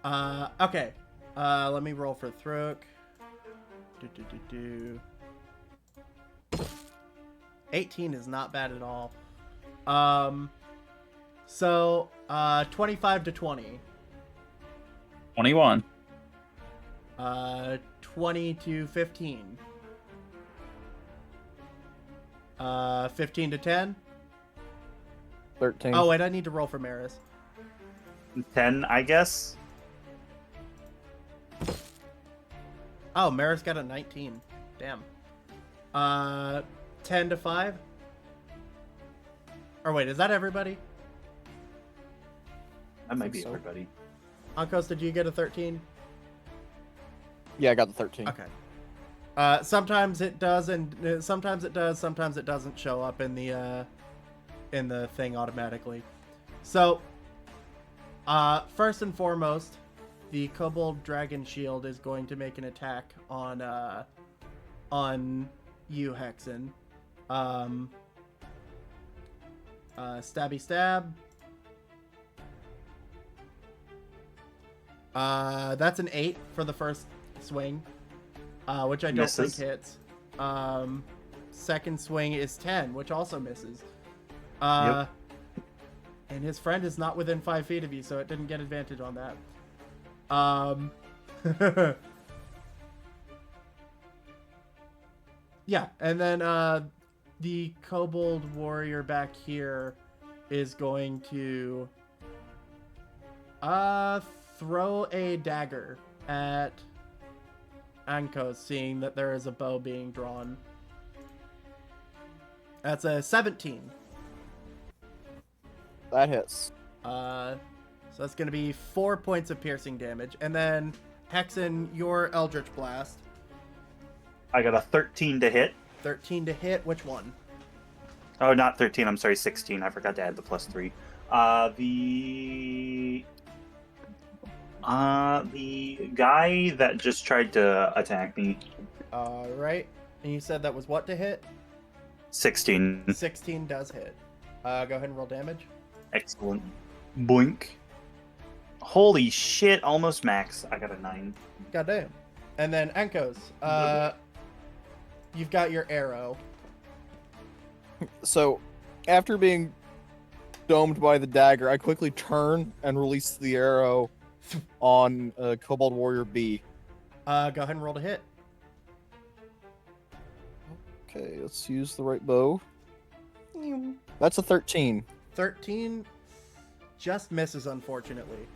Okay. Let me roll for Throok. 18 is not bad at all. So 25 to 20. 21. 20 to 15. 15 to 10. 13. Oh wait, I need to roll for Maris. 10, I guess. Oh, Maris got a 19. Damn. 10 to 5. Or wait, is that everybody? That might be so. everybody. Unkos, did you get a 13? Yeah, I got the 13. Okay. Sometimes it does, and sometimes it does. Sometimes it doesn't show up in the thing automatically. So, first and foremost, the Kobold Dragon Shield is going to make an attack on you, Hexen. Stabby stab. That's an 8 for the first swing, which I don't Misses. think hits. Second swing is 10, which also misses. Yep. And his friend is not within 5 feet of you, so it didn't get advantage on that. Yeah, and then the Kobold Warrior back here is going to throw a dagger at Ankos, seeing that there is a bow being drawn. That's a 17. That hits. So that's going to be 4 points of piercing damage. And then, Hexen, your Eldritch Blast. I got a 13 to hit. 13 to hit. Which one? Oh, not 13. I'm sorry, 16. I forgot to add the +3. The guy that just tried to attack me. Right. And you said that was what to hit? 16. 16 does hit. Go ahead and roll damage. Excellent. Boink. Holy shit, almost max. I got a 9. Goddamn. And then Ankos, you've got your arrow. So, after being domed by the dagger, I quickly turn and release the arrow on Kobold Warrior B. Go ahead and roll to hit. Okay, let's use the right bow. That's a 13. 13 just misses, unfortunately.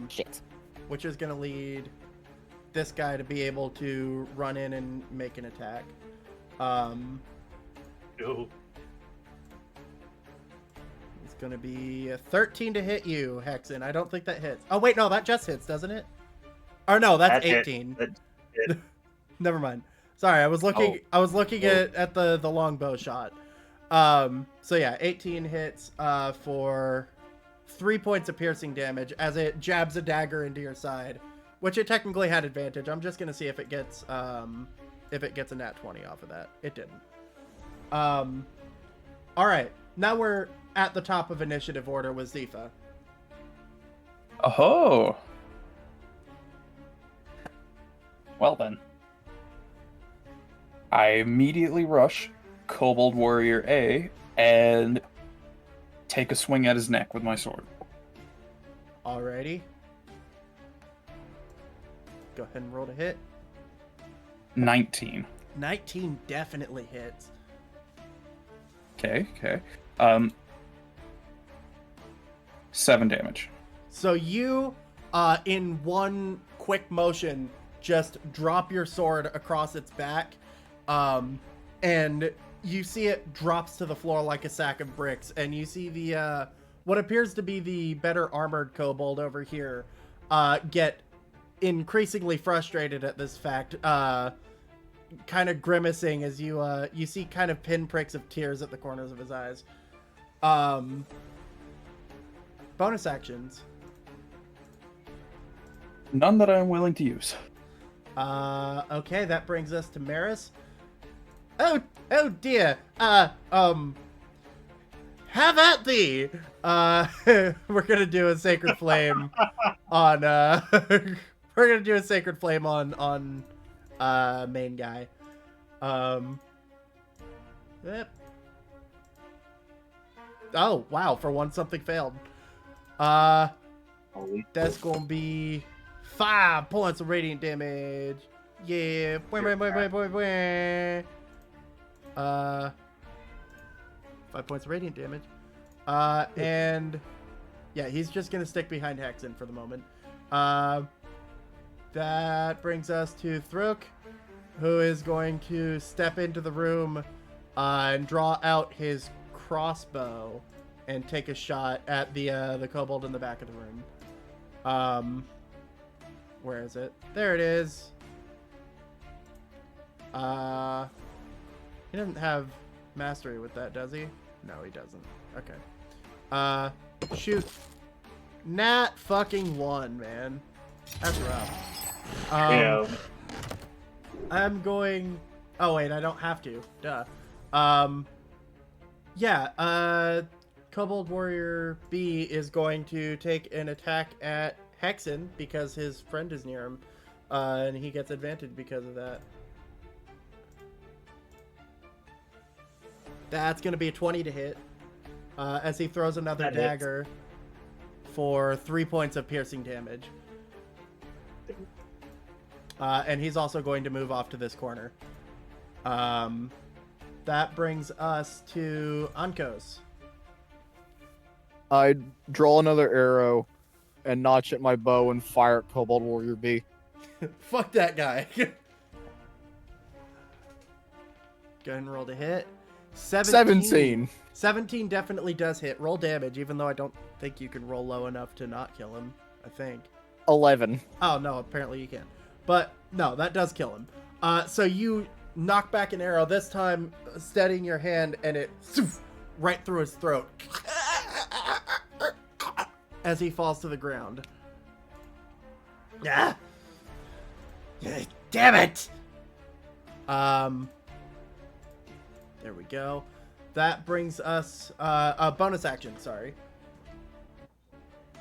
Shit. Which is going to lead this guy to be able to run in and make an attack. No. It's going to be a 13 to hit you, Hexen. I don't think that hits. Oh, wait, no, that just hits, doesn't it? Or no, that's 18. That Never mind. Sorry, I was looking. I was looking at the longbow shot. So yeah, 18 hits for 3 points of piercing damage as it jabs a dagger into your side, which it technically had advantage. I'm just gonna see if it gets a nat 20 off of that. It didn't. All right, now we're at the top of initiative order with Zifa. Oh. Well then. I immediately rush Kobold Warrior A and take a swing at his neck with my sword. Alrighty. Go ahead and roll to hit. 19. 19 definitely hits. Okay. 7 damage. So you, in one quick motion, just drop your sword across its back, and you see it drops to the floor like a sack of bricks, and you see the, what appears to be the better armored kobold over here, get increasingly frustrated at this fact, kind of grimacing as you see kind of pinpricks of tears at the corners of his eyes. Bonus actions. None that I'm willing to use. Okay, that brings us to Maris. Oh dear. Have at thee. We're gonna do a sacred flame on. We're gonna do a sacred flame on main guy. Yep. Oh wow! For once, something failed. That's gonna be 5 points of radiant damage. Yeah. 5 points of radiant damage. And yeah, he's just gonna stick behind Hexen for the moment. That brings us to Thruk, who is going to step into the room and draw out his crossbow and take a shot at the kobold in the back of the room. Where is it? There it is. He doesn't have mastery with that, does he? No, he doesn't. Okay. Shoot. Nat fucking 1, man. That's rough. Yeah. I'm going... Oh, wait, I don't have to. Duh. Yeah, Kobold Warrior B is going to take an attack at Hexen because his friend is near him, and he gets advantage because of that. That's going to be a 20 to hit, as he throws another That dagger for 3 points of piercing damage. And he's also going to move off to this corner. That brings us to Ankos. I draw another arrow and notch at my bow and fire at Kobold Warrior B. Fuck that guy. Go ahead and roll to hit. 17. 17 definitely does hit. Roll damage, even though I don't think you can roll low enough to not kill him. I think. 11. Oh, no, apparently you can. But, no, that does kill him. So you knock back an arrow, this time steadying your hand, and it right through his throat as he falls to the ground. Ah! Damn it! There we go. That brings us a bonus action, sorry.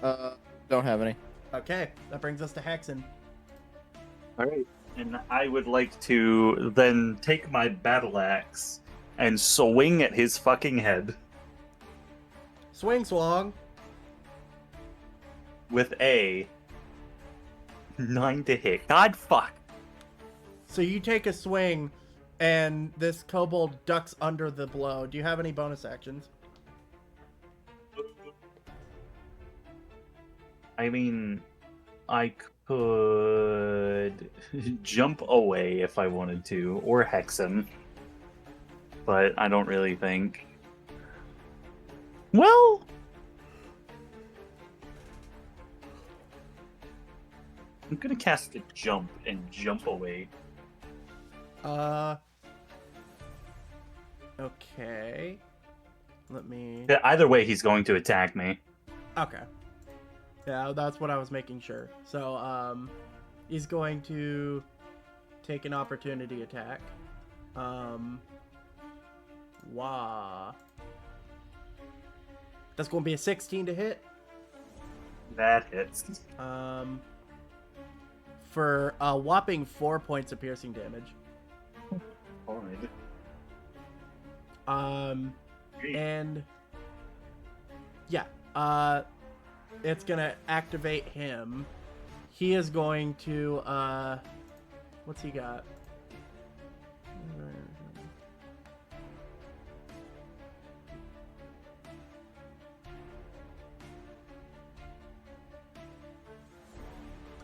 Don't have any. Okay, that brings us to Hexen. All right. And I would like to then take my battle axe and swing at his fucking head Swing swong. with a 9 to hit. God fuck. So you take a swing, and this kobold ducks under the blow. Do you have any bonus actions? I mean, I could jump away if I wanted to, or hex him. But I don't really think. Well, I'm gonna cast a jump and jump away. Okay. Let me. Yeah, either way, he's going to attack me. Okay. Yeah, that's what I was making sure. So, he's going to take an opportunity attack. Wah. That's going to be a 16 to hit. That hits. For a whopping 4 points of piercing damage. Alright. And yeah, it's gonna activate him. He is going to what's he got?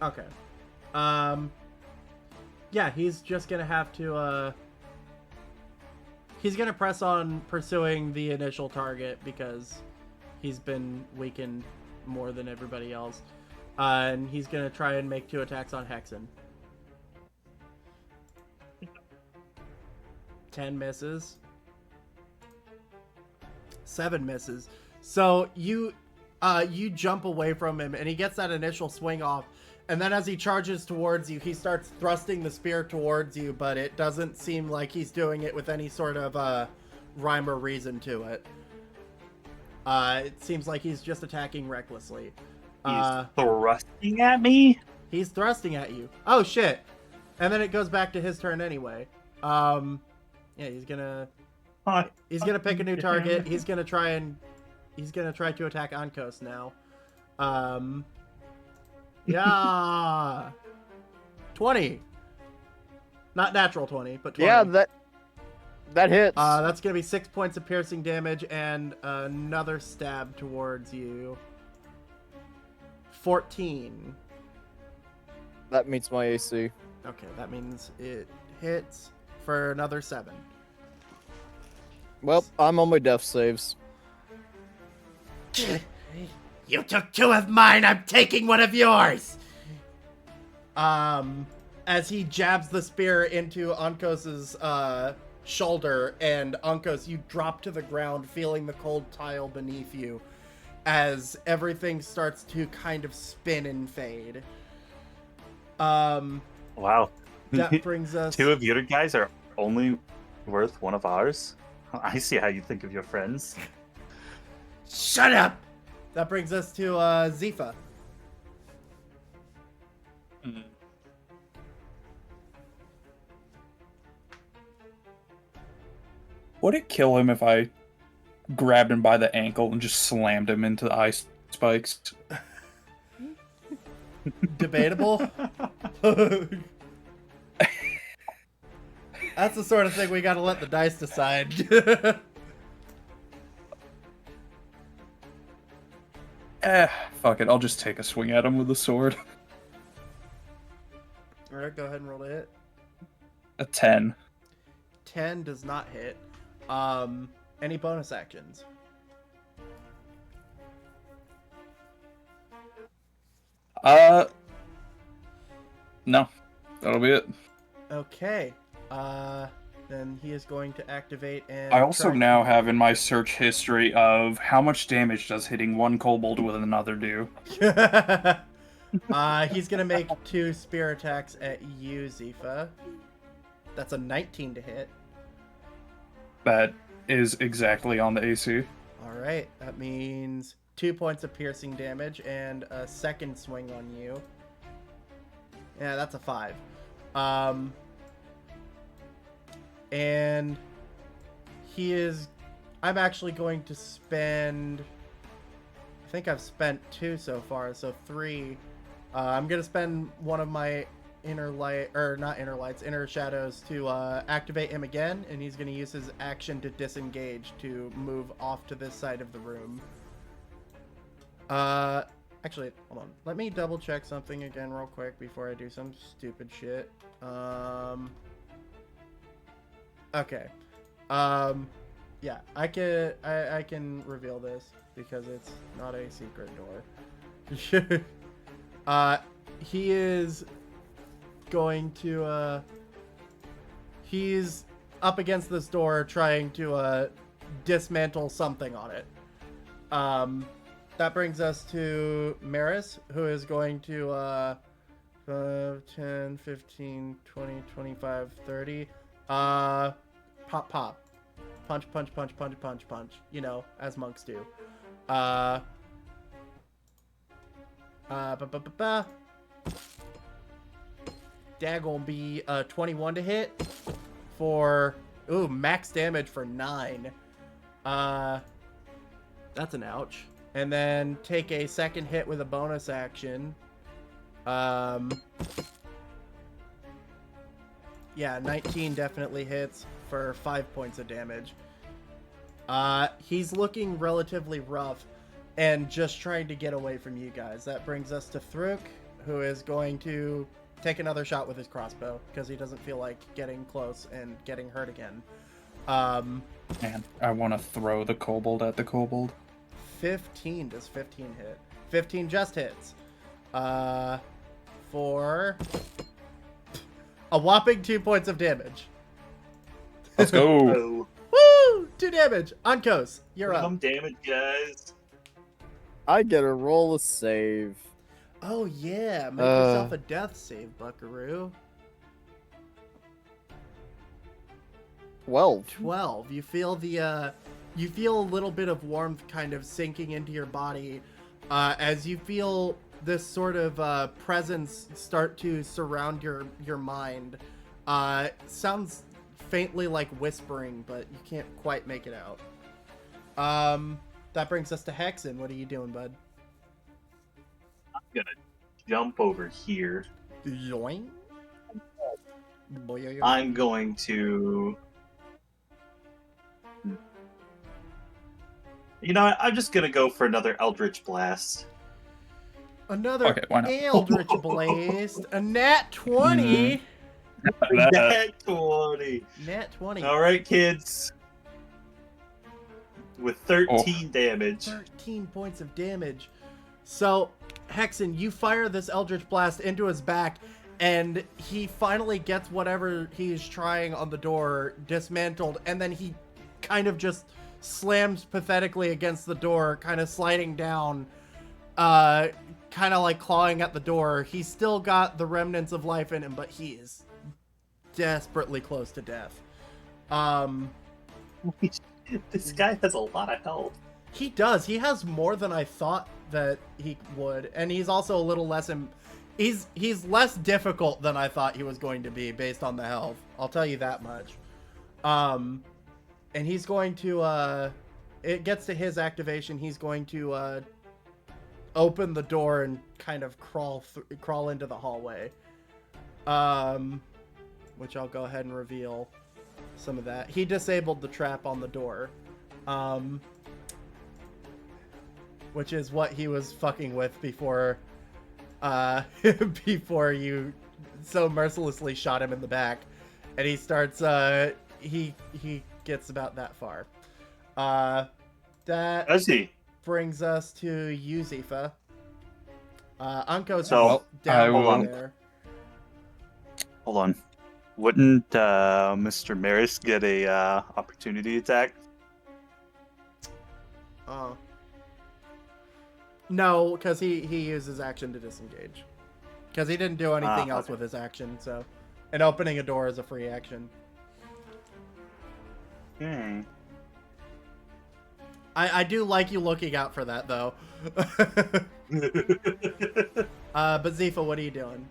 Okay. Yeah, he's just gonna have to he's gonna press on pursuing the initial target because he's been weakened more than everybody else. And he's gonna try and make 2 attacks on Hexen. 10 misses. 7 misses. So you jump away from him and he gets that initial swing off. And then as he charges towards you, he starts thrusting the spear towards you, but it doesn't seem like he's doing it with any sort of rhyme or reason to it. It seems like he's just attacking recklessly. He's thrusting at me? He's thrusting at you. Oh, shit. And then it goes back to his turn anyway. Yeah, he's gonna pick a new target. He's gonna try to attack Ankos now. Yeah. 20. Not natural 20, but 20. Yeah, that hits. That's gonna be 6 points of piercing damage and another stab towards you. 14. That meets my AC. Okay, that means it hits for another 7. Well, I'm on my death saves. You took 2 of mine, I'm taking 1 of yours! As he jabs the spear into Ankos's shoulder, and Ankos, you drop to the ground, feeling the cold tile beneath you, as everything starts to kind of spin and fade. Wow. That brings us... 2 of your guys are only worth 1 of ours? I see how you think of your friends. Shut up! That brings us to Zifa. Would it kill him if I grabbed him by the ankle and just slammed him into the ice spikes? Debatable. That's the sort of thing we gotta let the dice decide. Fuck it. I'll just take a swing at him with the sword. Alright, go ahead and roll to hit. A 10. 10 does not hit. Any bonus actions? No. That'll be it. Okay. Then he is going to activate and... I also now have in my search history of how much damage does hitting one kobold with another do. He's gonna make 2 spear attacks at you, Zifa. That's a 19 to hit. That is exactly on the AC. Alright, that means 2 points of piercing damage and a second swing on you. Yeah, that's a 5. And he is... I'm actually going to spend... I think I've spent 2 so far, so 3. I'm going to spend one of my inner light... Or not inner lights, inner shadows to activate him again. And he's going to use his action to disengage to move off to this side of the room. Actually, hold on. Let me double check something again real quick before I do some stupid shit. Okay. Yeah, I can reveal this because it's not a secret door. He is going to he's up against this door trying to dismantle something on it. That brings us to Maris, who is going to 5, 10, 15, 20, 25, 30. Pop, pop. Punch, punch, punch, punch, punch, punch. You know, as monks do. Dag will be 21 to hit for max damage for 9. That's an ouch. And then take a second hit with a bonus action. Yeah, 19 definitely hits for 5 points of damage. He's looking relatively rough and just trying to get away from you guys. That brings us to Thruk, who is going to take another shot with his crossbow because he doesn't feel like getting close and getting hurt again. Man, I want to throw the kobold at the kobold. 15. Does 15 hit? 15 just hits. For a whopping 2 points of damage. Let's go. Oh, Woo! 2 damage. Unkos, you're up. some damage, guys. I get a roll of save. Oh yeah, make yourself a death save, Buckaroo. 12. 12. You feel the you feel a little bit of warmth kind of sinking into your body as you feel this sort of presence start to surround your mind. Sounds faintly like whispering, but you can't quite make it out. That brings us to Hexen. What are you doing, bud? I'm gonna jump over here. Yoing? I'm going to... You know what? I'm just gonna go for another Eldritch Blast. Another Okay, why not? Eldritch Blast. A nat 20. Nat 20. Nat 20. Alright, kids. With 13 damage. 13 points of damage. So, Hexen, you fire this Eldritch Blast into his back, and he finally gets whatever he's trying on the door dismantled, and then he kind of just slams pathetically against the door, kind of sliding down, kind of like clawing at the door. He's still got the remnants of life in him, but he is desperately close to death. This guy has a lot of health. He does. He has more than I thought that he would, and he's also a little less. He's less difficult than I thought he was going to be based on the health. I'll tell you that much. And he's going to. It gets to his activation. He's going to open the door and kind of crawl into the hallway. Which I'll go ahead and reveal some of that. He disabled the trap on the door. Which is what he was fucking with before before you so mercilessly shot him in the back. And he starts he gets about that far. That Does he? brings us to you, Zifa. Anko's So, down hold on. there. Hold on. Wouldn't Mr. Maris get a opportunity attack? Oh. No, because he used his action to disengage. Because he didn't do anything else okay. with his action, so... And opening a door is a free action. I do like you looking out for that, though. But Zifa, what are you doing?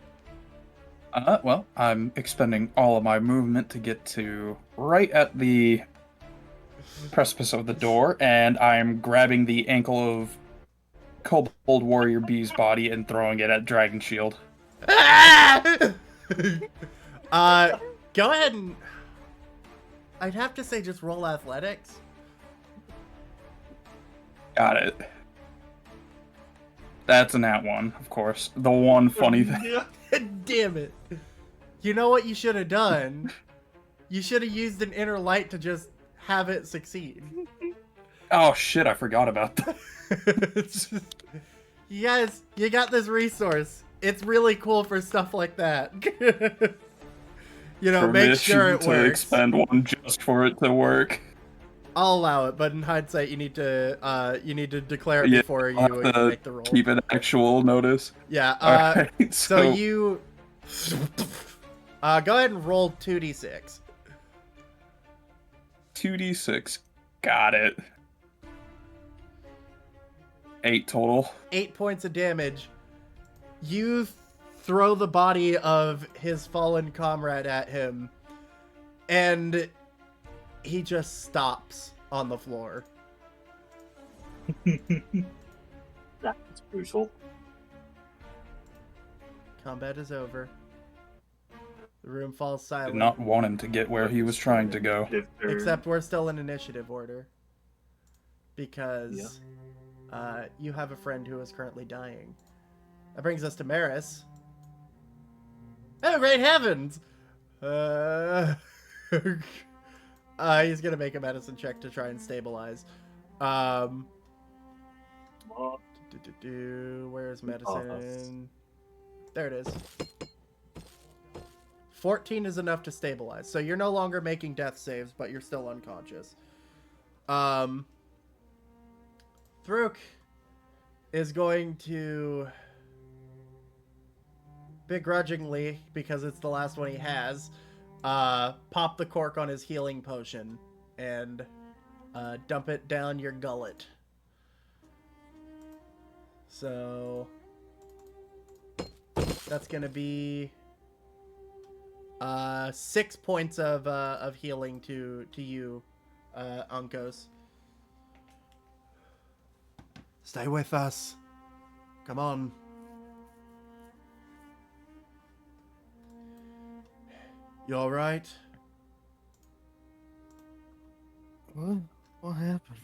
Well, I'm expending all of my movement to get to right at the precipice of the door, and I'm grabbing the ankle of Kobold Warrior B's body and throwing it at Dragon Shield. Go ahead and... I'd have to say just roll athletics. Got it. That's a nat 1, of course. The one funny thing. Damn it. You know what you should have done? You should have used an inner light to just have it succeed. Oh shit, I forgot about that. Yes, you got this resource. It's really cool for stuff like that. You know, make sure it to works. expend one just for it to work. I'll allow it, but in hindsight, you need to declare it Yeah, before I'll you have to make the roll. keep an actual notice. Yeah. Alright, So you go ahead and roll 2d6. 2d6. Got it. 8 total. 8 points of damage. You throw the body of his fallen comrade at him, and he just stops on the floor. That's crucial. Combat is over. The room falls silent. Did not want him to get where he was trying to go. Except we're still in initiative order. Because you have a friend who is currently dying. That brings us to Maris. Oh, great heavens! He's gonna make a medicine check to try and stabilize. Where's medicine? There it is. 14 is enough to stabilize. So you're no longer making death saves, but you're still unconscious. Thruk is going to begrudgingly, because it's the last one he has, pop the cork on his healing potion and dump it down your gullet. So that's gonna be 6 points of healing to you, Unkos. Stay with us. Come on. You all right? What happened?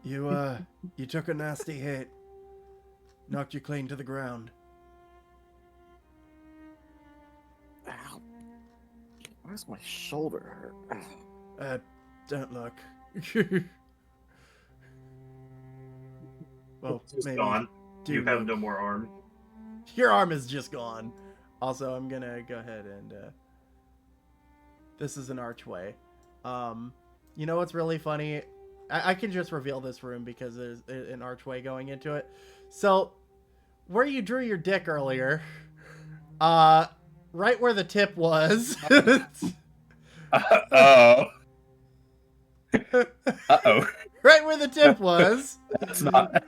You took a nasty hit. Knocked you clean to the ground. Ow. Why does my shoulder hurt? Don't look. Well, It's maybe. gone. Do You have look. no more arm. Your arm is just gone. Also, I'm gonna go ahead and this is an archway. You know what's really funny? I can just reveal this room because there's an archway going into it. So, where you drew your dick earlier, right where the tip was. Uh-oh. Uh-oh. Right where the tip was. That's not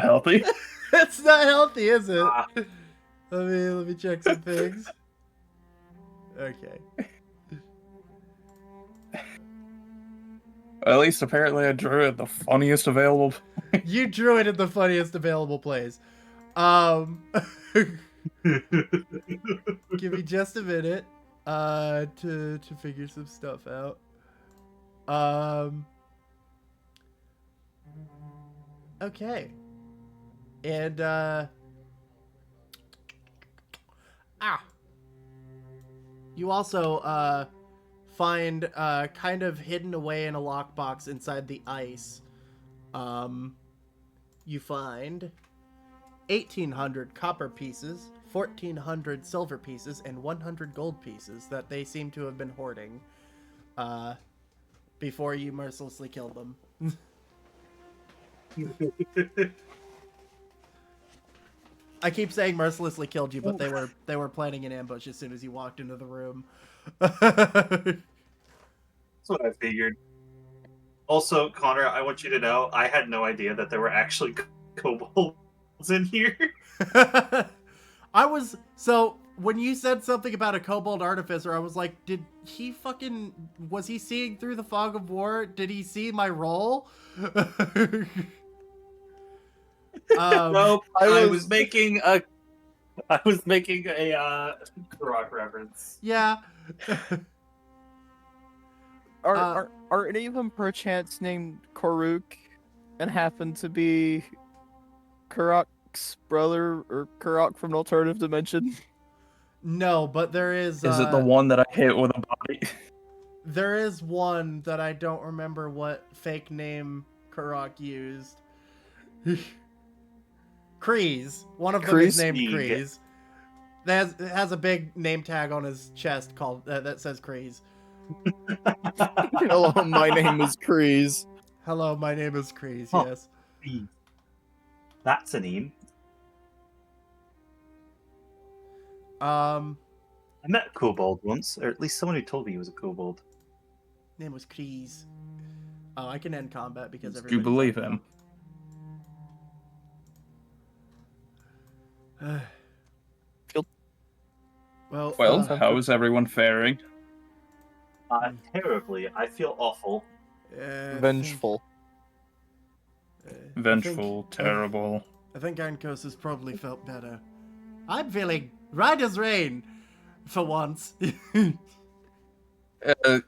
healthy. It's not healthy, is it? Let me check some things. Okay. At least apparently I drew it the funniest available. You drew it in the funniest available place. Give me just a minute to figure some stuff out. Okay. And you also find kind of hidden away in a lockbox inside the ice. You find 1,800 copper pieces, 1,400 silver pieces, and 100 gold pieces that they seem to have been hoarding before you mercilessly killed them. I keep saying mercilessly killed you, but they were planning an ambush as soon as you walked into the room. That's what I figured. Also, Connor, I want you to know I had no idea that there were actually kobolds in here. So when you said something about a kobold artificer, I was like, was he seeing through the fog of war? Did he see my roll? Nope. I was making a Kurok reference. Yeah. Are any of them perchance named Koruk and happen to be Kurok's brother or Kurok from an alternative dimension? No, but there is. Is it the one that I hit with a body? There is one that I don't remember what fake name Kurok used. Kreese. One of them is named Kreese. That has a big name tag on his chest called that says Kreese. Hello, my name is Kreese. Hello, my name is Kreese, Huh. yes. That's a name. Um, I met a kobold once, or at least someone who told me he was a kobold. name was Kreese. Oh, I can end combat because Do you everybody's believe up him? now. Feel- Well, Well, how is everyone faring? Terribly. I feel awful. Vengeful. Vengeful, terrible. I think Ankos has probably felt better. I'm feeling right as rain, for once.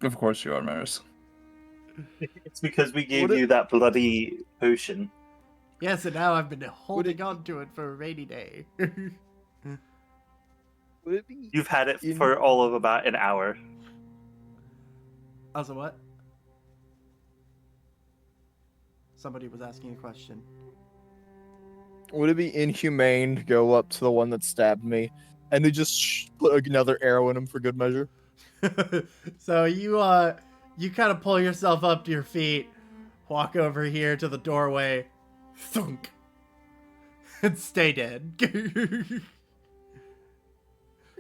Of course you are, Maris. It's because we gave Would it- you that bloody potion. Yes, and now I've been holding on to it for a rainy day. Would it be You've had it in- for all of about an hour. Also, what? Somebody was asking a question. Would it be inhumane to go up to the one that stabbed me and they just put another arrow in him for good measure? So you kind of pull yourself up to your feet, walk over here to the doorway, thunk, and stay dead.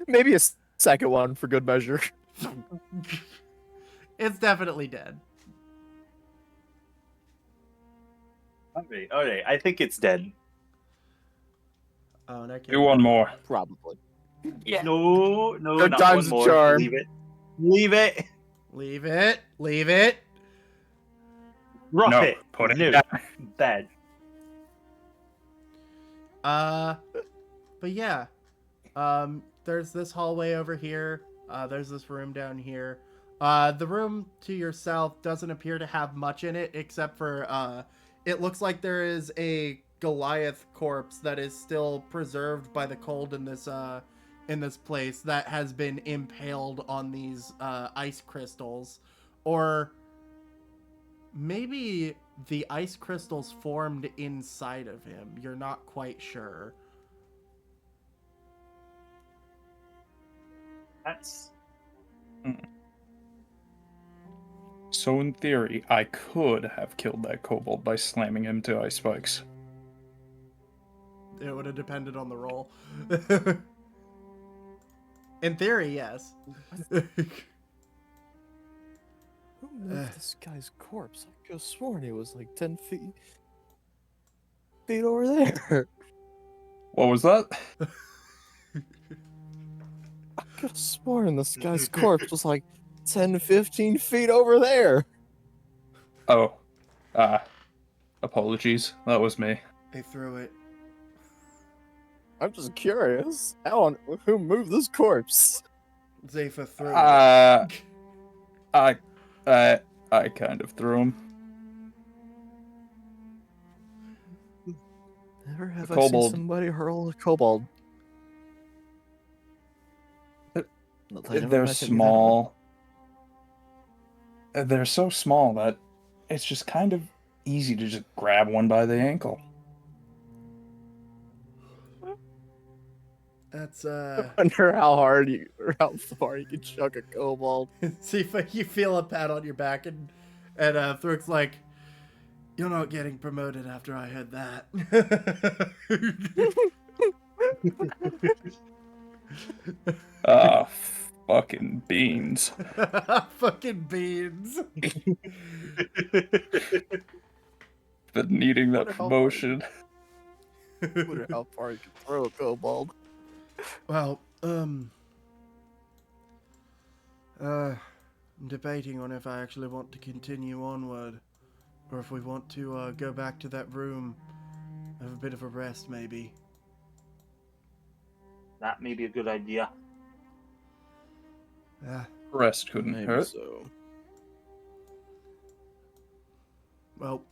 Maybe a second one for good measure. It's definitely dead. Alright, I think it's dead. Oh, and I Do can't. one more. Probably. No, Third not time's one a more. charm. Leave it. Leave it. Leave it. Leave it. Rough No, it. put it No. down. Dead. But yeah. There's this hallway over here. There's this room down here. The room to your south doesn't appear to have much in it, except for, it looks like there is a Goliath corpse that is still preserved by the cold in this place that has been impaled on these, ice crystals. Or maybe the ice crystals formed inside of him. You're not quite sure. That's So in theory, I could have killed that kobold by slamming him to ice spikes. It would have depended on the roll. In theory, yes. Who moved this guy's corpse? I could have sworn he was like 10 feet over there. What was that? I could have sworn this guy's corpse was like 10 to 15 feet over there. Oh, apologies. That was me. They threw it. I'm just curious. Who moved this corpse? Zephyr threw I kind of threw him. Never have A I seen kobold. somebody hurl a kobold. Not that I never They're met him either, small. They're so small that it's just kind of easy to just grab one by the ankle. That's I wonder how far you can chuck a kobold. See if you feel a pat on your back, and Throok's like, "You're not getting promoted after I heard that." Ah, fucking beans. Fucking beans. Been needing that Wonder how far promotion. I wonder how far you can throw a kobold. Well, I'm debating on if I actually want to continue onward, or if we want to go back to that room, have a bit of a rest, maybe. that may be a good idea. Rest couldn't Maybe hurt. so. Well,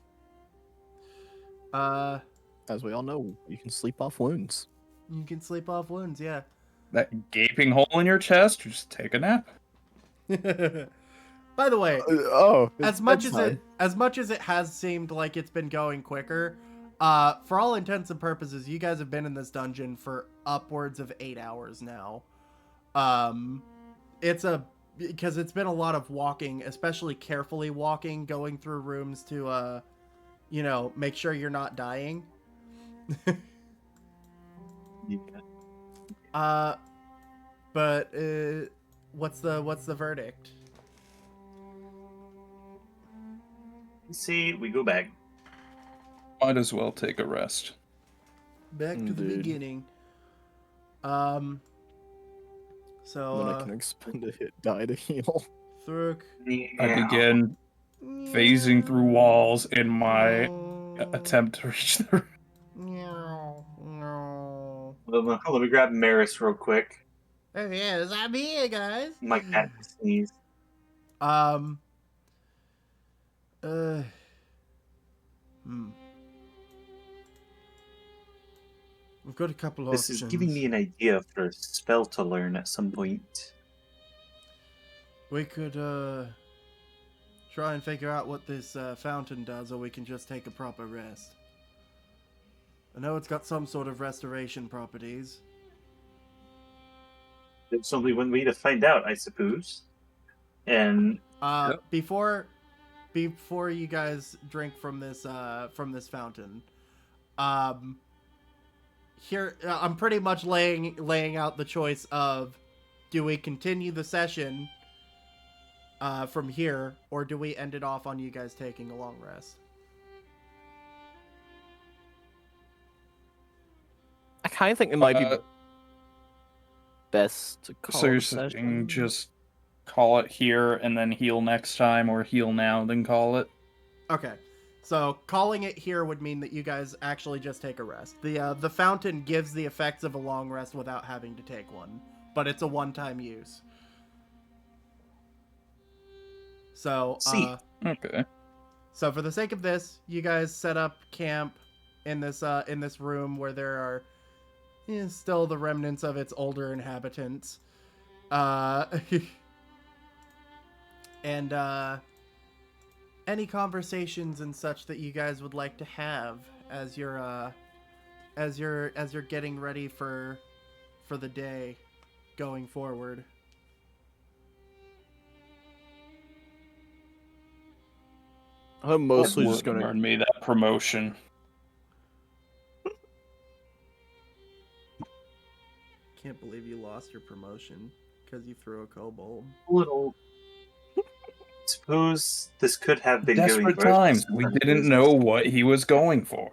As we all know, you can sleep off wounds. you can sleep off wounds, yeah. That gaping hole in your chest, just take a nap. By the way, It's as much bedtime. as it has seemed like it's been going quicker, for all intents and purposes, you guys have been in this dungeon for upwards of 8 hours now. It's a because it's been a lot of walking, especially carefully walking, going through rooms to, make sure you're not dying. Yeah. But what's the verdict? See, we go back. Might as well take a rest. Back to the Indeed. beginning. Then So I can expend a hit die to heal. Thurk. I begin phasing through walls in my attempt to reach the. No. Let me grab Maris real quick. Oh yes, I'm here, guys. My cat sneezed. Hmm. We've got a couple This options. is giving me an idea for a spell to learn at some point. We could try and figure out what this fountain does, or we can just take a proper rest. I know it's got some sort of restoration properties. There's only one way to find out, I suppose. And Before you guys drink from this fountain, here I'm pretty much laying out the choice of, do we continue the session from here, or do we end it off on you guys taking a long rest? I kind of think it might be best to call So it you're a saying session. just call it here and then heal next time, or heal now then call it? Okay, so calling it here would mean that you guys actually just take a rest. The fountain gives the effects of a long rest without having to take one, but it's a one-time use. So Okay. So for the sake of this, you guys set up camp in this room where there are still the remnants of its older inhabitants. And any conversations and such that you guys would like to have as you're getting ready for the day going forward. I'm mostly just Would gonna. earn me that promotion. Can't believe you lost your promotion because you threw a kobold. little. Suppose this could have been Desperate going times. We didn't know what he was going for.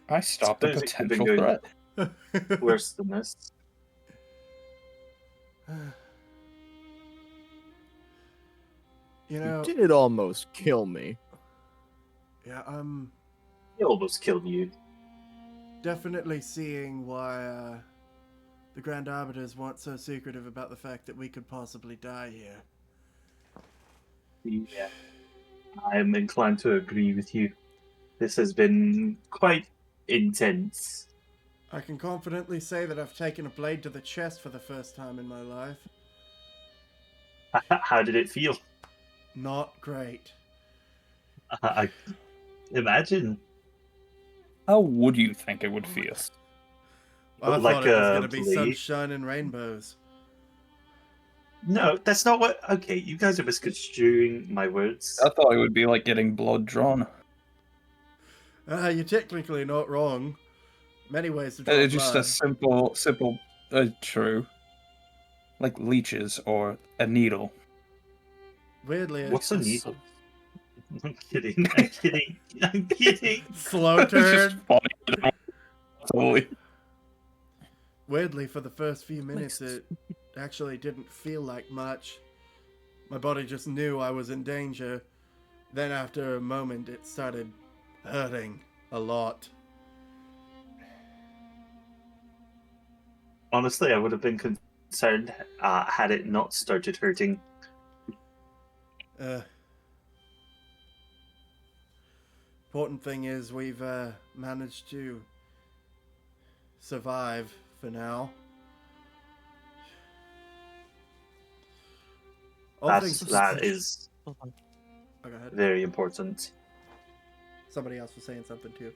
I stopped a Suppose it could have potential been threat. going worse than this. You know, You did almost kill me. yeah, He almost killed you. definitely seeing why the Grand Arbiters weren't so secretive about the fact that we could possibly die here. Yeah. I'm inclined to agree with you. This has been quite intense. I can confidently say that I've taken a blade to the chest for the first time in my life. How did it feel? Not great. I imagine. How would you think it would feel? I Like thought it was a going to be blade? sunshine and rainbows. No, that's not what. Okay, you guys are misconstruing my words. I thought it would be like getting blood drawn. You're technically not wrong. Many ways to draw Just blood. a simple, true. Like leeches or a needle. Weirdly, What's a it's needle? I'm kidding. I'm kidding. I'm kidding. slow It's just turn. funny. Totally. Weirdly, for the first few minutes, it actually didn't feel like much. My body just knew I was in danger. Then after a moment, it started hurting a lot. Honestly, I would have been concerned had it not started hurting. Important thing is we've managed to survive for now. That is Oh, go ahead. very important. Somebody else was saying something too.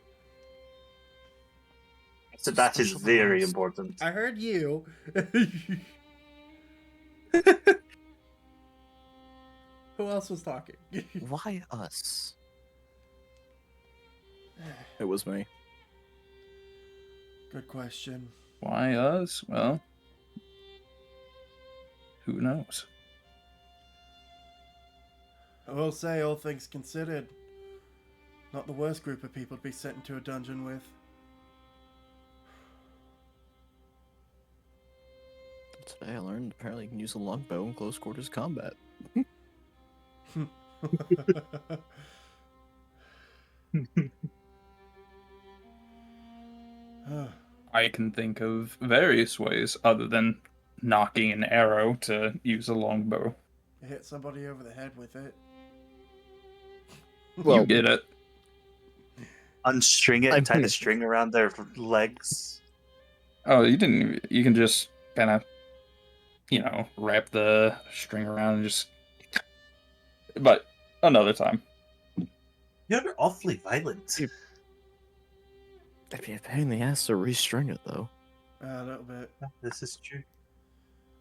So that is Special very powers. important. I heard you. Who else was talking? Why us? It was me. Good question. Why us? Well, who knows? I will say, all things considered, not the worst group of people to be sent into a dungeon with. Today I learned apparently you can use a longbow in close quarters combat. I can think of various ways other than knocking an arrow to use a longbow. Hit somebody over the head with it. Well, You get it. Unstring it I and tie the mean- string around their legs. Oh, you didn't. You can just kind of, wrap the string around and just. But another time. You're awfully violent. It'd be a pain in the ass to restring it, though. A little bit. This is true.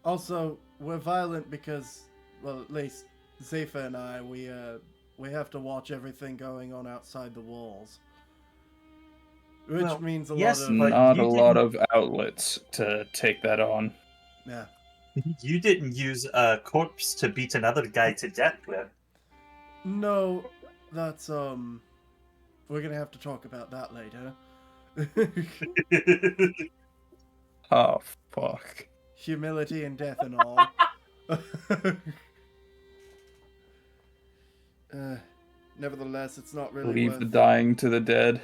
Also, we're violent because, well, at least Zephyr and I, we have to watch everything going on outside the walls. Which Well, means a yes, lot of... but Not you a lot didn't- of outlets to take that on. Yeah. You didn't use a corpse to beat another guy to death with. No, that's, we're gonna have to talk about that later. Oh, fuck. Humility and death and all. Nevertheless, it's not really Leave worth... the dying to the dead.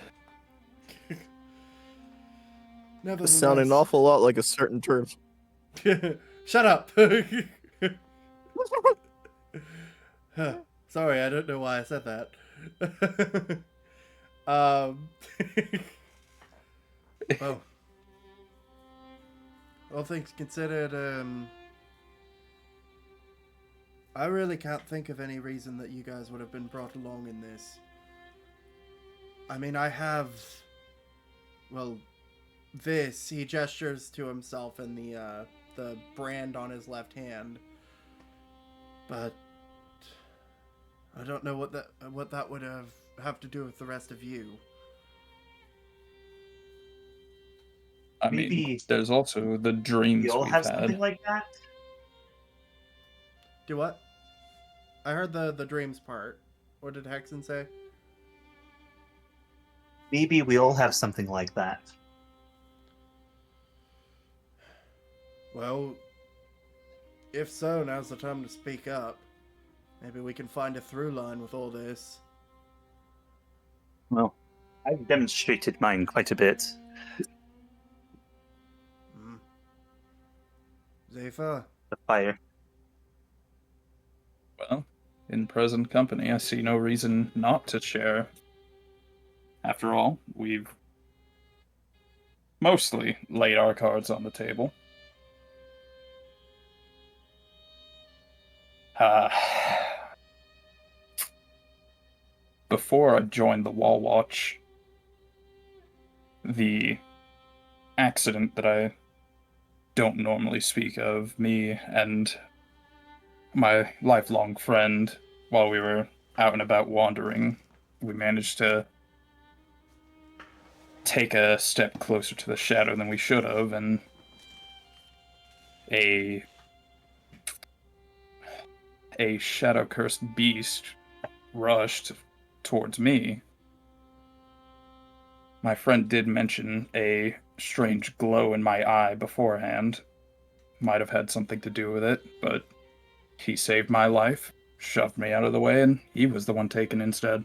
Nevertheless... This sounded an awful lot like a certain term. Shut up! Huh. Sorry, I don't know why I said that. Well, all things considered, I really can't think of any reason that you guys would have been brought along in this. I mean, I have, well, this. He gestures to himself and the brand on his left hand, but I don't know what that would have to do with the rest of you. I mean, Maybe there's also the dreams We all we've have had. something like that. Do what? I heard the dreams part. What did Hexen say? Maybe we all have something like that. Well, if so, now's the time to speak up. Maybe we can find a through line with all this. Well, I've demonstrated mine quite a bit. Zephyr? The fire. Well, in present company, I see no reason not to share. After all, we've mostly laid our cards on the table. Before I joined the Wall Watch, the accident that I don't normally speak of, me and my lifelong friend, while we were out and about wandering, we managed to take a step closer to the shadow than we should have, and a shadow-cursed beast rushed towards me. My friend did mention a strange glow in my eye beforehand. Might have had something to do with it, but he saved my life, shoved me out of the way, and he was the one taken instead.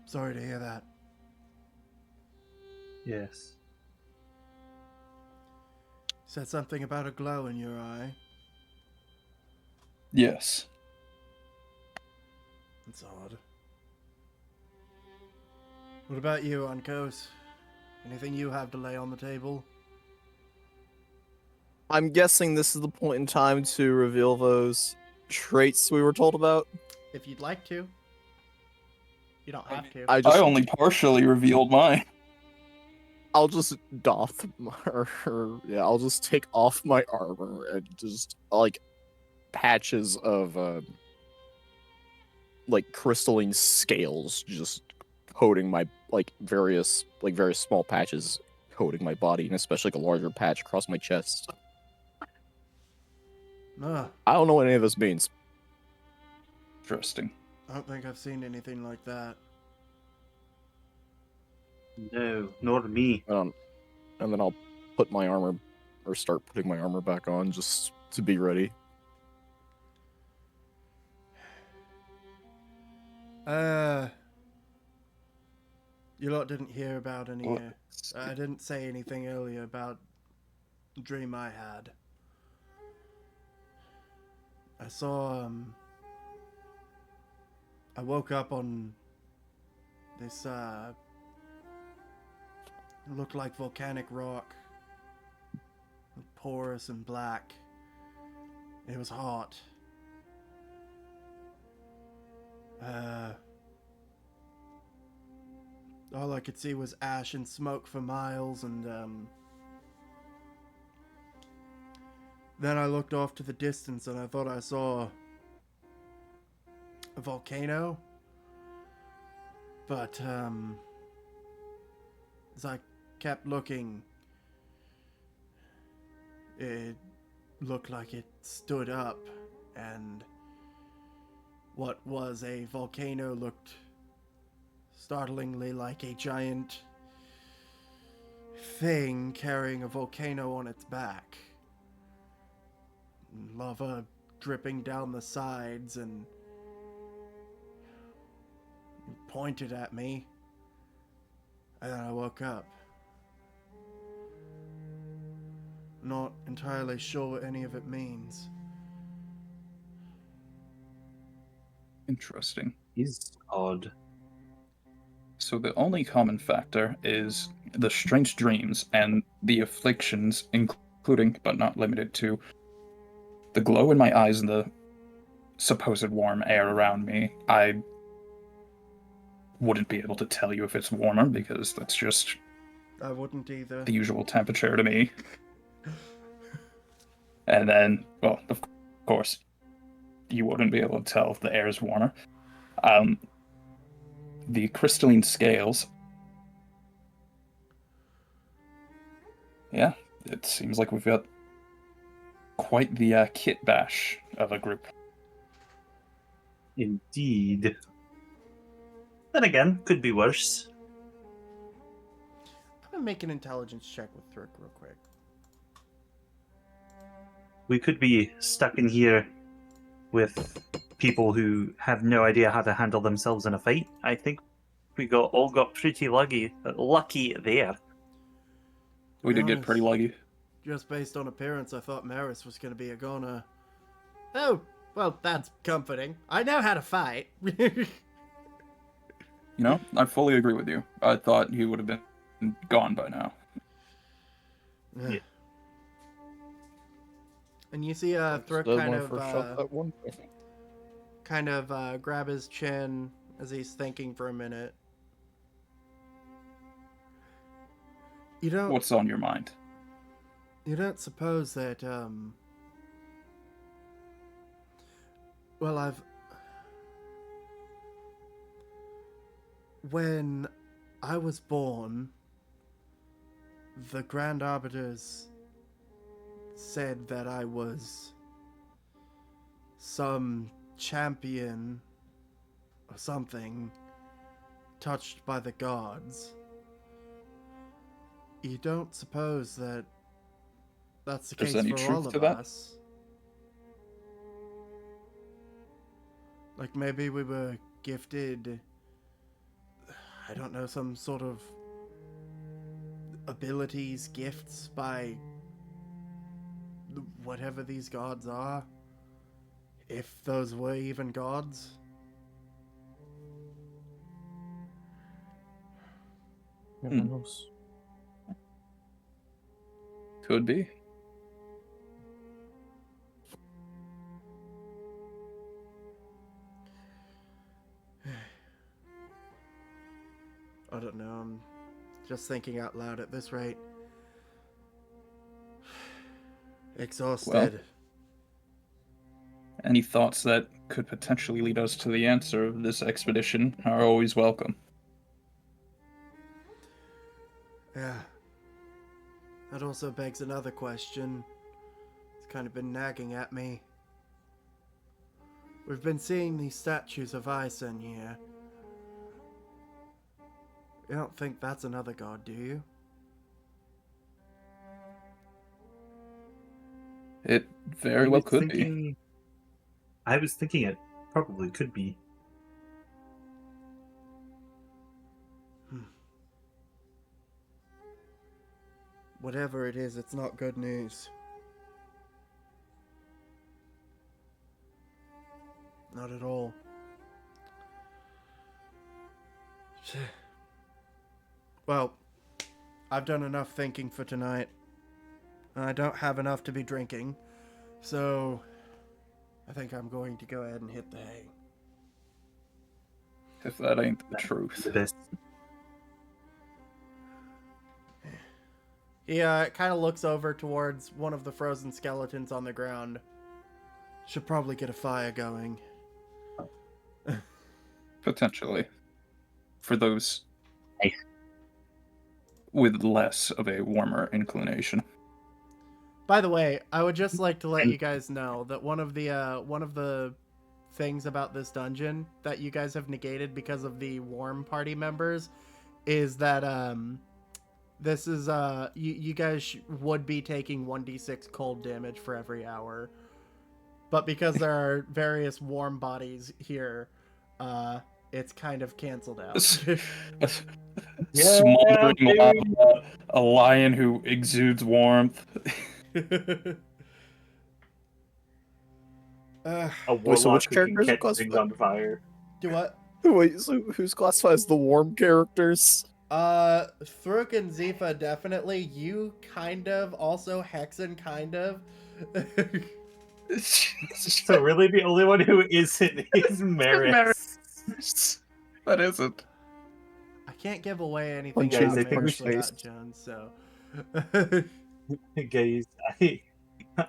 Sorry to hear that. Yes. Said something about a glow in your eye. Yes. That's odd. What about you, Uncos? Anything you have to lay on the table? I'm guessing this is the point in time to reveal those traits we were told about. If you'd like to. You don't have to. I just I only partially revealed mine. I'll just doff yeah, I'll just take off my armor and just like patches of like crystalline scales just coating my various small patches coating my body, and especially like a larger patch across my chest. Ah, I don't know what any of this means. Interesting. I don't think I've seen anything like that. No, nor me. And then I'll put my armor or start putting my armor back on just to be ready. You lot didn't hear about any. I didn't say anything earlier about the dream I had. I saw. I woke up on this. Looked like volcanic rock, porous and black. It was hot. All I could see was ash and smoke for miles, and then I looked off to the distance and I thought I saw a volcano. But as I kept looking, it looked like it stood up, and what was a volcano looked startlingly like a giant thing carrying a volcano on its back. Lava dripping down the sides, and it pointed at me. And then I woke up. Not entirely sure what any of it means. Interesting. He's odd. So the only common factor is the strange dreams and the afflictions, including but not limited to the glow in my eyes and the supposed warm air around me. I wouldn't be able to tell you if it's warmer because that's just I wouldn't either. the usual temperature to me. And then, well, of course, you wouldn't be able to tell if the air is warmer. The crystalline scales. Yeah, it seems like we've got quite the kit bash of a group. Indeed. Then again, could be worse. I'm gonna make an intelligence check with Thrick real quick. We could be stuck in here with people who have no idea how to handle themselves in a fight. I think we all got pretty lucky there. To We be did get pretty honest, lucky. just based on appearance, I thought Maris was gonna be a goner. Oh, well, that's comforting. I know how to fight. You know, I fully agree with you. I thought he would have been gone by now. Yeah. And you see Thrick That's kind my of first shot that one. grab his chin as he's thinking for a minute. You don't What's on your mind? You don't suppose that well, when I was born, the Grand Arbiters said that I was some champion or something touched by the gods. You don't suppose that that's the Is case there any for truth all to of that? us? Like maybe we were gifted, I don't know, some sort of abilities, gifts by whatever these gods are. If those were even gods. Could be. Just thinking out loud at this rate. Exhausted. Any thoughts that could potentially lead us to the answer of this expedition are always welcome. Yeah. That also begs another question. It's kind of been nagging at me. We've been seeing these statues of Ison here. You don't think that's another god, do you? It very well could be. I was thinking it probably could be. Whatever it is, it's not good news. Not at all. Well, I've done enough thinking for tonight. I don't have enough to be drinking, so I think I'm going to go ahead and hit the hay. If that ain't the truth. He kind of looks over towards one of the frozen skeletons on the ground. Should probably get a fire going. Potentially. For those with less of a warmer inclination. By the way, I would just like to let you guys know that one of the things about this dungeon that you guys have negated because of the warm party members is that this is you guys would be taking 1d6 cold damage for every hour, but because there are various warm bodies here, it's kind of canceled out. Smoldering lava, a lion who exudes warmth. A Wait, so warlock which who can characters are catch things on fire. Do what? Wait, so who's classified as the warm characters? Thruk and Zifa definitely. You kind of. Also Hexen kind of. So really the only one who isn't is Maris. That isn't. I can't give away anything Punch about in the Maris face. without Jones, so. Guys,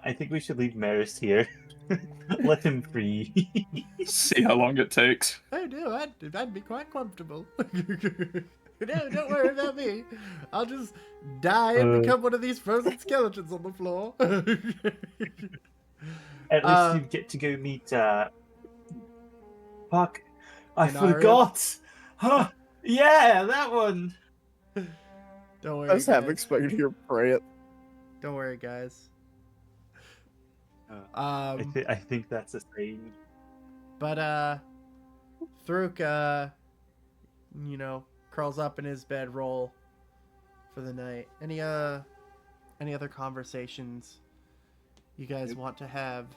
I think we should leave Maris here. Let him free. See how long it takes. I do. I'd be quite comfortable. No, don't worry about me. I'll just die and become one of these frozen skeletons on the floor. At least you get to go meet. Fuck! I Inara? forgot. Huh? Yeah, that one. Don't worry. I was half guys. expecting to hear Prayet. Don't worry, guys. I think that's a saying. But Thruk, curls up in his bedroll for the night. Any other conversations you guys want to have?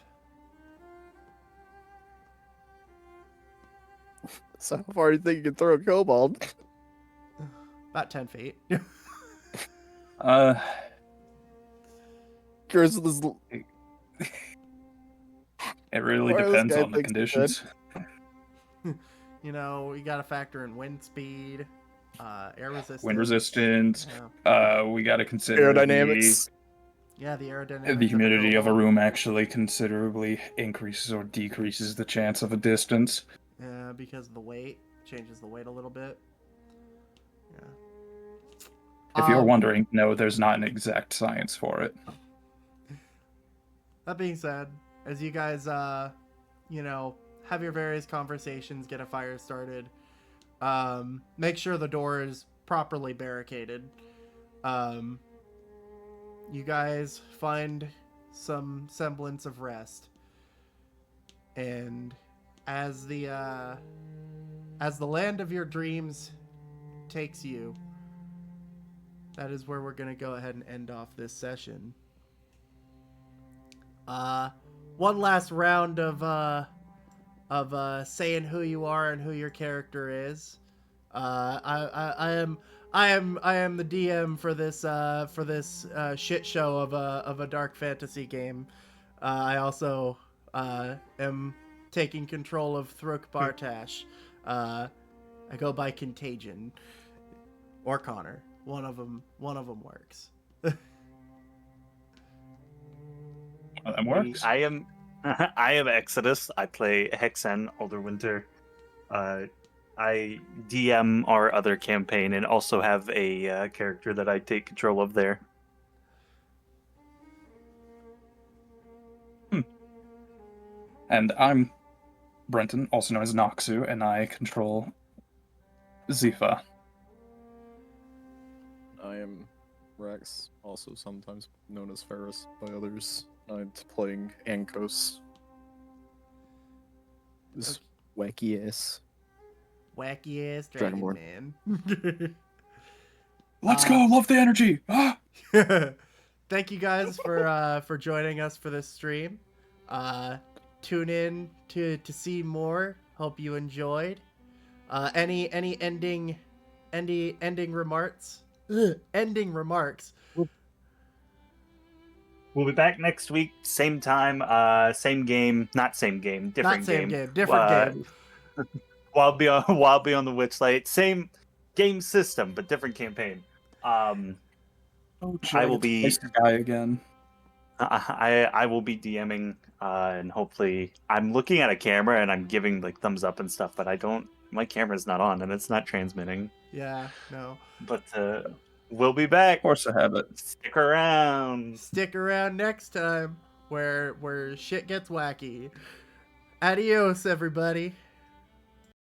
So how far do you think you can throw a kobold? About 10 feet. Curious this. It really Why this depends guy on the thinks conditions. You gotta factor in wind speed, air resistance. Wind resistance. Yeah, We got to consider Aerodynamics. yeah, the aerodynamics. the humidity of a kobold. room actually considerably increases or decreases the chance of a distance. Yeah, because of the weight. Changes the weight a little bit. Yeah. If you're wondering, no, there's not an exact science for it. That being said, as you guys, have your various conversations, get a fire started, make sure the door is properly barricaded. You guys find some semblance of rest. And as the land of your dreams takes you, that is where we're going to go ahead and end off this session. One last round of saying who you are and who your character is. I am the DM for this shit show of a dark fantasy game. I also am taking control of Thruk Bartash. I go by Contagion or Connor, one of them works. Well, that works. I am I am Exodus. I play Hexen Alderwinter. I DM our other campaign and also have a character that I take control of there. And I'm Brenton, also known as Noxu, and I control Zifa. I am Rex, also sometimes known as Ferris by others. I'm playing Ankos. This wacky ass. Wacky ass dragon Dragonborn. man. Let's go! Love the energy! Ah! Thank you guys for joining us for this stream. Tune in to see more. Hope you enjoyed. Any ending remarks? Ending remarks. We'll be back next week, same time, same game, not same game, different Not same game. game, different game. While be on the Witchlight, same game system but different campaign. Oh, I will be the guy again. I will be DMing and hopefully I'm looking at a camera and I'm giving like thumbs up and stuff, but my camera's not on and it's not transmitting. Yeah, no. But we'll be back. Of course I have it. Stick around. Stick around next time where shit gets wacky. Adios, everybody.